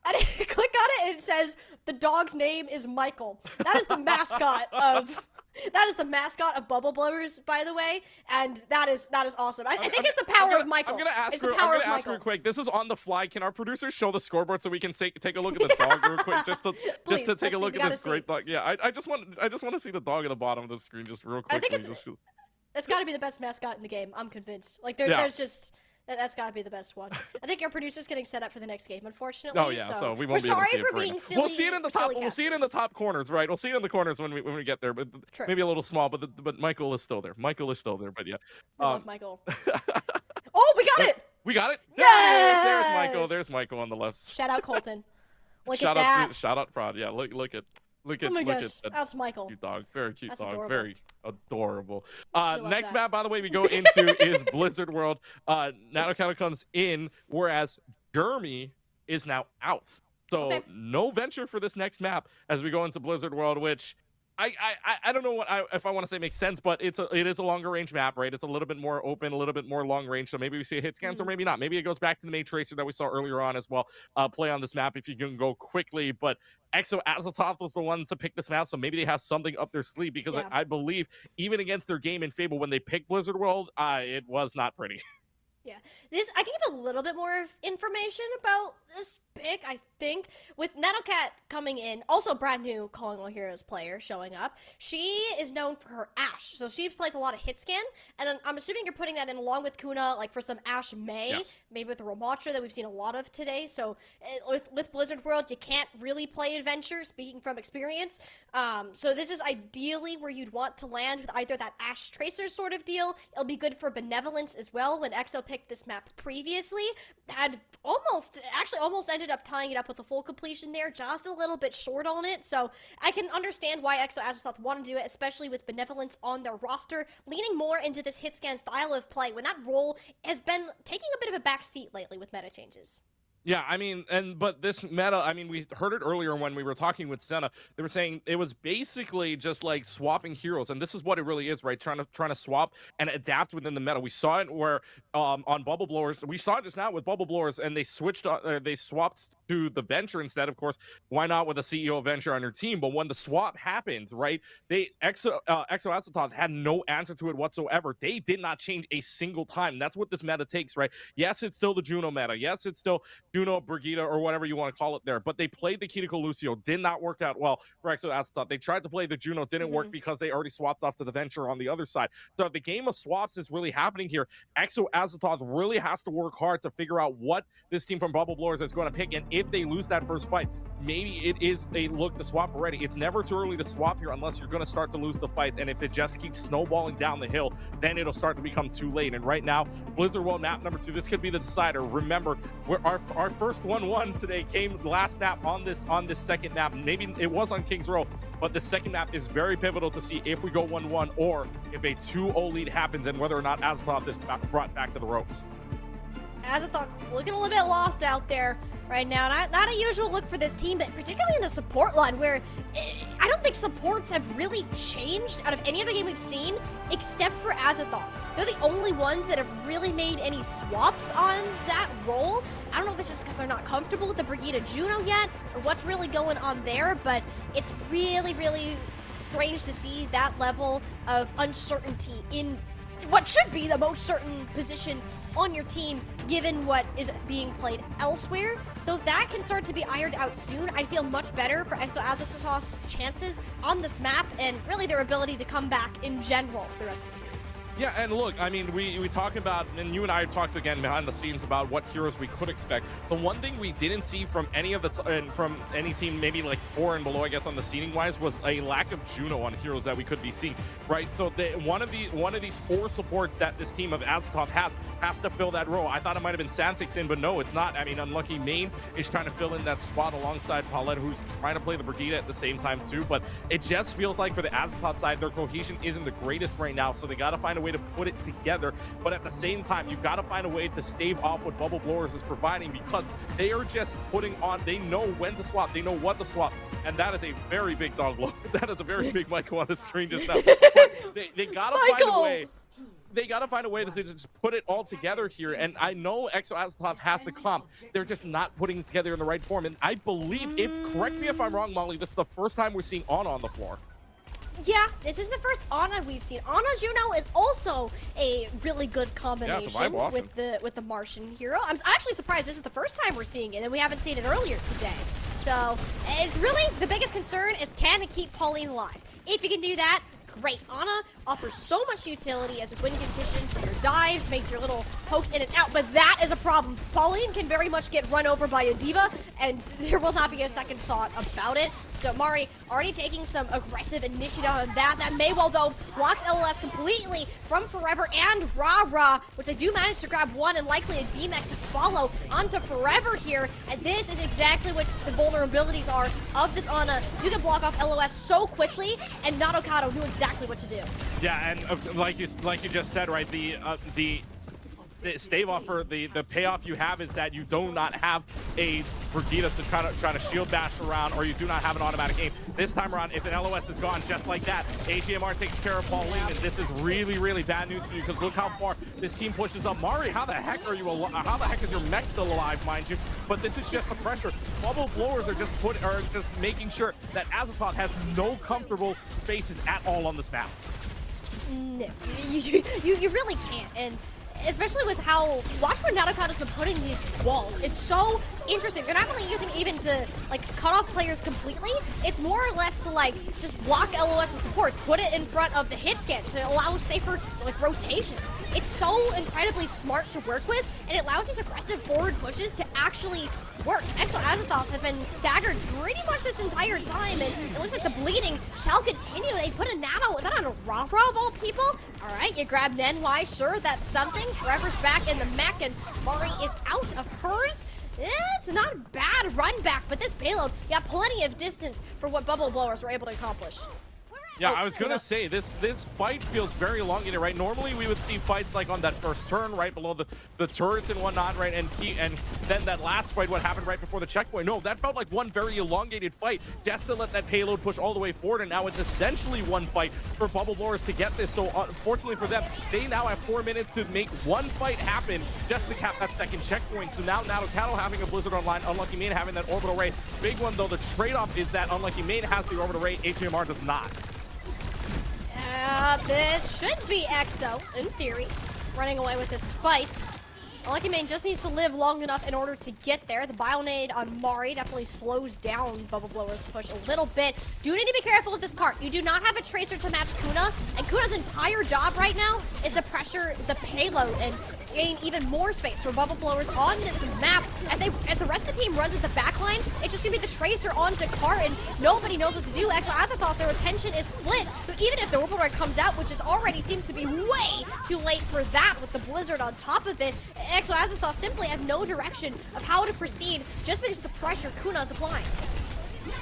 and I click on it, and it says the dog's name is Michael. That is the mascot of. That is the mascot of Bubble Blowers, by the way, and that is awesome. I think it's the power of Michael. I'm gonna ask real quick. This is on the fly. Can our producers show the scoreboard so we can take a look at the dog real quick, just to take a look at this great dog? Yeah, I just want to see the dog at the bottom of the screen just real quickly. I think it's got to be the best mascot in the game. I'm convinced. Like there's just. That's got to be the best one. I think our producer's getting set up for the next game, unfortunately. Oh yeah, so we won't be able to see it for being silly. We'll see it in the top. We'll see it in the top corners, right? We'll see it in the corners when we get there, but maybe a little small. But Michael is still there. Michael is still there. But yeah, I love Michael. Oh, we got it! We got it. Yes! There's Michael. There's Michael on the left. Shout out Colton. Shout out Prod. Yeah, look at. Oh my gosh, that's Michael. Cute dog, very cute dog, adorable. Very adorable. Next map, by the way, we go into is Blizzard World. NanoCal comes in, whereas Jeremy is now out. So no venture for this next map as we go into Blizzard World, which I don't know if I want to say makes sense, but it is a longer range map, right? It's a little bit more open, a little bit more long range. So maybe we see a hit scans or maybe not. Maybe it goes back to the main tracer that we saw earlier on as well. Play on this map if you can go quickly. But Exo Azathoth was the ones to pick this map, so maybe they have something up their sleeve because I believe even against their game in Fable when they picked Blizzard World, it was not pretty. Yeah, I can give a little bit more information about this pick, I think. With NanoCat coming in, also brand new Calling All Heroes player showing up. She is known for her Ashe, so she plays a lot of hit scan, and I'm assuming you're putting that in along with Kuna, like for some Ashe May, maybe with the Ramontra that we've seen a lot of today. So with Blizzard World, you can't really play Adventure, speaking from experience. So this is ideally where you'd want to land with either that Ashe Tracer sort of deal. It'll be good for Benevolence as well. When Exo picked this map previously, had almost ended up tying it up with a full completion there, just a little bit short on it. So I can understand why Exo Azathoth wanted to do it, especially with Benevolence on their roster, leaning more into this hit scan style of play when that role has been taking a bit of a back seat lately with meta changes. Yeah, I mean, but this meta, I mean, we heard it earlier when we were talking with Senna. They were saying it was basically just like swapping heroes, and this is what it really is, right? Trying to swap and adapt within the meta. We saw it where on Bubble Blowers, we saw it just now with Bubble Blowers, and they swapped to the Venture instead. Of course, why not with a CEO Venture on your team? But when the swap happened, right, Exo Azathoth had no answer to it whatsoever. They did not change a single time. That's what this meta takes, right? Yes, it's still the Juno meta. Yes, it's still Juno, Brigitte, or whatever you want to call it there. But they played the Kiriko Lucio. Did not work out well for Exo Azathoth. They tried to play the Juno. Didn't work because they already swapped off to the Venture on the other side. So the game of swaps is really happening here. Exo Azathoth really has to work hard to figure out what this team from Bubble Blowers is going to pick. And if they lose that first fight, maybe it is a look to swap already. It's never too early to swap here unless you're going to start to lose the fights. And if it just keeps snowballing down the hill, then it'll start to become too late. And right now, Blizzard World map number 2, this could be the decider. Remember, our first 1-1 today came last map on this second map. Maybe it was on King's Row, but the second map is very pivotal to see if we go 1-1 or if a 2-0 lead happens and whether or not Azathoth is brought back to the ropes. Azathoth looking a little bit lost out there right now. Not a usual look for this team, but particularly in the support line, where I don't think supports have really changed out of any other game we've seen, except for Azathoth. They're the only ones that have really made any swaps on that role. I don't know if it's just because they're not comfortable with the Brigida Juno yet, or what's really going on there, but it's really, really strange to see that level of uncertainty in what should be the most certain position on your team, given what is being played elsewhere. So if that can start to be ironed out soon, I'd feel much better for Exo Azathoth's chances on this map, and really their ability to come back in general for the rest of the series. Yeah, and look, I mean, we talk about, and you and I talked again behind the scenes about what heroes we could expect. The one thing we didn't see from any of the from any team, maybe like 4 and below, I guess, on the seeding wise, was a lack of Juno on heroes that we could be seeing, right? So one of these 4 supports that this team of Azathoth has to fill that role. I thought it might have been Santix in, but no, it's not. I mean, Unlucky Main is trying to fill in that spot alongside Paulette, who's trying to play the Brigida at the same time too. But it just feels like for the Azathoth side, their cohesion isn't the greatest right now, so they got to find a way to put it together. But at the same time, you got to find a way to stave off what Bubble Blowers is providing, because they are just putting on, they know when to swap, they know what to swap, and that is a very big dog blow. That is a very big Michael on the screen just now. But they got to find a way. They got to find a way to just put it all together here. And I know Exo Azathoth has the comp. They're just not putting it together in the right form. And I believe, correct me if I'm wrong, Molly, this is the first time we're seeing Ana on the floor. Yeah, this is the first Ana we've seen. Ana Juno is also a really good combination with the Martian hero. I'm actually surprised this is the first time we're seeing it, and we haven't seen it earlier today. So it's really the biggest concern is, can it keep Pauline alive? If you can do that, great. Ana offers so much utility as a win condition for your dives, makes your little pokes in and out, but that is a problem. Pauline can very much get run over by a diva, and there will not be a second thought about it. So Mari already taking some aggressive initiative on that. That may well, though, blocks LOS completely from Forever and Ra-Ra, which they do manage to grab one, and likely a DMEC to follow onto Forever here. And this is exactly what the vulnerabilities are of this Ana. You can block off LOS so quickly, and Nadokado knew exactly what to do. Yeah, and like you just said, right, the stave offer, the payoff you have is that you do not have a Brigida to try to shield bash around, or you do not have an automatic aim. This time around, if an LOS is gone just like that, NTMR takes care of Pauline, and this is really, really bad news for you, because look how far this team pushes up. Mari, how the heck are you how the heck is your mech still alive, mind you? But this is just the pressure. Bubble Blowers are just making sure that Azathoth has no comfortable spaces at all on this map. No, you really can't, and especially with how Watchman Nadokado's been putting these walls. It's so interesting. They're not really using even to like cut off players completely. It's more or less to like just block LOS and supports, put it in front of the hit scan to allow safer like rotations. It's so incredibly smart to work with, and it allows these aggressive forward pushes to actually work. Exo Azathoth have been staggered pretty much this entire time, and it looks like the bleeding shall continue. They put a nano. Is that on a Ra-Ra of all people? All right, you grab Nenwai. Sure, that's something. Forever's back in the mech, and Mari is out of hers. It's not a bad run back, but this payload got plenty of distance for what Bubble Blowers were able to accomplish. Yeah, I was gonna say, this fight feels very elongated, right? Normally we would see fights like on that first turn, right below the turrets and whatnot, right? And then that last fight, what happened right before the checkpoint? No, that felt like one very elongated fight, just to let that payload push all the way forward, and now it's essentially one fight for Bubble Blowers to get this. So unfortunately for them, they now have 4 minutes to make one fight happen just to cap that second checkpoint. So now Nadokado having a Blizzard online, Unlucky Main having that orbital ray. Big one though, the trade-off is that Unlucky Main has the orbital ray, NTMR does not. This should be Exo, in theory, running away with this fight. Unlucky Main just needs to live long enough in order to get there. The Bionade on Mari definitely slows down Bubble Blower's push a little bit. Do need to be careful with this cart. You do not have a Tracer to match Kuna, and Kuna's entire job right now is to pressure the payload and gain even more space for Bubble Blowers on this map. As the rest of the team runs at the back line, it's just gonna be the Tracer onto cart, and nobody knows what to do. Exo Azathoth, their attention is split. So even if the Orbital Ray comes out, which is already seems to be way too late for that with the Blizzard on top of it, Exo Azathoth simply has no direction of how to proceed just because of the pressure Kuna is applying.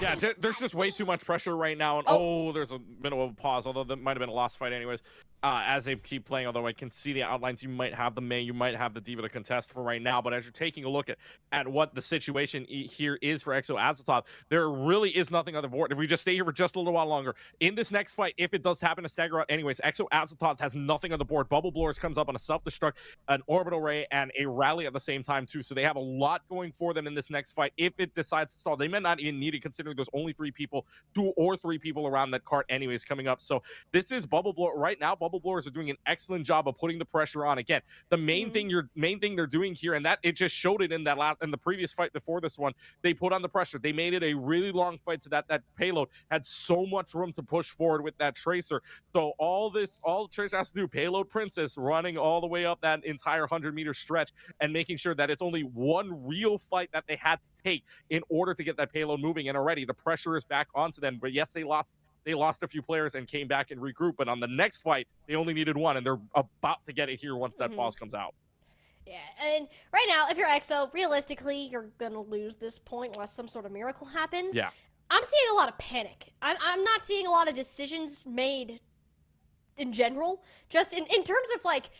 Yeah, there's just way too much pressure right now, and there's a bit of a pause, although that might have been a lost fight anyways. as they keep playing, although I can see the outlines. You might have the Mei, you might have the Diva to contest for right now, but as you're taking a look at what the situation here is for Exo Azathoth, there really is nothing on the board. If we just stay here for just a little while longer, in this next fight, if it does happen to stagger out anyways, Exo Azathoth has nothing on the board. Bubble Blowers comes up on a self-destruct, an orbital ray, and a rally at the same time too, so they have a lot going for them in this next fight. If it decides to stall, they may not even need it, considering there's only 2 or 3 people around that cart anyways coming up. So this is Bubble Blower right now. Bubble Blowers are doing an excellent job of putting the pressure on. Again, the main thing they're doing here, and that it just showed it in the previous fight before this one, they put on the pressure. They made it a really long fight so that payload had so much room to push forward with that tracer. So all the tracer has to do, payload princess running all the way up that entire 100-meter stretch and making sure that it's only one real fight that they had to take in order to get that payload moving. And already the pressure is back onto them. But yes, they lost a few players and came back and regrouped, but on the next fight they only needed 1, and they're about to get it here once that pause comes out. Yeah, and right now, if you're EXO, realistically, you're gonna lose this point unless some sort of miracle happens. Yeah, I'm seeing a lot of panic. I'm not seeing a lot of decisions made in general, just in terms of like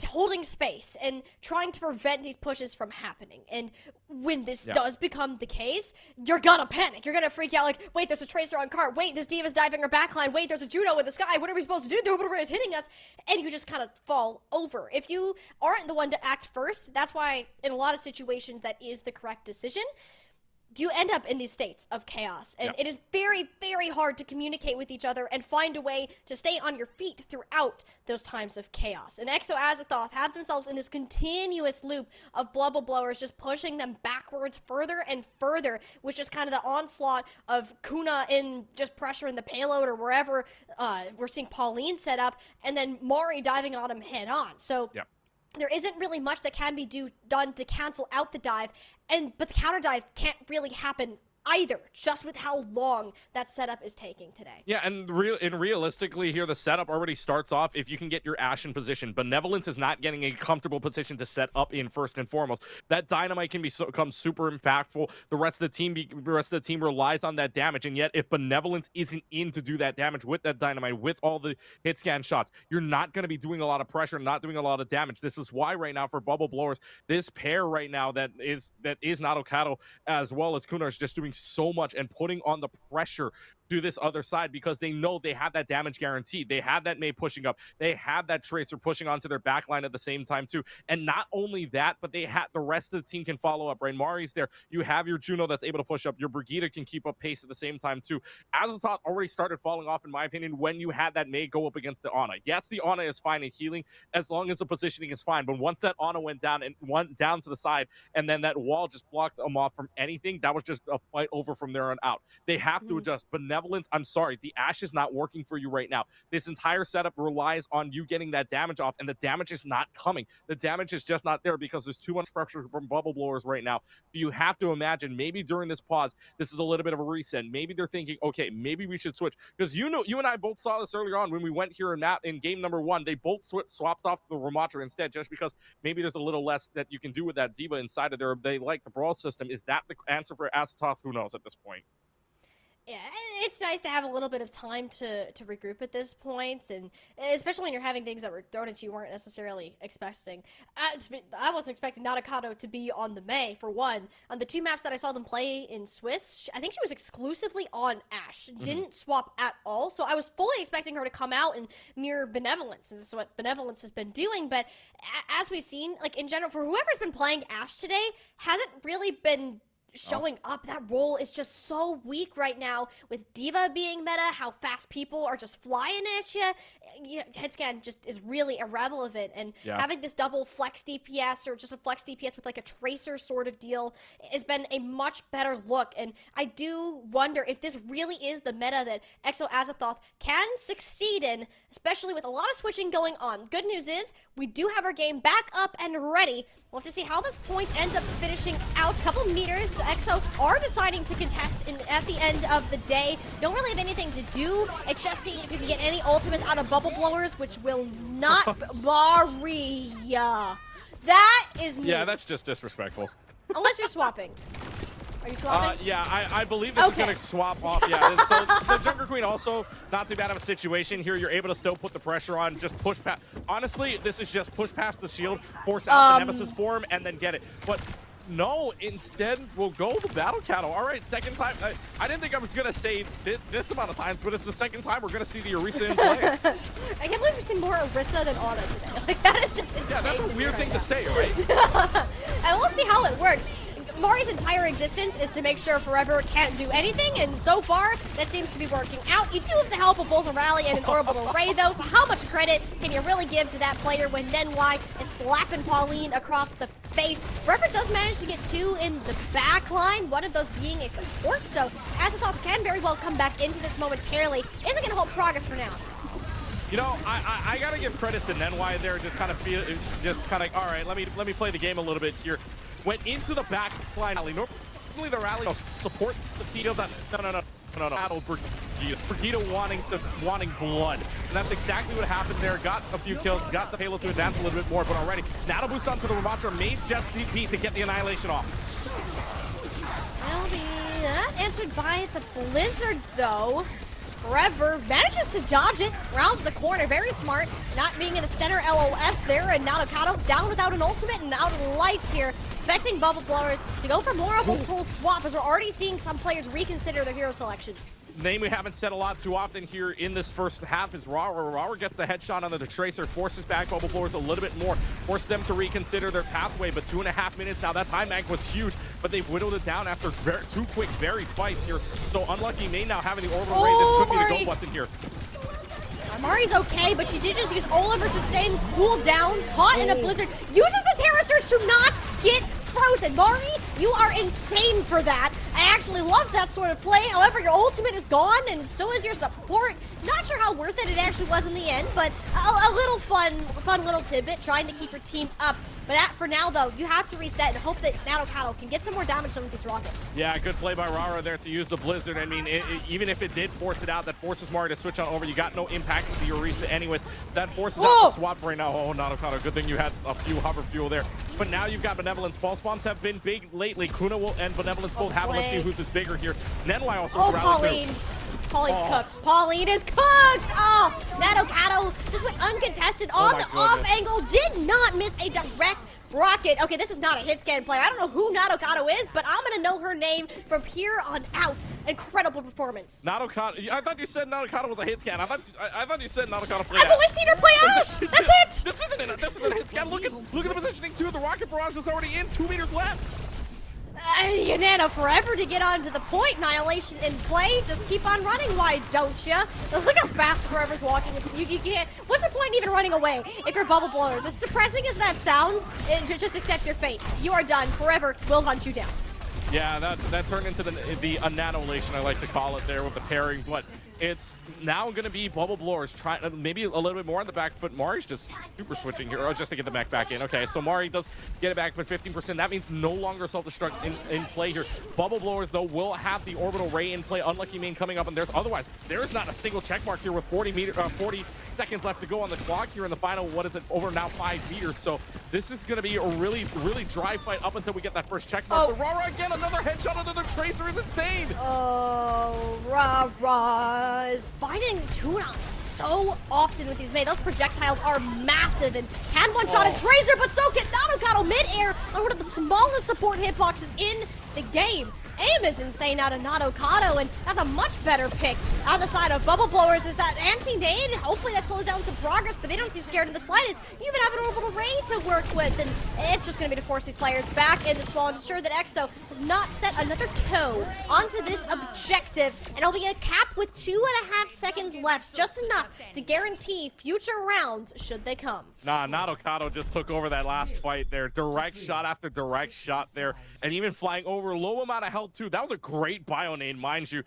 holding space and trying to prevent these pushes from happening. And when this does become the case, you're gonna panic. You're gonna freak out like, wait, there's a tracer on cart. Wait, this Diva's diving her backline. Wait, there's a Juno in the sky. What are we supposed to do? The Overwatch is hitting us. And you just kind of fall over. If you aren't the one to act first, that's why in a lot of situations that is the correct decision. You end up in these states of chaos, and it is very, very hard to communicate with each other and find a way to stay on your feet throughout those times of chaos. And Exo Azathoth have themselves in this continuous loop of Bubble Blowers just pushing them backwards further and further, which is kind of the onslaught of Kuna in just pressuring the payload or wherever we're seeing Pauline set up, and then Mari diving on him head on. So there isn't really much that can be done to cancel out the dive, but the counter dive can't really happen either, just with how long that setup is taking today. Yeah, and realistically here, the setup already starts off if you can get your Ashe in position. Benevolence is not getting a comfortable position to set up in first and foremost. That dynamite can become super impactful. The rest of the team relies on that damage, and yet if Benevolence isn't in to do that damage with that dynamite, with all the hit scan shots, you're not going to be doing a lot of pressure, not doing a lot of damage. This is why right now for Bubble Blowers, this pair right now that is Nadokado as well as Kuna is just doing so much and putting on the pressure to this other side, because they know they have that damage guaranteed. They have that Mei pushing up. They have that Tracer pushing onto their backline at the same time too. And not only that, but they have the rest of the team can follow up. Right, Mari's there. You have your Juno that's able to push up. Your Brigitte can keep up pace at the same time too. Azathoth already started falling off, in my opinion, when you had that Mei go up against the Ana. Yes, the Ana is fine in healing as long as the positioning is fine. But once that Ana went down and went down to the side, and then that wall just blocked them off from anything, that was just a fight over from there on out. They have to adjust. Benevolence, I'm sorry, the Ashe is not working for you right now. This entire setup relies on you getting that damage off, and the damage is not coming. The damage is just not there because there's too much pressure from Bubble Blowers right now. You have to imagine maybe during this pause, this is a little bit of a reset. Maybe they're thinking, okay, maybe we should switch. Because you and I both saw this earlier on when we went here in game number 1. They both swapped off to the Ramatra instead, just because maybe there's a little less that you can do with that Diva inside of there. They like the brawl system. Is that the answer for Azathoth? Who knows at this point? Yeah, it's nice to have a little bit of time to regroup at this point, and especially when you're having things that were thrown at you weren't necessarily expecting. I wasn't expecting Nadokado to be on the Mei, for one. On the 2 maps that I saw them play in Swiss, I think she was exclusively on Ashe. Didn't swap at all, so I was fully expecting her to come out and mirror Benevolence. This is what Benevolence has been doing, but as we've seen, like in general, for whoever's been playing Ashe today, hasn't really been showing up. That role is just so weak right now, with Diva being meta, how fast people are just flying at you. Hit scan just is really irrelevant, and having this double flex DPS or just a flex DPS with like a tracer sort of deal has been a much better look. And I do wonder if this really is the meta that Exo Azathoth can succeed in, especially with a lot of switching going on. Good news is we do have our game back up and ready. We'll have to see how this point ends up finishing out. A couple meters, Exo are deciding to contest at the end of the day. Don't really have anything to do. It's just seeing if you can get any ultimates out of Bubble Blowers, which will not Maria. That is mean. Yeah, that's just disrespectful. Unless you're swapping. Are you swapping? Yeah, I believe this is Okay. going to swap off. Yeah, so the Junker Queen also not too bad of a situation here. You're able to still put the pressure on, just push past. Honestly, this is just push past the shield, force out the Nemesis form, and then get it. But no, instead we'll go the Battle Cattle. All right, second time. I didn't think I was going to say this amount of times, but it's the second time we're going to see the Orisa in play. I can't believe we've seen more Orisa than Ana today. Like, that is just insane. Yeah, that's a weird thing to say, right? And we'll see how it works. Mari's entire existence is to make sure Forever can't do anything, and so far, that seems to be working out. You do have the help of both a rally and an orbital ray, though, so how much credit can you really give to that player when NY is slapping Pauline across the face? Forever does manage to get 2 in the back line, one of those being a support, so Azathoth can very well come back into this momentarily. Isn't going to hold progress for now. You know, I gotta give credit to NY there. Just kind of all right. Let me play the game a little bit here. Went into the back line. Normally the rally support the Tito. No. Battle Brigida wanting blood, and that's exactly what happened there. Got a few kills, got the Halo to advance a little bit more, but already Nano boost onto the Ramatra may just be to get the annihilation off. Will be answered by the Blizzard, though. Forever manages to dodge it around the corner. Very smart, not being in a center LOS there, and Nadokado down without an ultimate and out of life here. Expecting Bubble Blowers to go for more of a soul swap, as we're already seeing some players reconsider their hero selections. Name we haven't said a lot too often here in this first half is Rawer. Rawer gets the headshot onto the Tracer, forces back Bubble Blowers a little bit more, forces them to reconsider their pathway, but 2.5 minutes now. That time bank was huge, but they've whittled it down after two quick, very fights here. So unlucky May now having the orbital ray. This could be the go button here. Mari's okay, but she did just use all of her sustained cooldowns, caught in a blizzard, uses the Terror Surge to not get frozen. Mari, you are insane for that. I actually love that sort of play. However, your ultimate is gone, and so is your support. Not sure how worth it actually was in the end, but a little fun little tidbit, trying to keep your team up. But for now, though, you have to reset and hope that Nadokado can get some more damage done with these rockets. Yeah, good play by Rara there to use the Blizzard. I mean, even if it did force it out, that forces Mari to switch on over. You got no impact with the Orisa anyways. That forces out the swap right now. Oh, Nadokado, good thing you had a few hover fuel there. But now you've got Benevolence. Ball spawns have been big lately. Kuna and Benevolence both have it. Let's see who's is bigger here. Nenlai also Pauline. Pauline's cooked. Pauline is cooked! Oh, Nadokado just went uncontested on the off angle. Did not miss a direct rocket. Okay, this is not a hit scan player. I don't know who Nadokado is, but I'm gonna know her name from here on out. Incredible performance. Nadokado. I thought you said Nadokado was a hit scan. I thought you said Nadokado played. I've only seen her play Ash. That's it. This isn't a hit scan. Look at the positioning too. The rocket barrage was already in. 2 meters left. Nano forever to get onto the point. Annihilation in play. Just keep on running. Why don't you? Look how fast Forever's walking. You can't. What's the point even running away if you're Bubble Blowers? As depressing as that sounds, just accept your fate. You are done. Forever will hunt you down. Yeah, that turned into the annihilation, I like to call it there with the pairing, but it's now going to be Bubble Blowers trying maybe a little bit more on the back foot. Mari's just super switching here, just to get the mech back in. Okay, so Mari does get it back, but 15%. That means no longer self-destruct in play here. Bubble Blowers, though, will have the orbital ray in play. Unlucky main coming up, and there's not a single check mark here with 40 seconds left to go on the clock here in the final, what is it, over now 5 meters. So this is going to be a really, really dry fight up until we get that first check mark. But Rara again, another headshot under the Tracer is insane. Oh, Rara is fighting Tuna so often with these May. Those projectiles are massive and can one-shot a Tracer, but so can Nadokado mid-air on one of the smallest support hitboxes in the game. Aim is insane out of Nadokado, and that's a much better pick on the side of Bubble Blowers. Is that anti-nade? Hopefully that slows down some progress, but they don't seem scared in the slightest. You even have an orbital ray to work with, and it's just going to be to force these players back into spawn to ensure that EXO has not set another toe onto this objective, and it'll be a cap with 2.5 seconds left, just enough to guarantee future rounds should they come. Nah, Nadokado just took over that last fight there. Direct shot after direct shot there, and even flying over low amount of health too. That was a great bio-nade, mind you,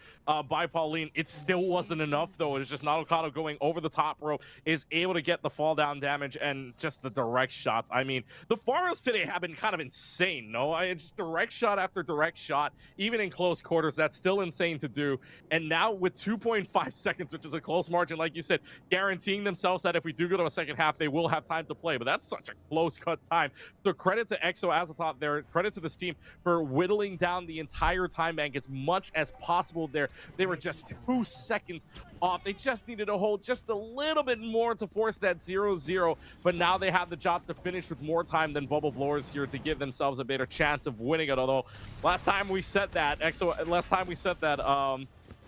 by Pauline. It still wasn't enough though. It's just Nadokado going over the top row, is able to get the fall down damage and just the direct shots. I mean, the Pharahs today have been kind of insane, no? It's direct shot after direct shot, even in close quarters. That's still insane to do. And now with 2.5 seconds, which is a close margin, like you said, guaranteeing themselves that if we do go to a second half, they will have time to play. But that's such a close cut time. So credit to EXO Azathoth there, credit to this team for whittling down the entire entire time bank as much as possible there. They were just 2 seconds off. They just needed to hold just a little bit more to force that 0-0, but now they have the job to finish with more time than Bubble Blowers here to give themselves a better chance of winning it. Although last time we said that,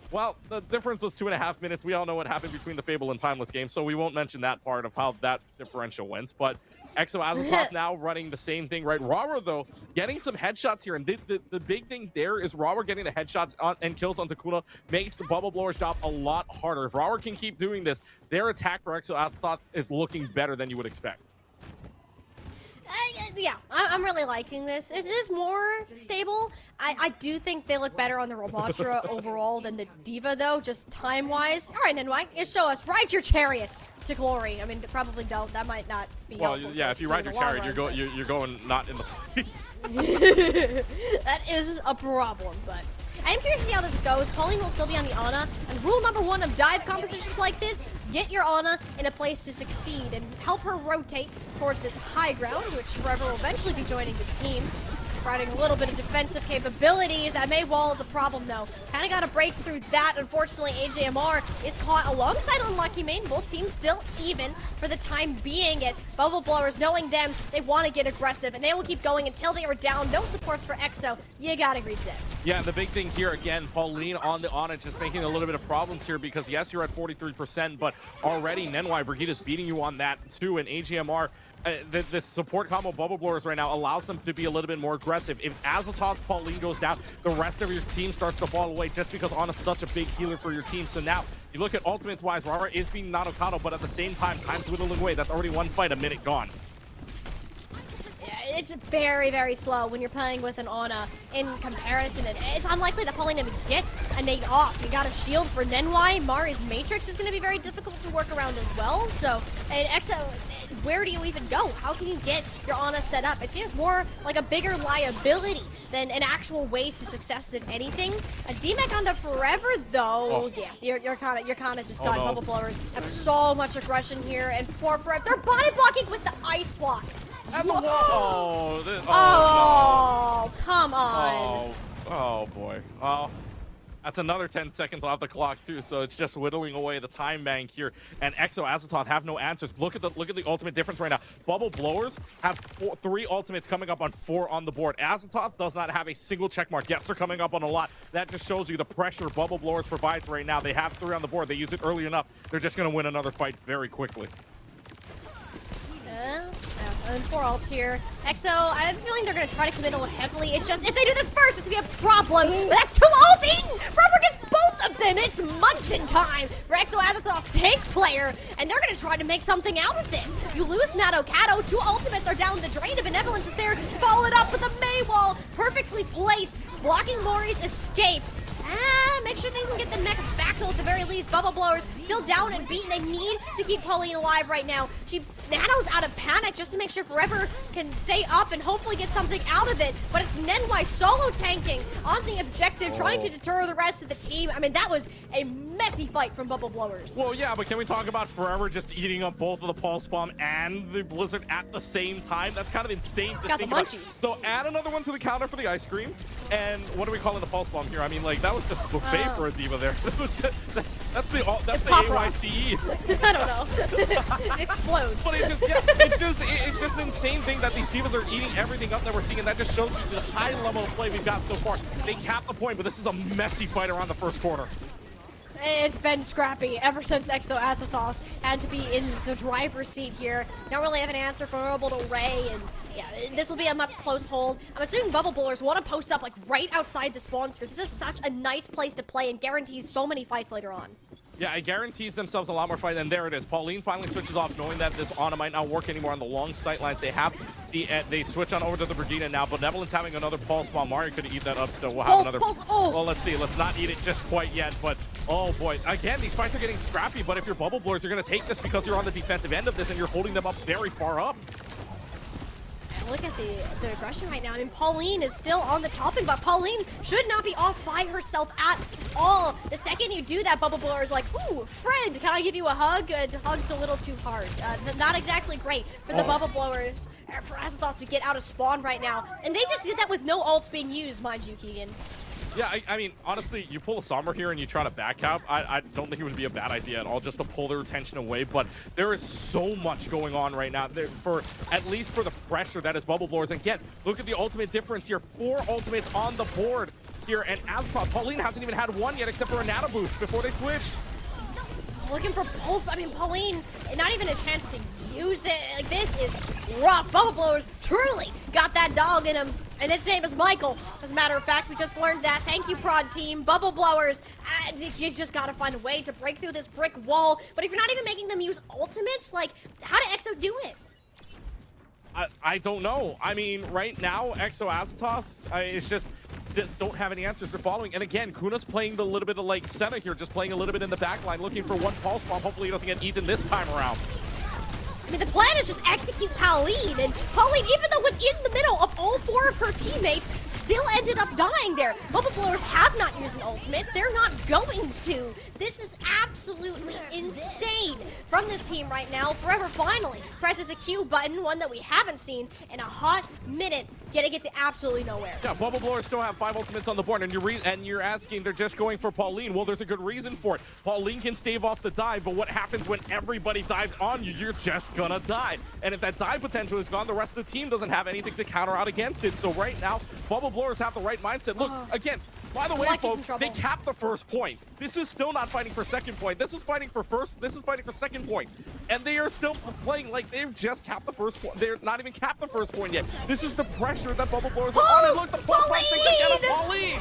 well, the difference was 2.5 minutes. We all know what happened between the Fable and Timeless game, so we won't mention that part of how that differential went. But Exo Azathoth now running the same thing, right? Rawer, though, getting some headshots here. And the big thing there is Rawer getting the headshots and kills onto Kuna makes the Bubble Blower's job a lot harder. If Rawer can keep doing this, their attack for Exo Azathoth is looking better than you would expect. Yeah, I'm really liking this. It is more stable. I do think they look better on the Robottra overall than the D.Va, though, just time-wise. All right, Nenwai, show us. Ride your chariot to glory. I mean, probably don't. That might not be helpful. Yeah, if you ride your chariot, you're going not in the fight. That is a problem, but I am curious to see how this goes. Pauline will still be on the Ana, and rule number 1 of dive compositions like this, get your Ana in a place to succeed and help her rotate towards this high ground, which Forever will eventually be joining the team. Providing a little bit of defensive capabilities. That May wall is a problem, though. Kind of got to break through that. Unfortunately, AJMR is caught alongside Unlucky Main. Both teams still even for the time being. It Bubble Blowers, knowing them, they want to get aggressive, and they will keep going until they are down. No supports for EXO. You got to reset. Yeah, the big thing here, again, Pauline on the Ana just making a little bit of problems here because, yes, you're at 43%, but already Nenwai Brigida's beating you on that, too, and AGMR. This support combo Bubble Blowers right now allows them to be a little bit more aggressive. If Azathoth Pauline goes down, the rest of your team starts to fall away just because Ana's such a big healer for your team. So now, you look at ultimates wise, Rara is being Nanokano, but at the same time, time's whittling away. That's already one fight, a minute gone. It's very, very slow when you're playing with an Ana in comparison. It's unlikely that Pauline even gets a nade off. You got a shield for Nenwai. Mari's Matrix is going to be very difficult to work around as well. So, and EXO, where do you even go? How can you get your Ana set up? It seems more like a bigger liability than an actual way to success than anything. A DMAC on the Forever, though, yeah, you're kind of just done. No. Bubble Blowers have so much aggression here, and for Forever, they're body blocking with the ice block. And the wall. Oh, come on. Oh boy. Oh, that's another 10 seconds off the clock too. So it's just whittling away the time bank here. And Exo Azathoth have no answers. Look at the ultimate difference right now. Bubble Blowers have 3 ultimates coming up on 4 on the board. Azathoth does not have a single check mark. Yes, they're coming up on a lot. That just shows you the pressure Bubble Blowers provides right now. They have 3 on the board. They use it early enough. They're just going to win another fight very quickly. And 4 ults here. EXO, I have a feeling they're going to try to commit a little heavily. It just, if they do this first, it's going to be a problem. But that's 2 ults in! Forever gets both of them! It's munching time for EXO Azathoth's tank player, and they're going to try to make something out of this. You lose Nadokato, 2 ultimates are down the drain. The Benevolence is there, followed up with a May wall, perfectly placed, blocking Mori's escape. Make sure they can get the mech back, though, at the very least. Bubble Blowers still down and beaten. They need to keep Pauline alive right now. Nado's out of panic just to make sure Forever can stay up and hopefully get something out of it. But it's Nenwai solo tanking on the objective, trying to deter the rest of the team. I mean, that was a messy fight from Bubble Blowers. Well, yeah, but can we talk about Forever just eating up both of the Pulse Bomb and the Blizzard at the same time? That's kind of insane to think about. So add another one to the counter for the ice cream. And what are we calling the Pulse Bomb here? I mean, like, that was just buffet for a D.Va there. That's the AYCE. I don't know. It explodes. But it's just an insane thing that these D.Vas are eating everything up that we're seeing, and that just shows you the high level of play we've got so far. They capped the point, but this is a messy fight around the first corner. It's been scrappy ever since EXO Azathoth had to be in the driver's seat here. Don't really have an answer for Orbital Ray, and yeah, this will be a much close hold. I'm assuming Bubble Blowers want to post up like right outside the spawn screen. This is such a nice place to play and guarantees so many fights later on. Yeah, it guarantees themselves a lot more fight, and there it is. Pauline finally switches off, knowing that this Ana might not work anymore on the long sight lines. They switch on over to the Brigida now. Benevolence having another Pulse Bomb. Mario could eat that up still. We'll have another. Well, let's see. Let's not eat it just quite yet, but oh boy. Again, these fights are getting scrappy, but if you're Bubble Blowers, you're going to take this because you're on the defensive end of this, and you're holding them up very far up. Look at the aggression right now. I mean, Pauline is still on the topping, but Pauline should not be off by herself at all. The second you do that, Bubble Blower is like, ooh, friend, can I give you a hug? The hug's a little too hard. Not exactly great for the Bubble Blowers, for Azathoth to get out of spawn right now. And they just did that with no ults being used, mind you, Keegan. Yeah, I mean, honestly, you pull a Somber here and you try to back cap. I don't think it would be a bad idea at all, just to pull their attention away. But there is so much going on right now, there, for at least for the pressure that is Bubble Blowers. And again, look at the ultimate difference here. 4 ultimates on the board here, and Azpa, Pauline hasn't even had one yet except for a nano boost before they switched. Looking for pulse, but I mean, Pauline, not even a chance to use it. Like, this is rough. Bubble Blowers truly got that dog in him, and his name is Michael. As a matter of fact, we just learned that. Thank you, Prod Team. Bubble Blowers, you just gotta find a way to break through this brick wall. But if you're not even making them use ultimates, like, how did EXO do it? I don't know. I mean, right now, Exo Azatoth, it's just don't have any answers for following. And again, Kuna's playing the little bit of like Senna here, just playing a little bit in the back line, looking for one pulse bomb. Hopefully he doesn't get eaten this time around. I mean, the plan is just execute Pauline, and Pauline, even though was in the middle of all 4 of her teammates, still ended up dying there. Bubble Blowers have not used an ultimate. They're not going to. This is absolutely insane from this team right now. Forever finally presses a Q button, one that we haven't seen in a hot minute, getting it to absolutely nowhere. Yeah, Bubble Blowers still have 5 ultimates on the board, and you're asking, they're just going for Pauline. Well, there's a good reason for it. Pauline can stave off the dive, but what happens when everybody dives on you? You're just gonna die. And if that dive potential is gone, the rest of the team doesn't have anything to counter out against it. So right now, Bubble Blowers have the right mindset. Look, again, by the way, folks, they capped the first point. This is still not fighting for second point. This is fighting for second point. And they are still playing like they've just capped the first point. They're not even capped the first point yet. This is the pressure that Bubble Blowers are on. And look, the pulse bomb thing again of Pauline.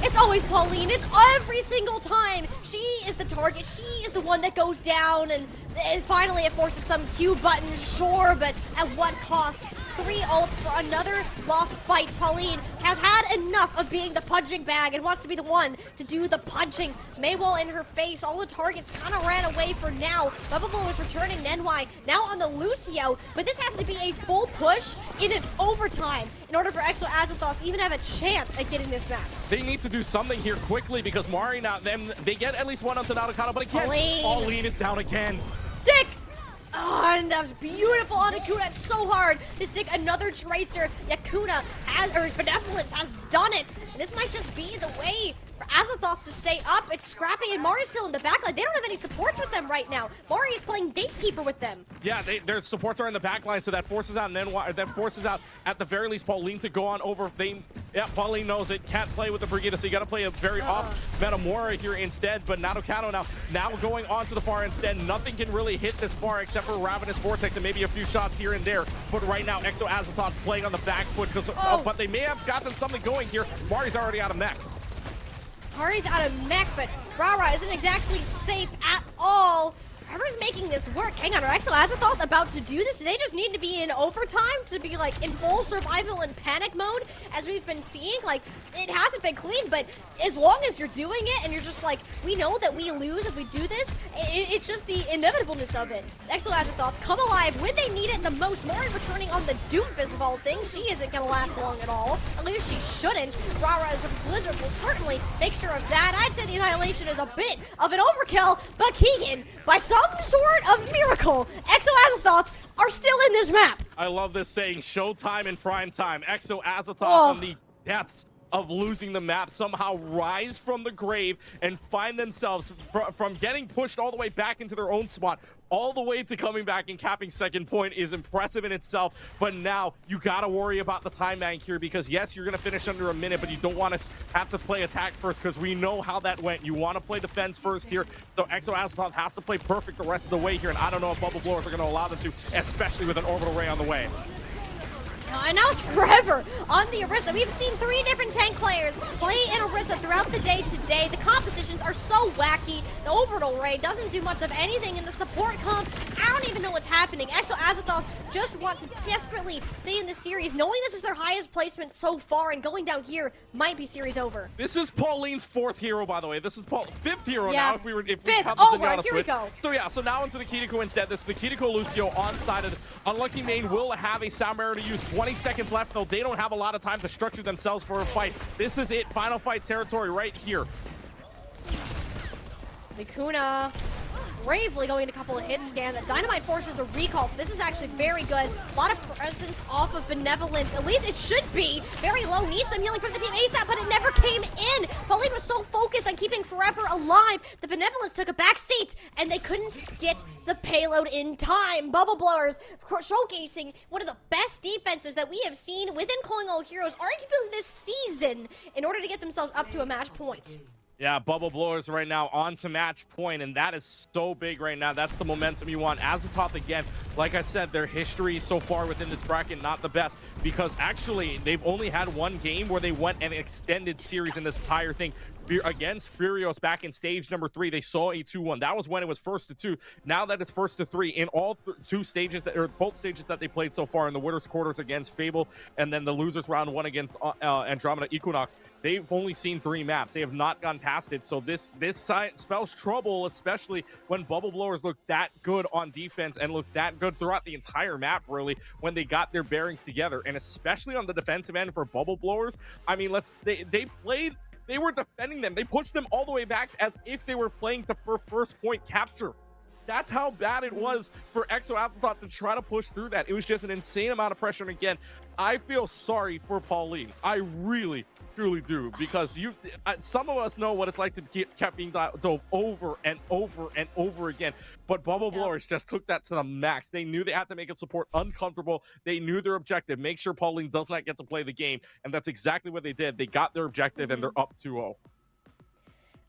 It's always Pauline. It's every single time. She is the target. She is the one that goes down, and finally it forces some Q button, sure, but at what cost? 3 ults for another lost fight. Pauline has had enough of being the punching bag and wants to be the one to do the punching. Maywall in her face. All the targets kind of ran away for now. Bubble Blow is returning Nenwai now on the Lucio, but this has to be a full push in an overtime in order for Exo Azathoth to even have a chance at getting this back. They need to do something here quickly because Mari now, they get at least one onto Naruto, but again, Pauline is down again. Stick! Oh, and that was beautiful on Akuna. It's so hard to stick another Tracer. Yakuna has, or Benevolence has done it. And this might just be the way for Azathoth to stay up. It's Scrappy and Mari's still in the backline. They don't have any supports with them right now. Mari is playing Gatekeeper with them. Yeah, their supports are in the backline, so that forces out that forces out at the very least Pauline to go on over. Yeah, Pauline knows it. Can't play with the Brigida, so you got to play a very off Metamora here instead. But Nadokano now going on to the far instead. Nothing can really hit this far except for Ravenous Vortex and maybe a few shots here and there. But right now, Exo Azathoth playing on the back foot, but they may have gotten something going here. Mari's already out of mech. Mari's out of mech, but Rara isn't exactly safe at all. Whoever's making this work. Hang on, are Exo Azathoth about to do this? Do they just need to be in overtime to be like in full survival and panic mode as we've been seeing? Like, it hasn't been clean, but as long as you're doing it and you're just like, we know that we lose if we do this, it's just the inevitableness of it. Exo Azathoth come alive when they need it the most. Mori returning on the Doomfist of all things. She isn't gonna last long at all. At least she shouldn't. Rara as a Blizzard will certainly make sure of that. I'd say the Annihilation is a bit of an overkill, but Keegan, by some sort of miracle, Exo Azathoth are still in this map. I love this saying, showtime in prime time. Exo Azathoth on the depths of losing the map somehow rise from the grave and find themselves from getting pushed all the way back into their own spot all the way to coming back and capping second point is impressive in itself. But now you gotta worry about the time bank here because yes, you're gonna finish under a minute, but you don't want to have to play attack first because we know how that went. You want to play defense first here, so Exo Azathoth has to play perfect the rest of the way here, and I don't know if Bubble Blowers are gonna allow them to, especially with an orbital ray on the way. And now it's forever on the Orisa. We've seen 3 different tank players play in Orisa throughout the day today. The compositions are so wacky. The Orbital Ray doesn't do much of anything in the support comp. I don't even know what's happening. Exo Azathoth just wants to desperately stay in this series, knowing this is their highest placement so far, and going down here might be series over. This is Pauline's 4th hero, by the way. This is Paul's 5th hero now, if we count this right, Indiana here we switch. go. So yeah, so now into the Kiriko instead. This is the Kiriko Lucio on-sided. Unlucky Main will have a Sound Barrier to use. 20 seconds left, though. They don't have a lot of time to structure themselves for a fight. This is it. Final fight territory right here. Mikuna bravely going a couple of hits scan. The Dynamite forces a recall, so this is actually very good. A lot of presence off of Benevolence. At least it should be. Very low, needs some healing from the team ASAP, but it never came in. Pauline was so focused on keeping Forever alive. The Benevolence took a back seat, and they couldn't get the payload in time. Bubble Blowers showcasing one of the best defenses that we have seen within Calling All Heroes, arguably this season, in order to get themselves up to a match point. Yeah, Bubble Blowers right now on to match point, and that is so big right now. That's the momentum you want. Azathoth, again, like I said, their history so far within this bracket, not the best, because actually they've only had one game where they went an extended series in this entire thing. Against Furios back in stage number 3, they saw a 2-1. That was when it was 1-2. Now that it's 1-3 in all two stages both stages that they played so far, in the winners quarters against Fable and then the losers round 1 against Andromeda Equinox, they've only seen 3 maps. They have not gone past it. So this side spells trouble, especially when Bubble Blowers look that good on defense and look that good throughout the entire map, really, when they got their bearings together. And especially on the defensive end for Bubble Blowers, I mean, they were defending them. They pushed them all the way back as if they were playing for first point capture. That's how bad it was for Exo Afterthought to try to push through that. It was just an insane amount of pressure. And again, I feel sorry for Pauline. I really, truly do, because some of us know what it's like to keep being dove over and over and over again. But Bubble Blowers just took that to the max. They knew they had to make a support uncomfortable. They knew their objective, make sure Pauline does not get to play the game. And that's exactly what they did. They got their objective, and they're up 2-0.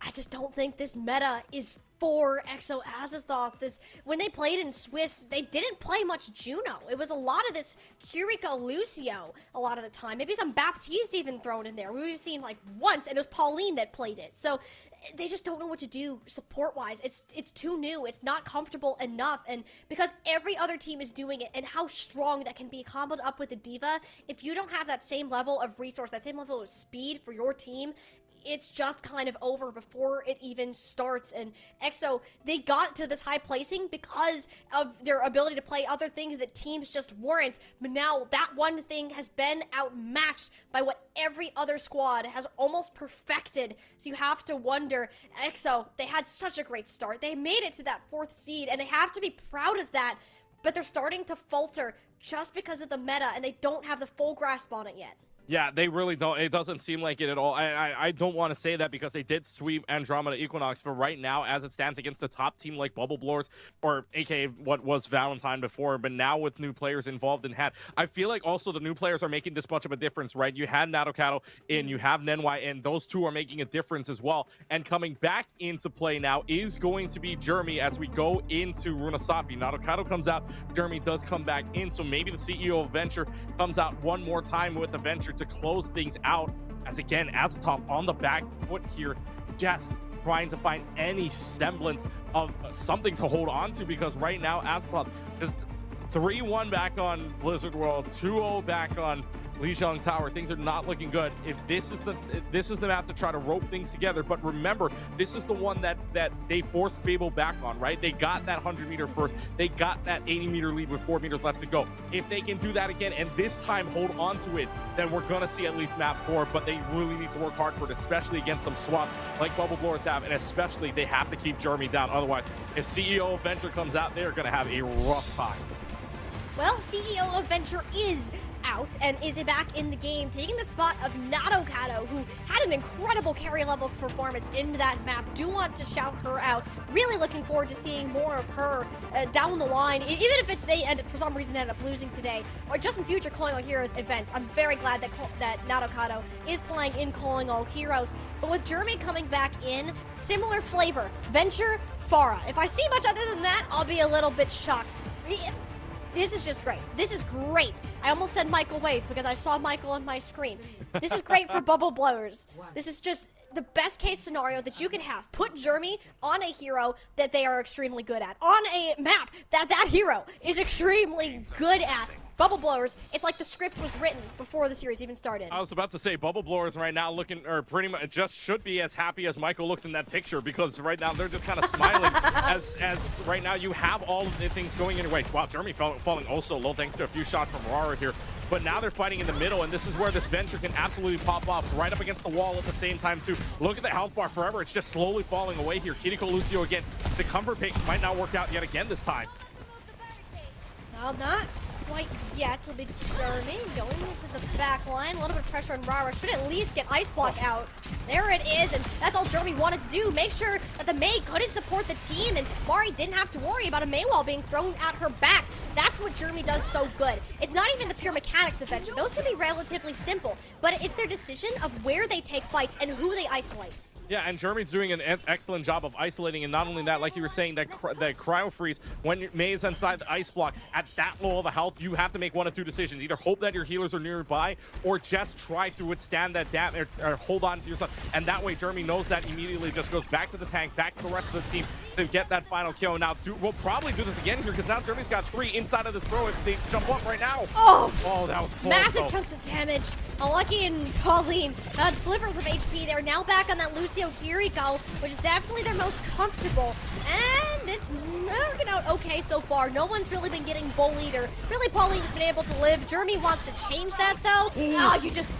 I just don't think this meta is for Exo Azathoth. When they played in Swiss, they didn't play much Juno. It was a lot of this Kiriko Lucio a lot of the time. Maybe some Baptiste even thrown in there. We've seen like once, and it was Pauline that played it. So they just don't know what to do support-wise. It's too new. It's not comfortable enough. And because every other team is doing it, and how strong that can be comboed up with the D.Va, if you don't have that same level of resource, that same level of speed for your team, it's just kind of over before it even starts. And EXO, they got to this high placing because of their ability to play other things that teams just weren't. But now that one thing has been outmatched by what every other squad has almost perfected. So you have to wonder, EXO, they had such a great start. They made it to that 4th seed, and they have to be proud of that. But they're starting to falter just because of the meta, and they don't have the full grasp on it yet. Yeah, they really don't. It doesn't seem like it at all. I don't want to say that because they did sweep Andromeda Equinox, but right now, as it stands against a top team like Bubble Blowers, or aka what was Valentine before, but now with new players involved in Hat, I feel like also the new players are making this much of a difference, right? You had Nadokado in, you have Nenwai, and those two are making a difference as well. And coming back into play now is going to be Jeremy as we go into Runasapi. Nadokado comes out, Jeremy does come back in, so maybe the CEO of Venture comes out one more time with the Venture to close things out, as again Azathoth on the back foot here, just trying to find any semblance of something to hold on to, because right now Azathoth just 3-1 back on Blizzard World, 2-0 back on Lijiang Tower. Things are not looking good. If this is the map to try to rope things together, but remember, this is the one that they forced Fable back on, right? They got that 100-meter first. They got that 80-meter lead with 4 meters left to go. If they can do that again, and this time hold on to it, then we're gonna see at least map 4, but they really need to work hard for it, especially against some swaps like Bubble Blowers have, and especially they have to keep Jeremy down. Otherwise, if CEO of Venture comes out, they're gonna have a rough time. Well, CEO of Venture is out and is back in the game, taking the spot of Nadokado, who had an incredible carry level performance in that map. Do want to shout her out. Really looking forward to seeing more of her down the line, even if they for some reason end up losing today, or just in future Calling All Heroes events. I'm very glad that Nadokado is playing in Calling All Heroes. But with Jeremy coming back in, similar flavor. Venture, Pharah. If I see much other than that, I'll be a little bit shocked. This is just great. This is great. I almost said Michael Wave because I saw Michael on my screen. This is great for Bubble Blowers. This is just the best case scenario that you can have. Put Jeremy on a hero that they are extremely good at. On a map that hero is extremely good at. Bubble Blowers, it's like the script was written before the series even started. I was about to say, Bubble Blowers right now looking, or pretty much just should be as happy as Michael looks in that picture, because right now they're just kind of smiling as right now you have all of the things going in your way. Wow, Jeremy falling also low thanks to a few shots from Rara here. but now they're fighting in the middle, and this is where this Venture can absolutely pop off. It's right up against the wall at the same time, too. Look at the health bar forever. It's just slowly falling away here. Kiriko Lucio again. The comfort pick might not work out yet again this time. Well, not quite yet. It'll be Jeremy going into the back line. A little bit of pressure on Rara. Should at least get Ice Block out. There it is, and that's all Jeremy wanted to do. Make sure that the Mei couldn't support the team, and Mari didn't have to worry about a Mei wall being thrown at her back. That's what Jeremy does so good. It's not even the pure mechanics of Venture. Those can be relatively simple, but it's their decision of where they take fights and who they isolate. Yeah, and Jeremy's doing an excellent job of isolating, and not only that, like you were saying, that cryo freeze, when Mei is inside the ice block, at that low of a health, you have to make one of two decisions. Either hope that your healers are nearby, or just try to withstand that damage, or hold on to yourself. And that way, Jeremy knows that immediately, just goes back to the tank, back to the rest of the team to get that final kill. Now, we'll probably do this again here, because now Jeremy's got 3 inside of this throw if they jump up right now. Oh, that was close. Massive chunks of damage. Unlucky and Pauline had slivers of HP. They're now back on that Lucio Kiriko, which is definitely their most comfortable. And it's working out okay so far. No one's really been getting bullied, or really Pauline has been able to live. Jeremy wants to change that, though. You just...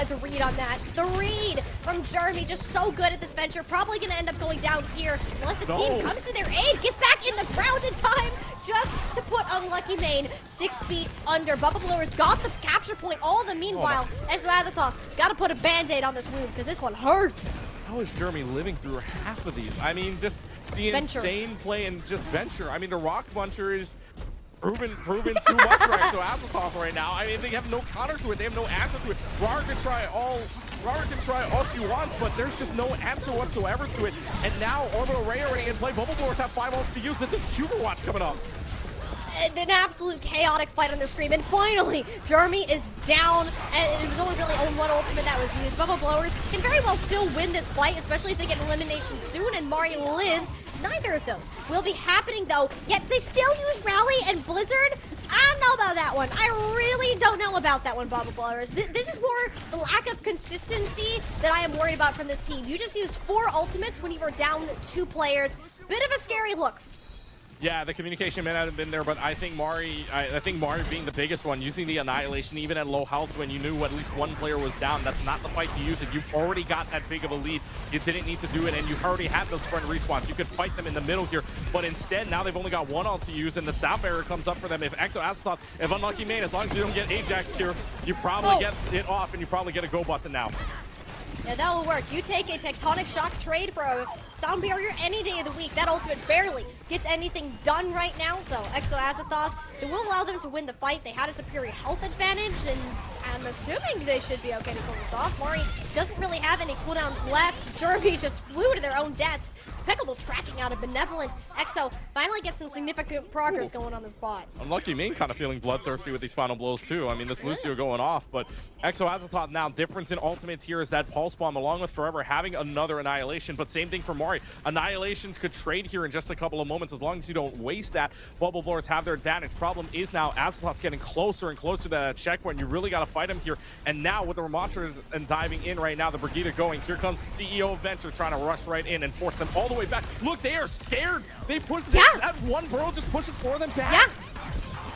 the read on that. The read from Jeremy, just so good at this Venture. Probably going to end up going down here. Unless the team comes to their aid, gets back in the ground in time, just to put Unlucky Main 6 feet under. Bubble Blowers got the capture point. All the meanwhile, Exoazathos got to put a band-aid on this wound, because this one hurts. How is Jeremy living through half of these? I mean, just the Venture. insane play and just Venture. I mean, the Rock Buncher is proven too much for Exoazathos right now. I mean, they have no counter to it. They have no answer to it. Rara can try all she wants, but there's just no answer whatsoever to it. And now Orbital Ray already in play. Bubble Blowers have 5 ults to use. This is Overwatch coming up. An absolute chaotic fight on their screen, and finally Jeremy is down, and it was only really one ultimate that was used. Bubble Blowers can very well still win this fight, especially if they get elimination soon, and Mari lives. Neither of those will be happening, though, yet they still use Rally and Blizzard. I don't know about that one. I really don't know about that one, Bubble Blowers. This is more the lack of consistency that I am worried about from this team. You just used 4 ultimates when you were down 2 players. Bit of a scary look. Yeah, the communication may not have been there, but I think Mari being the biggest one, using the Annihilation even at low health when you knew at least one player was down, that's not the fight to use it. You've already got that big of a lead. You didn't need to do it, and you already had those sprint respawns. You could fight them in the middle here, but instead, now they've only got 1 ult to use, and the South barrier comes up for them. If Exoazathos, if Unlucky Main, as long as you don't get Ajax here, you probably get it off, and you probably get a go button now. Yeah, that will work. You take a Tectonic Shock trade for a Sound Barrier any day of the week. That ultimate barely gets anything done right now, so Exoazathos, it will allow them to win the fight. They had a superior health advantage, and I'm assuming they should be okay to pull this off. Mari doesn't really have any cooldowns left. Jeremy just flew to their own death. Impeccable tracking out of Benevolence. Exo finally gets some significant progress going on this bot. Unlucky Main kind of feeling bloodthirsty with these final blows too. I mean, this Lucio going off, but Exoazathos now, difference in ultimates here is that Pulse Bomb along with Forever having another Annihilation, but same thing for Mari. Annihilations could trade here in just a couple of moments as long as you don't waste that. Bubble Blowers have their advantage. Problem is now Azathot's getting closer and closer to that checkpoint. You really got to fight him here. And now with the Ramonsters and diving in right now, the Brigida going. Here comes the CEO of Venture trying to rush right in and force them all the way back. Look, they are scared. They pushed that one burrow just pushes for them back. Yeah.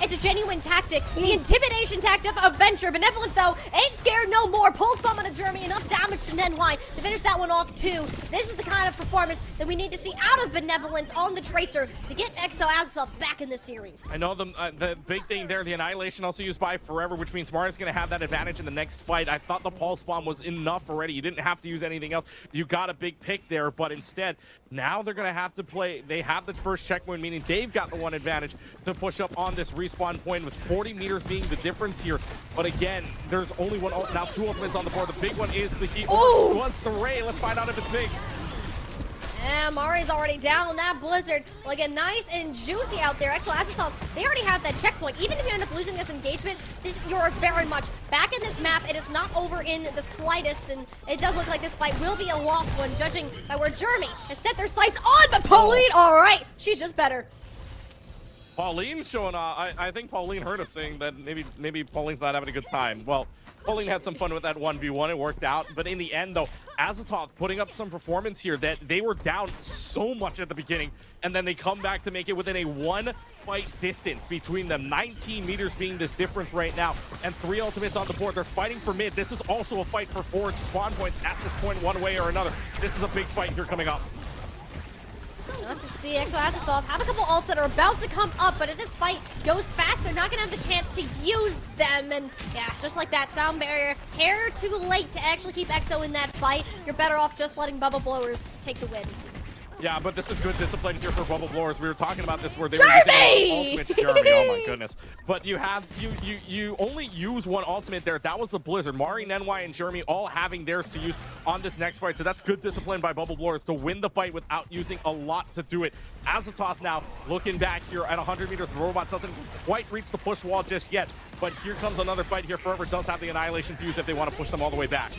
It's a genuine tactic. The intimidation tactic of Venture. Benevolence, though, ain't scared no more. Pulse bomb on a Jeremy. Enough damage to NY to finish that one off, too. This is the kind of performance that we need to see out of Benevolence on the Tracer to get Exoazathos back in the series. I know the big thing there, the Annihilation also used by Forever, which means Mari's going to have that advantage in the next fight. I thought the Pulse Bomb was enough already. You didn't have to use anything else. You got a big pick there, but instead, now they're going to have to play. They have the first checkpoint, meaning they've got the one advantage to push up on this respawn point, with 40 meters being the difference here. But again, there's only one ult, now 2 ultimates on the board. The big one is the heat. Oh! What's the Ray? Let's find out if it's big. And Mari's already down that Blizzard. Looking nice and juicy out there. Exoazathos, they already have that checkpoint. Even if you end up losing this engagement, you're very much back in this map. It is not over in the slightest, and it does look like this fight will be a lost one, judging by where Jeremy has set their sights on. But Pauline, all right, she's just better. Pauline's showing off. I think Pauline heard us saying that maybe Pauline's not having a good time. Well, Colleen had some fun with that 1v1. It worked out. But in the end, though, Azatoth putting up some performance here that they were down so much at the beginning, and then they come back to make it within a 1-fight distance between them. 19 meters being this difference right now, and 3 ultimates on the board. They're fighting for mid. This is also a fight for 4 spawn points at this point, one way or another. This is a big fight here coming up. Not to see EXO Azatoth have a couple ults that are about to come up, but if this fight goes fast, they're not going to have the chance to use them. And yeah, just like that, sound barrier, hair too late to actually keep EXO in that fight. You're better off just letting Bubble Blowers take the win. Yeah, but this is good discipline here for Bubble Blowers. We were talking about this where they were using ultimates. Jeremy, oh my goodness. But you have you only use one ultimate there. That was the Blizzard. Mari, Nenwai, and Jeremy all having theirs to use on this next fight. So that's good discipline by Bubble Blowers to win the fight without using a lot to do it. Azatoth now looking back here at 100 meters. The robot doesn't quite reach the push wall just yet. But here comes another fight here. Forever does have the Annihilation Fuse if they want to push them all the way back.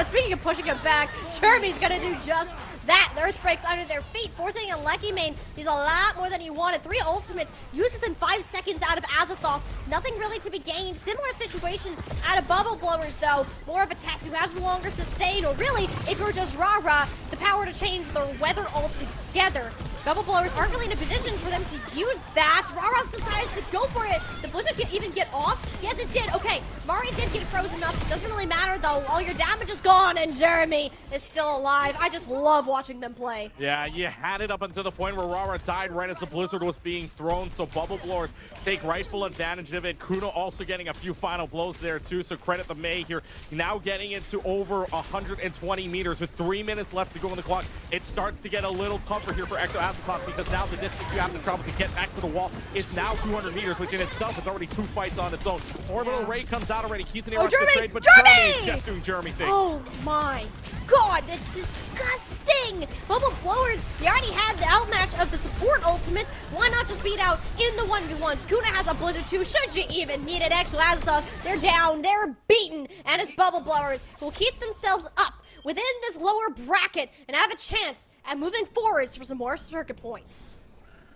Speaking of pushing it back, Jeremy's going to do just that. The Earthbreak's under their feet, forcing a Lucky Main. He's a lot more than he wanted. 3 ultimates used within 5 seconds out of Azatoth. Nothing really to be gained. Similar situation out of Bubble Blowers, though. More of a test who has the longer sustain, or really, if you're just rah-rah, the power to change their weather altogether. Bubble Blowers aren't really in a position for them to use that. Rara still tries to go for it. The Blizzard can even get off. Yes, it did. Okay, Mari did get frozen up. Doesn't really matter, though. All your damage is gone, and Jeremy is still alive. I just love watching them play. Yeah, you had it up until the point where Rara died right as the Blizzard was being thrown, so Bubble Blowers take rightful advantage of it. Kuna also getting a few final blows there, too, so credit the May here. Now getting into over 120 meters with 3 minutes left to go on the clock. It starts to get a little tougher here for EXO Azatoth because now the distance you have to travel to get back to the wall is now 200 meters, which in itself is already 2 fights on its own. Orbital Ray comes out already. Keaton rush the trade, but Jeremy is just doing Jeremy things. Oh my god, that's disgusting! Bubble Blowers, you already had the outmatch of the support ultimates. Why not just beat out in the 1v1s? Kuna has a Blizzard too. Should you even need it? EXO Azatoth, they're down, they're beaten, and it's Bubble Blowers will keep themselves up within this lower bracket and have a chance at moving forwards for some more circuit points.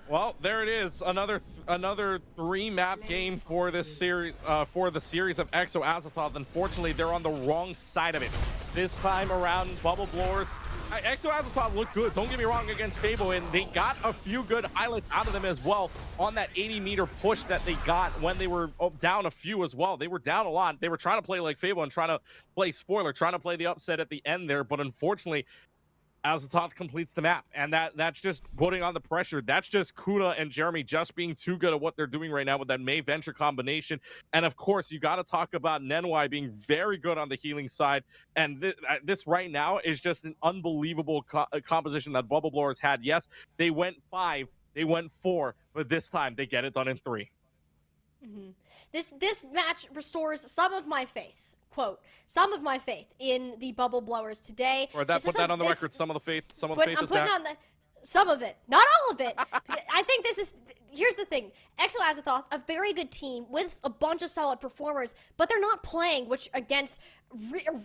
Well, there it is. Another 3-map game for this series, for the series of EXO Azatoth. Unfortunately, they're on the wrong side of it. This time around, Bubble Blowers. EXO Azatoth looked good, don't get me wrong, against Fable, and they got a few good highlights out of them as well on that 80-meter push that they got when they were down a few as well. They were down a lot. They were trying to play like Fable and trying to play spoiler, trying to play the upset at the end there, but unfortunately, Azatoth completes the map, and that's just putting on the pressure. That's just Kuna and Jeremy just being too good at what they're doing right now with that May Venture combination. And of course, you got to talk about Nenwai being very good on the healing side. And this right now is just an unbelievable composition that Bubble Blowers had. Yes, they went 5, they went 4, but this time they get it done in 3. Mm-hmm. This match restores some of my faith. Quote, some of my faith in the Bubble Blowers today. Or that put that on the record, some of the faith is back. I'm putting on some of it, not all of it. I think this is, here's the thing. EXO Azatoth, a very good team with a bunch of solid performers, but they're not playing against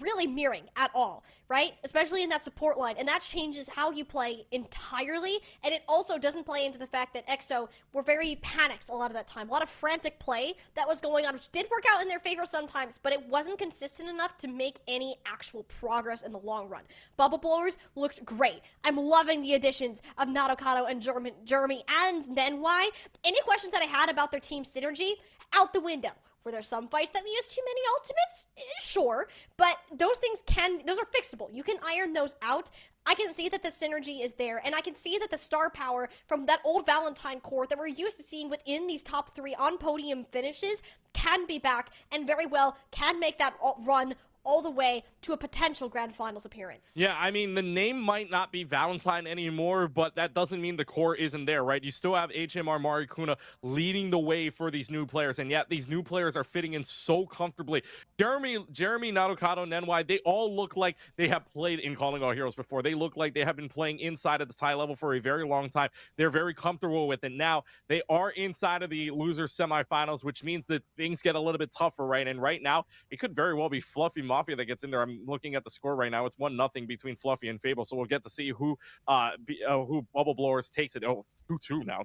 really mirroring at all, right? Especially in that support line, and that changes how you play entirely, and it also doesn't play into the fact that EXO were very panicked a lot of that time. A lot of frantic play that was going on, which did work out in their favor sometimes, but it wasn't consistent enough to make any actual progress in the long run. Bubble Blowers looked great. I'm loving the additions of Nadokado and Jeremy and Nenwai. Any questions that I had about their team synergy? Out the window. Were there some fights that we used too many ultimates? Sure, but those are fixable. You can iron those out. I can see that the synergy is there, and I can see that the star power from that old Valentine core that we're used to seeing within these top 3 on podium finishes can be back, and very well can make that run all the way to a potential grand finals appearance. Yeah, I mean, the name might not be Valentine anymore, but that doesn't mean the core isn't there, right? You still have HMR Mari Kuna leading the way for these new players, and yet these new players are fitting in so comfortably. Jeremy, Nadokado, Nenwai, they all look like they have played in Calling All Heroes before. They look like they have been playing inside of this high level for a very long time. They're very comfortable with it. Now, they are inside of the losers semifinals, which means that things get a little bit tougher, right? And right now, it could very well be Fluffy Mafia that gets in there. I'm looking at the score right now. It's 1-0 between Fluffy and Fable, so we'll get to see who Bubble Blowers takes it. Oh, it's 2-2 now.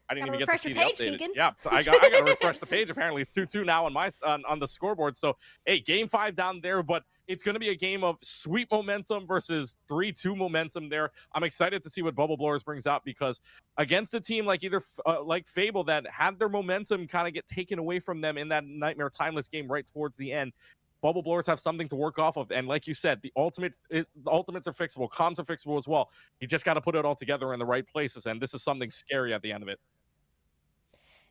I didn't Gotta even get to refresh see your the page, updated. Keegan. Yeah, so I got to refresh the page. Apparently, it's 2-2 now on on the scoreboard. So, hey, game 5 down there, but it's going to be a game of sweep momentum versus 3-2 momentum there. I'm excited to see what Bubble Blowers brings out because against a team like like Fable that had their momentum kind of get taken away from them in that Nightmare Timeless game right towards the end. Bubble Blowers have something to work off of, and like you said, the ultimates are fixable, comms are fixable as well. You just got to put it all together in the right places, and this is something scary at the end of it.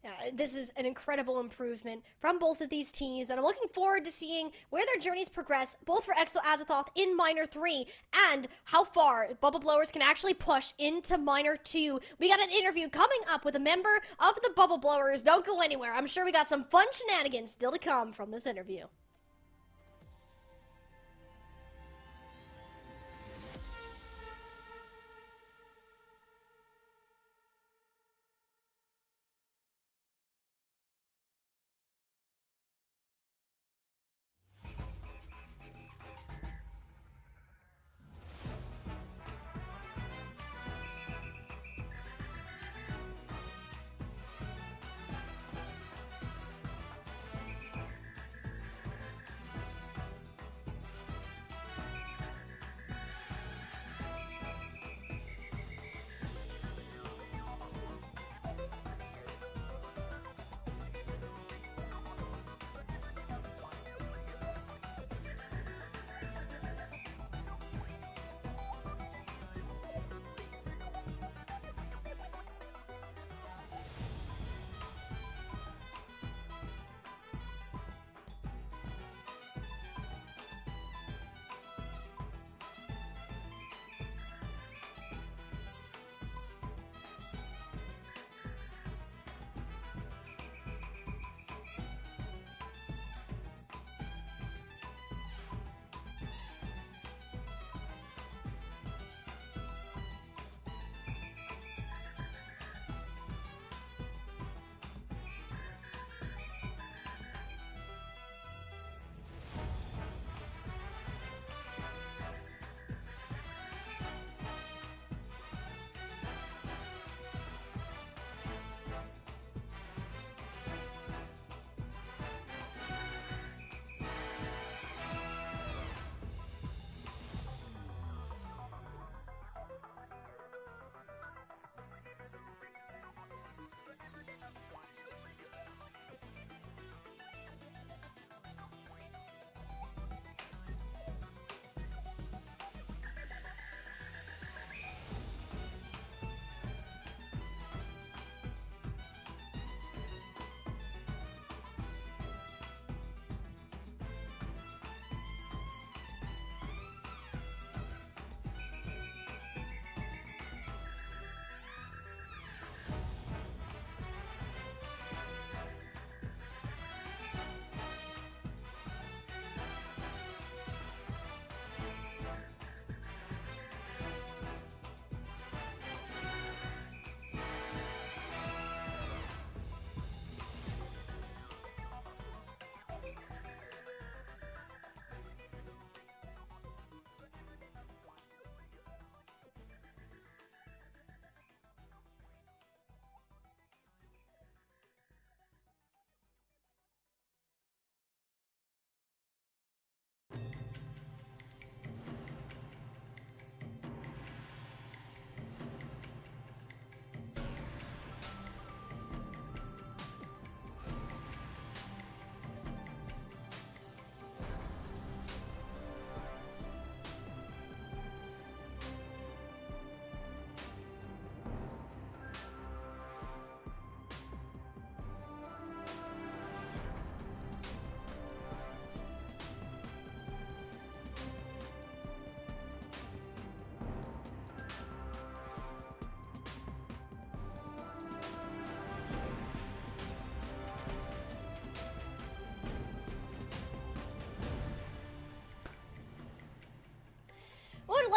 Yeah, this is an incredible improvement from both of these teams, and I'm looking forward to seeing where their journeys progress, both for Exo Azathoth in Minor 3, and how far Bubble Blowers can actually push into Minor 2. We got an interview coming up with a member of the Bubble Blowers. Don't go anywhere. I'm sure we got some fun shenanigans still to come from this interview.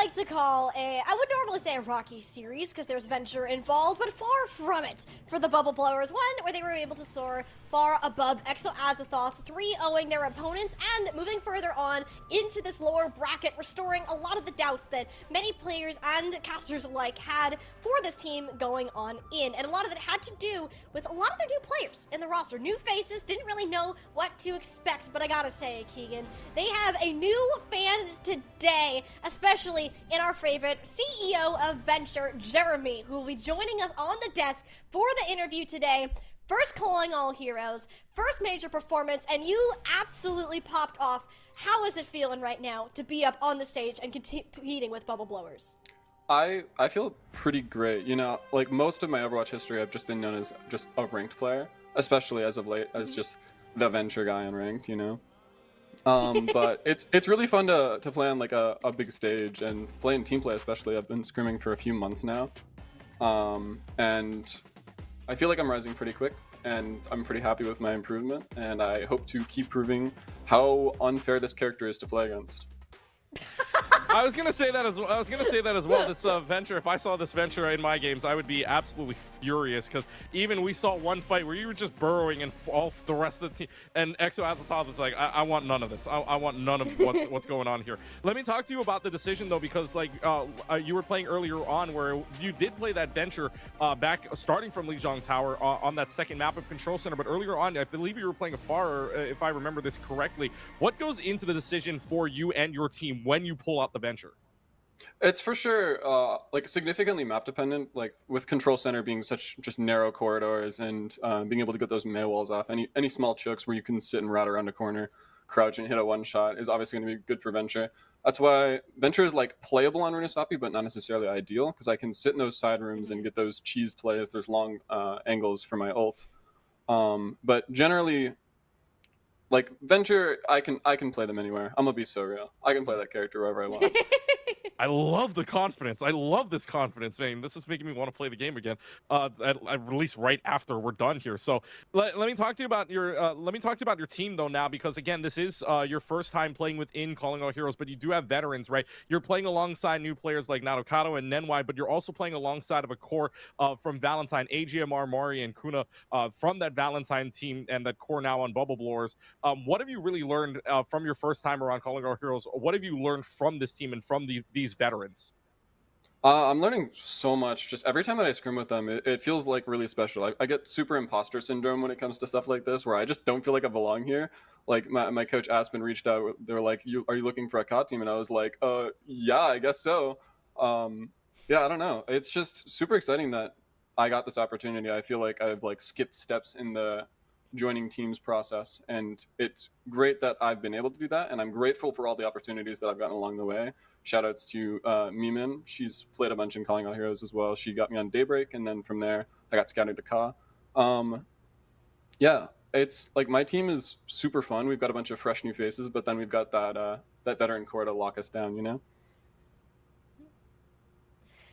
like to call I would normally say a rocky series because there's Venture involved, but far from it for the Bubble Blowers. One where they were able to soar far above Exo Azathoth, 3-0ing their opponents and moving further on into this lower bracket, restoring a lot of the doubts that many players and casters alike had for this team going on in. And a lot of it had to do with a lot of their new players in the roster. New faces, didn't really know what to expect, but I gotta say, Keegan, they have a new fan today, especially in our favorite CEO of Venture, Jeremy, who will be joining us on the desk for the interview today. First calling all heroes, first major performance, and you absolutely popped off. How is it feeling right now to be up on the stage and competing with Bubble Blowers? I feel pretty great. You know, like most of my Overwatch history, I've just been known as just a ranked player, especially as of late as just the Venture guy on ranked, you know. But it's really fun to play on like a big stage and play in team play especially. I've been scrimming for a few months now, and I feel like I'm rising pretty quick, and I'm pretty happy with my improvement, and I hope to keep proving how unfair this character is to play against. I was gonna say that as well. This Venture, if I saw this Venture in my games, I would be absolutely furious because even we saw one fight where you were just burrowing and all the rest of the team, and Exo Azathoth was like, I want none of this. I want none of what's going on here. Let me talk to you about the decision though, because like you were playing earlier on where you did play that Venture back starting from Lijiang Tower on that second map of Control Center, but earlier on, I believe you were playing a Far, if I remember this correctly. What goes into the decision for you and your team when you pull out the Venture? It's for sure like significantly map dependent, like with Control Center being such just narrow corridors and being able to get those May walls off. Any small chokes where you can sit and rat around a corner, crouch and hit a one shot is obviously going to be good for Venture. That's why Venture is like playable on Runasapi, but not necessarily ideal because I can sit in those side rooms and get those cheese plays, those long angles for my ult. But generally, like Venture, I can play them anywhere. I'm gonna be so real. I can play that character wherever I want. I love the confidence. I love this confidence, man. This is making me want to play the game again. At least right after we're done here. So let me talk to you about your team though now, because again, this is your first time playing within Calling All Heroes, but you do have veterans, right? You're playing alongside new players like Nadokado and Nenwai, but you're also playing alongside of a core from Valentine, AGMR, Mari, and Kuna from that Valentine team and that core now on Bubble Blowers. What have you really learned from your first time around Calling All Heroes? What have you learned from this team and from these veterans? I'm learning so much. Just every time that I scrim with them, it feels like really special. I get super imposter syndrome when it comes to stuff like this, where I just don't feel like I belong here. Like my coach Aspen reached out. They were like, "Are you looking for a COD team?" And I was like, yeah, I guess so." Yeah, I don't know. It's just super exciting that I got this opportunity. I feel like I've like skipped steps in the joining teams process, and it's great that I've been able to do that, and I'm grateful for all the opportunities that I've gotten along the way. Shout outs to Mimin. She's played a bunch in Calling All Heroes as well. She got me on Daybreak, and then from there I got scouted to Ka. Yeah, it's like my team is super fun. We've got a bunch of fresh new faces, but then we've got that veteran core to lock us down, you know.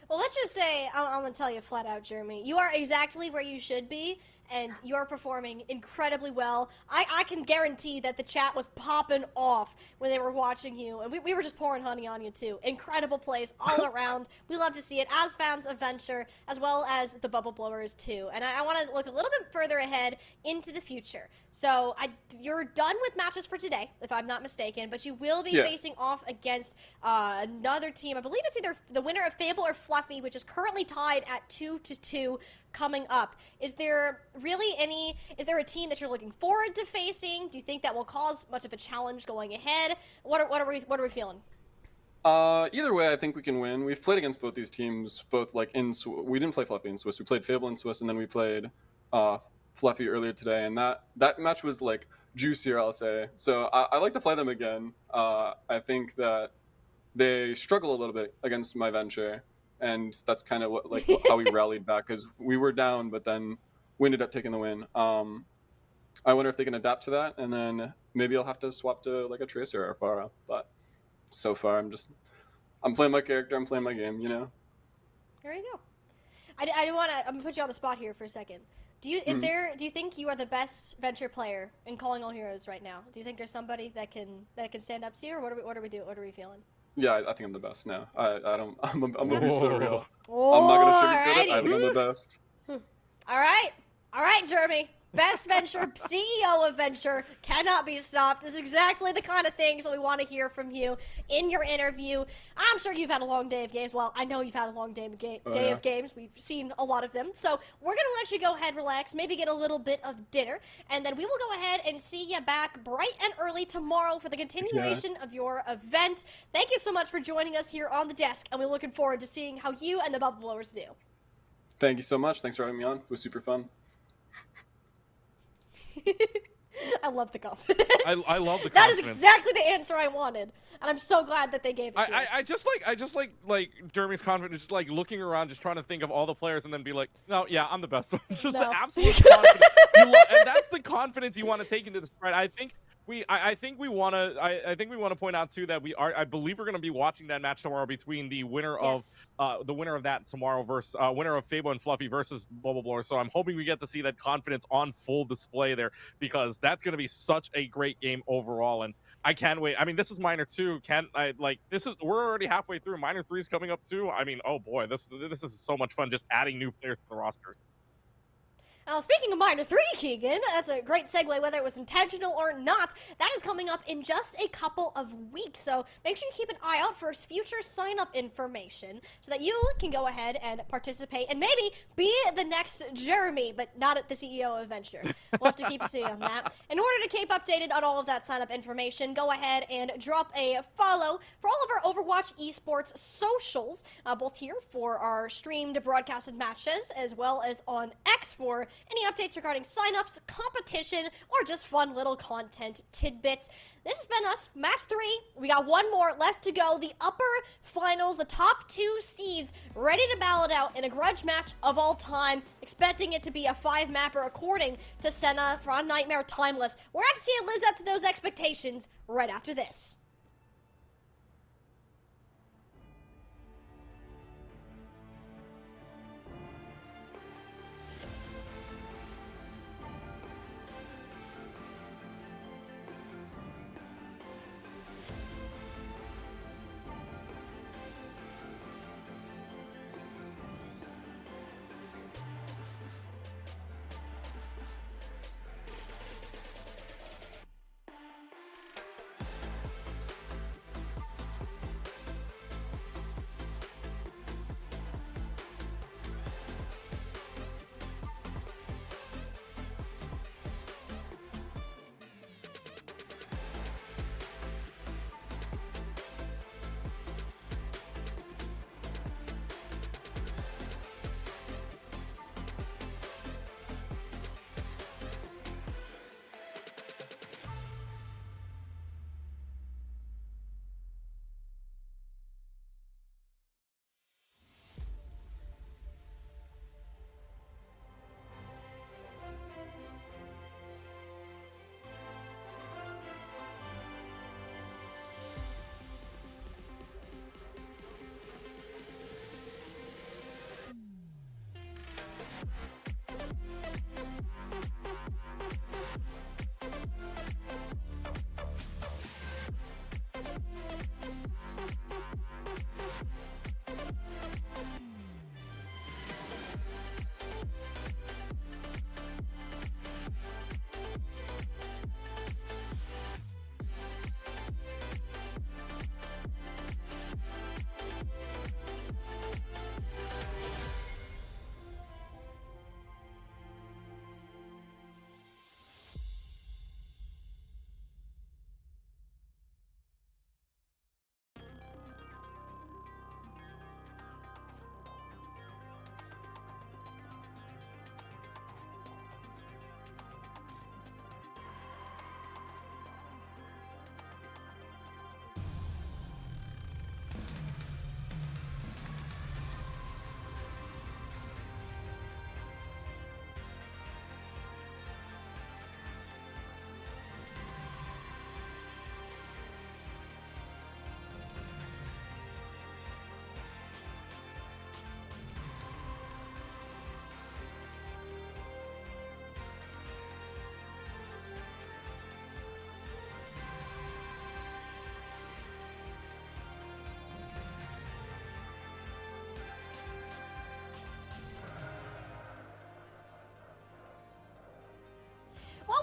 Well, let's just say, I'm going to tell you flat out, Jeremy, you are exactly where you should be, and you are performing incredibly well. I can guarantee that the chat was popping off when they were watching you, and we were just pouring honey on you, too. Incredible plays all around. We love to see it as fans of Venture, as well as the Bubble Blowers, too. And I want to look a little bit further ahead into the future. So you're done with matches for today, if I'm not mistaken, but you will be facing off against another team. I believe it's either the winner of Fable or Fluffy, which is currently tied at 2-2 coming up. Is there a team that you're looking forward to facing? Do you think that will cause much of a challenge going ahead? What are we feeling? Either way, I think we can win. We've played against both these teams, both like we didn't play Fluffy in Swiss. We played Fable in Swiss, and then we played Fluffy earlier today, and that match was like juicier, I'll say. So I like to play them again. I think that they struggle a little bit against my Venture, and that's kind of how we rallied back, because we were down, but then we ended up taking the win. I wonder if they can adapt to that, and then maybe I'll have to swap to like a Tracer or a Pharah. But so far, I'm playing my character, I'm playing my game, you know. There you go. I'm gonna put you on the spot here for a second. Do you think you are the best Venture player in Calling All Heroes right now? Do you think there's somebody that can stand up to you, or what are we feeling? Yeah, I think I'm the best now. I don't. I'm gonna be so real. Oh, I'm not gonna sugarcoat it. I alrighty. think I'm the best. All right, Jeremy. Best venture, CEO of venture, cannot be stopped. This is exactly the kind of things that we want to hear from you in your interview. I'm sure you've had a long day of games. Well, I know you've had a long day of games. We've seen a lot of them. So we're going to let you go ahead, relax, maybe get a little bit of dinner, and then we will go ahead and see you back bright and early tomorrow for the continuation of your event. Thank you so much for joining us here on the desk, and we're looking forward to seeing how you and the Bubble Blowers do. Thank you so much. Thanks for having me on. It was super fun. I love the confidence. I love the confidence. That is exactly the answer I wanted, and I'm so glad that they gave it to us. I just like Jeremy's confidence, just like looking around, just trying to think of all the players, and then be like, no, yeah, I'm the best one. It's just the absolute confidence, and that's the confidence you want to take into this fight. I think we want to point out too that I believe we're going to be watching that match tomorrow between the winner of that tomorrow versus winner of Fable and Fluffy versus Bubble Blower. So I'm hoping we get to see that confidence on full display there, because that's going to be such a great game overall, and I can't wait. I mean, this is Minor 2. We're already halfway through. Minor 3 is coming up too. I mean, oh boy, this is so much fun, just adding new players to the rosters. Now, speaking of Minor 3, Keegan, that's a great segue, whether it was intentional or not. That is coming up in just a couple of weeks, so make sure you keep an eye out for future sign-up information so that you can go ahead and participate and maybe be the next Jeremy, but not at the CEO of Venture. We'll have to keep seeing on that. In order to keep updated on all of that sign-up information, go ahead and drop a follow for all of our Overwatch Esports socials, both here for our streamed broadcasted matches, as well as on X for any updates regarding signups, competition, or just fun little content tidbits. This has been us, match 3. We got one more left to go. The upper finals, the top 2 seeds, ready to battle it out in a grudge match of all time. Expecting it to be a 5-mapper according to Senna from Nightmare Timeless. We're going to see it live up to those expectations right after this.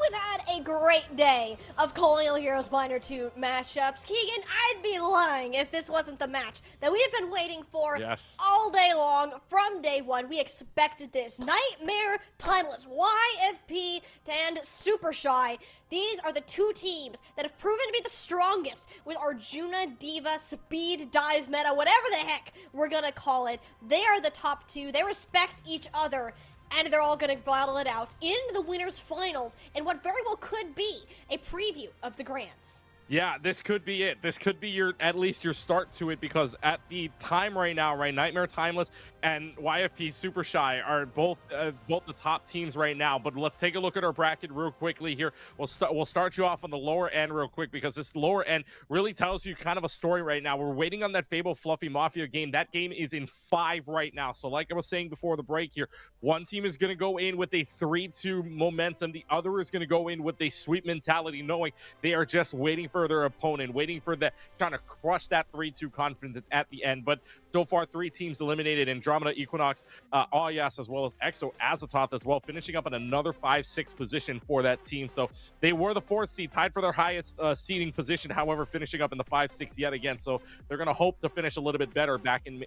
we've had a great day of Colonial Heroes Minor 2 matchups. Keegan, I'd be lying if this wasn't the match that we have been waiting for all day long from day one. We expected this. Nightmare, Timeless, YFP, and Super Shy. These are the two teams that have proven to be the strongest with Arjuna, Diva, Speed, Dive meta, whatever the heck we're gonna call it. They are the top two. They respect each other, and they're all gonna battle it out in the winners finals in what very well could be a preview of the Grands. Yeah, this could be it. This could be at least your start to it, because at the time right now, right, Nightmare, Timeless, and YFP Super Shy are both the top teams right now. But let's take a look at our bracket real quickly here. We'll start you off on the lower end real quick, because this lower end really tells you kind of a story right now. We're waiting on that Fable Fluffy Mafia game. That game is in 5 right now. So like I was saying before the break here, one team is going to go in with a 3-2 momentum. The other is going to go in with a sweep mentality, knowing they are just waiting for their opponent, waiting for that, trying to crush that 3-2 confidence at the end. But so far, 3 teams eliminated: Andromeda, Equinox, Ayas, as well as Exo Azathoth as well, finishing up in another 5-6 position for that team. So they were the 4th seed, tied for their highest seeding position, however, finishing up in the 5-6 yet again. So they're going to hope to finish a little bit better back in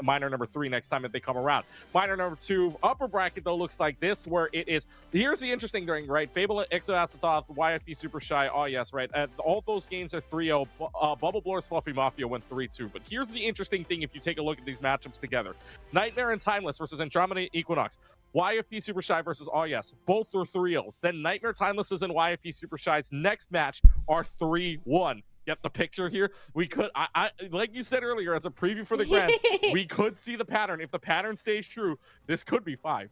minor number 3 next time that they come around. Minor number 2, upper bracket, though, looks like this, where it is. Here's the interesting thing, right? Fable, Exo Azathoth, YFP Super Shy, Ayas, right? All those games are 3-0. Bubble Blur's Fluffy Mafia went 3-2. But here's the interesting thing if you take a look at these matchups together. Nightmare and Timeless versus Andromeda Equinox. YFP Super Shy versus Ayas. Both are 3-0s. Then Nightmare, Timeless's and YFP Super Shy's next match are 3-1. Get the picture here? We could, I like you said earlier, as a preview for the Grands, we could see the pattern. If the pattern stays true, this could be 5.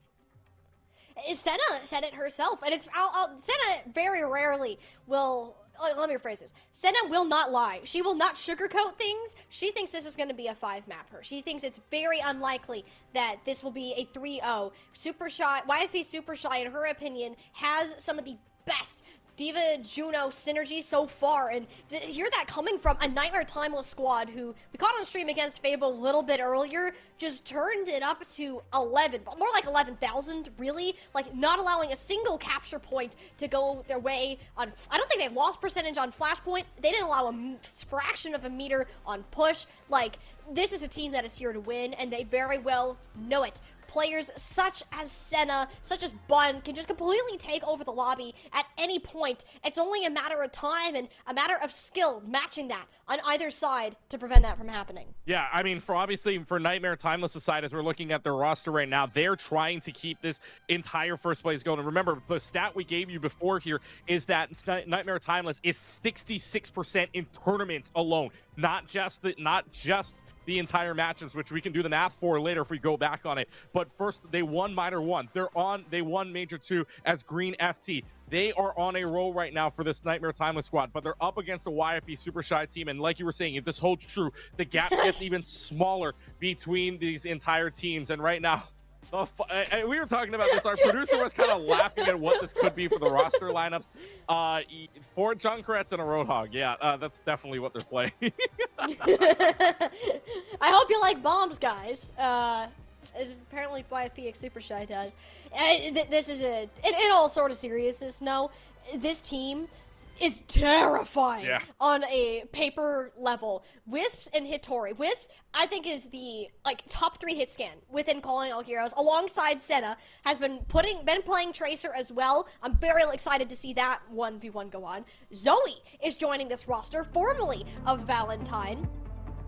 Senna said it herself, and it's Senna very rarely will. Let me rephrase this. Senna will not lie. She will not sugarcoat things. She thinks this is going to be a 5-mapper. She thinks it's very unlikely that this will be a 3-0. Super Shy, YFP Super Shy, in her opinion, has some of the best Diva Juno synergy so far, and to hear that coming from a Nightmare Timeless squad who we caught on stream against Fable a little bit earlier, just turned it up to 11, but more like 11,000, really, like not allowing a single capture point to go their way on. I don't think they lost percentage on Flashpoint. They didn't allow a fraction of a meter on push. Like, this is a team that is here to win, and they very well know it. Players such as Senna, such as Bun, can just completely take over the lobby at any point. It's only a matter of time and a matter of skill matching that on either side to prevent that from happening. Yeah, I mean, obviously for Nightmare Timeless' side, as we're looking at their roster right now, they're trying to keep this entire first place going. And remember, the stat we gave you before here is that Nightmare Timeless is 66% in tournaments alone, not just the entire matchups, which we can do the math for later if we go back on it. But first, they won Minor 1. They won Major 2 as Green FT. They are on a roll right now for this Nightmare Timeless squad, but they're up against a YFP Super Shy team. And like you were saying, if this holds true, the gap gets even smaller between these entire teams. And right now, we were talking about this. Our producer was kind of laughing at what this could be for the roster lineups. 4 Junkrats and a Roadhog. Yeah, that's definitely what they're playing. I hope you like bombs, guys. As apparently YFP Super Shy does. This is in all sort of seriousness, no, this team is terrifying on a paper level. Wisps and Hitori. Wisps, I think, is the top 3 hit scan within Calling All Heroes, alongside Senna. Has been playing Tracer as well. I'm very excited to see that 1v1 go on. Zoe is joining this roster, formerly of Valentine,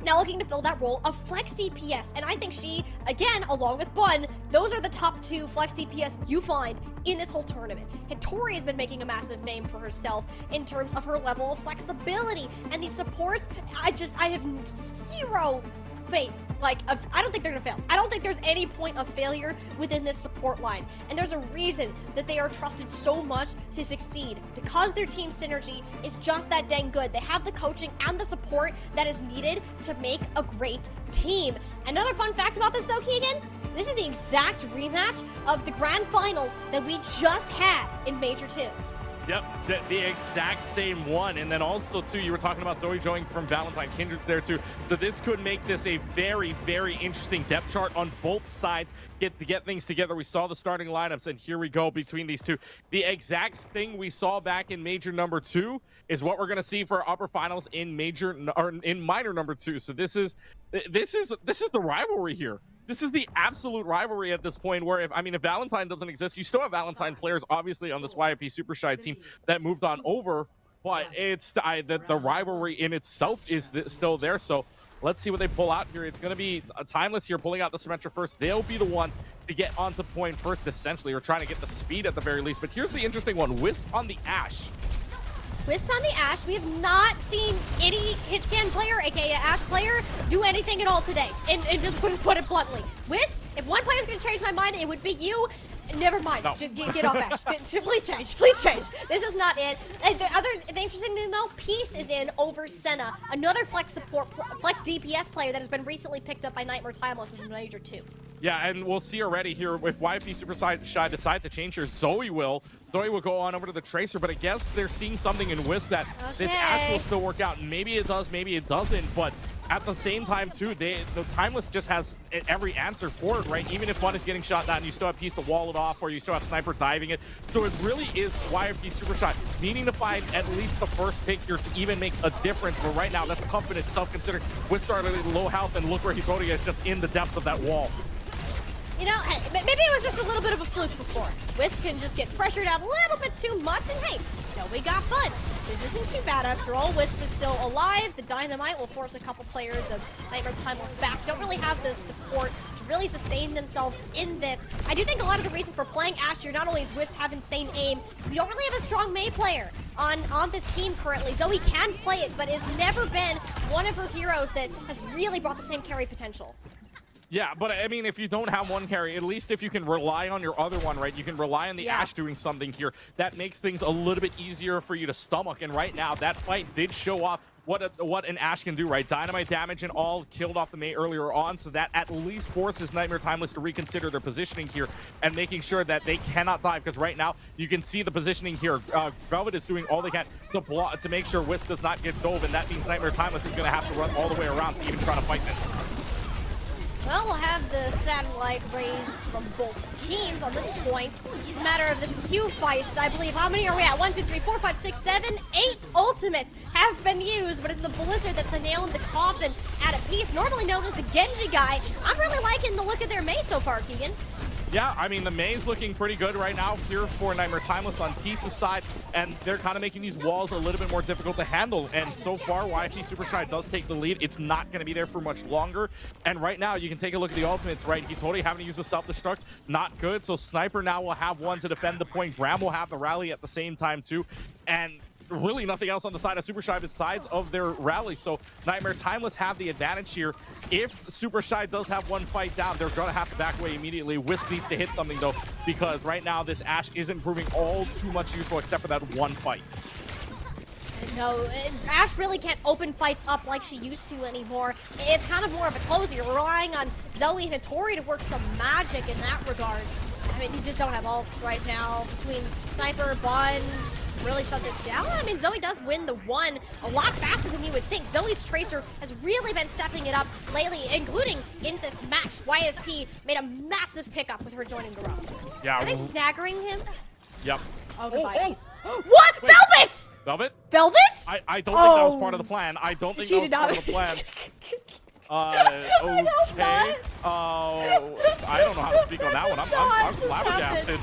now looking to fill that role of flex DPS, and I think she, again, along with Bun, those are the top 2 flex DPS you find in this whole tournament. Hitori has been making a massive name for herself in terms of her level of flexibility, and these supports, I have zero faith. I don't think they're gonna fail. I don't think there's any point of failure within this support line. And there's a reason that they are trusted so much to succeed, because their team synergy is just that dang good. They have the coaching and the support that is needed to make a great team. Another fun fact about this though, Keegan, this is the exact rematch of the grand finals that we just had in Major 2. Yep, the exact same one. And then also, too, you were talking about Zoe joining from Valentine Kindred's there, too. So this could make this a very, very interesting depth chart on both sides. Get things together. We saw the starting lineups, and here we go between these two. The exact thing we saw back in Major number 2 is what we're going to see for upper finals in Minor number 2. So this is the rivalry here. This is the absolute rivalry at this point where if Valentine doesn't exist, you still have Valentine players obviously on this YFP Super Shy team that moved on over, but it's the rivalry in itself is still there. So let's see what they pull out here. It's going to be Timeless here pulling out the Symmetra first. They'll be the ones to get onto point first, essentially, or trying to get the speed at the very least. But here's the interesting one. Wisp on the Ashe. Wisp on the Ashe. We have not seen any hit scan player, aka Ashe player, do anything at all today. And just put it bluntly. Wisp, if one player's gonna change my mind, it would be you. Never mind. No. Just get off Ashe. Please change. Please change. This is not it. The interesting thing though, Peace is in over Senna, another flex DPS player that has been recently picked up by Nightmare Timeless as Major 2. Yeah, and we'll see already here if YFP Super Shy decides to change here. Zoe will go on over to the Tracer, but I guess they're seeing something in Wisp that this Ashe will still work out. Maybe it does, maybe it doesn't, but at the same time, too, the Timeless just has every answer for it, right? Even if one is getting shot down, you still have Peace to wall it off, or you still have Sniper diving it. So it really is YFP Super Shy needing to find at least the first pick here to even make a difference. But right now, that's tough in itself, considering Wisp started low health, and look where he's voting is just in the depths of that wall. You know, hey, maybe it was just a little bit of a fluke before. Wisp can just get pressured out a little bit too much, and hey, so we got fun. This isn't too bad after all. Wisp is still alive. The Dynamite will force a couple players of Nightmare Timeless back. Don't really have the support to really sustain themselves in this. I do think a lot of the reason for playing Ashe here, not only is Wisp have insane aim, we don't really have a strong Mei player on this team currently. Zoe can play it, but has never been one of her heroes that has really brought the same carry potential. Yeah, but I mean, if you don't have one carry, at least if you can rely on your other one, right? You can rely on the Ashe doing something here. That makes things a little bit easier for you to stomach. And right now, that fight did show off what an Ashe can do, right? Dynamite damage and all killed off the Mei earlier on, so that at least forces Nightmare Timeless to reconsider their positioning here and making sure that they cannot dive, because right now you can see the positioning here. Velvet is doing all they can to block to make sure Wisp does not get dove, and that means Nightmare Timeless is going to have to run all the way around to even try to fight this. Well, we'll have the satellite rays from both teams on this point. It's a matter of this Q fight. I believe, how many are we at? 1, 2, 3, 4, 5, 6, 7, 8 ultimates have been used, but it's the Blizzard that's the nail in the coffin at a piece, normally known as the Genji guy. I'm really liking the look of their Mei so far, Keegan. Yeah, I mean, the Mei's looking pretty good right now here for Nightmare Timeless on Peace's side, and they're kind of making these walls a little bit more difficult to handle. And so far, YFP Super Shy does take the lead. It's not going to be there for much longer. And right now, you can take a look at the ultimates, right? Hitori having to use the self-destruct, not good. So Sniper now will have one to defend the point. Bram will have the rally at the same time, too. And really nothing else on the side of Super Shy besides of their rally. So Nightmare Timeless have the advantage here. If Super Shy does have one fight down, they're going to have to back away immediately. Wisp needs to hit something, though, because right now this Ashe isn't proving all too much useful except for that one fight. No, Ashe really can't open fights up like she used to anymore. It's kind of more of a closer. You're relying on Zoe and Hitori to work some magic in that regard. I mean, you just don't have ults right now between Sniper, Bun, really shut this down. I mean, Zoe does win the one a lot faster than you would think. Zoe's Tracer has really been stepping it up lately, including in this match. YFP made a massive pickup with her joining the roster. Yeah. Are they snaggering him? Yep. Oh, goodbye. What? Wait. Velvet! Velvet? Velvet? I don't think that was part of the plan. I don't think that was part of the plan. Okay. I don't know how to speak on that one. I'm flabbergasted.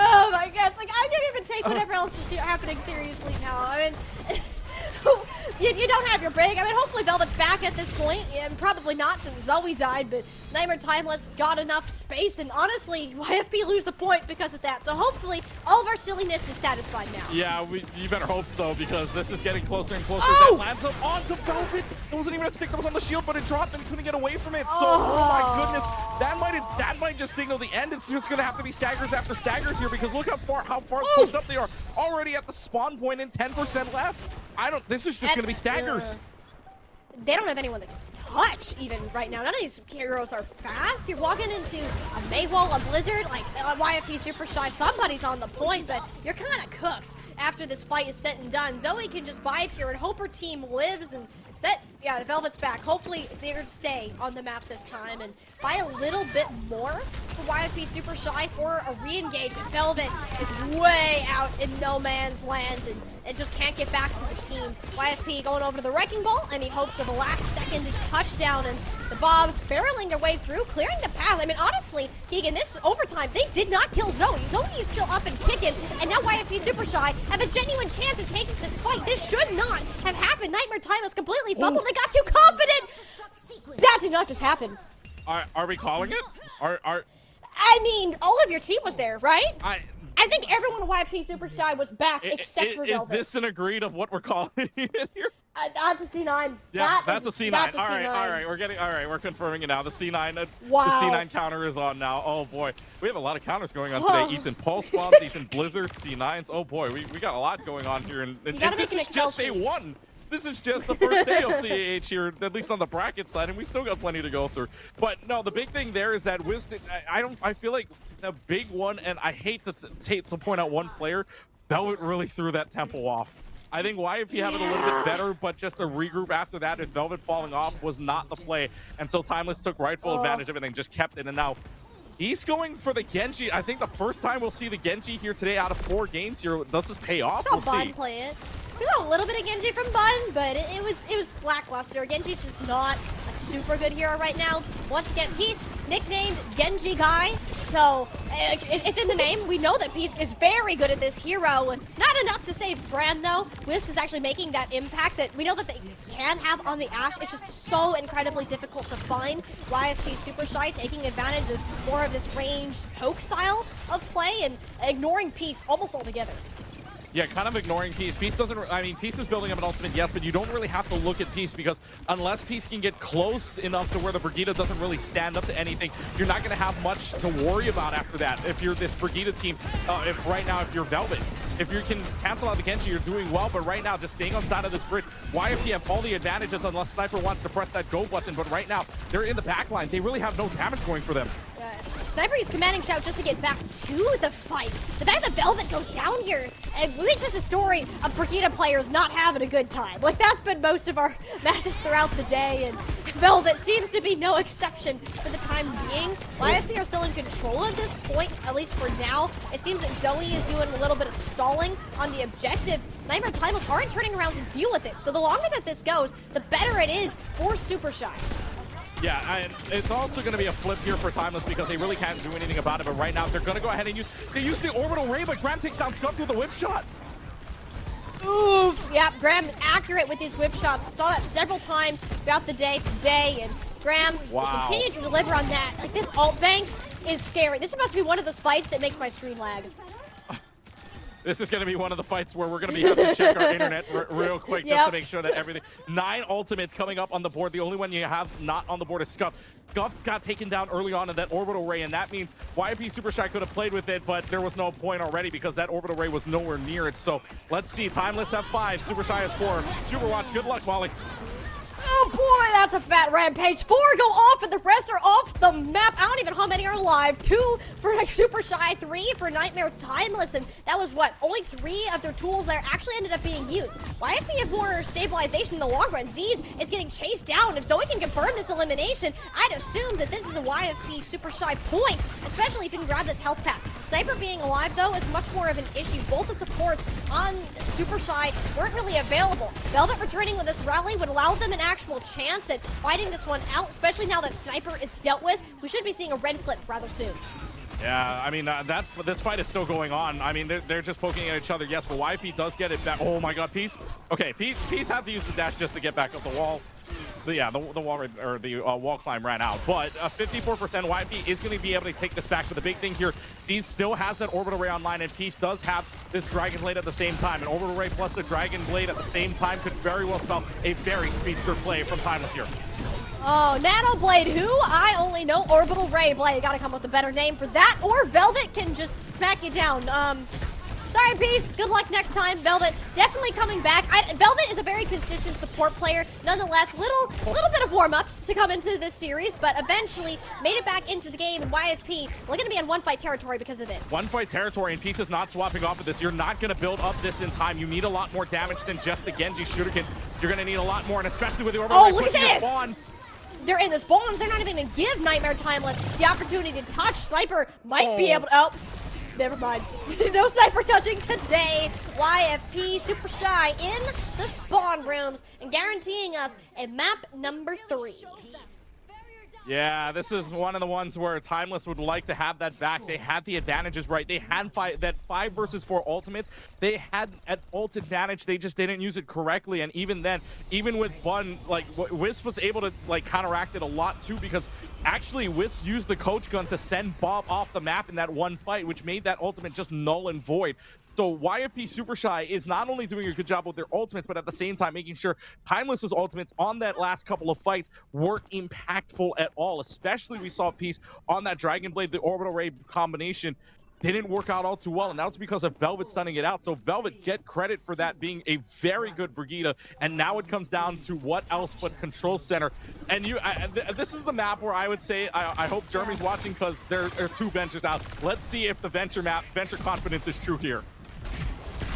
Oh my gosh, like I can't even take whatever else is happening seriously now. I mean, you don't have your break. I mean, hopefully Velvet's back at this point. Yeah, probably not since Zoe died, but Nightmare Timeless got enough space, and honestly, YFP lose the point because of that. So hopefully, all of our silliness is satisfied now. Yeah, you better hope so, because this is getting closer and closer. Oh! That lands up onto Velvet. It wasn't even a stick that was on the shield, but it dropped and he couldn't get away from it. So, oh my goodness, that might just signal the end. It's just gonna have to be staggers after staggers here, because look how far pushed up they are. Already at the spawn point and 10% left. This is just gonna be staggers. They don't have anyone that can touch even right now. None of these heroes are fast. You're walking into a Maywall, a Blizzard, like YFP Super Shy. Somebody's on the point, but you're kind of cooked after this fight is said and done. Zoe can just vibe here and hope her team lives and set. Yeah, the Velvet's back. Hopefully they're going to stay on the map this time and buy a little bit more for YFP Super Shy for a re-engage. Velvet is way out in no man's land and it just can't get back to the team. YFP going over to the Wrecking Ball, and he hopes of a last-second touchdown, and the Bob barreling their way through, clearing the path. I mean, honestly, Keegan, this overtime, they did not kill Zoe. Zoe is still up and kicking, and now YFP Super Shy have a genuine chance of taking this fight. This should not have happened. Nightmare Time was completely fumbled. They got too confident. That did not just happen. Are we calling it? I mean, all of your team was there, right? I think everyone in YFP Super Shy was back except for Velvet. Is this an agreed of what we're calling it here? That's a C9. Yeah, that's a C9. That's a all C9. right, we're confirming it now. The C9, wow. The C9 counter is on now. Oh boy, we have a lot of counters going on today. Ethan Pulse Bombs, Ethan Blizzard, C9s. Oh boy, we got a lot going on here, and this is just day one. This is just the first day of CAH here, at least on the bracket side, and we still got plenty to go through. But no, the big thing there is that Wisdom, I feel like the big one, and I hate to point out one player, Velvet really threw that tempo off. I think YFP have it a little bit better, but just the regroup after that and Velvet falling off was not the play. And so Timeless took rightful advantage of it and just kept it. And now he's going for the Genji. I think the first time we'll see the Genji here today out of 4 games here. Does this pay off? We'll see. Play it. We saw a little bit of Genji from Bun, but it was lackluster. Genji's just not a super good hero right now. Once again, Peace, nicknamed Genji Guy, so it's in the name. We know that Peace is very good at this hero, and not enough to save Brand, though. Wisp is actually making that impact that we know that they can have on the Ashe. It's just so incredibly difficult to find. YFP Super Shy taking advantage of more of this ranged poke style of play and ignoring Peace almost altogether. Yeah, kind of ignoring Peace. Peace doesn't, I mean, Peace is building up an ultimate, yes, but you don't really have to look at Peace because unless Peace can get close enough to where the Brigitte doesn't really stand up to anything, you're not going to have much to worry about after that. If you're this Brigitte team, if you're Velvet, if you can cancel out the Genji, you're doing well, but right now, just staying on side of this bridge, YFP have all the advantages unless Sniper wants to press that go button, but right now, they're in the back line. They really have no damage going for them. Sniper used commanding shout just to get back to the fight. The fact that Velvet goes down here, it's just a story of Brigitte players not having a good time. Like, that's been most of our matches throughout the day, and Velvet seems to be no exception for the time being. YFP are still in control at this point, at least for now. It seems that Zoe is doing a little bit of stalling on the objective. Nightmare Timeless aren't turning around to deal with it, so the longer that this goes, the better it is for Super Shy. Yeah, and it's also going to be a flip here for Timeless because they really can't do anything about it. But right now, they're going to go ahead and use the orbital ray, but Graham takes down Scuffed with a whip shot. Oof. Yep, Graham accurate with these whip shots. Saw that several times throughout the day today, and Graham will continue to deliver on that. Like, this ult banks is scary. This is about to be one of those fights that makes my screen lag. This is going to be one of the fights where we're going to be having to check our internet real quick just to make sure that everything... 9 ultimates coming up on the board. The only one you have not on the board is Scuffed. Scuffed got taken down early on in that orbital ray, and that means YFP Super Shy could have played with it, but there was no point already because that orbital ray was nowhere near it. So let's see. Timeless have 5. Super Shy has 4. Superwatch, good luck, Molly. Oh boy, that's a fat rampage. 4 go off and the rest are off the map. I don't even know how many are alive. 2 for Super Shy, 3 for Nightmare Timeless, and that was what? Only 3 of their tools that actually ended up being used. YFP have more stabilization in the long run. Z's is getting chased down. If Zoe can confirm this elimination, I'd assume that this is a YFP Super Shy point, especially if you can grab this health pack. Sniper being alive, though, is much more of an issue. Both the supports on Super Shy weren't really available. Velvet returning with this rally would allow them an actual chance at fighting this one out, especially now that Sniper is dealt with. We should be seeing a red flip rather soon. Yeah, I mean, this fight is still going on. I mean, they're just poking at each other, yes, but YFP does get it back. Oh my god, Peace. Okay, Peace had to use the dash just to get back up the wall. But yeah, the wall climb ran out. But 54% YFP is going to be able to take this back. But the big thing here, Tease still has that orbital ray online, and Peace does have this Dragon Blade at the same time. An orbital ray plus the Dragon Blade at the same time could very well spell a very speedster play from Timeless here. Oh, Nano Blade, who? I only know Orbital Ray Blade. Gotta come up with a better name for that, or Velvet can just smack you down. Sorry, Peace. Good luck next time. Velvet definitely coming back. Velvet is a very consistent support player. Nonetheless, little bit of warm-ups to come into this series, but eventually made it back into the game. And YFP, we're going to be in one-fight territory because of it. One-fight territory, and Peace is not swapping off of this. You're not going to build up this in time. You need a lot more damage than just the Genji Shuriken. You're going to need a lot more, and especially with the Overwatch. Oh, look at this! They're in this spawn. They're not even going to give Nightmare Timeless the opportunity to touch. Sniper might be able to... Oh, never mind. No sniper touching today. YFP super shy in the spawn rooms and guaranteeing us a map number 3. Yeah, this is one of the ones where Timeless would like to have that back. They had the advantages, right? They had that 5 versus 4 ultimates. They had an ult advantage. They just didn't use it correctly. And even then, even with Bun, like, Wisp was able to, like, counteract it a lot, too, because actually Wisp used the coach gun to send Bob off the map in that one fight, which made that ultimate just null and void. So YFP Super Shy is not only doing a good job with their ultimates, but at the same time making sure Timeless's ultimates on that last couple of fights weren't impactful at all. Especially we saw Peace on that Dragon Blade, the Orbital Ray combination didn't work out all too well, and that's because of Velvet stunning it out. So Velvet get credit for that being a very good Brigida, and now it comes down to what else but Control Center. And this is the map where I would say, I hope Jeremy's watching, because there are 2 Ventures out. Let's see if the Venture confidence is true here.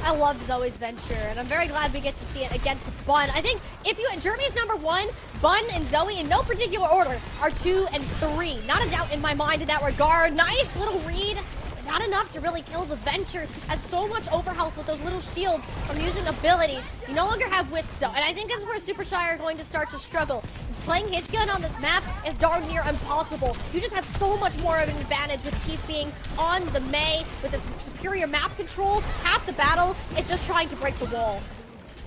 I love Zoe's Venture, and I'm very glad we get to see it against Bun. I think if Jeremy's number 1, Bun and Zoe, in no particular order, are 2 and 3. Not a doubt in my mind in that regard. Nice little read. Not enough to really kill the Venture. Has so much overhealth with those little shields from using abilities. You no longer have Wisp though, and I think this is where Super Shy are going to start to struggle. Playing hits gun on this map is darn near impossible. You just have so much more of an advantage with Peace being on the Mei with this superior map control. Half the battle is just trying to break the wall.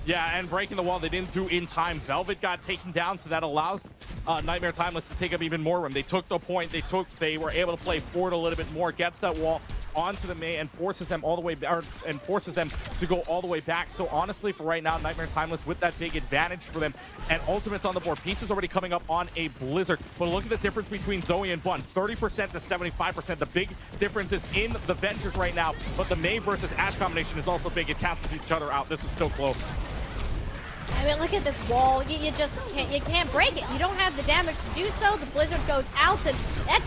Yeah, and breaking the wall they didn't do in time. Velvet got taken down, so that allows Nightmare Timeless to take up even more room. They took the point. They were able to play forward a little bit more, gets that wall onto the Mei and forces them all the way and forces them to go all the way back. So honestly, for right now, Nightmare Timeless with that big advantage for them, and ultimates on the board. Peace is already coming up on a Blizzard. But look at the difference between Zoe and Bun, 30% to 75%. The big difference is in the Ventures right now, but the Mei versus Ashe combination is also big. It cancels each other out. This is still close. I mean, look at this wall. You just can't break it. You don't have the damage to do so. The Blizzard goes out, and that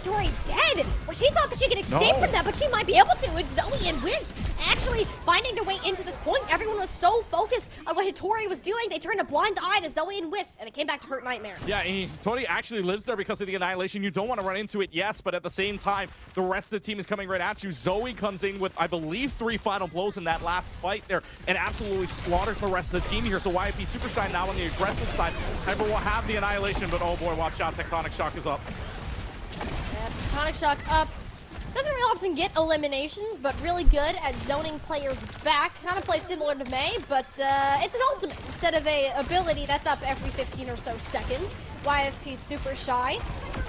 Tori dead. Well, she thought that she could escape from that, but she might be able to. It's Zoe and Wisp actually finding their way into this point. Everyone was so focused on what Hitori was doing, they turned a blind eye to Zoe and Wisp, and it came back to hurt Nightmare. Yeah, and Hitori actually lives there because of the Annihilation. You don't want to run into it, yes, but at the same time, the rest of the team is coming right at you. Zoe comes in with, I believe, 3 final blows in that last fight there, and absolutely slaughters the rest of the team here. So YFP Super Shy now on the aggressive side. Hyper will have the Annihilation, but oh boy, watch out, Tectonic Shock is up. Yeah, Tectonic Shock up. Doesn't really often get eliminations, but really good at zoning players back. Kind of plays similar to Mei, but it's an ultimate instead of a ability that's up every 15 or so seconds. YFP Super Shy.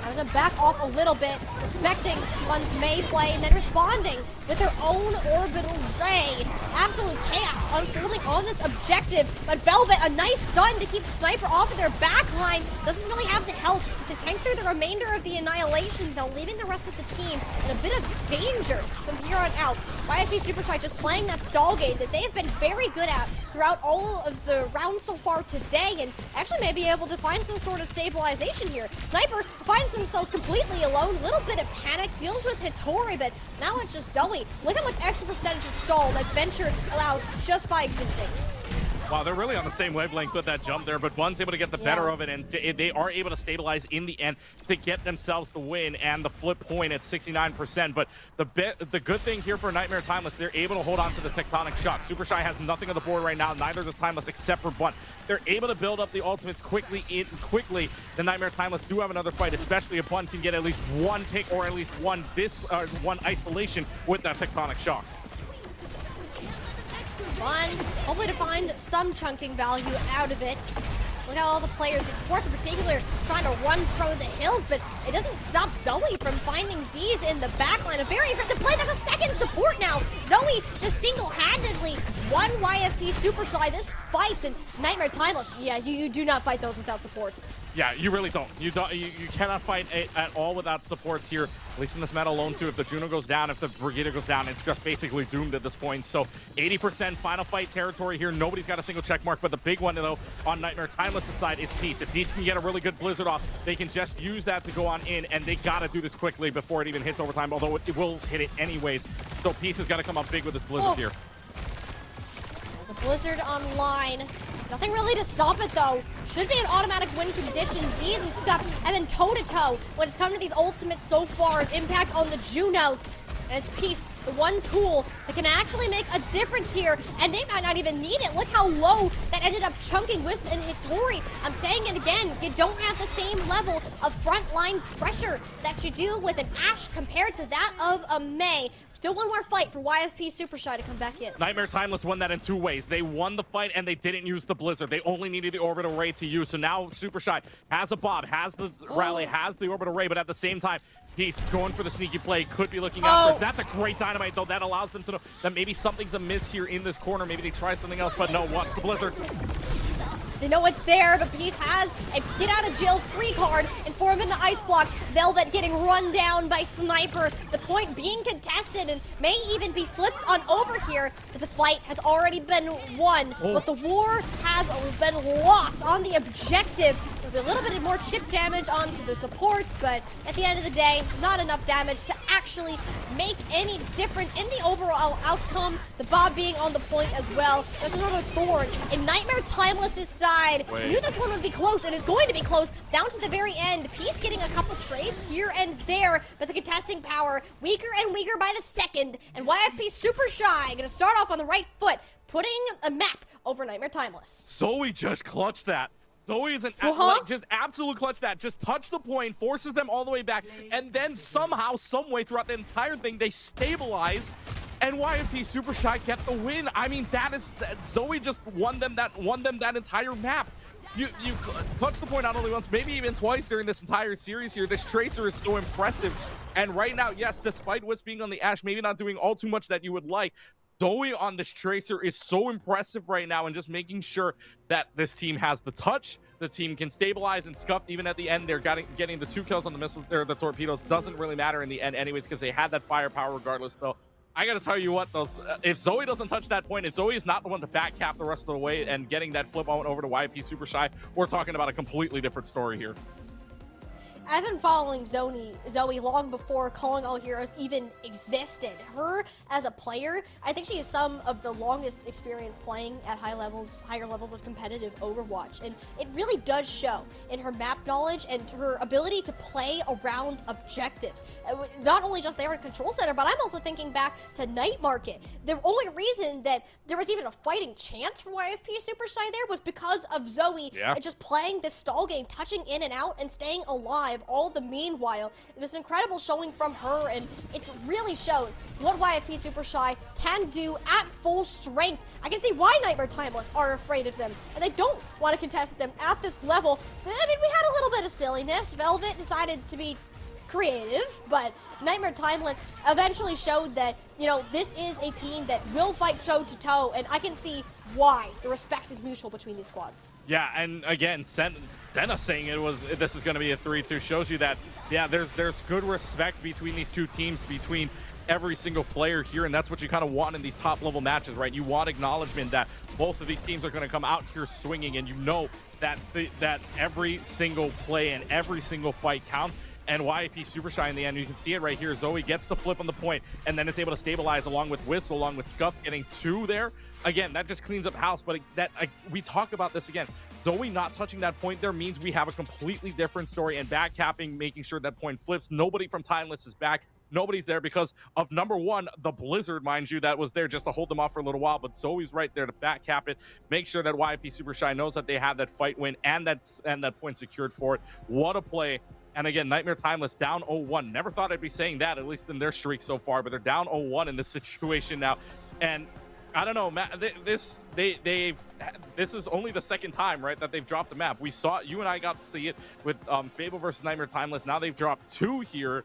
I'm gonna back off a little bit, respecting one's Mei play, and then responding with their own orbital ray. Absolute chaos unfolding on this objective, but Velvet, a nice stun to keep the sniper off of their backline. Doesn't really have the health to tank through the remainder of the Annihilation, though, leaving the rest of the team in a bit of danger from here on out. YFP Super Shy just playing that stall game that they have been very good at throughout all of the rounds so far today, and actually may be able to find some sort of stabilization here. Sniper finds themselves completely alone, little bit of panic, deals with Hitori, but now it's just Zoe. Look how much extra percentage of stall that Venture allows just by existing. Wow, they're really on the same wavelength with that jump there, but Bun's able to get the better of it, and they are able to stabilize in the end to get themselves the win and the flip point at 69%. But the good thing here for Nightmare Timeless, they're able to hold on to the Tectonic Shock. Super Shy has nothing on the board right now, neither does Timeless except for Bun. They're able to build up the ultimates quickly. The Nightmare Timeless do have another fight, especially if Bun can get at least one pick or at least one isolation with that Tectonic Shock. Fun. Hopefully to find some chunking value out of it. Look at all the players, the supports in particular, trying to run through the hills, but it doesn't stop Zoe from finding Z's in the backline. A very aggressive play. There's a second support now. Zoe just single-handedly won YFP Super Shy this fight, and Nightmare Timeless. Yeah, you do not fight those without supports. Yeah, you really don't. You cannot fight at all without supports here. At least in this meta alone too. If the Juno goes down, if the Brigida goes down, it's just basically doomed at this point. So 80% final fight territory here. Nobody's got a single check mark, but the big one though on Nightmare Timeless' side is Tease. If Tease can get a really good Blizzard off, they can just use that to go on in, and they gotta do this quickly before it even hits overtime, although it will hit it anyways. So Peace has got to come up big with this Blizzard here. The Blizzard online. Nothing really to stop it though. Should be an automatic win condition. Z's and Scuffed, and then toe-to-toe when it's come to these ultimates so far. An impact on the Junos. And it's Peace, the one tool that can actually make a difference here, and they might not even need it. Look how low that ended up chunking Wisp and Hitori. I'm saying it again, you don't have the same level of frontline pressure that you do with an Ashe compared to that of a Mei. Still one more fight for YFP Super Shy to come back in. Nightmare Timeless won that in two ways. They won the fight and they didn't use the Blizzard. They only needed the Orbital Ray to use. So now Super Shy has a Bob, has the Rally, has the Orbital Ray, but at the same time, he's going for the sneaky play, could be looking out for it. That's a great dynamite though. That allows them to know that maybe something's amiss here in this corner. Maybe they try something else, but no, what's the Blizzard? They know it's there, but Peace has a get out of jail free card and form into ice block. Velvet getting run down by Sniper. The point being contested and may even be flipped on over here, but the fight has already been won. But the war has been lost on the objective. There'll be a little bit more chip damage onto the supports, but at the end of the day, not enough damage to actually make any difference in the overall outcome. The Bob being on the point as well. There's another Thorn in Nightmare Timeless's side. I knew this one would be close, and it's going to be close down to the very end. Peace getting a couple trades here and there, but the contesting power weaker and weaker by the second. And YFP Super Shy going to start off on the right foot, putting a map over Nightmare Timeless. Zoe just clutched that. Zoe is just absolute clutch that. Just touch the point, forces them all the way back, and then somehow, some way throughout the entire thing, they stabilize. And YFP Super Shy get the win. I mean, Zoe just won them that entire map. You touch the point not only once, maybe even twice during this entire series here. This Tracer is so impressive. And right now, yes, despite Wisp being on the Ashe, maybe not doing all too much that you would like, Zoe on this Tracer is so impressive right now, and just making sure that this team has the touch, the team can stabilize, and Scuffed even at the end, they're getting the 2 kills on the missiles, or the torpedoes. Doesn't really matter in the end anyways, because they had that firepower regardless though. I gotta tell you what, if Zoe doesn't touch that point, if Zoe is not the one to back cap the rest of the way and getting that flip on over to YFP Super Shy, we're talking about a completely different story here. I've been following Zoe long before Calling All Heroes even existed. Her as a player, I think she has some of the longest experience playing at higher levels of competitive Overwatch, and it really does show in her map knowledge and her ability to play around objectives. Not only just there in Control Center, but I'm also thinking back to Night Market. The only reason that there was even a fighting chance for YFP Super Shy there was because of Zoe just playing this stall game, touching in and out, and staying alive all the meanwhile. It was an incredible showing from her, and it really shows what YFP Super Shy can do at full strength. I can see why Nightmare Timeless are afraid of them, and they don't want to contest them at this level. I mean, we had a little bit of silliness. Velvet decided to be creative, but Nightmare Timeless eventually showed that, you know, this is a team that will fight toe-to-toe, and I can see why the respect is mutual between these squads. Yeah, and again, Senna saying this is going to be a 3-2 shows you that, yeah, there's good respect between these two teams, between every single player here, and that's what you kind of want in these top-level matches, right? You want acknowledgement that both of these teams are going to come out here swinging, and you know that that every single play and every single fight counts. And YFP Super Shy in the end, you can see it right here. Zoe gets the flip on the point, and then it's able to stabilize along with Wisp, along with Scuff getting 2 there. Again, that just cleans up house, but we talk about this again. Zoe not touching that point there means we have a completely different story, and back capping, making sure that point flips. Nobody from Timeless is back. Nobody's there because of number one, the Blizzard, mind you, that was there just to hold them off for a little while, but Zoe's right there to back cap it, make sure that YFP Super Shy knows that they have that fight win and that point secured for it. What a play. And again, Nightmare Timeless down 0-1. Never thought I'd be saying that, at least in their streak so far, but they're down 0-1 in this situation now. And I don't know, Matt. This is only the second time, right, that they've dropped the map. We saw it, you and I got to see it with Fable versus Nightmare Timeless. Now they've dropped 2 here.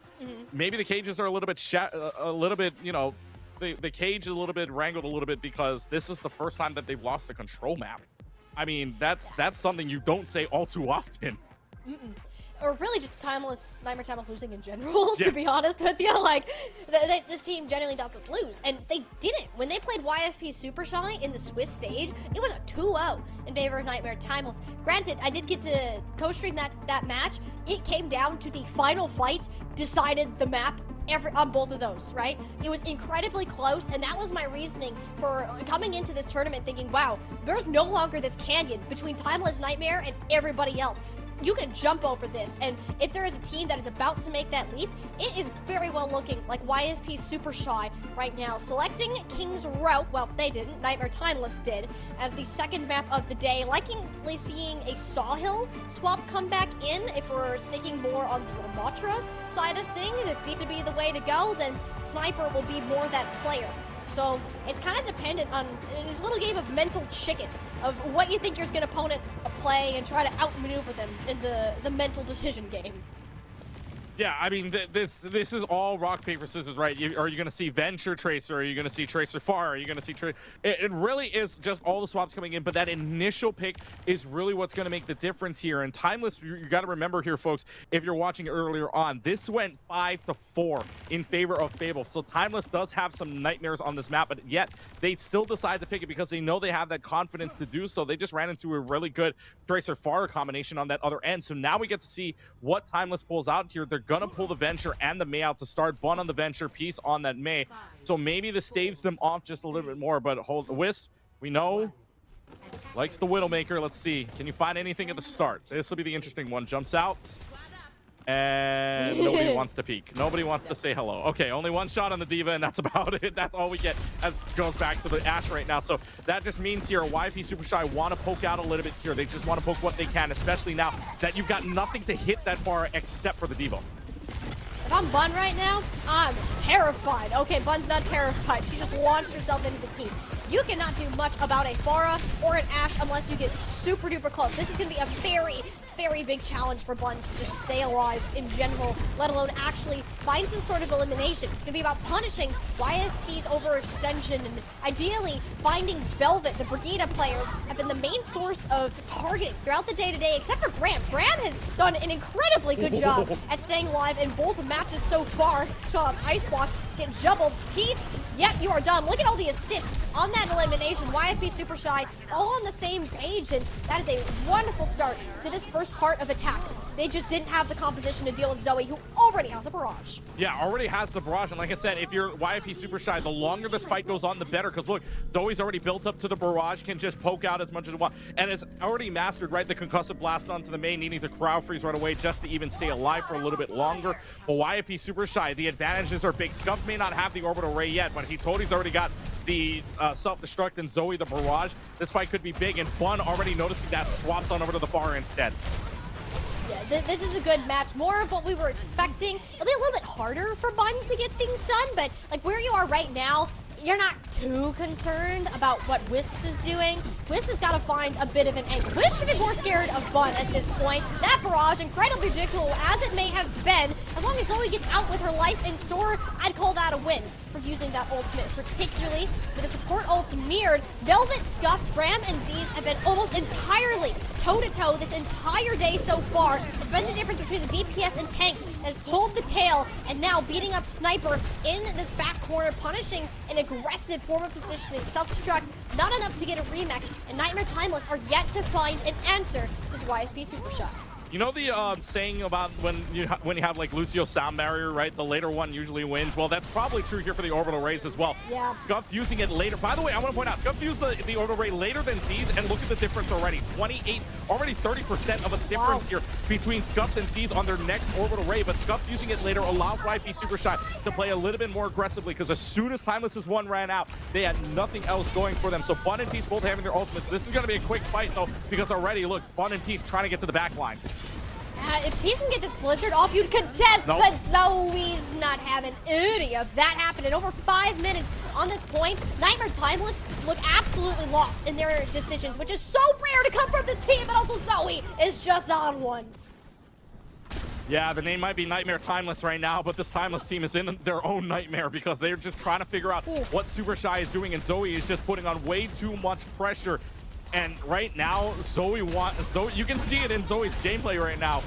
Maybe the cages are a little bit, you know, the cage is a little bit wrangled a little bit because this is the first time that they've lost a control map. I mean, that's something you don't say all too often. Or really just Nightmare Timeless losing in general, to be honest with you. Like, this team generally doesn't lose. And they didn't. When they played YFP Super Shy in the Swiss stage, it was a 2-0 in favor of Nightmare Timeless. Granted, I did get to co-stream that match. It came down to the final fight, decided the map on both of those, right? It was incredibly close, and that was my reasoning for coming into this tournament thinking, wow, there's no longer this canyon between Timeless Nightmare and everybody else. You can jump over this, and if there is a team that is about to make that leap, it is very well looking like YFP Super Shy right now. Selecting King's Route, well, they didn't, Nightmare Timeless did, as the second map of the day. Likely seeing a Sawhill swap come back in if we're sticking more on the Ramatra side of things. If these to be the way to go, then Sniper will be more that player. So it's kind of dependent on this little game of mental chicken, of what you think your opponent play and try to outmaneuver them in the mental decision game. Yeah, I mean, this is all rock, paper, scissors, right? Are you going to see Venture Tracer? Are you going to see Tracer Far? Are you going to see Tracer? It really is just all the swaps coming in, but that initial pick is really what's going to make the difference here. And Timeless, you got to remember here, folks, if you're watching earlier on, this went 5-4 in favor of Fable. So Timeless does have some nightmares on this map, but yet they still decide to pick it because they know they have that confidence to do so. They just ran into a really good Tracer Far combination on that other end. So now we get to see what Timeless pulls out here. They're gonna pull the Venture and the May out to start. Bun on the Venture, Piece on that May. So maybe this staves them off just a little bit more, but hold the Wisp, we know, likes the Widowmaker. Let's see. Can you find anything at the start? This will be the interesting one. Jumps out. And nobody wants to peek. Nobody wants to say hello. Okay, only one shot on the Diva, and that's about it. That's all we get as goes back to the Ashe right now. So that just means here, YP Super Shy want to poke out a little bit here. They just want to poke what they can, especially now that you've got nothing to hit that far except for the Diva. If I'm Bun right now, I'm terrified. Okay, Bun's not terrified. She just launched herself into the team. You cannot do much about a Pharah or an Ashe unless you get super duper close. This is going to be a very big challenge for Bun to just stay alive in general, let alone actually find some sort of elimination. It's going to be about punishing YFP's overextension and ideally finding Velvet. The Brigida players have been the main source of targeting throughout the day-to-day, except for Bram. Bram has done an incredibly good job at staying alive in both matches so far. Saw Ice Block get jumbled. Piece, yep, you are done. Look at all the assists on that elimination. YFP Super Shy all on the same page, and that is a wonderful start to this first part of attack. They just didn't have the composition to deal with Zoe, who already has a barrage. Yeah, already has the barrage, and like I said, if you're YFP Super Shy, the longer this fight goes on, the better, because look, Zoe's already built up to the barrage, can just poke out as much as it wants, and has already mastered, right, the concussive blast onto the main, needing to crowd freeze right away just to even stay alive for a little bit longer. But YFP Super Shy, the advantages are big. Scuffed may not have the orbital ray yet, but he's already got the self-destruct and Zoe the barrage. This fight could be big, and Bun already noticing that swaps on over to the far instead. Yeah, this is a good match. More of what we were expecting. It'll be a little bit harder for Bun to get things done, but like where you are right now, you're not too concerned about what Wisps is doing. Wisp has got to find a bit of an angle. Wisp should be more scared of Bun at this point. That barrage, incredibly predictable as it may have been. As long as Zoe gets out with her life in store, I'd call that a win for using that ultimate, particularly with the support ults mirrored. Velvet, Scuffed, Bram, and Z's have been almost entirely toe-to-toe this entire day so far. It's been the difference between the DPS and tanks that has pulled the tail, and now beating up Sniper in this back corner, punishing an aggressive form of positioning. Self-destruct, not enough to get a remake, and Nightmare Timeless are yet to find an answer to the YFP Super Shot. You know the saying about when you have like Lucio's sound barrier, right? The later one usually wins. Well, that's probably true here for the orbital rays as well. Yeah. Scuffed using it later. By the way, I want to point out, Scuffed used the orbital ray later than Tease, and look at the difference already. 28, already 30% of a difference here between Scuffed and Tease on their next orbital ray. But Scuffed using it later allows YP Super Shy to play a little bit more aggressively, because as soon as Timeless's one ran out, they had nothing else going for them. So Bun and Tease both having their ultimates. This is going to be a quick fight though, because already look, Bun and Tease trying to get to the back line. If Peace can get this Blizzard off, you'd contest, nope. But Zoe's not having any of that happen in over 5 minutes on this point, Nightmare Timeless look absolutely lost in their decisions, which is so rare to come from this team, but also Zoe is just on one. Yeah, the name might be Nightmare Timeless right now, but this Timeless team is in their own nightmare because they're just trying to figure out what Super Shy is doing, and Zoe is just putting on way too much pressure. And right now, Zoe, you can see it in Zoe's gameplay right now.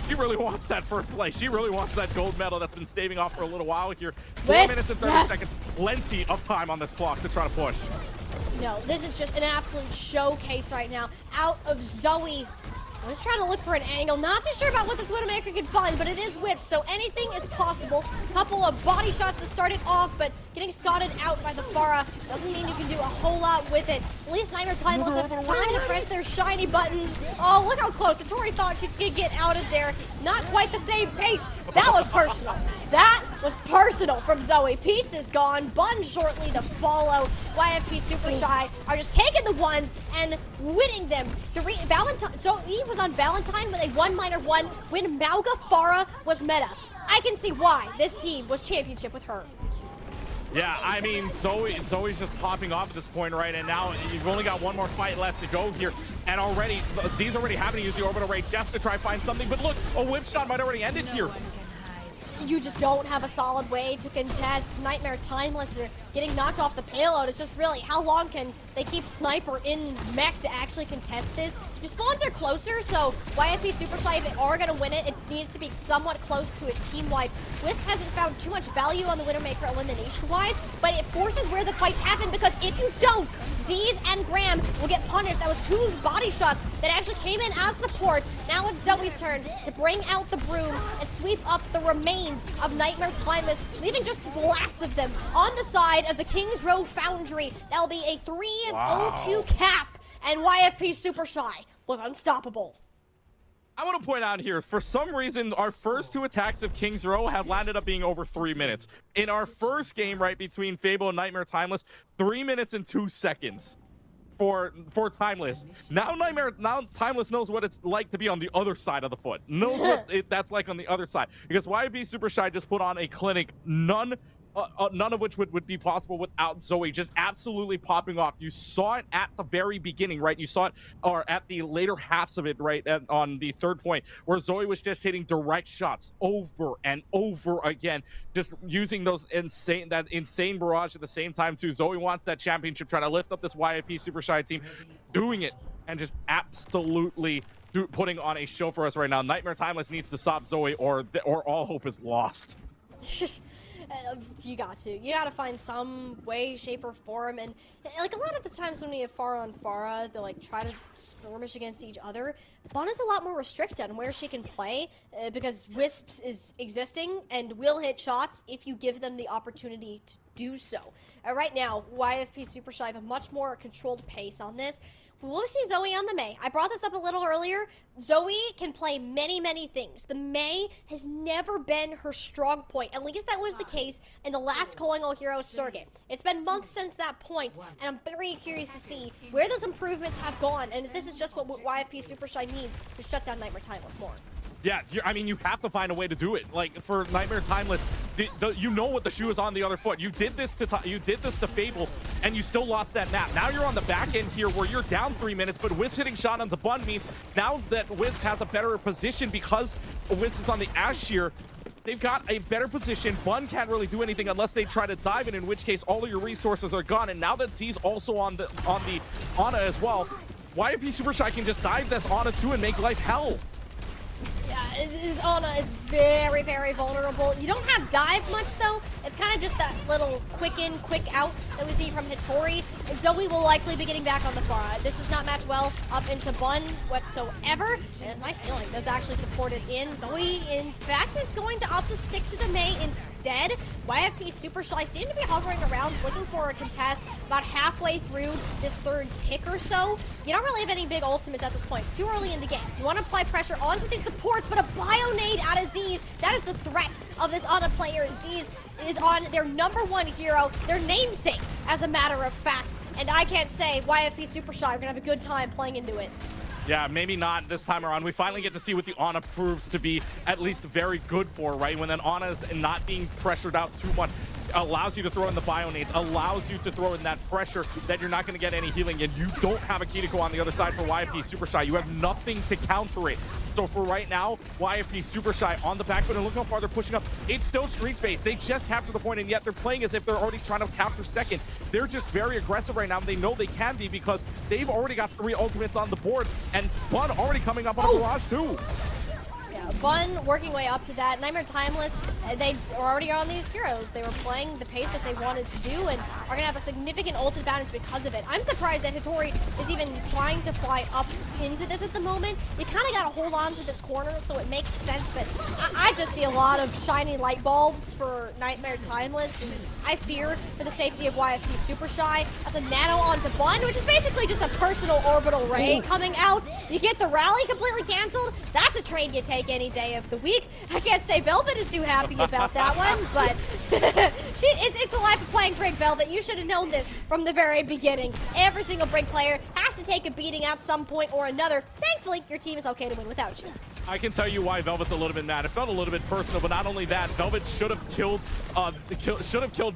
She really wants that first place. She really wants that gold medal that's been staving off for a little while here. 4 minutes and 30 seconds. Plenty of time on this clock to try to push. No, this is just an absolute showcase right now. Out of Zoe. I'm just trying to look for an angle. Not too sure about what this Widowmaker can find, but it is whipped, so anything is possible. Couple of body shots to start it off, but getting scotted out by the Pharah doesn't mean you can do a whole lot with it. At least Nightmare Timeless have time to press their shiny buttons. Oh, look how close. Tori thought she could get out of there. Not quite the same pace. That was personal. That was personal from Zoe. Peace is gone. Bun shortly to follow. YFP Super Shy are just taking the ones and winning them. Valentine. So he was on Valentine with a 1-1 when Mauga Pharah was meta. I can see why this team was championship with her. Yeah, I mean, Zoe's just popping off at this point, right? And now you've only got one more fight left to go here. And already, Z's already having to use the orbital rage just to try and find something. But look, a whip shot might already end it here. You just don't have a solid way to contest. Nightmare Timeless are getting knocked off the payload. It's just really, how long can they keep Sniper in mech to actually contest this? Your spawns are closer, so YFP Super Shy, if they are going to win it, it needs to be somewhat close to a team wipe. Wisp hasn't found too much value on the Widowmaker elimination-wise, but it forces where the fights happen, because if you don't, Z's and Graham will get punished. That was 2 body shots that actually came in as support. Now it's Zoe's turn to bring out the broom and sweep up the remains of Nightmare Timeless, leaving just splats of them on the side of the King's Row Foundry. That'll be a 3-0-2 cap, and YFP Super Shy look unstoppable. I want to point out here, for some reason, our first 2 attacks of King's Row have landed up being over 3 minutes. In our first game, right, between Fable and Nightmare Timeless, 3 minutes and 2 seconds for Timeless. Now Timeless knows what it's like to be on the other side of the foot. Knows what that's like on the other side. Because YB Super Shy just put on a clinic, none of which would be possible without Zoe just absolutely popping off. You saw it at the very beginning, right? You saw it, or at the later halves of it, right, on the 3rd point, where Zoe was just hitting direct shots over and over again, just using that insane barrage at the same time too. Zoe wants that championship, trying to lift up this YIP Super Shy team, doing it, and just absolutely putting on a show for us right now. Nightmare Timeless needs to stop Zoe, or all hope is lost. You got to find some way, shape, or form. And like a lot of the times when we have Pharah on Pharah, they like try to skirmish against each other. Bon is a lot more restricted on where she can play because Wisps is existing and will hit shots if you give them the opportunity to do so. Right now, YFP Super Shy have a much more controlled pace on this. We'll see Zoe on the Mei. I brought this up a little earlier. Zoe can play many, many things. The Mei has never been her strong point. At least that was the case in the last Calling All Heroes circuit. It's been months since that point, and I'm very curious to see where those improvements have gone, and if this is just what YFP Super Shy needs to shut down Nightmare Timeless more. Yeah, I mean, you have to find a way to do it. Like for Nightmare Timeless, you know what the shoe is on the other foot. You did this to Fable, and you still lost that map. Now you're on the back end here, where you're down 3 minutes, but Wisp hitting shot on the Bun means now that Wisp has a better position because Wisp is on the Ash here. They've got a better position. Bun can't really do anything unless they try to dive in which case all of your resources are gone. And now that Z's also on the Ana as well, YFP Super Shy can just dive this Ana too and make life hell. Yeah, this Ana is very, very vulnerable. You don't have dive much, though. It's kind of just that little quick in, quick out that we see from Hitori. Zoe will likely be getting back on the Pharah. This does not match well up into Bun whatsoever. And it's nice healing. Does actually support it in. Zoe, in fact, is going to opt to stick to the Mei instead. YFP Super Shy seem to be hovering around, looking for a contest about halfway through this 3rd tick or so. You don't really have any big ultimates at this point. It's too early in the game. You want to apply pressure onto these supports, but a Bionade out of Z's, that is the threat of this Ana player. Z's is on their #1 hero, their namesake, as a matter of fact. And I can't say YFP Super Shy are going to have a good time playing into it. Yeah, maybe not this time around. We finally get to see what the Ana proves to be at least very good for, right? When then Ana is not being pressured out too much. allows you to throw in the bio nades, allows you to throw in that pressure that you're not going to get any healing, and you don't have a Kiriko on the other side for YFP Super Shy. You have nothing to counter it. So for right now, YFP Super Shy on the back foot, and look how far they're pushing up. It's still street space. They just captured the point, and yet they're playing as if they're already trying to capture second. They're just very aggressive right now, and they know they can be because they've already got 3 ultimates on the board, and Bun already coming up on a barrage too. Bun working way up to that. Nightmare Timeless, they are already on these heroes. They were playing the pace that they wanted to do and are going to have a significant ult advantage because of it. I'm surprised that Hattori is even trying to fly up into this at the moment. You kind of got to hold on to this corner, so it makes sense, but I just see a lot of shiny light bulbs for Nightmare Timeless, and I fear for the safety of YFP Super Shy. That's a nano onto Bun, which is basically just a personal orbital ray coming out. You get the rally completely canceled. That's a trade you take any day of the week. I can't say Velvet is too happy about that one, but it's the life of playing Brig, Velvet. You should have known this from the very beginning. Every single Brig player has to take a beating at some point or another. Thankfully, your team is okay to win without you. I can tell you why Velvet's a little bit mad. It felt a little bit personal, but not only that, Velvet should have killed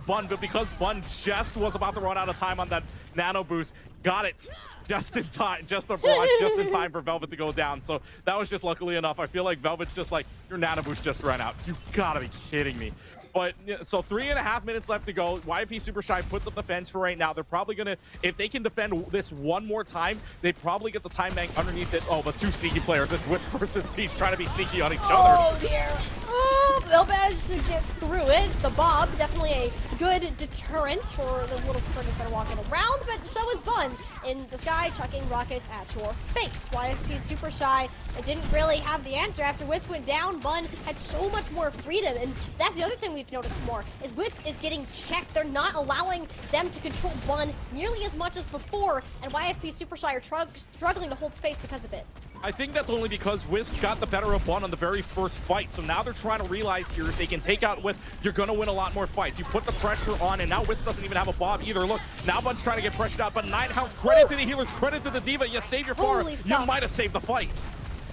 Bun, but because Bun just was about to run out of time on that nano boost, got it just in time, just the barrage, just in time for Velvet to go down. So that was just luckily enough. I feel like Velvet's just like, your nano boost just ran out. You gotta be kidding me. But so 3.5 minutes left to go. YP Super Shy puts up the fence for right now. They're probably gonna, if they can defend this one more time, they probably get the time bank underneath it. Oh, but 2 sneaky players. It's Wisp versus Peace trying to be sneaky on each other. Oh dear. Oh, they'll manage to get through it. The Bob, definitely a good deterrent for those little critters that are walking around, but so is Bun in the sky, chucking rockets at your face. YFP Super Shy didn't really have the answer after Wisp went down. Bun had so much more freedom, and that's the other thing we've noticed more, is Wisp is getting checked. They're not allowing them to control Bun nearly as much as before, and YFP Super Shy are struggling to hold space because of it. I think that's only because Wisp got the better of Bun on the very first fight. So now they're trying to realize here, if they can take out Wisp, you're going to win a lot more fights. You put the pressure on, and now Wisp doesn't even have a Bob either. Look, now Bun's trying to get pressured out, but Nighthawk, credit to the healers, credit to the Diva. You saved your far. You might have saved the fight.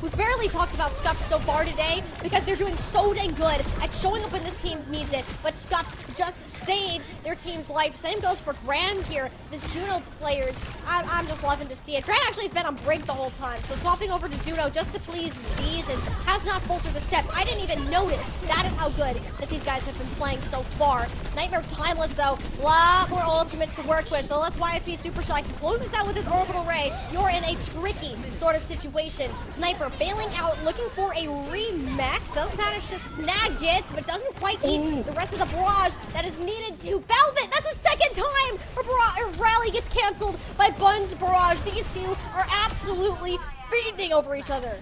We've barely talked about Scuffed so far today because they're doing so dang good at showing up when this team needs it, but Scuffed just saved their team's life. Same goes for Graham here. This Juno players, I'm just loving to see it. Graham actually has been on Brig the whole time, so swapping over to Juno just to please Tease and has not faltered a step. I didn't even notice. That is how good that these guys have been playing so far. Nightmare Timeless, though, a lot more ultimates to work with, so unless YFP Super Shy can close this out with his orbital ray, you're in a tricky sort of situation. Sniper bailing out, looking for a remech. Does manage to snag it, but doesn't quite eat the rest of the barrage that is needed to Velvet. That's the second time a rally gets canceled by Bun's barrage. These two are absolutely feeding over each other.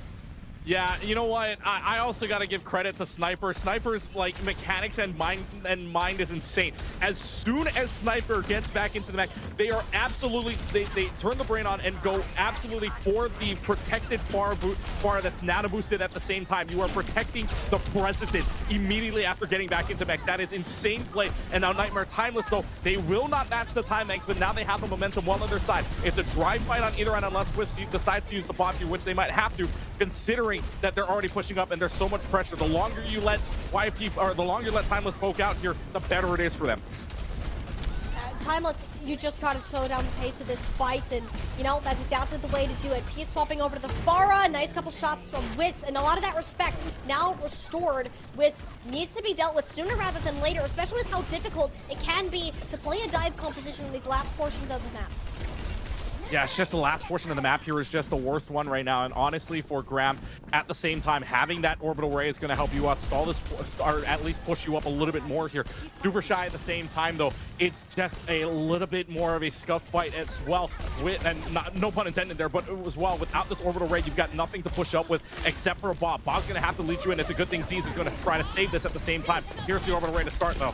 Yeah, you know what? I also got to give credit to Sniper. Sniper's like mechanics and mind is insane. As soon as Sniper gets back into the mech, they are absolutely, they turn the brain on and go absolutely for the protected bar that's nano boosted at the same time. You are protecting the president immediately after getting back into mech. That is insane play. And now Nightmare Timeless, though, they will not match the time banks, but now they have the momentum well on their side. It's a drive fight on either end unless Wisp decides to use the bot, which they might have to, considering that they're already pushing up and there's so much pressure. The longer you let YP, or the longer you let Timeless poke out here, the better it is for them. Timeless, you just gotta slow down the pace of this fight, and you know, that's exactly the way to do it. Peace swapping over to the Pharah, nice couple shots from Wisp, and a lot of that respect now restored. Wisp needs to be dealt with sooner rather than later, especially with how difficult it can be to play a dive composition in these last portions of the map. Yeah, it's just the last portion of the map here is just the worst one right now. And honestly, for Graham, at the same time, having that orbital ray is going to help you out stall this, or at least push you up a little bit more here. Super Shy at the same time, though, it's just a little bit more of a scuff fight as well. No pun intended there, but as well, without this orbital ray, you've got nothing to push up with except for a Bob. Bob's going to have to lead you in. It's a good thing Tease is going to try to save this at the same time. Here's the orbital ray to start, though.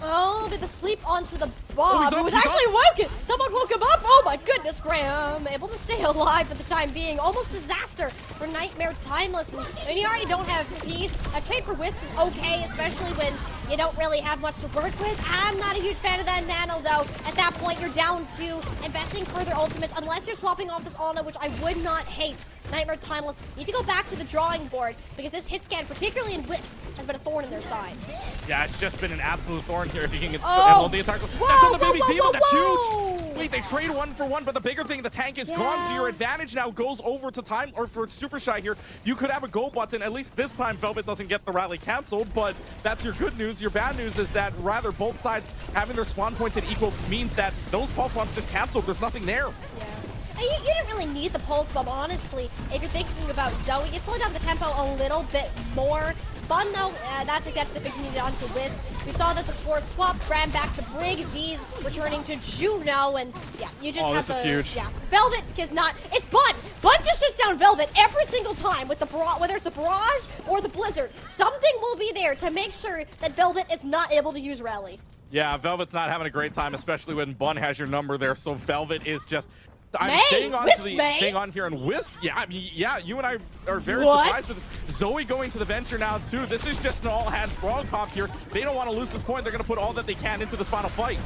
Oh, bit the sleep onto the Bob, who was actually woken. Someone woke him up. Oh my goodness, Graham. Able to stay alive for the time being. Almost disaster for Nightmare Timeless. And you already don't have Peace. A trade for Wisp is okay, especially when you don't really have much to work with. I'm not a huge fan of that nano, though. At that point, you're down to investing further ultimates, unless you're swapping off this Ana, which I would not hate Nightmare Timeless need to go back to the drawing board because this hit scan, particularly in Wisp, has been a thorn in their side. Yeah, it's just been an absolute thorn here if you can get Oh. the entire. Whoa, That's on the whoa, baby whoa, Demon. whoa, That's whoa. huge. Wait, they trade 1-for-1, but the bigger thing, the tank is gone, so your advantage now goes over to time or for Super Shy here. You could have a go button. At least this time, Velvet doesn't get the rally canceled, but that's your good news. Your bad news is that rather both sides having their spawn points at equal means that those pulse bombs just canceled. There's nothing there. Yeah. You didn't really need the pulse bomb, honestly. If you're thinking about Zoe, it slowed down the tempo a little bit more. Bun, though, that's exactly the thing you needed onto Wisp. We saw that the sport swap ran back to Briggs, Z's returning to Juno, and yeah, you just have this is huge. Yeah, Velvet is not. It's Bun. Bun just shuts down Velvet every single time with the whether it's the Barrage or the Blizzard. Something will be there to make sure that Velvet is not able to use Rally. Yeah, Velvet's not having a great time, especially when Bun has your number there. So Velvet is just. I'm May? staying on Wisp to the May? staying on here and Wisp. Yeah, I mean, yeah, you and I are very What? surprised with Zoe going to the venture now too. This is just an all hands brawl comp here. They don't want to lose this point. They're going to put all that they can into this final fight.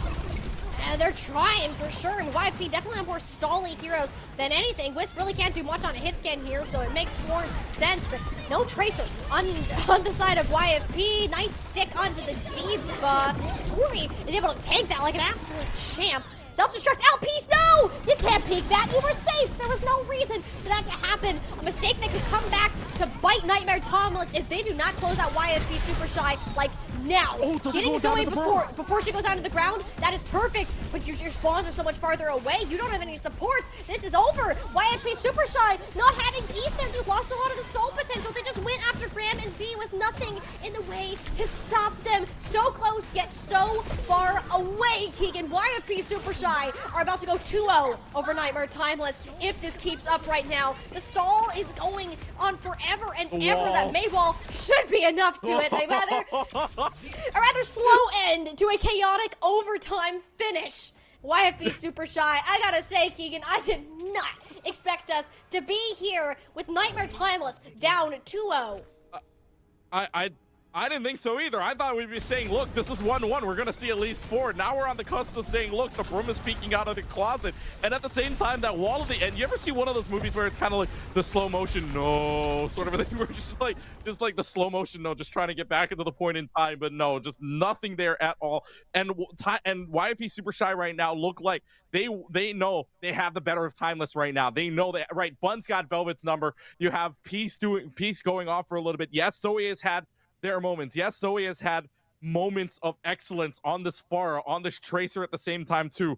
And they're trying for sure, and YFP definitely have more stally heroes than anything. Wisp really can't do much on a hit scan here, so it makes more sense, but no Tracer on the side of YFP. Nice stick onto the D.Va. Tori is able to tank that like an absolute champ. Self-destruct out, Peace, no! You can't peek that, you were safe! There was no reason for that to happen. A mistake that could come back to bite Nightmare Timeless if they do not close out YFP Super Shy, like, now. Oh, does it Getting go down Zoe to the before she goes down to the ground, that is perfect, but your spawns are so much farther away, you don't have any supports. This is over. YFP Super Shy not having Peace there, they lost a lot of the soul potential. They just went after Graham and Z with nothing in the way to stop them. So close, yet so far away, Keegan. YFP Super Shy are about to go 2-0 over Nightmare Timeless if this keeps up right now. The stall is going on forever and ever. That Maywall should be enough to it. A rather slow end to a chaotic overtime finish. YFP Super Shy, I gotta say, Keegan, I did not expect us to be here with Nightmare Timeless down 2-0. I didn't think so either. I thought we'd be saying, look, this is 1-1. We're going to see at least 4. Now we're on the cusp of saying, look, the broom is peeking out of the closet. And at the same time, that wall at the end, you ever see one of those movies where it's kind of like the slow motion no sort of a thing? Where just like the slow motion no, just trying to get back into the point in time. But no, just nothing there at all. And YFP Super Shy right now look like they know they have the better of Timeless right now. They know that, right? Bun's got Velvet's number. You have Peace going off for a little bit. Yes, Zoe has had their moments. Yes, Zoe has had moments of excellence on this Pharah, on this Tracer at the same time too.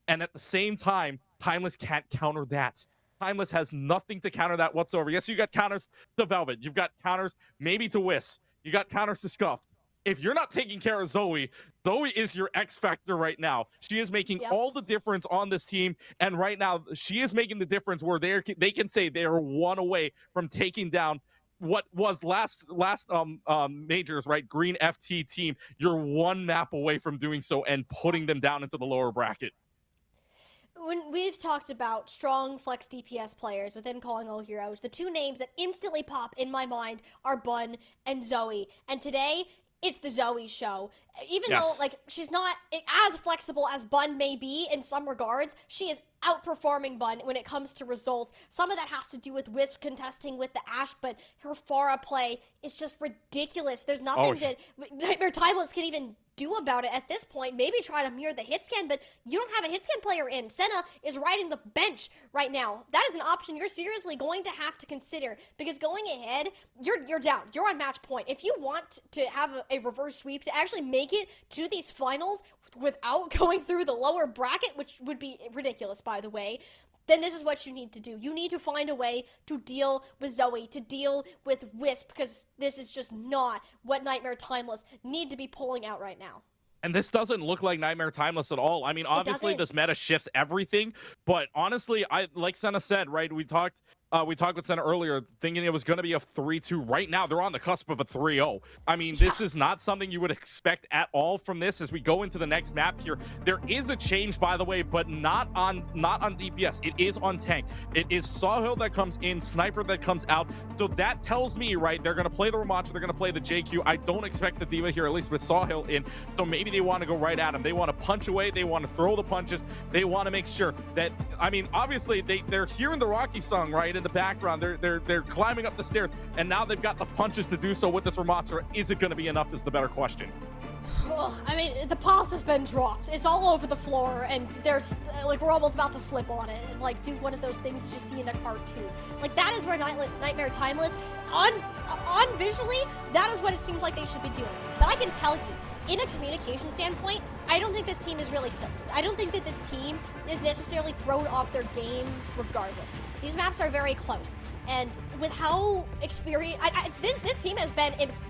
And at the same time, Timeless can't counter that. Timeless has nothing to counter that whatsoever. Yes, you got counters to Velvet. You've got counters maybe to Wisp. You got counters to Scuffed. If you're not taking care of Zoe, Zoe is your X factor right now. She is making all the difference on this team, and right now she is making the difference where they can say they are one away from taking down what was last majors, right? Green FT team. You're one map away from doing so and putting them down into the lower bracket. When we've talked about strong flex DPS players within Calling All Heroes, the two names that instantly pop in my mind are Bun and Zoe. And today, it's the Zoe show. Even though, like, she's not as flexible as Bun may be in some regards, she is outperforming Bun when it comes to results. Some of that has to do with Wisp contesting with the Ashe, but her Pharah play is just ridiculous. There's nothing that Nightmare Timeless can even do about it at this point. Maybe try to mirror the hit scan, but you don't have a hit scan player in. Senna is riding the bench right now. That is an option you're seriously going to have to consider, because going ahead, you're down. You're on match point. If you want to have a reverse sweep to actually make it to these finals without going through the lower bracket, which would be ridiculous, by the way, then this is what you need to do. You need to find a way to deal with Zoe, to deal with Wisp, because this is just not what Nightmare Timeless need to be pulling out right now. And this doesn't look like Nightmare Timeless at all. I mean, obviously this meta shifts everything, but honestly, like Senna said, right, we talked with Senna earlier, thinking it was going to be a 3-2. Right now, they're on the cusp of a 3-0. I mean, this is not something you would expect at all from this as we go into the next map here. There is a change, by the way, but not on DPS. It is on tank. It is Sawhill that comes in, Sniper that comes out. So that tells me, right, they're going to play the Ramacha, they're going to play the JQ. I don't expect the D.Va here, at least with Sawhill in. So maybe they want to go right at him. They want to punch away. They want to throw the punches. They want to make sure that, I mean, obviously, they're hearing the Rocky song, right? in the background. They're climbing up the stairs, and now they've got the punches to do so with this Ramattra. Is it going to be enough is the better question. Ugh, I mean, the pasta's been dropped. It's all over the floor, and there's, like, we're almost about to slip on it and, like, do one of those things you just see in a cartoon. Like, that is where Nightmare Timeless, on visually, that is what it seems like they should be doing. But I can tell you, in a communication standpoint, I don't think this team is really tilted. I don't think that this team is necessarily thrown off their game regardless. These maps are very close. And with how experienced, this team has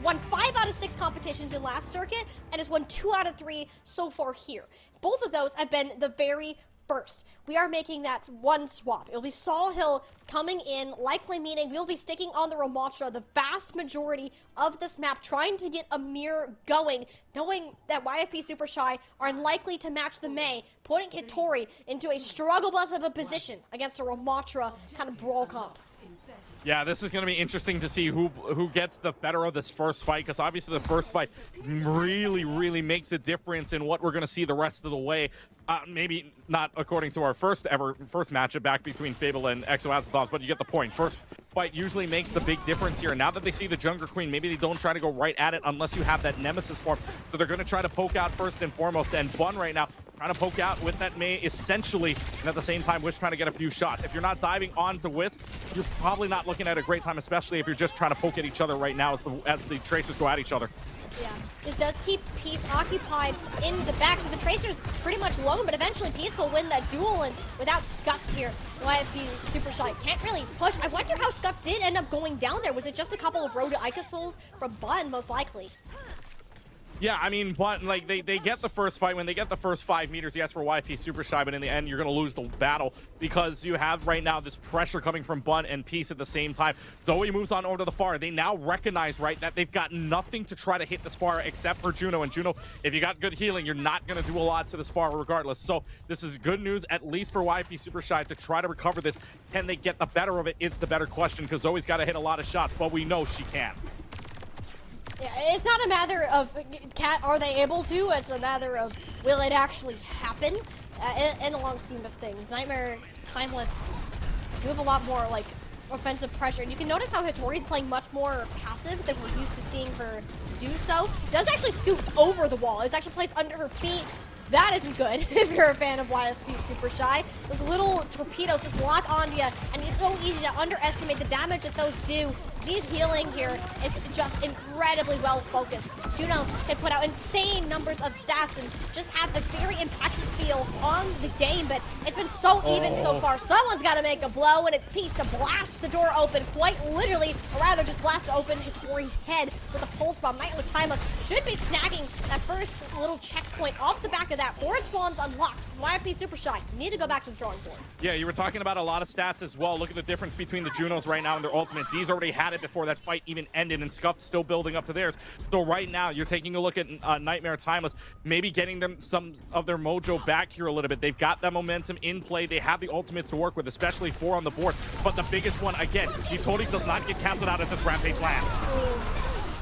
won 5 out of 6 competitions in last circuit and has won 2 out of 3 so far here. Both of those have been the very first. We are making that one swap. It'll be Sol Hill coming in, likely meaning we'll be sticking on the Ramattra the vast majority of this map, trying to get a mirror going, knowing that YFP Super Shy are unlikely to match the Mei, putting Hitori into a struggle bus of a position against a Ramattra kind of brawl comp. Yeah, this is going to be interesting to see who gets the better of this first fight, because obviously the first fight really makes a difference in what we're going to see the rest of the way. Maybe not according to our first matchup back between Fable and Exoazothov, but you get the point. First fight usually makes the big difference here. Now that they see the Jungler Queen, maybe they don't try to go right at it unless you have that Nemesis form. So they're going to try to poke out first and foremost, and Bun right now trying to poke out with that Mei essentially, and at the same time Wisp trying to get a few shots. If you're not diving onto Wisp, you're probably not looking at a great time, especially if you're just trying to poke at each other right now as the Tracers go at each other. Yeah, this does keep Peace occupied in the back, so the Tracer's pretty much alone, but eventually Peace will win that duel, and without Scuffed here, YFP Super Shy can't really push. I wonder how Scuffed did end up going down there. Was it just a couple of Road to Ica Souls from Bun, most likely? Yeah, I mean, but like they get the first fight. When they get the first 5 meters, yes, for YFP Super Shy, but in the end, you're going to lose the battle because you have right now this pressure coming from Bun and Peace at the same time. Zoe moves on over to the far. They now recognize, right, that they've got nothing to try to hit this far except for Juno. And Juno, if you got good healing, you're not going to do a lot to this far regardless. So this is good news, at least for YFP Super Shy, to try to recover this. Can they get the better of it is the better question, because Zoe's got to hit a lot of shots, but we know she can. Yeah, it's not a matter of are they able to, it's a matter of will it actually happen in the long scheme of things. Nightmare Timeless do have a lot more like offensive pressure, and you can notice how Hitori's playing much more passive than we're used to seeing her do so. Does actually scoop over the wall. It's actually placed under her feet. That isn't good if you're a fan of YFP Super Shy. Those little torpedoes just lock onto you, and it's so easy to underestimate the damage that those do. Z's healing here is just incredibly well focused. Juno can put out insane numbers of stats and just have a very impactful feel on the game, but it's been so even so far. Someone's got to make a blow, and it's Peace to blast the door open, quite literally, or rather just blast open Hitori's head with a pulse bomb. Nightmare Timeless should be snagging that first little checkpoint off the back of that. Forward spawn's unlocked. YFP Super Shy, you need to go back to the drawing board. Yeah, you were talking about a lot of stats as well. Look at the difference between the Junos right now and their ultimates. Z's already had it before that fight even ended, and Scuffed still building up to theirs. So right now, you're taking a look at Nightmare Timeless, maybe getting them some of their mojo back here a little bit. They've got that momentum in play. They have the ultimates to work with, especially 4 on the board. But the biggest one, again, Utodi does not get canceled out if this Rampage lands.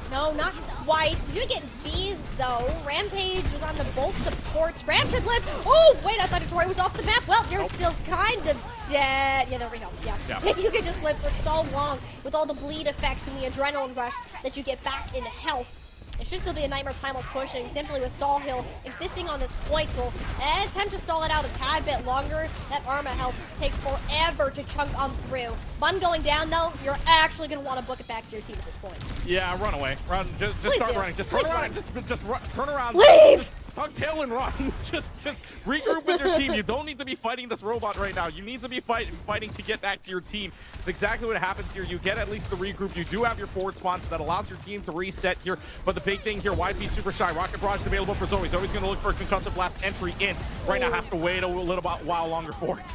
No, not quite. You did get Z's, though. Rampage was on the both supports. Ram should live. Oh, wait, I thought Hitori was off the map. Well, you're still kind of dead. Yeah, there we go. Yeah. You could just live for so long with all the bleed effects and the adrenaline rush that you get back in health. It should still be a Nightmare Timeless pushing, simply with Sol Hill insisting on this point will attempt to stall it out a tad bit longer. That Arma health takes forever to chunk on through. Bun going down, though, you're actually going to want to book it back to your team at this point. Yeah, run away. Run. Just start running. Just turn around. Just run, turn around. Leave! Just tuck tail and run. just regroup with your team. You don't need to be fighting this robot right now. You need to be fighting to get back to your team. That's exactly what happens here. You get at least the regroup. You do have your forward spawn, so that allows your team to reset here. But the big thing here, YP Super Shy. Rocket Barrage is available for Zoe. Zoe's going to look for a concussive blast entry in. Right now has to wait a little while longer for it.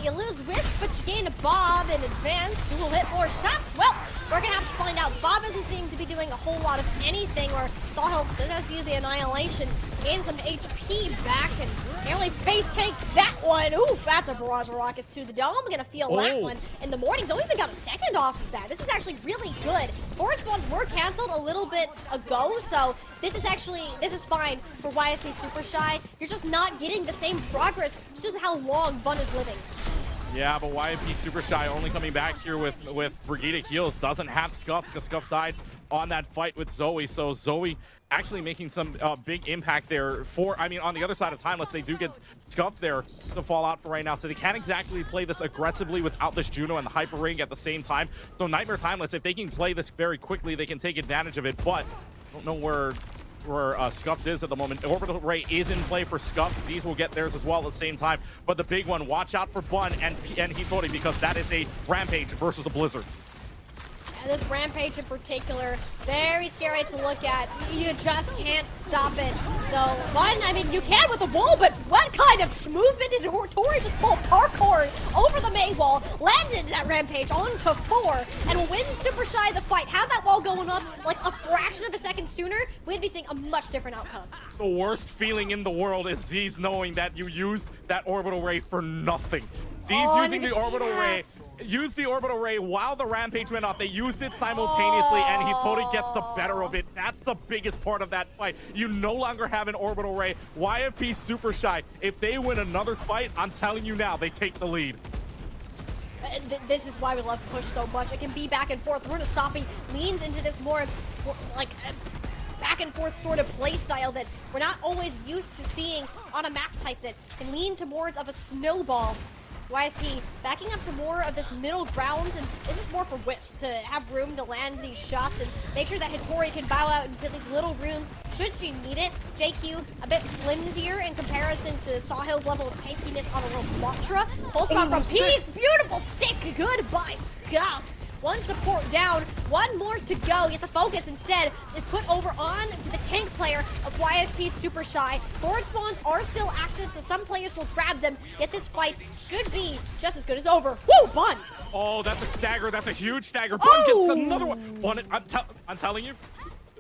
You lose Wisp, but you gain a Bob in advance, who will hit more shots. Well, we're going to have to find out. Bob doesn't seem to be doing a whole lot of anything, or Sawhill does use the Annihilation, gain some HP back, and nearly face take that one. Oof, that's a barrage of rockets to the dome. I'm going to feel that one in the morning. Don't even got a second off of that. This is actually really good. Forward spawns were canceled a little bit ago, so this is fine for YFP Super Shy. You're just not getting the same progress just with how long Bun is living. Yeah, but YMP Super Shy only coming back here with Brigitte heals. Doesn't have Scuffed because Scuffed died on that fight with Zoe. So Zoe actually making some big impact there I mean, on the other side of Timeless, they do get Scuffed there to fall out for right now. So they can't exactly play this aggressively without this Juno and the Hyper Ring at the same time. So Nightmare Timeless, if they can play this very quickly, they can take advantage of it. But I don't know where Scuffed is at the moment. Orbital Ray is in play for Scuffed. Z's will get theirs as well at the same time. But the big one, watch out for Bun and Hitori, because that is a Rampage versus a Blizzard. And this Rampage in particular, very scary to look at. You just can't stop it. So, Bun, I mean, you can with the wall, but what kind of movement did Tori just pull parkour over the May wall, landed that Rampage onto 4, and win Super Shy the fight? Had that wall going up like a fraction of a second sooner, we'd be seeing a much different outcome. The worst feeling in the world is Z's knowing that you used that Orbital Ray for nothing. Z's using the Orbital Ray, used the Orbital Ray while the Rampage went off. They used it simultaneously, and he totally gets the better of it. That's the biggest part of that fight. You no longer have an Orbital Ray. YFP Super Shy, if they win another fight, I'm telling you now, they take the lead. This is why we love push so much. It can be back and forth. Runasapi leans into this more like back and forth sort of play style that we're not always used to seeing on a map type that can lean towards of a snowball. YFP backing up to more of this middle ground, and this is more for whips to have room to land these shots and make sure that Hitori can bow out into these little rooms should she need it. JQ a bit flimsier in comparison to Sawhill's level of tankiness on a little Motra. Full spot from Tease, beautiful stick, goodbye Scuffed. One support down, one more to go. Yet the focus instead is put over on to the tank player of YFP Super Shy. Forward spawns are still active, so some players will grab them. Yet this fight should be just as good as over. Woo, Bun! Oh, that's a stagger. That's a huge stagger. Bun gets another one. Bun, I'm telling you.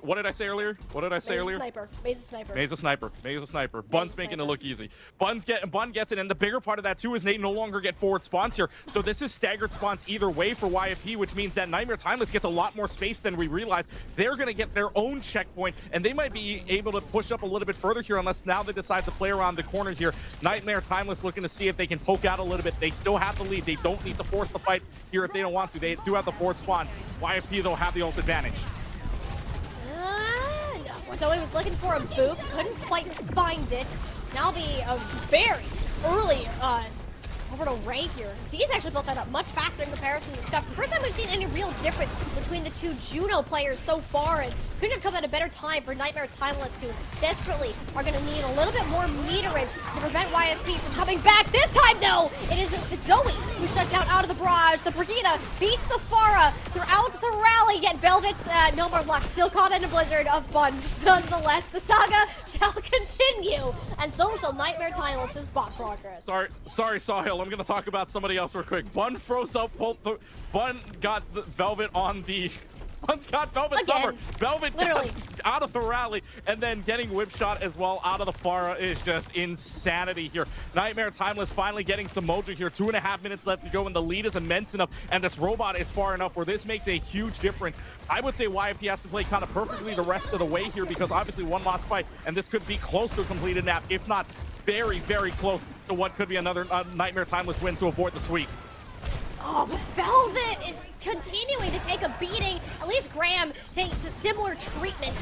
What did I say earlier? What did I say earlier? Maze a sniper. Maze a sniper. Maze a sniper. Bun's making it look easy. Bun gets it, and the bigger part of that too is they no longer get forward spawns here. So this is staggered spawns either way for YFP, which means that Nightmare Timeless gets a lot more space than we realize. They're gonna get their own checkpoint, and they might be able to push up a little bit further here unless now they decide to play around the corner here. Nightmare Timeless looking to see if they can poke out a little bit. They still have the lead. They don't need to force the fight here if they don't want to. They do have the forward spawn. YFP though have the ult advantage. Zoe was looking for a boop, couldn't quite find it. Now be a very early Orbital Ray here. Z's actually built that up much faster in comparison to Scuffed. The first time we've seen any real difference between the two Juno players so far, and couldn't have come at a better time for Nightmare Timeless, who desperately are going to need a little bit more meterage to prevent YFP from coming back. This time, though, it's Zoe who shut down out of the barrage. The Brigitte beats the Pharah throughout the rally, yet Velvet's no more luck. Still caught in a blizzard of buns. Nonetheless, the saga shall continue, and so shall Nightmare Timeless's bot progress. Sorry, Sawhill. I'm gonna talk about somebody else real quick. Bun froze up. Bun got the Velvet on the. Bun's got Velvet's number. Velvet literally out of the rally, and then getting whip shot as well out of the Pharah is just insanity here. Nightmare Timeless finally getting some mojo here. 2.5 minutes left to go, and the lead is immense enough, and this robot is far enough where this makes a huge difference. I would say YFP has to play kind of perfectly the rest of the way here, because obviously one lost fight, and this could be close to a completed nap, if not very, very close to what could be another Nightmare Timeless win to avoid the sweep. Oh, Velvet is continuing to take a beating. At least Graham takes a similar treatment.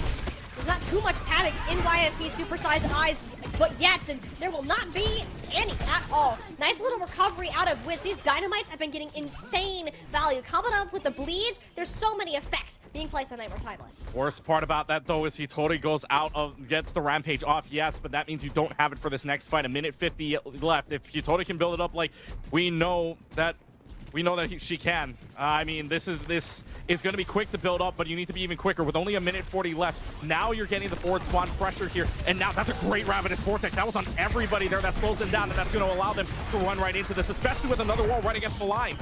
There's not too much panic in YFP Super Shy's eyes, but yet, and there will not be any at all. Nice little recovery out of Wiz. These dynamites have been getting insane value. Coming up with the bleeds, there's so many effects being placed on Nightmare Timeless. Worst part about that, though, is he totally goes out of, gets the Rampage off, yes, but that means you don't have it for this next fight. A minute 50 left. If he totally can build it up like we know that she can. I mean, this is going to be quick to build up, but you need to be even quicker with only a minute 40 left. Now you're getting the forward spawn pressure here, and now that's a great Ravenous Vortex. That was on everybody there. That slows them down, and that's going to allow them to run right into this, especially with another wall right against the line.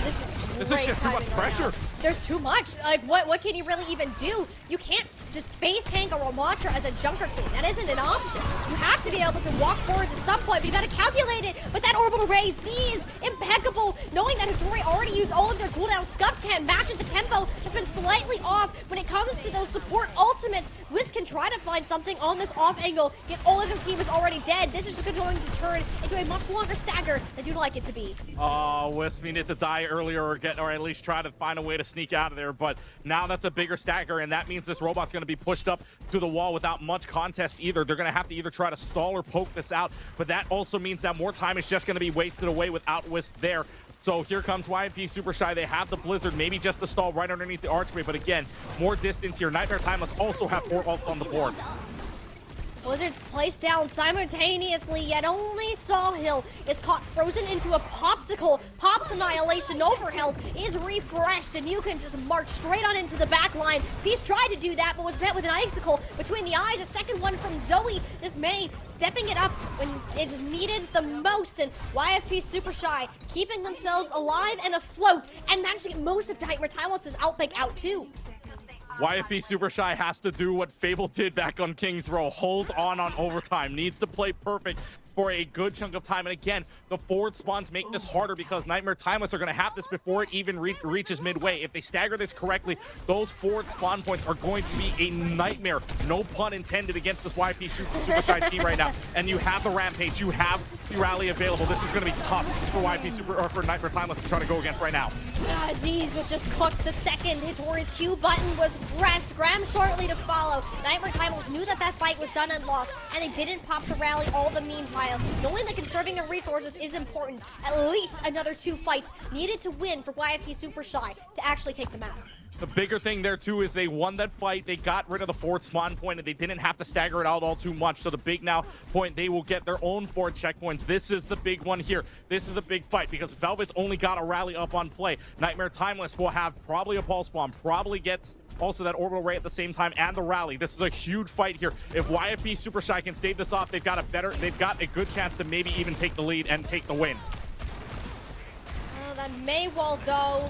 This is This is just too much pressure. There's too much. Like, what can you really even do? You can't just base tank a Ramatra as a Junker King. That isn't an option. You have to be able to walk forwards at some point, but you gotta calculate it. But that orbital ray, Z is impeccable. Knowing that Hattori already used all of their cooldowns, Scuffed can't match it. The tempo has been slightly off when it comes to those support ultimates. Wiz can try to find something on this off angle, yet all of their team is already dead. This is just going to turn into a much longer stagger than you'd like it to be. Oh, Wisp needed to die earlier or at least try to find a way to sneak out of there, but now that's a bigger stagger, and that means this robot's going to be pushed up to the wall without much contest either. They're going to have to either try to stall or poke this out, but that also means that more time is just going to be wasted away without Wisp there. So here comes YMP Super Shy. They have the Blizzard, maybe just to stall right underneath the archway, but again, more distance here. Nightmare Timeless also have 4 ults on the board. Blizzard's placed down simultaneously, yet only Sawhill is caught frozen into a popsicle. Pop's Annihilation Overhealth is refreshed, and you can just march straight on into the back line. Peace tried to do that, but was met with an icicle between the eyes. A second one from Zoe. This May stepping it up when it's needed the most, and YFP Super Shy keeping themselves alive and afloat, and managed to get most of Nightmare Timeless's outbreak out too. YFP Super Shy has to do what Fable did back on King's Row. Hold on overtime. Needs to play perfect for a good chunk of time. And again, the forward spawns make this harder because Nightmare Timeless are going to have this before it even reaches midway. If they stagger this correctly, those forward spawn points are going to be a nightmare. No pun intended against this YFP Super Shy team right now. And you have the Rampage. You have the Rally available. This is going to be tough for for Nightmare Timeless to try to go against right now. Aziz was just cooked the second Hattori's Q button was pressed. Graham shortly to follow. Nightmare Timeless knew that fight was done and lost, and they didn't pop the rally all the meanwhile. Knowing that conserving their resources is important, at least another 2 fights needed to win for YFP Super Shy to actually take the map. The bigger thing there too is they won that fight. They got rid of the forward spawn point and they didn't have to stagger it out all too much. So the big now point, they will get their own forward checkpoints. This is the big one here. This is the big fight because Velvet's only got a rally up on play. Nightmare Timeless will have probably a pulse bomb, probably gets also that orbital ray at the same time and the rally. This is a huge fight here. If YFP Super Shy can stave this off, they've got a good chance to maybe even take the lead and take the win. That may well go.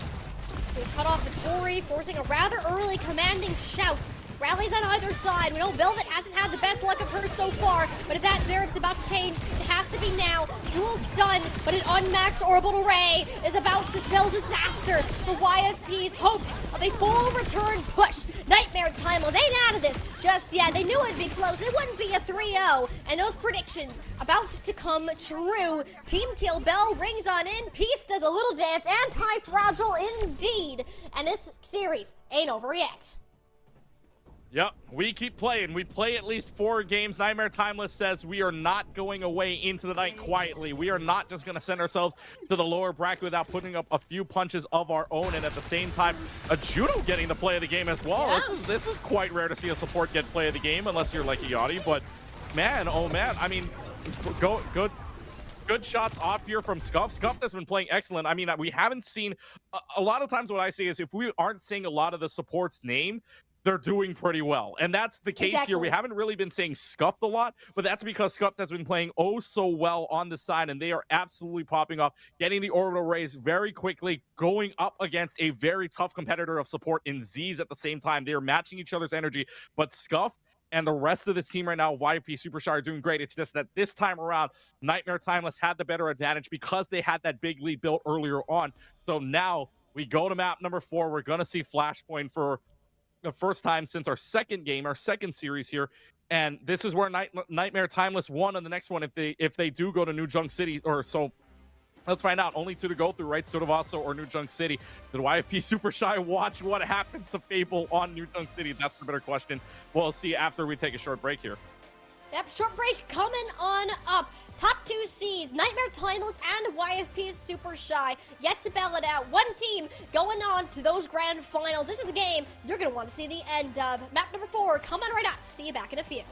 So cut off Hattori, forcing a rather early commanding shout. Rallies on either side. We know Velvet hasn't had the best luck of hers so far, but if that narrative's about to change, it has to be now. Dual stun, but an unmatched orbital ray is about to spell disaster for YFP's hopes of a full return push. Nightmare Timeless ain't out of this just yet. They knew it'd be close. It wouldn't be a 3-0, and those predictions about to come true. Team Kill Bell rings on in. Peace does a little dance. Anti-fragile indeed. And this series ain't over yet. Yep, we keep playing. We play at least 4 games. Nightmare Timeless says we are not going away into the night quietly. We are not just going to send ourselves to the lower bracket without putting up a few punches of our own, and at the same time, a Judo getting the play of the game as well. Yeah. This is quite rare to see a support get play of the game, unless you're like Yachty, but man, oh man, I mean, good shots off here from Scuffed. Scuffed has been playing excellent. I mean, we haven't seen, a lot of times what I see is if we aren't seeing a lot of the support's name, they're doing pretty well. And that's the case here. We haven't really been saying Scuffed a lot, but that's because Scuffed has been playing oh so well on the side, and they are absolutely popping off, getting the orbital raise very quickly, going up against a very tough competitor of support in Z's at the same time. They are matching each other's energy, but Scuffed and the rest of this team right now, YP Super Shy, are doing great. It's just that this time around, Nightmare Timeless had the better advantage because they had that big lead built earlier on. So now we go to map number 4. We're going to see Flashpoint for the first time since our second game, our second series here, and this is where Nightmare Timeless won on the next one if they do go to New Junk City, or so. Let's find out. Only 2 to go through, right? Sudavaso or New Junk City. Did YFP Super Shy watch what happened to Fable on New Junk City? That's the better question. We'll see after we take a short break here. Yep, short break coming on up. Top 2 seeds, Nightmare Timeless and YFP Super Shy, yet to battle it out. One team going on to those grand finals. This is a game you're going to want to see the end of. Map number 4 coming right up. See you back in a few.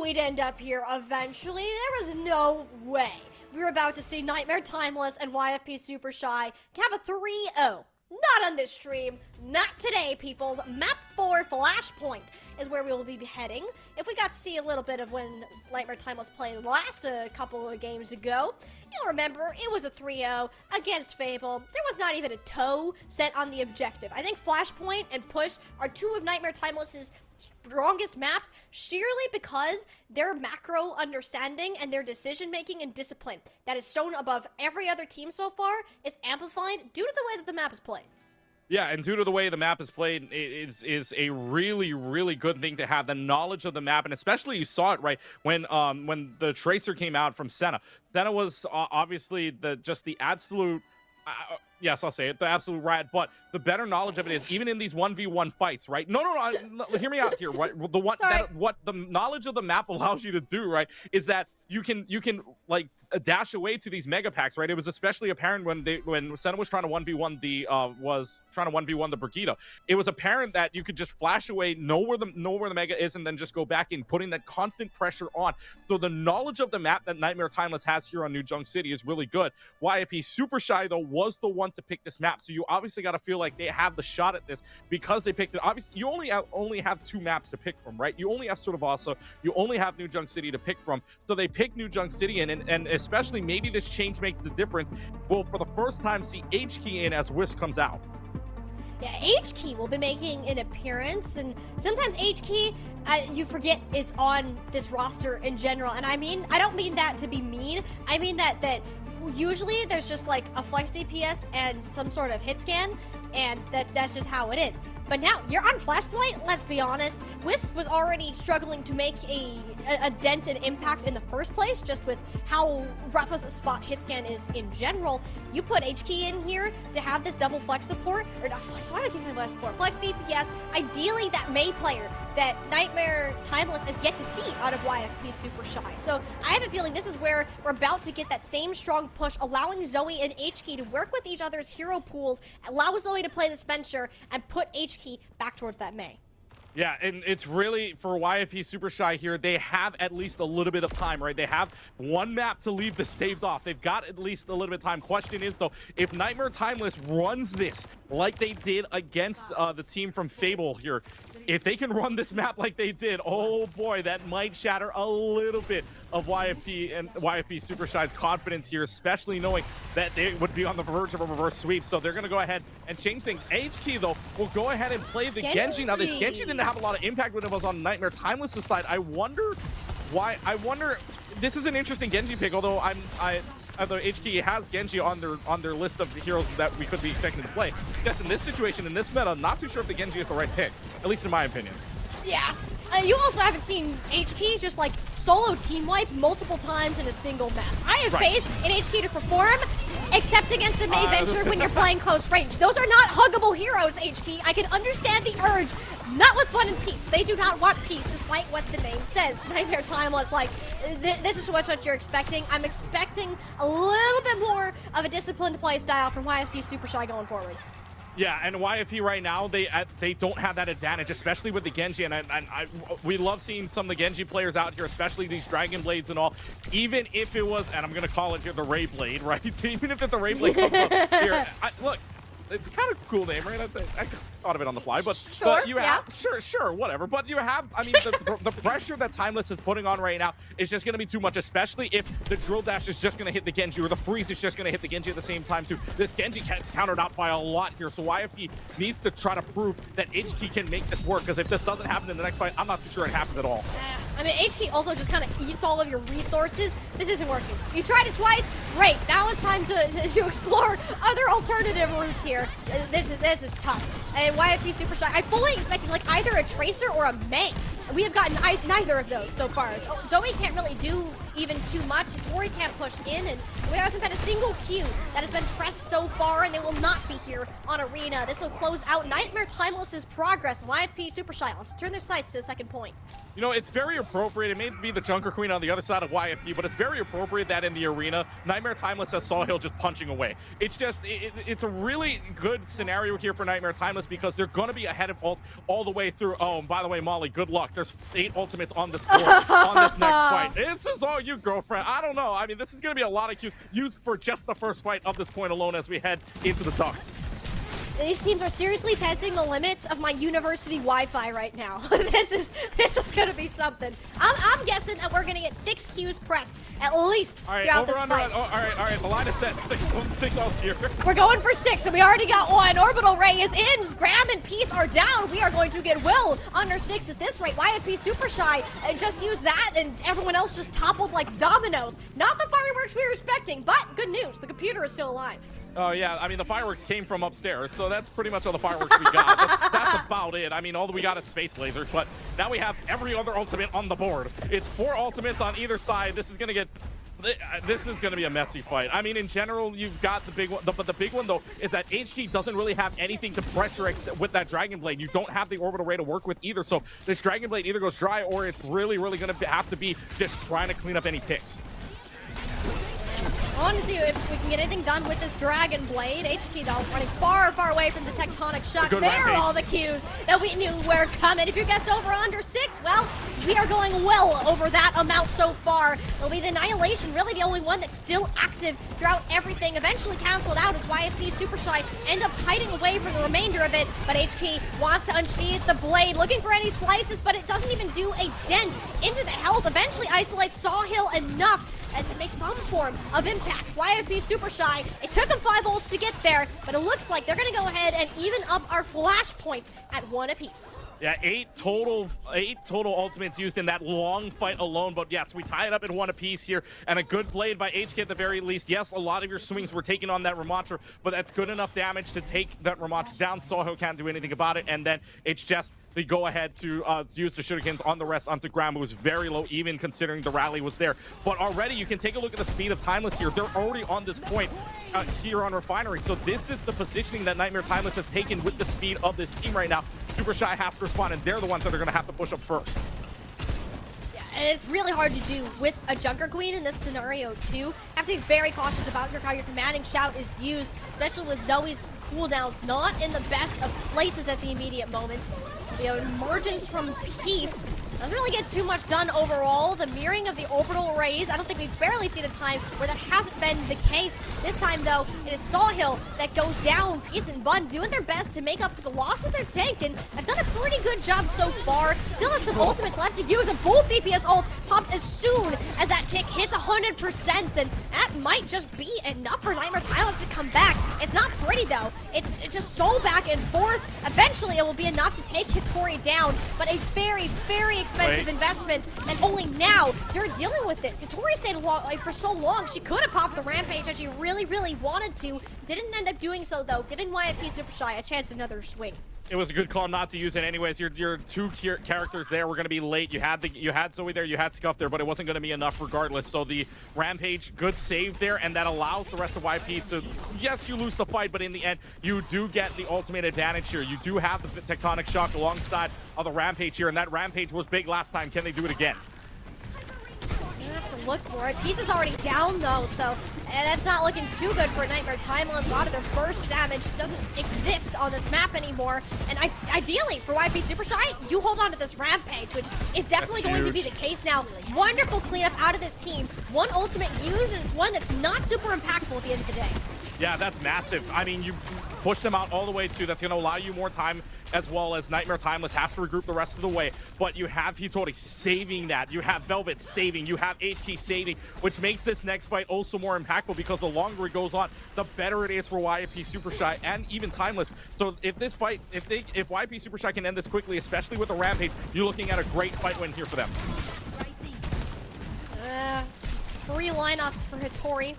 we'd end up here eventually. There was no way we were about to see Nightmare Timeless and YFP Super Shy have a 3-0. Not on this stream. Not today, peoples. Map 4 Flashpoint is where we will be heading. If we got to see a little bit of when Nightmare Timeless played last couple of games ago, you'll remember it was a 3-0 against Fable. There was not even a toe set on the objective. I think Flashpoint and Push are two of Nightmare Timeless's strongest maps, sheerly because their macro understanding and their decision making and discipline that is shown above every other team so far is amplified due to the way that the map is played. Yeah, and due to the way the map is played, it is a really, really good thing to have the knowledge of the map, and especially you saw it right when the Tracer came out from Senna. Senna was obviously the absolute. Yes, I'll say it, the absolute rat, but the better knowledge of it is even in these 1v1 fights, right? No, hear me out here, right? What the knowledge of the map allows you to do, right, is that you can like dash away to these mega packs, right? It was especially apparent when Senna was trying to 1v1 the Brigida. It was apparent that you could just flash away, know where the mega is, and then just go back in, putting that constant pressure on. So the knowledge of the map that Nightmare Timeless has here on New Junk City is really good. YIP Super Shy though was the one to pick this map, so you obviously got to feel like they have the shot at this because they picked it. Obviously, you only have 2 maps to pick from, right? You only have Survasa, you only have New Junk City to pick from, so they pick New Junk City in, and especially maybe this change makes the difference. We'll for the first time see H-Key in as Wisp comes out. Yeah, H-Key will be making an appearance, and sometimes H-Key, you forget, is on this roster in general. And I don't mean that to be mean. I mean that usually there's just like a flex DPS and some sort of hit scan, and that's just how it is. But now you're on Flashpoint, let's be honest. Wisp was already struggling to make a dent and impact in the first place, just with how rough a spot hit scan is in general. You put H-Key in here to have this double flex support, or not flex, why do I keep saying flex support? Flex DPS, ideally that May player that Nightmare Timeless has yet to see out of YFP Super Shy. So I have a feeling this is where we're about to get that same strong push, allowing Zoe and H-Key to work with each other's hero pools, allow Zoe to play this Venture, and put H-Key back towards that May. Yeah, and it's really, for YFP Super Shy here, they have at least a little bit of time, right? They have 1 map to leave this staved off. They've got at least a little bit of time. Question is, though, if Nightmare Timeless runs this like they did against the team from Fable here, if they can run this map like they did, oh boy, that might shatter a little bit of YFP and YFP Super Shy's confidence here, especially knowing that they would be on the verge of a reverse sweep. So they're going to go ahead and change things. H-Key, though, will go ahead and play the Genji. Now, this Genji didn't have a lot of impact when it was on Nightmare Timeless's side. I wonder why. This is an interesting Genji pick, although although HK has Genji on their list of heroes that we could be expecting to play. Just in this situation, in this meta, I'm not too sure if the Genji is the right pick, at least in my opinion. Yeah. You also haven't seen HK just like solo team wipe multiple times in a single map. I have faith in HK to perform, except against a May Venture when you're playing close range. Those are not huggable heroes, HK. I can understand the urge, not with Fun and Peace. They do not want peace, despite what the name says. Nightmare Timeless, like, this is what you're expecting. I'm expecting a little bit more of a disciplined play style from YSP Super Shy going forwards. Yeah, and YFP right now, they don't have that advantage, especially with the Genji, and we love seeing some of the Genji players out here, especially these Dragon Blades and all. Even if it was, and I'm going to call it here the Ray Blade, right? Even if the Ray Blade comes up here, look, it's kind of a cool name, right? I thought of it on the fly, but you have sure, whatever. But you have, I mean, the pressure that Timeless is putting on right now is just going to be too much, especially if the drill dash is just going to hit the Genji, or the freeze is just going to hit the Genji at the same time too. This Genji gets countered out by a lot here, so YFP needs to try to prove that HK can make this work, because if this doesn't happen in the next fight, I'm not too sure it happens at all. I mean, HK also just kind of eats all of your resources. This isn't working. You tried it twice, great. Now it's time to explore other alternative routes here. This is tough. And YFP Super Shy, I fully expected like either a Tracer or a May. We have gotten neither of those so far. Zoe can't really do even too much. Tori can't push in, and there hasn't been a single Q that has been pressed so far, and they will not be here on Arena. This will close out Nightmare Timeless's progress. YFP Super Shy wants to turn their sights to the second point. You know, it's very appropriate. It may be the Junker Queen on the other side of YFP, but it's very appropriate that in the arena, Nightmare Timeless has Sawhill just punching away. It's just, it's a really good scenario here for Nightmare Timeless because they're going to be ahead of ult all the way through. Oh, and by the way, Molly, good luck. There's 8 ultimates on this board on this next fight. This is all you, girlfriend. I don't know. I mean, this is going to be a lot of Qs used for just the first fight of this point alone as we head into the Ducks. These teams are seriously testing the limits of my university Wi-Fi right now. This is gonna be something. I'm guessing that we're gonna get 6 Qs pressed at least throughout this fight. All right. The line is set. 6 ults here. We're going for 6, and we already got 1. Orbital Ray is in. Graham and Peace are down. We are going to get Will under 6 at this rate. YFP Super Shy just used that, and everyone else just toppled like dominoes. Not the fireworks we were expecting, but good news. The computer is still alive. Oh, yeah. I mean, the fireworks came from upstairs, so that's pretty much all the fireworks we got. That's about it. I mean, all that we got is space lasers, but now we have every other ultimate on the board. It's 4 ultimates on either side. This is going to be a messy fight. I mean, in general, you've got the big one, but the big one, though, is that HK doesn't really have anything to pressure with that Dragon Blade. You don't have the Orbital Ray to work with either, so this Dragon Blade either goes dry or it's really, really going to have to be just trying to clean up any picks. I want to see if we can get anything done with this Dragon Blade. HK, though, running far, far away from the tectonic shocks. There are all the cues that we knew were coming. If you guessed over under 6, well, we are going well over that amount so far. It'll be the Annihilation, really the only one that's still active throughout everything. Eventually canceled out as YFP Super Shy end up hiding away for the remainder of it. But HK wants to unsheath the blade, looking for any slices, but it doesn't even do a dent into the health. Eventually isolates Sawhill enough to make some form of impact. YFP Super Shy, it took them 5 ults to get there, but it looks like they're going to go ahead and even up our flashpoint at 1 apiece. Yeah, 8 total ultimates used in that long fight alone, but yes, we tie it up in 1 apiece here, and a good blade by HK at the very least. Yes, a lot of your swings were taken on that Ramattra, but that's good enough damage to take that Ramattra down. Soho can't do anything about it, and then it's just the go-ahead to use the shurikens on the rest onto Graham, who was very low, even considering the rally was there. But already, you can take a look at the speed of Timeless here. They're already on this point here on Refinery, so this is the positioning that Nightmare Timeless has taken with the speed of this team right now. Super Shy has to respond, and they're the ones that are going to have to push up first. And it's really hard to do with a Junker Queen in this scenario, too. Have to be very cautious about how your commanding shout is used, especially with Zoe's cooldowns not in the best of places at the immediate moment. The emergence from Peace doesn't really get too much done overall. The mirroring of the orbital rays, I don't think we've barely seen a time where that hasn't been the case. This time, though, it is Sawhill that goes down. Peace and Bun doing their best to make up for the loss of their tank, and have done a pretty good job so far. Still has some ultimates left to use. A bold DPS ult popped as soon as that tick hits 100%, and that might just be enough for Nightmare Timeless to come back. It's not pretty, though. It's just so back and forth. Eventually, it will be enough to take Hitori down, but a very, very expensive investment, and only now you're dealing with this. Hitori stayed for so long. She could have popped the Rampage as she really, really wanted to. Didn't end up doing so, though, giving YFP Super Shy a chance at another swing. It was a good call not to use it anyways. Your 2 characters there were going to be late. You had Zoe there, you had Scuffed there, but it wasn't going to be enough regardless. So the Rampage, good save there, and that allows the rest of YP to, yes, you lose the fight, but in the end, you do get the ultimate advantage here. You do have the Tectonic Shock alongside of the Rampage here, and that Rampage was big last time. Can they do it again? To look for it. Peace is already down, though, so that's not looking too good for Nightmare Timeless. A lot of their burst damage doesn't exist on this map anymore, and ideally for YP Super Shy, you hold on to this Rampage, which is definitely going to be the case now. Wonderful cleanup out of this team. 1 ultimate used, and it's one that's not super impactful at the end of the day. Yeah, that's massive. I mean, you push them out all the way too. That's going to allow you more time, as well as Nightmare Timeless has to regroup the rest of the way. But you have Hitori saving that. You have Velvet saving. You have HK saving, which makes this next fight also more impactful because the longer it goes on, the better it is for YP Super Shy and even Timeless. So if this fight, if YP Super Shy can end this quickly, especially with the Rampage, you're looking at a great fight win here for them. 3 lineups for Hitori.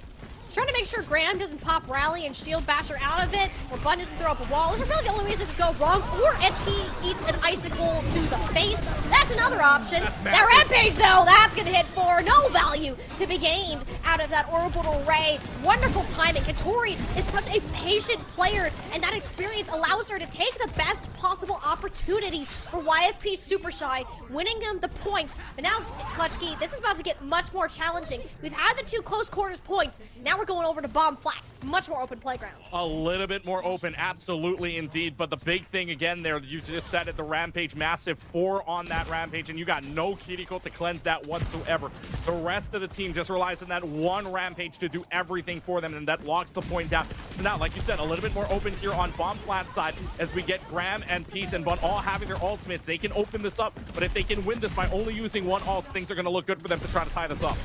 trying to make sure Graham doesn't pop Rally and Shield Basher out of it, or Bun doesn't throw up a wall. Those are really the only ways this could go wrong. Or HK eats an icicle to the face. That's another option. That Rampage, though, that's going to hit for no value to be gained out of that orbital ray. Wonderful timing. Katori is such a patient player, and that experience allows her to take the best possible opportunities for YFP Super Shy, winning them the point. But now, Clutch Key, this is about to get much more challenging. We've had the 2 close quarters points. Now we're going over to bomb flats. Much more open playground. A little bit more open, absolutely indeed. But the big thing again there, you just said it, the Rampage, massive 4 on that Rampage, and you got no Kiriko to cleanse that whatsoever. The rest of the team just relies on that one Rampage to do everything for them, and that locks the point down. So now, like you said, a little bit more open here on bomb flat side as we get Graham and Peace and Bun all having their ultimates. They can open this up, but if they can win this by only using one ult, things are going to look good for them to try to tie this up.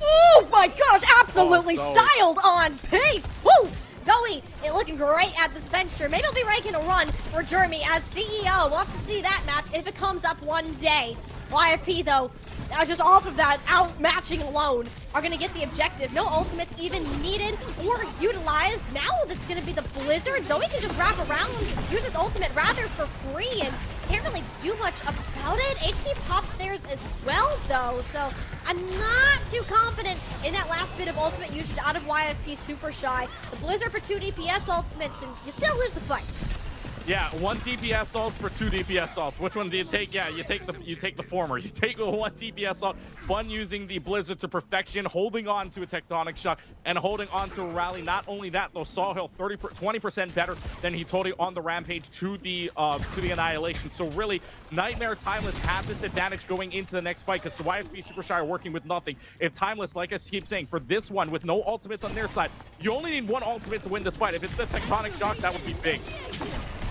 Oh my gosh, absolutely Zoe. styled on pace. Woo! Zoe is looking great at this venture. Maybe it'll be making a run for Jeremy as CEO. We'll have to see that match if it comes up one day. YFP, though, just off of that outmatching alone, are going to get the objective. No ultimates even needed or utilized. Now that's going to be the Blizzard. Zoe can just wrap around, use his ultimate rather for free, and can't really do much about it. HK pops theirs as well, though, so I'm not too confident in that last bit of ultimate usage out of YFP Super Shy. The Blizzard for 2 DPS ultimates, and you still lose the fight. Yeah, 1 DPS ults for 2 DPS ults. Which one do you take? Yeah, you take the former. You take the 1 DPS ult. Bun using the Blizzard to perfection, holding on to a Tectonic Shock and holding on to a Rally. Not only that, though, Sawhill 20% better than he totally on the Rampage to the Annihilation. So really, Nightmare Timeless have this advantage going into the next fight because the YFP Super Shy are working with nothing. If Timeless, like I keep saying, for this one with no ultimates on their side, you only need 1 ultimate to win this fight. If it's the Tectonic Shock, that would be big.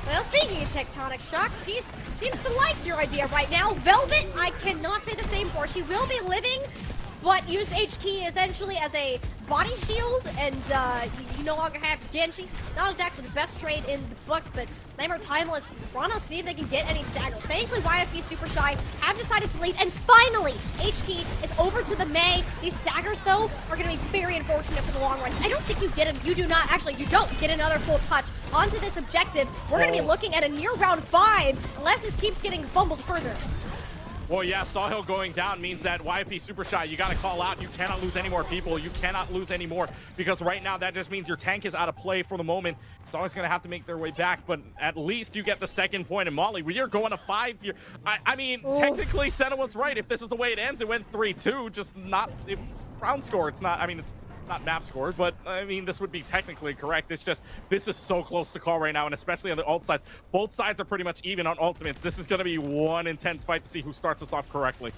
Well, speaking of Tectonic Shock, Peace seems to like your idea right now. Velvet, I cannot say the same for. She will be living, but use H-Key essentially as a body shield, and you no longer have Genji. Not exactly the best trade in the books, but Nightmare Timeless run out to see if they can get any staggers. Thankfully, YFP Super Shy have decided to leave, and finally, H-Key is over to the Mei. These staggers, though, are going to be very unfortunate for the long run. I don't think you don't get another full touch onto this objective. We're going to be looking at a near round 5, unless this keeps getting fumbled further. Well, yeah, Sawhill going down means that YFP Super Shy, you got to call out. You cannot lose any more people. You cannot lose any more because right now that just means your tank is out of play for the moment. It's always going to have to make their way back, but at least you get the second point. And Molly, we are going to 5 here. I mean, technically, Senna was right. If this is the way it ends, it went 3-2, just not if round score. It's not, I mean, it's not map score, but I mean, this would be technically correct. It's just, this is so close to call right now, and especially on the ult side. Both sides are pretty much even on ultimates. This is going to be one intense fight to see who starts us off correctly.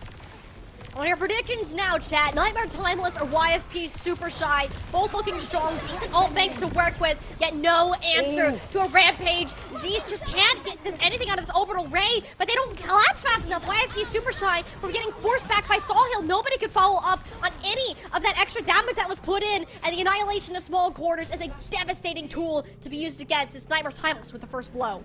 On your predictions now, chat. Nightmare Timeless or YFP Super Shy, both looking strong, decent ult banks to work with, yet no answer to a Rampage. Z's just can't get anything out of this orbital ray, but they don't collapse fast enough. YFP Super Shy from getting forced back by Sawhill. Nobody could follow up on any of that extra damage that was put in, and the Annihilation of small quarters is a devastating tool to be used against. It's Nightmare Timeless with the first blow.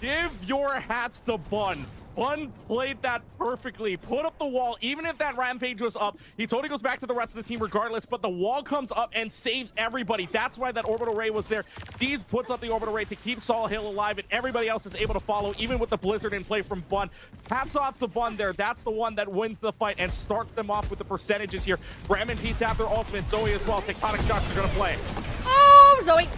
Give your hats to Bun. Bun played that perfectly. Put up the wall, even if that Rampage was up. He totally goes back to the rest of the team regardless, but the wall comes up and saves everybody. That's why that orbital ray was there. Tease puts up the orbital ray to keep Sawhill alive, and everybody else is able to follow, even with the Blizzard in play from Bun. Hats off to Bun there. That's the one that wins the fight and starts them off with the percentages here. Bram and Peace have their ultimate. Zoe as well. Tectonic Shocks are going to play. Oh, Zoe.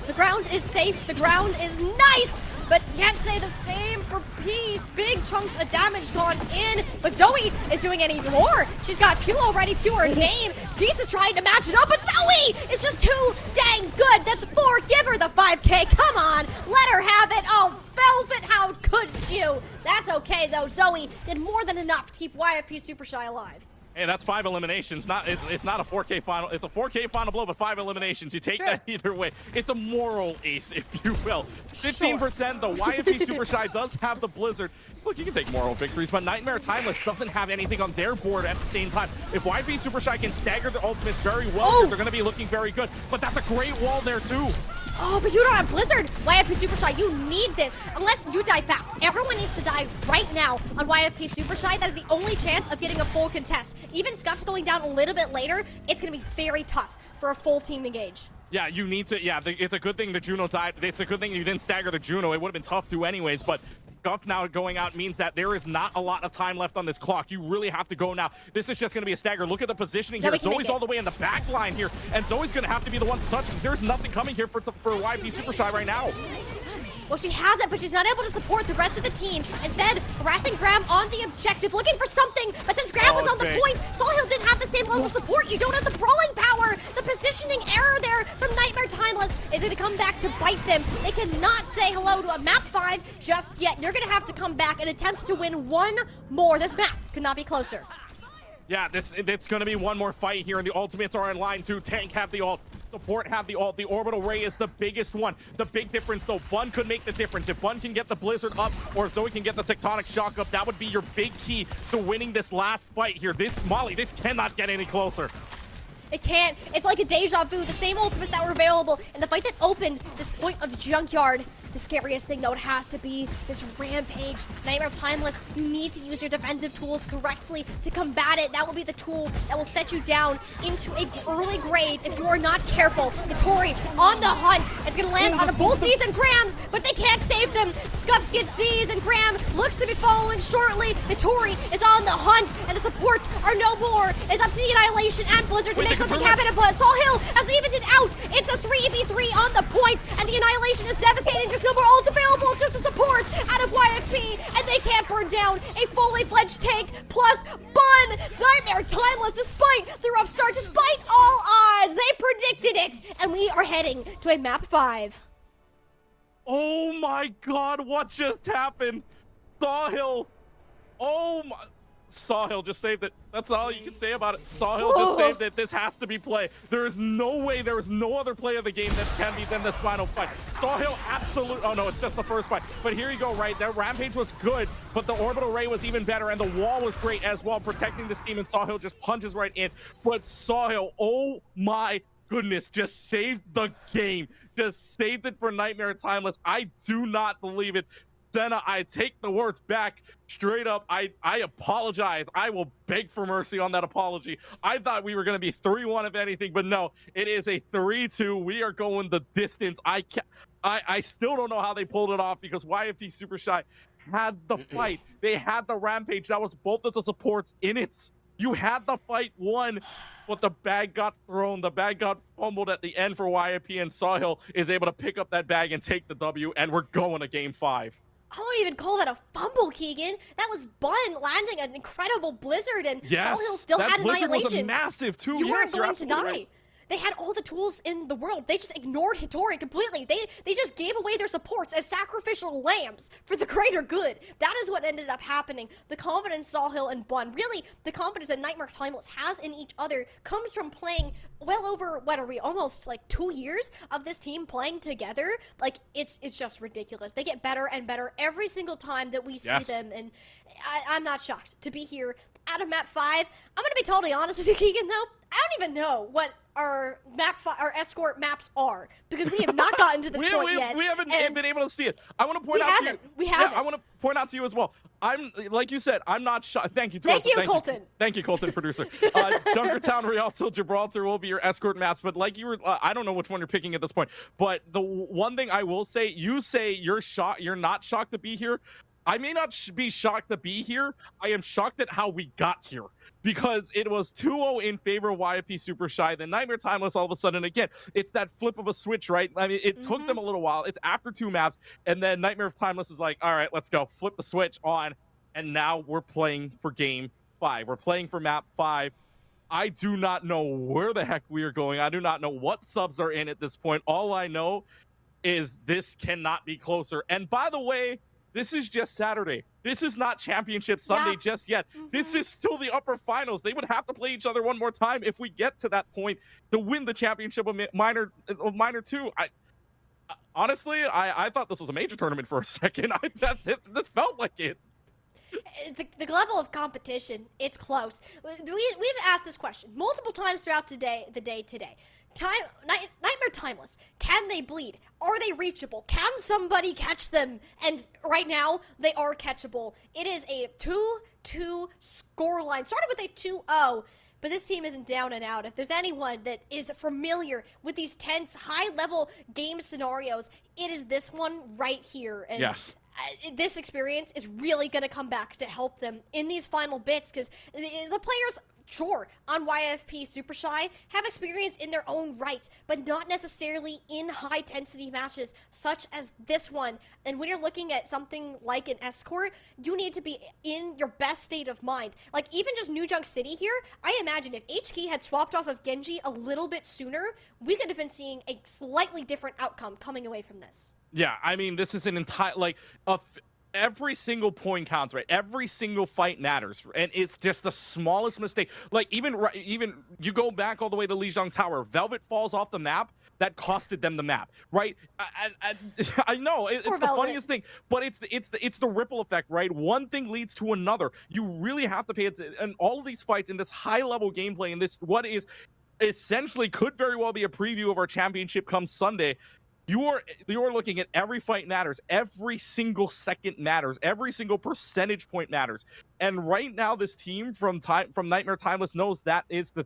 The ground is safe. The ground is nice. But can't say the same for Peace. Big chunks of damage gone in, but Zoe is doing any more. She's got 2 already to her name. Peace is trying to match it up, but Zoe is just too dang good. That's 4. Give her the 5K. Come on, let her have it. Oh, Velvet, how could you? That's okay, though. Zoe did more than enough to keep YFP Super Shy alive. Hey, that's 5 eliminations. It's not a 4K final. It's a 4K final blow, but 5 eliminations. You take that either way. It's a moral ace, if you will. 15%, the YFP Super Shy does have the Blizzard. Look, you can take moral victories, but Nightmare Timeless doesn't have anything on their board at the same time. If YFP Super Shy can stagger their ultimates very well, they're going to be looking very good. But that's a great wall there, too. Oh, but you don't have Blizzard. YFP Super Shy, you need this. Unless you die fast. Everyone needs to die right now on YFP Super Shy. That is the only chance of getting a full contest. Even Scuffed going down a little bit later, it's going to be very tough for a full team engage. Yeah, you need to. Yeah, it's a good thing the Juno died. It's a good thing you didn't stagger the Juno. It would have been tough to anyways, but Scuffed now going out means that there is not a lot of time left on this clock. You really have to go now. This is just going to be a stagger. Look at the positioning here. Zoe's all the way in the back line here, and Zoe's going to have to be the one to touch because there's nothing coming here for YP Super Shy right now. Well, she has it, but she's not able to support the rest of the team. Instead, harassing Graham on the objective, looking for something. But since Graham was on the point, Sawhill didn't have the same level of support. You don't have the brawling power. The positioning error there from Nightmare Timeless is going to come back to bite them. They cannot say hello to a map 5 just yet. You're going to have to come back and attempt to win one more. This map could not be closer. Yeah, it's going to be one more fight here, and the ultimates are in line too. Tank have the ult, support have the ult. The orbital ray is the biggest one. The big difference, though, Bun could make the difference. If Bun can get the blizzard up, or Zoe can get the tectonic shock up, that would be your big key to winning this last fight here. Molly, this cannot get any closer. It can't. It's like a deja vu. The same ultimates that were available in the fight that opened this point of Junkyard. The scariest thing, though, it has to be this Rampage. Nightmare Timeless, you need to use your defensive tools correctly to combat it. That will be the tool that will set you down into an early grave if you are not careful. Hattori on the hunt. It's going to land on both Tease and Grams, but they can't save them. Scuffed gets seized, and Graham looks to be following shortly. Hattori is on the hunt, and the supports are no more. It's up to the Annihilation and Blizzard to make something happen. But Sawhill has evened it out. It's a 3v3 on the point, and the Annihilation is devastating. There's no more ults available, just the supports out of YFP, and they can't burn down a fully fledged tank plus Bun. Nightmare Timeless, despite the rough start, despite all odds, they predicted it, and we are heading to a map 5. Oh my god, what just happened? Sawhill. Oh my. Sawhill just saved it. That's all you can say about it. Sawhill just saved it. This has to be play. There is no way, there is no other play of the game that can be than this final fight. Sawhill absolute. Oh no, it's just the first fight. But here you go, right? That Rampage was good, but the orbital ray was even better, and the wall was great as well, protecting this team, and Sawhill just punches right in. But Sawhill, oh my goodness, just saved the game. Just saved it for Nightmare Timeless. I do not believe it. Senna, I take the words back straight up. I apologize. I will beg for mercy on that apology. I thought we were going to be 3-1 if anything, but no, it is a 3-2. We are going the distance. I still don't know how they pulled it off because YFT Super Shy had the fight. They had the Rampage. That was both of the supports in it. You had the fight won, but the bag got thrown. The bag got fumbled at the end for YFP, and Sawhill is able to pick up that bag and take the W, and we're going to game 5. I wouldn't even call that a fumble, Keegan. That was Bun landing an incredible blizzard, and Sawhill still had Annihilation. Blizzard was a massive too. You weren't you're going to die. Right. They had all the tools in the world. They just ignored Hattori completely. They just gave away their supports as sacrificial lambs for the greater good. That is what ended up happening. The confidence Sawhill and Bun, really the confidence that Nightmare Timeless has in each other comes from playing well over, what are we, almost like 2 years of this team playing together. Like, it's just ridiculous. They get better and better every single time that we see them, and I'm not shocked to be here out of map 5. I'm gonna be totally honest with you, Keegan, though. I don't even know what our our escort maps are because we have not gotten to this point yet. We haven't been able to see it. I want to point out to you. We haven't. I want to point out to you as well. I'm, like you said, I'm not shocked. Thank you, Colton. Thank you, Colton, producer. Junkertown, Rialto, Gibraltar will be your escort maps, but like you were, I don't know which one you're picking at this point. But the one thing I will say, you say you're shocked. You're not shocked to be here. I may not be shocked to be here. I am shocked at how we got here because it was 2-0 in favor of YFP Super Shy. Then Nightmare Timeless all of a sudden, again, it's that flip of a switch, right? I mean, it took them a little while. It's after 2 maps, and then Nightmare Timeless is like, all right, let's go. Flip the switch on, and now we're playing for game 5. We're playing for map 5. I do not know where the heck we are going. I do not know what subs are in at this point. All I know is this cannot be closer. And by the way, this is just Saturday. This is not Championship Sunday just yet. This is still the upper finals. They would have to play each other one more time if we get to that point to win the championship of Minor 2. Honestly, I thought this was a major tournament for a second. This felt like it. The level of competition, it's close. We've asked this question multiple times throughout the day today. Nightmare Timeless, can they bleed? Are they reachable? Can somebody catch them? And right now, they are catchable. It is a 2-2 scoreline. Started with a 2-0. but this team isn't down and out. If there's anyone that is familiar with these tense, high-level game scenarios, it is this one right here. And Yes. This experience is really going to come back to help them in these final bits, because the players, sure, on YFP Super Shy have experience in their own right, but not necessarily in high-intensity matches such as this one. And when you're looking at something like an escort, you need to be in your best state of mind. Like, even just New Junk City here, I imagine if HK had swapped off of Genji a little bit sooner, we could have been seeing a slightly different outcome coming away from this. Yeah, I mean, this is an entire, like, every single point counts, right? Every single fight matters, and it's just the smallest mistake. Like, even you go back all the way to Lijiang Tower, Velvet falls off the map, that costed them the map, right? I know it's the funniest thing, but it's the ripple effect, right? One thing leads to another. You really have to pay attention. And all of these fights in this high-level gameplay, in this what is essentially could very well be a preview of our championship come Sunday. You're looking at every fight matters, every single second matters, every single percentage point matters. And right now, this team from Nightmare Timeless knows that is the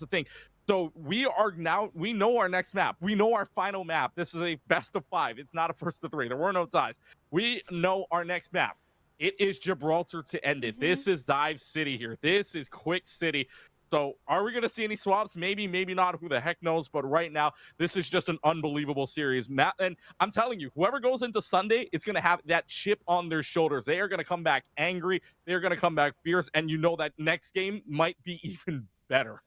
thing. So we know our next map. We know our final map. This is a best of 5. It's not a first of 3. There were no ties. We know our next map. It is Gibraltar to end it. This is Dive City here. This is Quick City. So are we going to see any swaps? Maybe, maybe not. Who the heck knows? But right now, this is just an unbelievable series. And I'm telling you, whoever goes into Sunday is going to have that chip on their shoulders. They are going to come back angry. They're going to come back fierce. And you know that next game might be even better.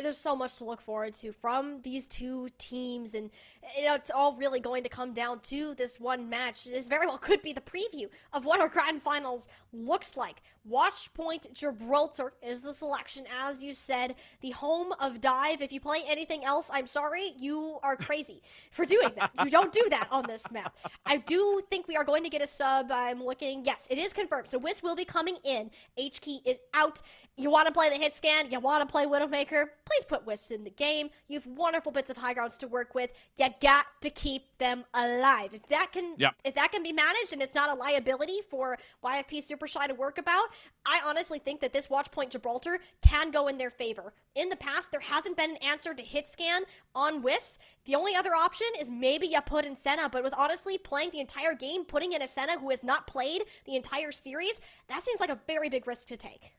There's so much to look forward to from these two teams, and it's all really going to come down to this one match. This very well could be the preview of what our grand finals looks like. Watchpoint Gibraltar is the selection, as you said, the home of Dive. If you play anything else, I'm sorry, you are crazy for doing that. You don't do that on this map. I do think we are going to get a sub. I'm looking. Yes, it is confirmed. So Wisp will be coming in. HKey is out. You want to play the hit scan? You want to play Widowmaker? Please put Wisps in the game. You have wonderful bits of high grounds to work with. You got to keep them alive. If that can be managed and it's not a liability for YFP Super Shy to work about, I honestly think that this Watchpoint Gibraltar can go in their favor. In the past, there hasn't been an answer to hit scan on Wisps. The only other option is maybe you put in Senna, but with honestly playing the entire game, putting in a Senna who has not played the entire series, that seems like a very big risk to take.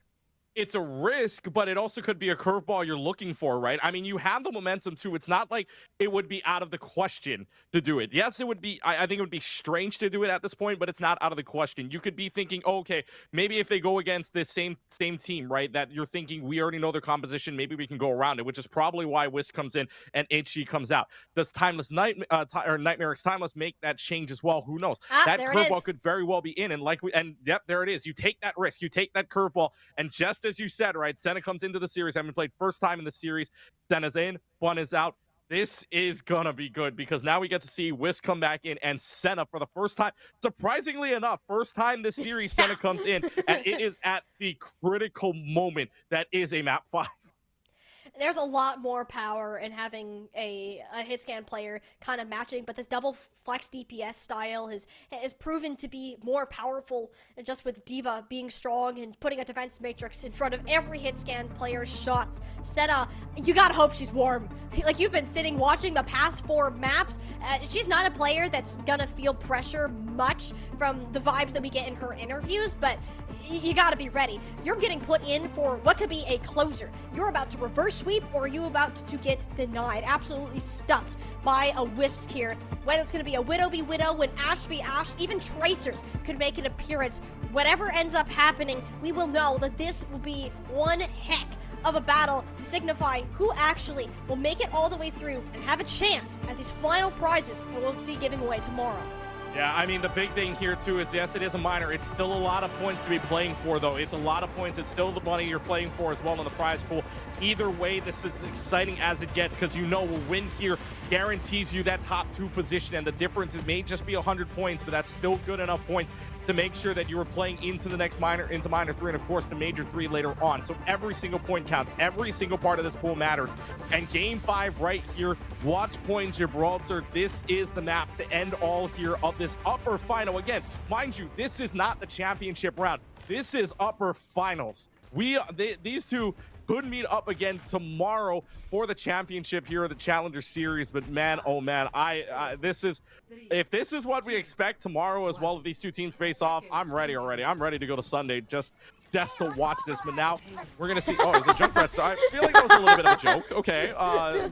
It's a risk, but it also could be a curveball you're looking for, right? I mean, you have the momentum too. It's not like it would be out of the question to do it. Yes, it would be. I think it would be strange to do it at this point, but it's not out of the question. You could be thinking, oh, okay, maybe if they go against this same team, right, that you're thinking we already know their composition, maybe we can go around it, which is probably why Wisp comes in and HG comes out. Does Timeless Nightmare X Timeless make that change as well? Who knows? That curveball could very well be in, and yep, there it is. You take that risk, you take that curveball, and just as you said, right, Senna comes into the series, having played first time in the series. Senna's in, Bun is out. This is gonna be good because now we get to see Wisp come back in and Senna for the first time. Surprisingly enough, first time this series, Senna comes in, and it is at the critical moment that is a map 5. There's a lot more power in having a hit scan player kind of matching, but this double flex DPS style has proven to be more powerful just with D.Va being strong and putting a defense matrix in front of every hit scan player's shots. Senna, you gotta hope she's warm. Like, you've been sitting watching the past 4 maps. She's not a player that's gonna feel pressure much from the vibes that we get in her interviews, but you gotta be ready. You're getting put in for what could be a closer. You're about to reverse sweep, or are you about to get denied? Absolutely stuffed by a Wisp here. Whether it's gonna be a Widow v Widow, an Ashe v Ashe, even Tracers could make an appearance. Whatever ends up happening, we will know that this will be one heck of a battle to signify who actually will make it all the way through and have a chance at these final prizes that we'll see giving away tomorrow. Yeah, I mean, the big thing here, too, is yes, it is a minor. It's still a lot of points to be playing for, though. It's a lot of points. It's still the money you're playing for as well in the prize pool. Either way, this is exciting as it gets because you know a win here guarantees you that top 2 position, and the difference, it may just be 100 points, but that's still good enough points to make sure that you are playing into the next minor, into minor 3, and of course the major 3 later on. So every single point counts. Every single part of this pool matters. And game 5 right here, Watchpoint Gibraltar. This is the map to end all here of this upper final. Again, mind you, this is not the championship round. This is upper finals. these two could meet up again tomorrow for the championship here at the Challenger Series. But man, oh man, if this is what we expect tomorrow as well, if these two teams face off, I'm ready already. I'm ready to go to Sunday just to watch this. But now we're gonna see. Oh, it's a jump red star. I feel like that was a little bit of a joke. Okay.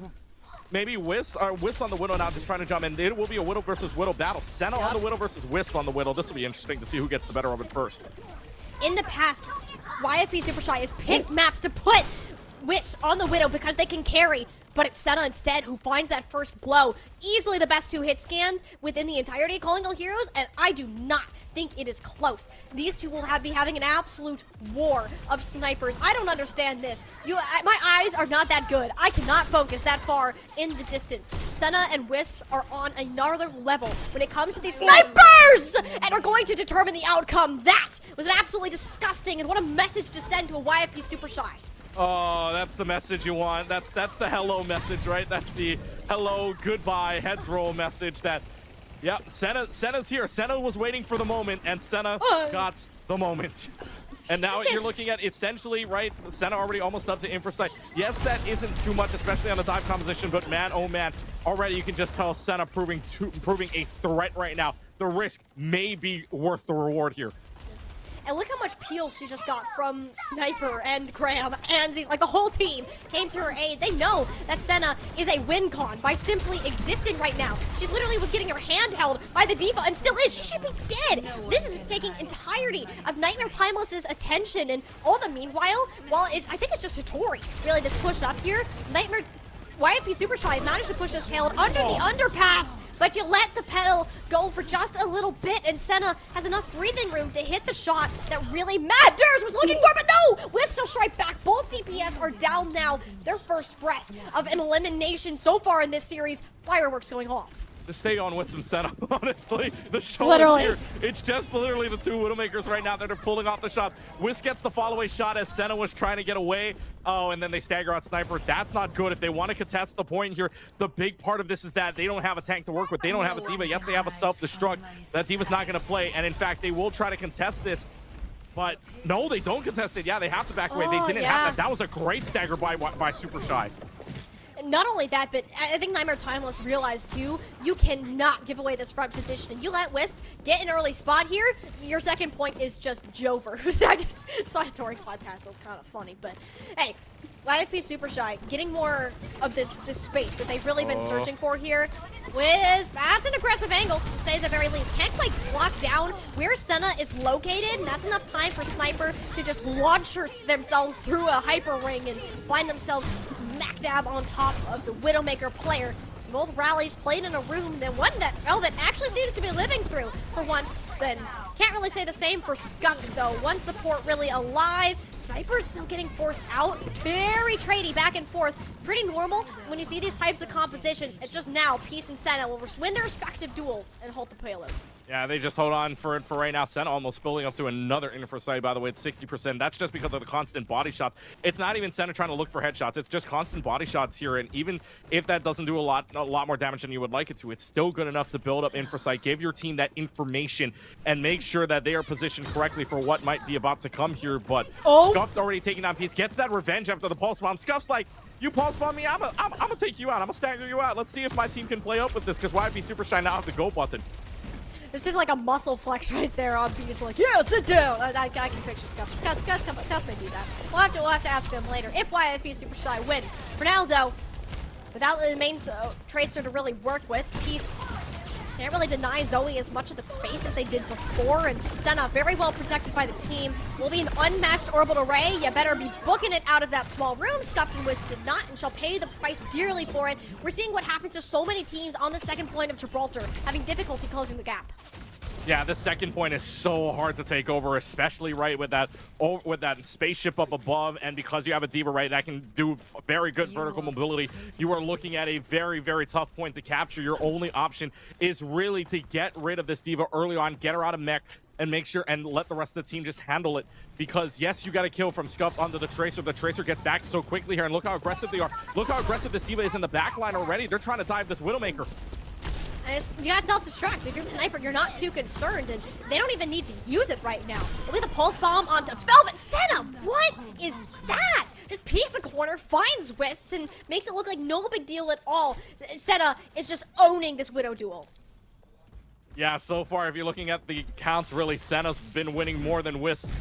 Maybe Wisp on the Widow now, just trying to jump in. It will be a Widow versus Widow battle. Senna on the Widow versus Wisp on the Widow. This will be interesting to see who gets the better of it first. In the past, YFP Super Shy has picked maps to put Wisp on the Widow because they can carry, but it's Senna instead who finds that first blow. Easily the best 2-hit scans within the entirety of Calling All Heroes, and I do not think it is close. These two will be having an absolute war of snipers. I don't understand this. My eyes are not that good. I cannot focus that far in the distance. Senna and Wisps are on another level when it comes to these snipers and are going to determine the outcome. That was an absolutely disgusting, and what a message to send to a YFP Super Shy. Oh, that's the message you want. That's the hello message, right? That's the hello, goodbye, heads roll message that, yep, Senna's here. Senna was waiting for the moment, and Senna got the moment. And now you're looking at essentially, right, Senna already almost up to Infrasight. Yes, that isn't too much, especially on the dive composition, but man, oh man, already you can just tell Senna proving a threat right now. The risk may be worth the reward here. And look how much peel she just got from Sniper and Graham and Z's. Like, the whole team came to her aid. They know that Senna is a win con by simply existing right now. She literally was getting her hand held by the diva and still is. She should be dead. This is taking entirety of Nightmare Timeless's attention, and all the meanwhile, I think it's just Hattori really that's pushed up here. Nightmare YFP Super Shy managed to push this payload under the underpass, but you let the pedal go for just a little bit, and Senna has enough breathing room to hit the shot that really Matters was looking for, but no! Whip still strike back. Both DPS are down now. Their first breath of an elimination so far in this series. Fireworks going off. To stay on with some Senna, honestly. The show Literally. is here. It's just literally the two Widowmakers right now that are pulling off the shot. Wisp gets the follow-away shot as Senna was trying to get away. Oh, and then they stagger out Sniper. That's not good. If they want to contest the point here, the big part of this is that they don't have a tank to work with. They don't have a diva. Yes, they have a self-destruct. That diva's not going to play, and in fact, they will try to contest this. But no, they don't contest it. Yeah, they have to back away. They didn't have that. That was a great stagger by Super Shy. Not only that, but I think Nightmare Timeless realized too, you cannot give away this front position. And you let Wisp get an early spot here, your second point is just Jover. I just saw a Tori podcast, it was kind of funny. But hey, YFP Super Shy getting more of this space that they've really been searching for here. Wisp, that's an aggressive angle, to say the very least. Can't quite block down where Senna is located, and that's enough time for Sniper to just launch themselves through a hyper ring and find themselves smack dab on top of the Widowmaker player. Both rallies played in a room that one that Velvet actually seems to be living through for once. Then can't really say the same for Scuffed though. One support really alive. Sniper's still getting forced out. Very tradey back and forth. Pretty normal when you see these types of compositions. It's just now Peace and Senna will win their respective duels and hold the payload. Yeah, they just hold on for it for right now. Senna almost spilling up to another Infrasight, by the way. It's 60%. That's just because of the constant body shots. It's not even Senna trying to look for headshots. It's just constant body shots here. And even if that doesn't do a lot more damage than you would like it to, it's still good enough to build up Infrasight. Give your team that information and make sure that they are positioned correctly for what might be about to come here. But Scuffed already taking down Peace. Gets that revenge after the pulse bomb. Scuffed's like, you pulse bomb me, I'm gonna take you out. I'm gonna stagger you out. Let's see if my team can play up with this, because YFP Super Shy now have the go button. There's just like a muscle flex right there on Peace, like, yeah, sit down. I can picture Scuffed. Scuffed may do that. We'll have to ask them later if YFP Super Shy win. For now, though, without the main Tracer to really work with, Peace can't really deny Zoe as much of the space as they did before, and Senna very well protected by the team. Will be an unmatched orbital array. You better be booking it out of that small room. Scuffed and Wisp did not, and shall pay the price dearly for it. We're seeing what happens to so many teams on the second point of Gibraltar, having difficulty closing the gap. Yeah, this second point is so hard to take over, especially right with that spaceship up above, and because you have a diva right that can do very good vertical mobility, you are looking at a very, very tough point to capture. Your only option is really to get rid of this diva early on, get her out of mech, and make sure and let the rest of the team just handle it. Because yes, you got a kill from Scuffed onto the Tracer. The Tracer gets back so quickly here, and look how aggressive they are. Look how aggressive this diva is in the back line already. They're trying to dive this Widowmaker. And you got self-destruct. If you're Sniper, you're not too concerned, and they don't even need to use it right now. Look at the pulse bomb onto Velvet Senna. What is that? Just peeks the corner, finds Wisps, and makes it look like no big deal at all. Senna is just owning this Widow duel. Yeah, so far, if you're looking at the counts, really, Senna's been winning more than Wisp.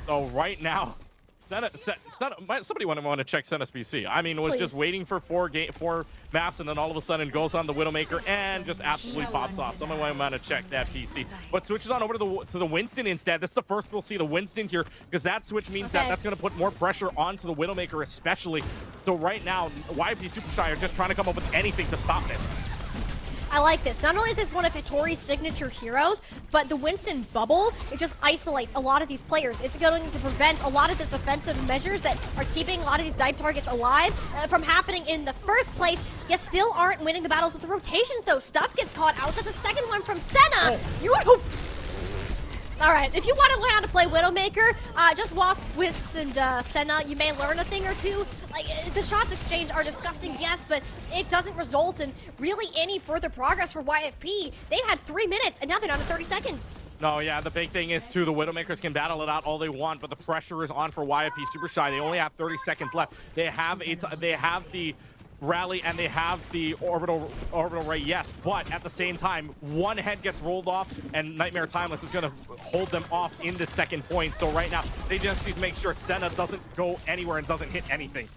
So right now, Senna, somebody want to check Senna's PC. I mean, was just waiting for four maps, and then all of a sudden goes on the Widowmaker and just absolutely pops off. Someone might want to check that PC. But switches on over to the Winston instead. This is the first we'll see the Winston here, because that switch means that that's going to put more pressure onto the Widowmaker especially. So right now, YP Super Shy are just trying to come up with anything to stop this. I like this. Not only is this one of Hitori's signature heroes, but the Winston bubble, it just isolates a lot of these players. It's going to prevent a lot of these defensive measures that are keeping a lot of these dive targets alive from happening in the first place. You still aren't winning the battles with the rotations, though. Stuff gets caught out. That's a second one from Senna. All right, if you want to learn how to play Widowmaker, just watch Wisps and Senna. You may learn a thing or two. Like, the shots exchanged are disgusting, yes, but it doesn't result in really any further progress for YFP. They've had 3 minutes, and now they're down to 30 seconds. No, yeah, the big thing is, too, the Widowmakers can battle it out all they want, but the pressure is on for YFP Super Shy. They only have 30 seconds left. They have the rally and they have the orbital ray, yes, but at the same time, one head gets rolled off and Nightmare Timeless is going to hold them off in the second point. So right now, they just need to make sure Senna doesn't go anywhere and doesn't hit anything.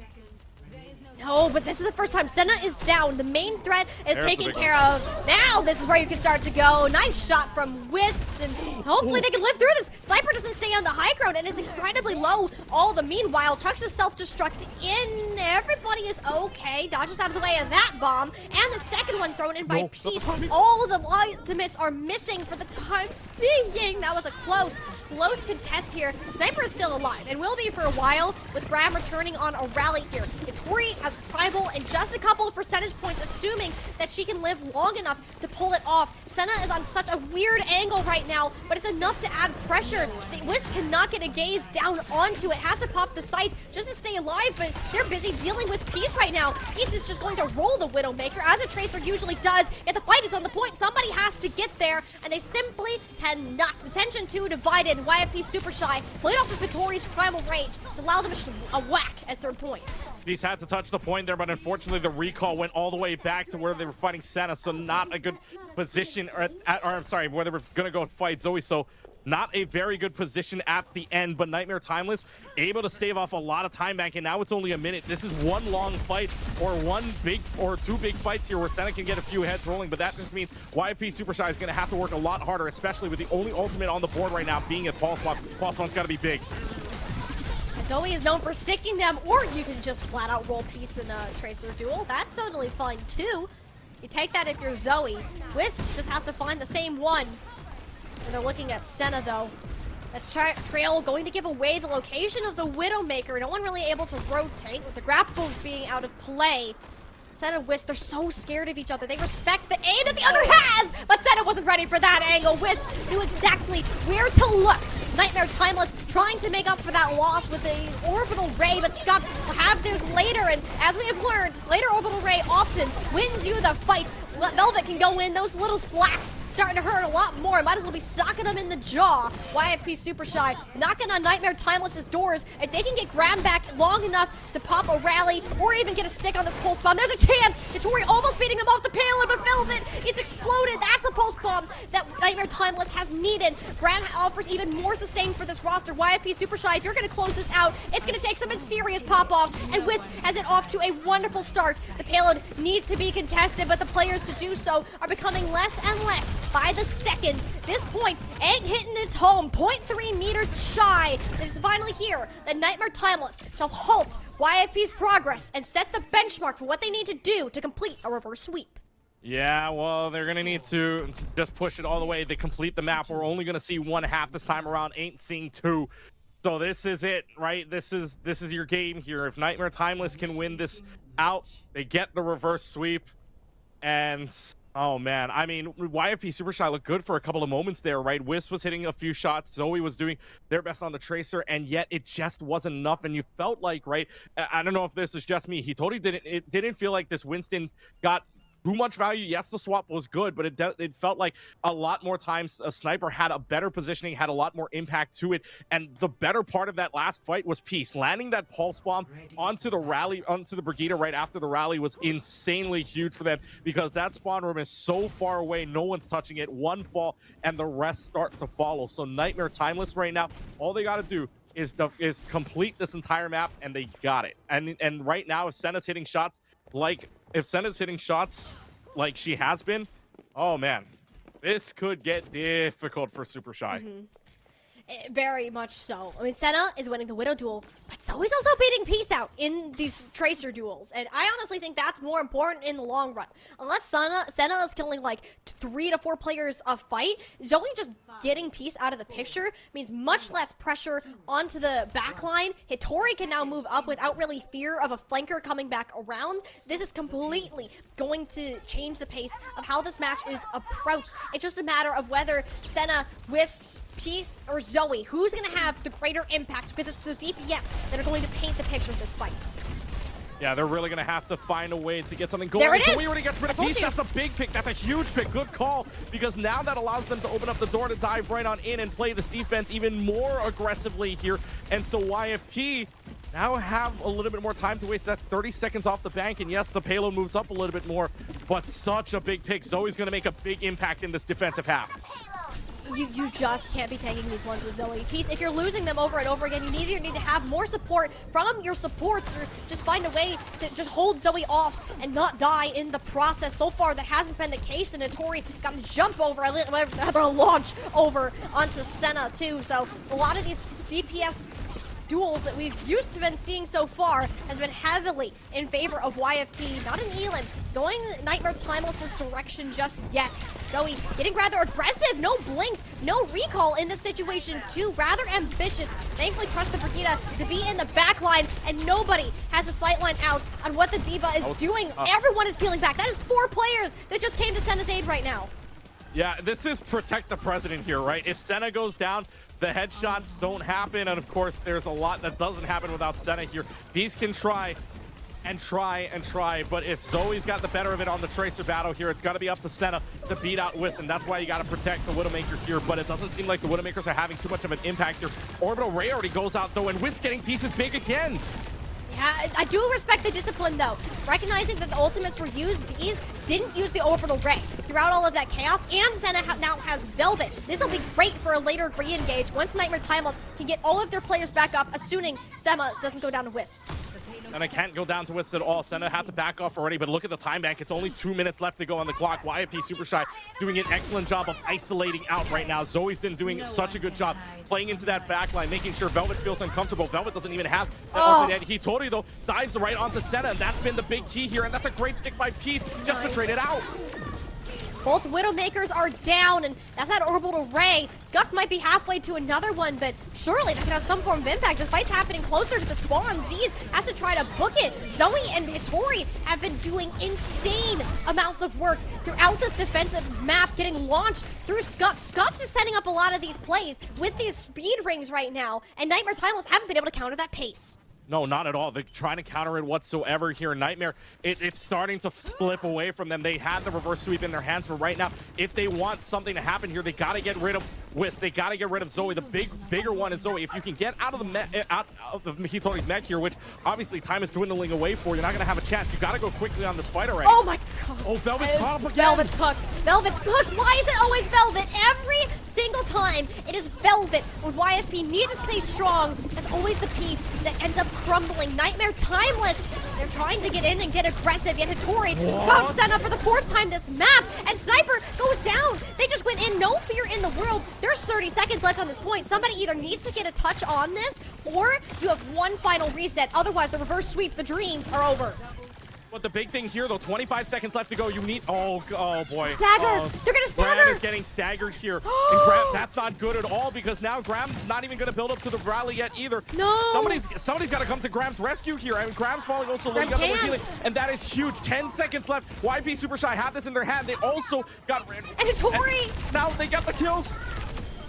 No, but this is the first time Senna is down. The main threat is taken care of. Now this is where you can start to go. Nice shot from Wisps, and hopefully they can live through this. Sniper doesn't stay on the high ground, and it's incredibly low. All the meanwhile, chucks his self-destruct in. Everybody is okay. Dodges out of the way of that bomb, and the second one thrown in by Peace. All the ultimates are missing for the time being. That was a close contest here. Sniper is still alive, and will be for a while, with Graham returning on a rally here. Hitori has Primal and just a couple of percentage points, assuming that she can live long enough to pull it off. Senna is on such a weird angle right now, but it's enough to add pressure. The Wisp cannot get a gaze down onto it. Has to pop the sights just to stay alive, but they're busy dealing with Peace right now. Peace is just going to roll the Widowmaker, as a Tracer usually does. Yet the fight is on the point. Somebody has to get there, and they simply cannot. The tension too divided. YFP Super Shy played off of Hitori's Primal Rage to allow them a whack at third point. Peace had to touch the point there, but unfortunately the recall went all the way back to where they were fighting Senna, so not a good position, or I'm sorry, where they were going to go fight Zoe, so not a very good position at the end, but Nightmare Timeless able to stave off a lot of time back, and now it's only a minute. This is one long fight, or two big fights here where Senna can get a few heads rolling, but that just means YFP Super Shy is going to have to work a lot harder, especially with the only ultimate on the board right now being a Pulse Bomb. Pulse Bomb's got to be big. Zoe is known for sticking them, or you can just flat out roll Peace in a Tracer duel. That's totally fine too. You take that if you're Zoe. Wisp just has to find the same one. And they're looking at Senna though. That's Trail going to give away the location of the Widowmaker. No one really able to rotate with the grapples being out of play. Senna and Wisp, they're so scared of each other. They respect the aim that the other has, but Senna wasn't ready for that angle. Wisp knew exactly where to look. Nightmare Timeless trying to make up for that loss with a orbital ray, but Scuffed will have theirs later, and as we have learned, later orbital ray often wins you the fight. Velvet can go in, those little slaps starting to hurt a lot more. Might as well be socking them in the jaw. YFP Super Shy knocking on Nightmare Timeless's doors. If they can get Graham back long enough to pop a rally or even get a stick on this pulse bomb, there's a chance. Hitori almost beating him off the payload, but Velvet, it's exploded. That's the pulse bomb that Nightmare Timeless has needed. Graham offers even more sustain for this roster. YFP Super Shy, if you're going to close this out, it's going to take some serious pop-offs, and Wisp has it off to a wonderful start. The payload needs to be contested, but the players to do so are becoming less and less by the second. This point ain't hitting its home. 0.3 meters shy. It is finally here that Nightmare Timeless shall halt YFP's progress and set the benchmark for what they need to do to complete a reverse sweep. Yeah, well, they're going to need to just push it all the way to complete the map. We're only going to see one half this time around, ain't seeing two. So this is it, right? This is your game here. If Nightmare Timeless can win this out, they get the reverse sweep. And oh man, I mean, YFP Super Shy looked good for a couple of moments there, right? Wisp was hitting a few shots, Zoe was doing their best on the Tracer, and yet it just wasn't enough. And you felt like, right, I don't know if this is just me, it didn't feel like this Winston got too much value. Yes, the swap was good, but it felt like a lot more times a Sniper had a better positioning, had a lot more impact to it. And the better part of that last fight was Peace. Landing that pulse bomb onto the rally, onto the Brigitte right after the rally was insanely huge for them, because that spawn room is so far away, no one's touching it. One fall and the rest start to follow. So Nightmare Timeless right now, all they got to do is complete this entire map, and they got it. And right now, if Senna's hitting shots like she has been, oh man, this could get difficult for Super Shy. Very much so. I mean, Senna is winning the Widow duel, but Zoe's also beating Peace out in these Tracer duels. And I honestly think that's more important in the long run. Unless Senna is killing like 3 to 4 players a fight, Zoe just getting Peace out of the picture means much less pressure onto the backline. Hitori can now move up without really fear of a flanker coming back around. This is completely going to change the pace of how this match is approached. It's just a matter of whether Senna, Wisps, Peace, or Zoe, who's going to have the greater impact, because it's the DPS that are going to paint the picture of this fight. Yeah, they're really going to have to find a way to get something going. There it is! Zoe already gets rid of Peace. That's a big pick. That's a huge pick. Good call, because now that allows them to open up the door to dive right on in and play this defense even more aggressively here. And so YFP now have a little bit more time to waste. That's 30 seconds off the bank, and yes, the payload moves up a little bit more, but such a big pick. Zoe's going to make a big impact in this defensive half. You just can't be taking these ones with Zoe. Peace, if you're losing them over and over again, you either need to have more support from your supports, or just find a way to just hold Zoe off and not die in the process. So far, that hasn't been the case, and Hitori got to jump over, rather launch over onto Senna too. So a lot of these DPS duels that we've used to been seeing so far has been heavily in favor of YFP, not an Elin going Nightmare Timeless's direction just yet. Zoe getting rather aggressive, no blinks, no recall in this situation too, rather ambitious. Thankfully trust the Brigitte to be in the back line, and nobody has a sightline out on what the D.Va is doing. Everyone is peeling back. That is 4 players that just came to Senna's aid right now. Yeah, this is protect the president here, right? If Senna goes down, the headshots don't happen, and of course, there's a lot that doesn't happen without Senna here. Peace can try and try and try, but if Zoe's got the better of it on the Tracer battle here, it's got to be up to Senna to beat out Wisp, and that's why you got to protect the Widowmaker here, but it doesn't seem like the Widowmakers are having too much of an impact here. Orbital Ray already goes out, though, and Wisp getting pieces big again. Yeah, I do respect the discipline, though. Recognizing that the ultimates were used, Tease didn't use the Orbital Ray throughout all of that chaos, and Senna now has Velvet. This will be great for a later re-engage once Nightmare Timeless can get all of their players back up, assuming Senna doesn't go down to Wisps. And I can't go down to Wisps at all. Senna had to back off already, but look at the time bank. It's only 2 minutes left to go on the clock. YFP Super Shy doing an excellent job of isolating out right now. Zoe's been doing such a good job playing into that backline, making sure Velvet feels uncomfortable. Velvet doesn't even have that ultimate. Hitori, though, dives right onto Senna, and that's been the big key here, and that's a great stick by Peace just to trade it out. Both Widowmakers are down, and that's that Orbital Ray. Scuffed might be halfway to another one, but surely that can have some form of impact. The fight's happening closer to the spawn. Z's has to try to book it. Zoe and Hitori have been doing insane amounts of work throughout this defensive map, getting launched through Scuffed. Scuffed is setting up a lot of these plays with these speed rings right now, and Nightmare Timeless haven't been able to counter that pace. No, not at all. They're trying to counter it whatsoever here. Nightmare, it's starting to slip away from them. They had the reverse sweep in their hands, but right now, if they want something to happen here, they got to get rid of Wisp. They got to get rid of Zoe. The bigger one is Zoe. If you can get out of the Hitori's mech here, which obviously time is dwindling away for, you're not going to have a chance. You got to go quickly on the spider right. Oh my god. Oh, Velvet's caught up again. Velvet's cooked. Velvet's cooked. Why is it always Velvet? Every single time it is Velvet. When YFP need to stay strong, that's always the piece that ends up crumbling. Nightmare Timeless. They're trying to get in and get aggressive, yet Hitori found Senna for the 4th time this map, and Sniper goes down. They just went in, no fear in the world. There's 30 seconds left on this point. Somebody either needs to get a touch on this, or you have one final reset. Otherwise, the reverse sweep, the dreams are over. But the big thing here, though, 25 seconds left to go. You need... Oh boy. Stagger. They're going to stagger. Graham is getting staggered here. And Graham, that's not good at all, because now Graham's not even going to build up to the rally yet either. No. Somebody's got to come to Graham's rescue here. I mean, Graham's falling also low. And that is huge. 10 seconds left. YP Super Shy have this in their hand. They also got... And Hitori. And now they got the kills.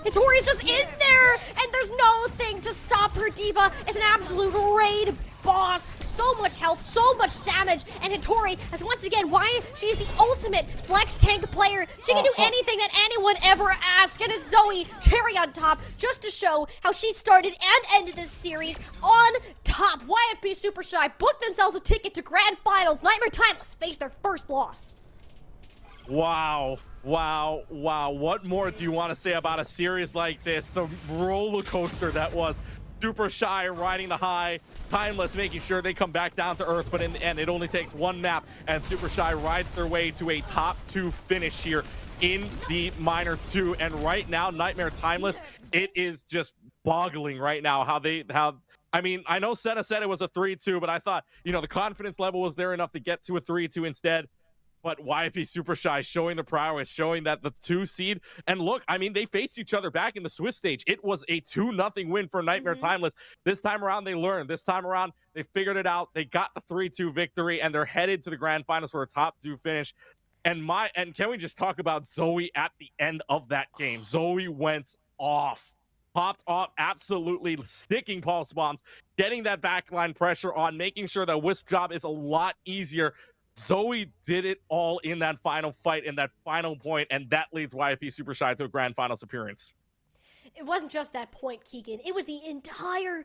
Hitori's just in there, and there's no thing to stop her. D.Va is an absolute raid boss. so much health, so much damage, and Hattori has once again, why she's the ultimate flex tank player. She can do anything that anyone ever asks, and it's Zoe, cherry on top, just to show how she started and ended this series on top. YFP Super Shy booked themselves a ticket to Grand Finals. Nightmare Timeless faced their first loss. Wow. Wow. Wow. What more do you want to say about a series like this? The roller coaster that was. Super Shy riding the high, Timeless making sure they come back down to earth, but in the end, it only takes one map, and Super Shy rides their way to a top 2 finish here in the Minor 2. And right now, Nightmare Timeless, it is just boggling right now how I mean, I know Senna said it was a 3-2, but I thought, you know, the confidence level was there enough to get to a 3-2 instead. But YFP Super Shy showing the prowess, showing that the 2 seed. And look, I mean, they faced each other back in the Swiss stage. It was a 2-0 win for Nightmare Timeless. This time around, they learned. This time around, they figured it out. They got the 3-2 victory, and they're headed to the Grand Finals for a top 2 finish. And can we just talk about Zoe at the end of that game? Zoe went off. Popped off, absolutely sticking pulse bombs, getting that backline pressure on, making sure that Wisp job is a lot easier. Zoe did it all in that final fight, in that final point, and that leads YFP Super Shy to a Grand Finals appearance. It wasn't just that point, Keegan. It was the entire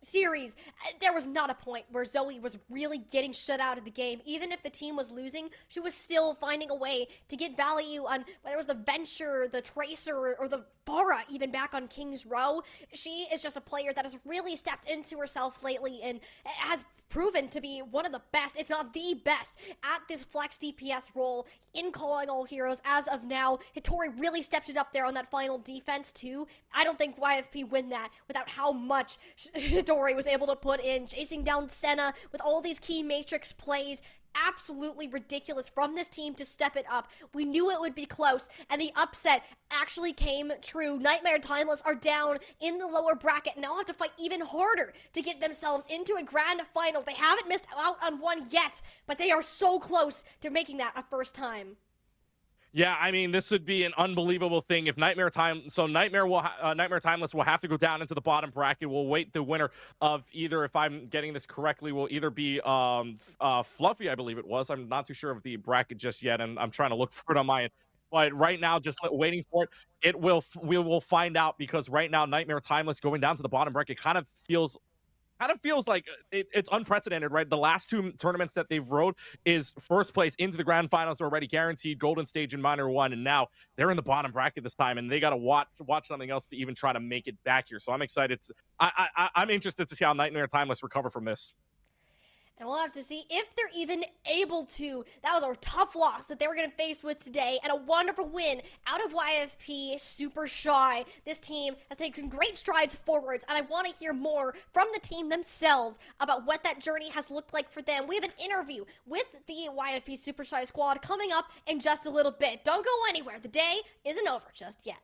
series. There was not a point where Zoe was really getting shut out of the game. Even if the team was losing, she was still finding a way to get value on whether it was the Venture, the Tracer, or the Pharah, even back on King's Row. She is just a player that has really stepped into herself lately and has proven to be one of the best, if not the best, at this flex DPS role in calling all heroes as of now. Hattori really stepped it up there on that final defense too. I don't think YFP win that without how much Hattori was able to put in, chasing down Senna with all these key matrix plays. Absolutely ridiculous from this team to step it up. We knew it would be close, and the upset actually came true. Nightmare Timeless are down in the lower bracket and now have to fight even harder to get themselves into a grand finals. They haven't missed out on one yet, but they are so close to making that a first time. Yeah, I mean, this would be an unbelievable thing if Nightmare Timeless will have to go down into the bottom bracket. We'll wait the winner of either, if I'm getting this correctly, will either be Fluffy, I believe it was. I'm not too sure of the bracket just yet, and I'm trying to look for it on my end. But right now, just waiting for it. We will find out, because right now, Nightmare Timeless going down to the bottom bracket kind of feels like it's unprecedented, right? The last 2 tournaments that they've rode is first place into the Grand Finals already guaranteed, Golden Stage in Minor 1, and now they're in the bottom bracket this time, and they got to watch something else to even try to make it back here. So I'm excited. I'm interested to see how Nightmare Timeless recover from this. And we'll have to see if they're even able to. That was a tough loss that they were going to face with today, and a wonderful win out of YFP Super Shy. This team has taken great strides forwards, and I want to hear more from the team themselves about what that journey has looked like for them. We have an interview with the YFP Super Shy squad coming up in just a little bit. Don't go anywhere. The day isn't over just yet.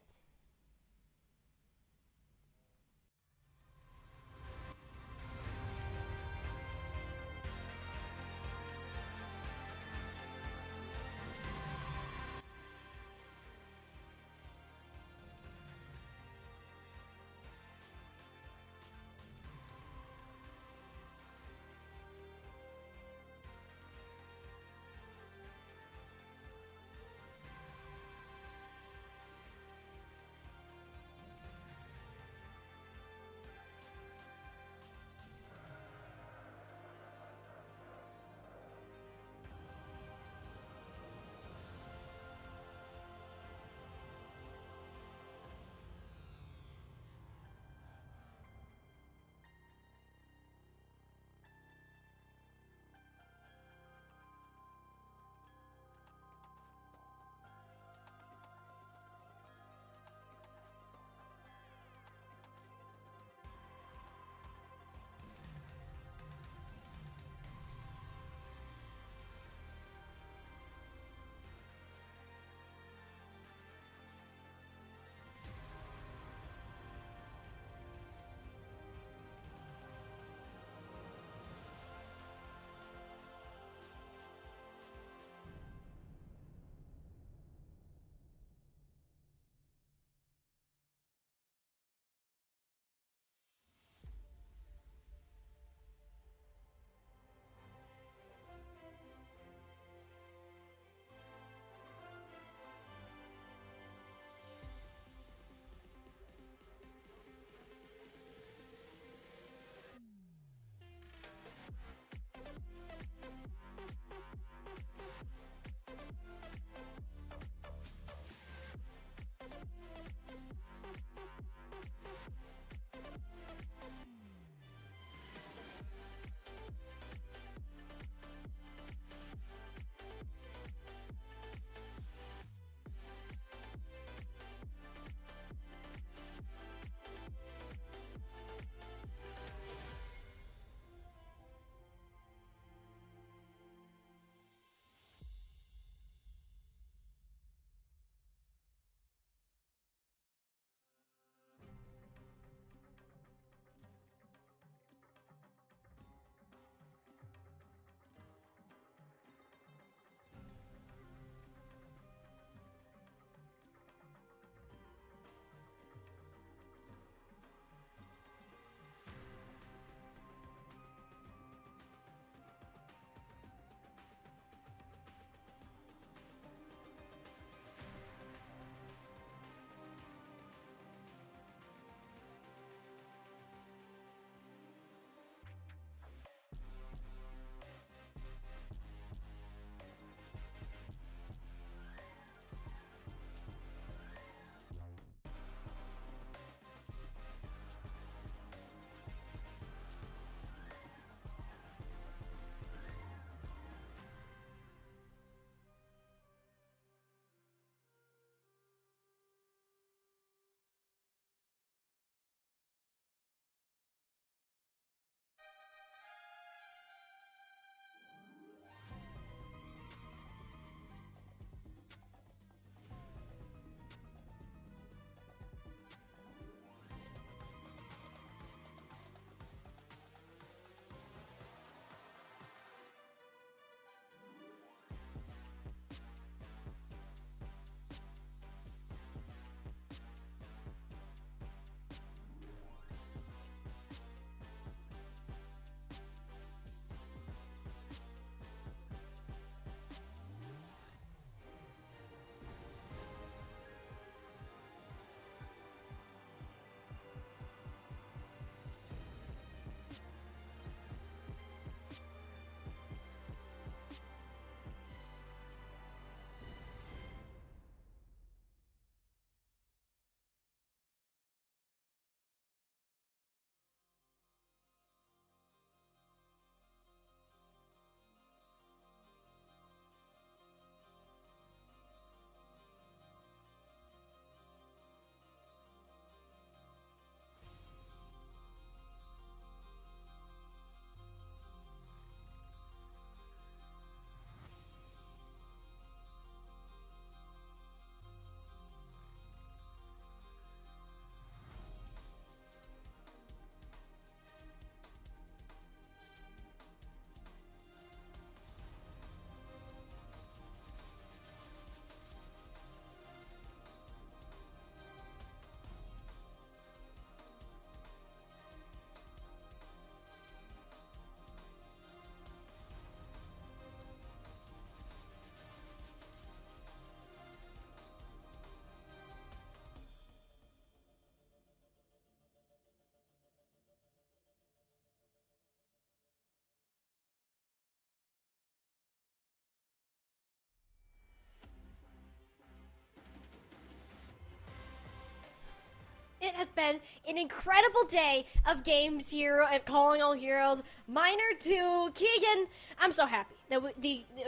been an incredible day of games here at Calling All Heroes. Miner 2, Keegan, I'm so happy that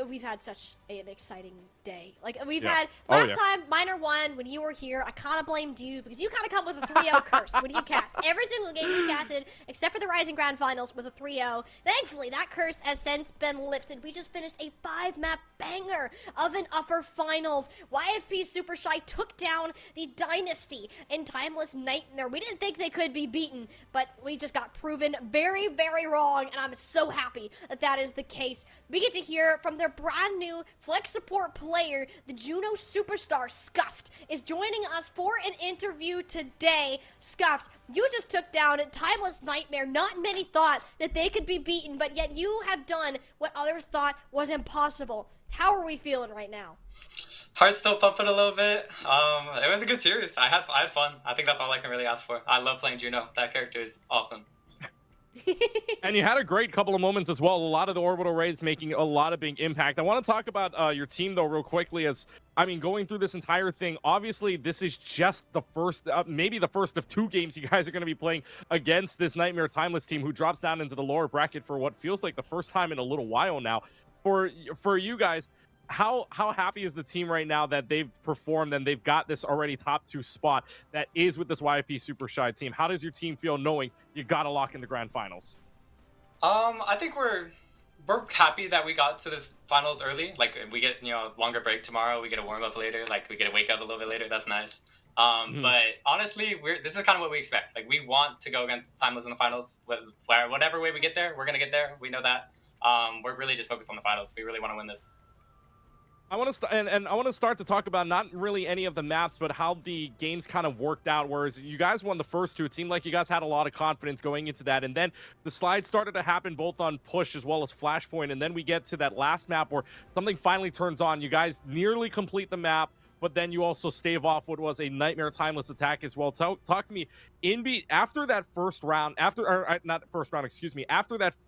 we've had such an exciting day. Like, we've had, last time, Miner 1, when you were here, I kind of blamed you because you kind of come with a 3-0 curse when you cast. Every single game you casted, except for the Rising Grand Finals, was a 3-0. Thankfully, that curse has since been lifted. We just finished a 5-map banger of an upper finals. YFP Super Shy took down the Dynasty in Timeless Nightmare. We didn't think they could be beaten, but we just got proven very, very wrong, and I'm so happy that that is the case. We get to hear from their brand new flex support player, the Juno superstar Scuffed, is joining us for an interview today. Scuffed, you just took down Timeless Nightmare. Not many thought that they could be beaten, but yet you have done what others thought was impossible. How are we feeling right now? Heart's still pumping a little bit. It was a good series. I had fun. I think that's all I can really ask for. I love playing Juno. That character is awesome. And you had a great couple of moments as well. A lot of the orbital raids making a lot of big impact. I want to talk about your team, though, real quickly. As I mean, going through this entire thing, obviously, this is just the first, maybe the first of 2 games you guys are going to be playing against this Nightmare Timeless team, who drops down into the lower bracket for what feels like the first time in a little while now. For you guys, how happy is the team right now that they've performed and they've got this already top 2 spot that is with this YFP Super Shy team? How does your team feel knowing you got to lock in the grand finals? I think we're happy that we got to the finals early. Like, we get, longer break tomorrow. We get a warm up later. Like, we get to wake up a little bit later. That's nice. But honestly, this is kind of what we expect. Like, we want to go against Timeless in the finals. Whatever way we get there, we're gonna get there. We know that. We're really just focused on the finals. We really want to win this. I want to start to talk about not really any of the maps, but how the games kind of worked out. Whereas you guys won the first 2, it seemed like you guys had a lot of confidence going into that, and then the slides started to happen both on push as well as flashpoint, and then we get to that last map where something finally turns on. You guys nearly complete the map, but then you also stave off what was a Nightmare Timeless attack as well. Talk to me after that first round, after that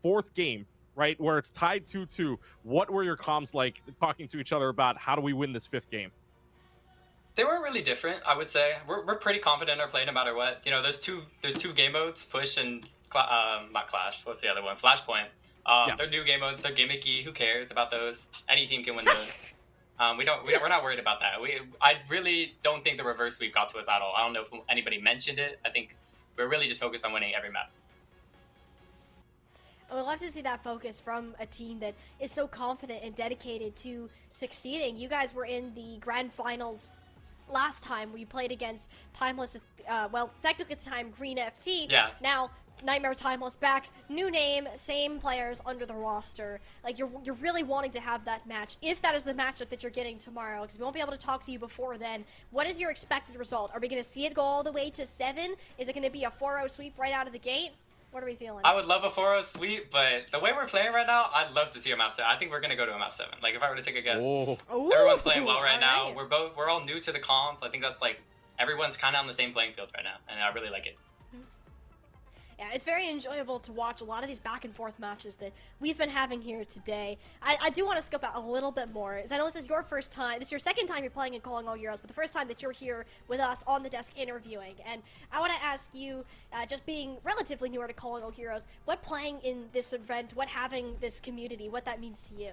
4th game, right, where it's tied 2-2, what were your comms like talking to each other about how do we win this 5th game? They weren't really different, I would say. We're pretty confident in our play no matter what. There's two game modes, push and not Clash. What's the other one? Flashpoint. They're new game modes. They're gimmicky. Who cares about those? Any team can win those. We're not worried about that. I really don't think the reverse sweep got to us at all. I don't know if anybody mentioned it. I think we're really just focused on winning every map. I would love to see that focus from a team that is so confident and dedicated to succeeding. You guys were in the grand finals last time. We played against Timeless, technically at the time, Green FT. Yeah. Now, Nightmare Timeless back, new name, same players under the roster. Like, you're really wanting to have that match, if that is the matchup that you're getting tomorrow, because we won't be able to talk to you before then. What is your expected result? Are we going to see it go all the way to 7? Is it going to be a 4-0 sweep right out of the gate? What are we feeling? I would love a 4-0 sweep, but the way we're playing right now, I'd love to see a map 7. I think we're going to go to a map 7. Like, if I were to take a guess. Ooh, everyone's playing well right now. Right. We're all new to the comp. I think that's like, everyone's kind of on the same playing field right now, and I really like it. Yeah, it's very enjoyable to watch a lot of these back and forth matches that we've been having here today. I do want to scope out a little bit more, as I know this is your first time, this is your 2nd time you're playing in Calling All Heroes, but the first time that you're here with us on the desk interviewing. And I want to ask you, just being relatively newer to Calling All Heroes, what playing in this event, what having this community, what that means to you?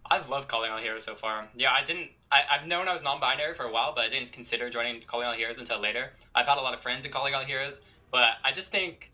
I've loved Calling All Heroes so far. Yeah, I've known I was non-binary for a while, but I didn't consider joining Calling All Heroes until later. I've had a lot of friends in Calling All Heroes, but I just think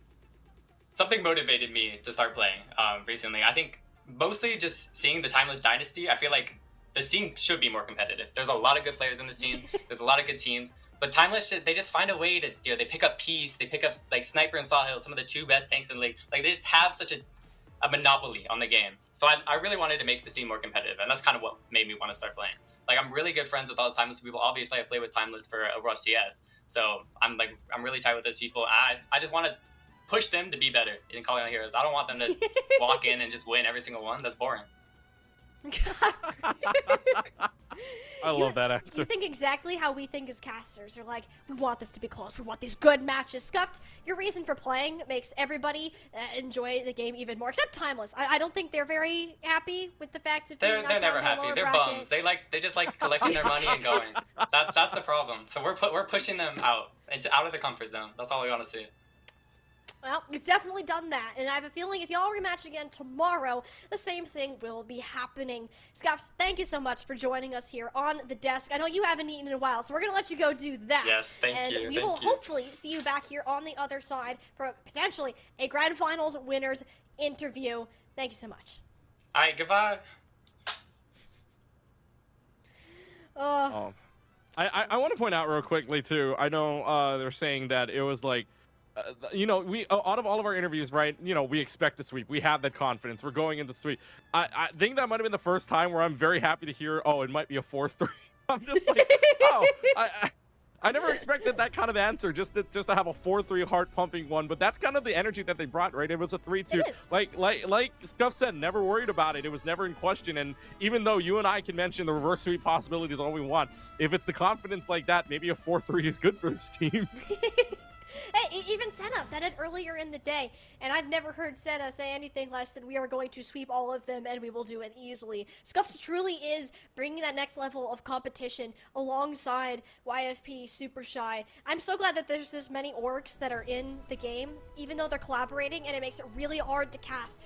something motivated me to start playing recently. I think mostly just seeing the Timeless Dynasty, I feel like the scene should be more competitive. There's a lot of good players in the scene. There's a lot of good teams. But Timeless, they just find a way to, they pick up Peace, they pick up like Sniper and Sawhill, some of the 2 best tanks in the league. Like, they just have such a monopoly on the game. So I really wanted to make the scene more competitive, and that's kind of what made me want to start playing. Like, I'm really good friends with all the Timeless people. Obviously, I play with Timeless for Overwatch CS. So I'm really tight with those people. I just want to push them to be better in Calling All Heroes. I don't want them to walk in and just win every single one. That's boring. I love that answer. You think exactly how we think as casters. We're like, we want this to be close. We want these good matches. Scuffed, your reason for playing makes everybody enjoy the game even more, except Timeless. I don't think they're very happy with the fact of being They're knocked never down in the happy. lower They're bracket. bums. They just like collecting their money and going. That's the problem. So we're pushing them out of the comfort zone. That's all we want to see. Well, you've definitely done that, and I have a feeling if y'all rematch again tomorrow, the same thing will be happening. Scuffs, thank you so much for joining us here on the desk. I know you haven't eaten in a while, so we're going to let you go do that. Yes, thank you. And we will hopefully see you back here on the other side for potentially a Grand Finals winners interview. Thank you so much. All right, goodbye. I want to point out real quickly too. I know they're saying that it was like, you know, we out of all of our interviews, right? You know, we expect a sweep. We have that confidence. We're going into sweep. I think that might have been the first time where I'm very happy to hear, oh, it might be a 4-3. I'm just like, oh, I never expected that kind of answer. Just to have a 4-3 heart pumping one. But that's kind of the energy that they brought, right? It was a 3-2. Like Scuff said, never worried about it. It was never in question. And even though you and I can mention the reverse sweep possibilities all we want, if it's the confidence like that, maybe a 4-3 is good for this team. Hey, even Senna said it earlier in the day, and I've never heard Senna say anything less than we are going to sweep all of them, and we will do it easily. Scuffed truly is bringing that next level of competition alongside YFP Super Shy. I'm so glad that there's this many orgs that are in the game, even though they're collaborating, and it makes it really hard to cast.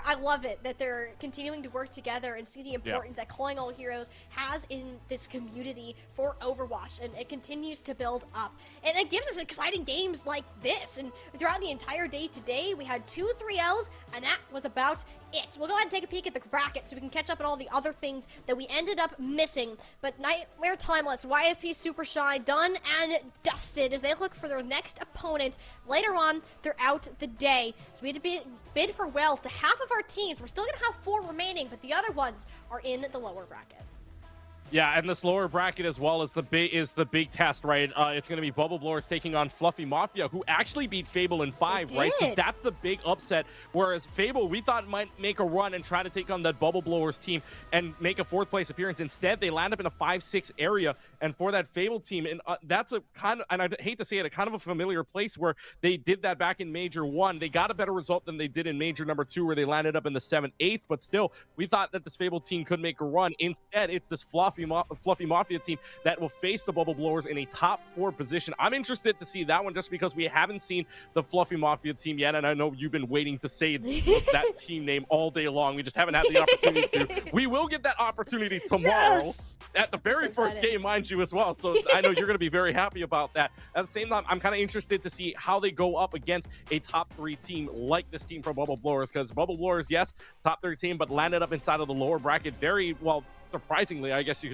I love it that they're continuing to work together and see the importance that Calling All Heroes has in this community for Overwatch, and it continues to build up. And it gives us exciting games like this, and throughout the entire day today, we had 2 3Ls, and that was about it. So we'll go ahead and take a peek at the bracket so we can catch up on all the other things that we ended up missing. But Nightmare Timeless, YFP Super Shy, done and dusted as they look for their next opponent later on throughout the day. So we had to bid farewell to half of our teams. We're still going to have 4 remaining, but the other ones are in the lower bracket. Yeah, and this lower bracket as well is the big test, right? It's going to be Bubble Blowers taking on Fluffy Mafia, who actually beat Fable in 5, right? So that's the big upset. Whereas Fable, we thought might make a run and try to take on that Bubble Blowers team and make a 4th place appearance. Instead, they land up in a 5-6 area, and for that Fable team, and that's a kind of, and I hate to say it, a kind of a familiar place where they did that back in Major 1. They got a better result than they did in Major number 2, where they landed up in the 7th, 8th. But still, we thought that this Fable team could make a run. Instead, it's this Fluffy Mafia team that will face the Bubble Blowers in a top 4 position. I'm interested to see that one just because we haven't seen the Fluffy Mafia team yet, and I know you've been waiting to say that team name all day long. We just haven't had the opportunity to. We will get that opportunity tomorrow at the very first game, mind you, as well. So I know you're going to be very happy about that. At the same time, I'm kind of interested to see how they go up against a top 3 team like this team from Bubble Blowers, because Bubble Blowers, yes, top 3 team, but landed up inside of the lower bracket very well. Surprisingly, I guess you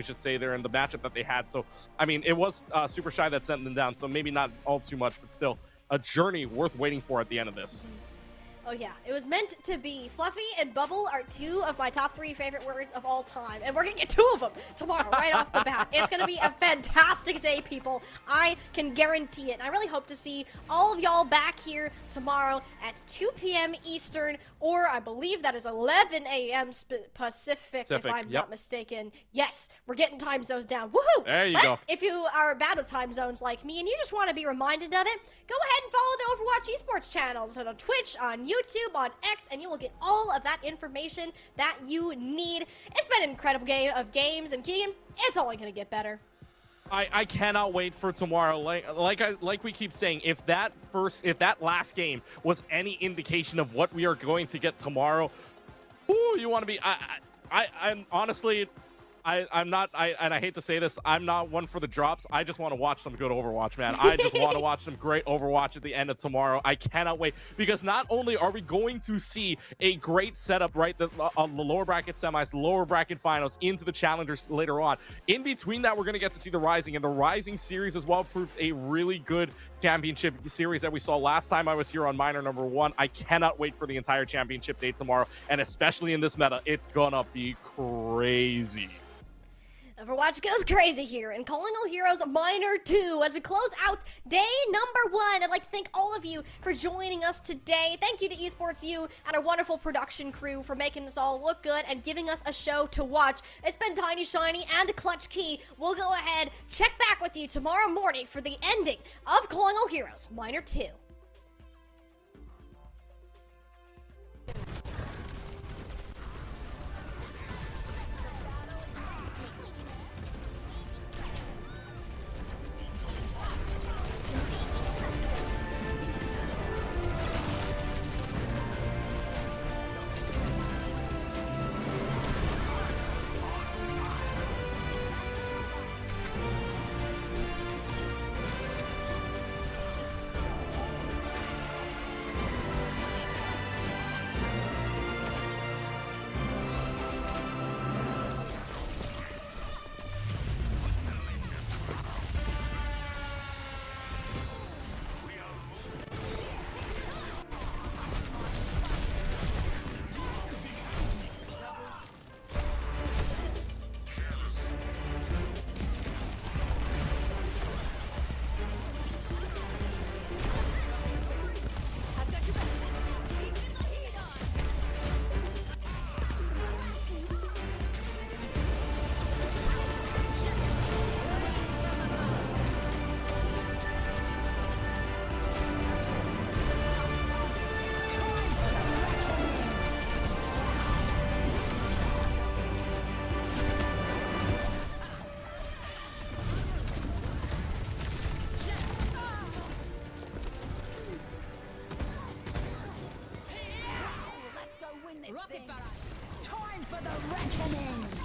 should say they're in the matchup that they had. So, I mean, it was Super Shy that sent them down. So maybe not all too much, but still a journey worth waiting for at the end of this. Oh yeah, it was meant to be. Fluffy and Bubble are 2 of my top 3 favorite words of all time, and we're gonna get 2 of them tomorrow right off the bat. It's gonna be a fantastic day, people. I can guarantee it. And I really hope to see all of y'all back here tomorrow at 2 p.m. Eastern, or I believe that is 11 a.m. Pacific, if I'm not mistaken. Yes, we're getting time zones down. Woohoo! There you go. If you are bad with time zones like me and you just want to be reminded of it, go ahead and follow the Overwatch Esports channels on Twitch, on YouTube, on X, and you will get all of that information that you need. It's been an incredible game of games, and Keegan, it's only going to get better. I cannot wait for tomorrow. Like we keep saying, if that last game was any indication of what we are going to get tomorrow, ooh, you want to be. I'm honestly, I'm not, and I hate to say this, I'm not one for the drops. I just want to watch some good Overwatch, man. I just want to watch some great Overwatch at the end of tomorrow. I cannot wait, because not only are we going to see a great setup, right, on the lower bracket semis, the lower bracket finals, into the challengers later on. In between that, we're going to get to see the Rising, and the Rising series as well proved a really good championship series that we saw last time I was here on Minor number 1. I cannot wait for the entire championship day tomorrow, and especially in this meta, it's gonna be crazy. Overwatch goes crazy here in Calling All Heroes Minor 2 as we close out day number 1. I'd like to thank all of you for joining us today. Thank you to Esports U and our wonderful production crew for making us all look good and giving us a show to watch. It's been Tiny Shiny and Clutch Key. We'll go ahead, check back with you tomorrow morning for the ending of Calling All Heroes Minor 2. Rocket barrage! Time for the reckoning!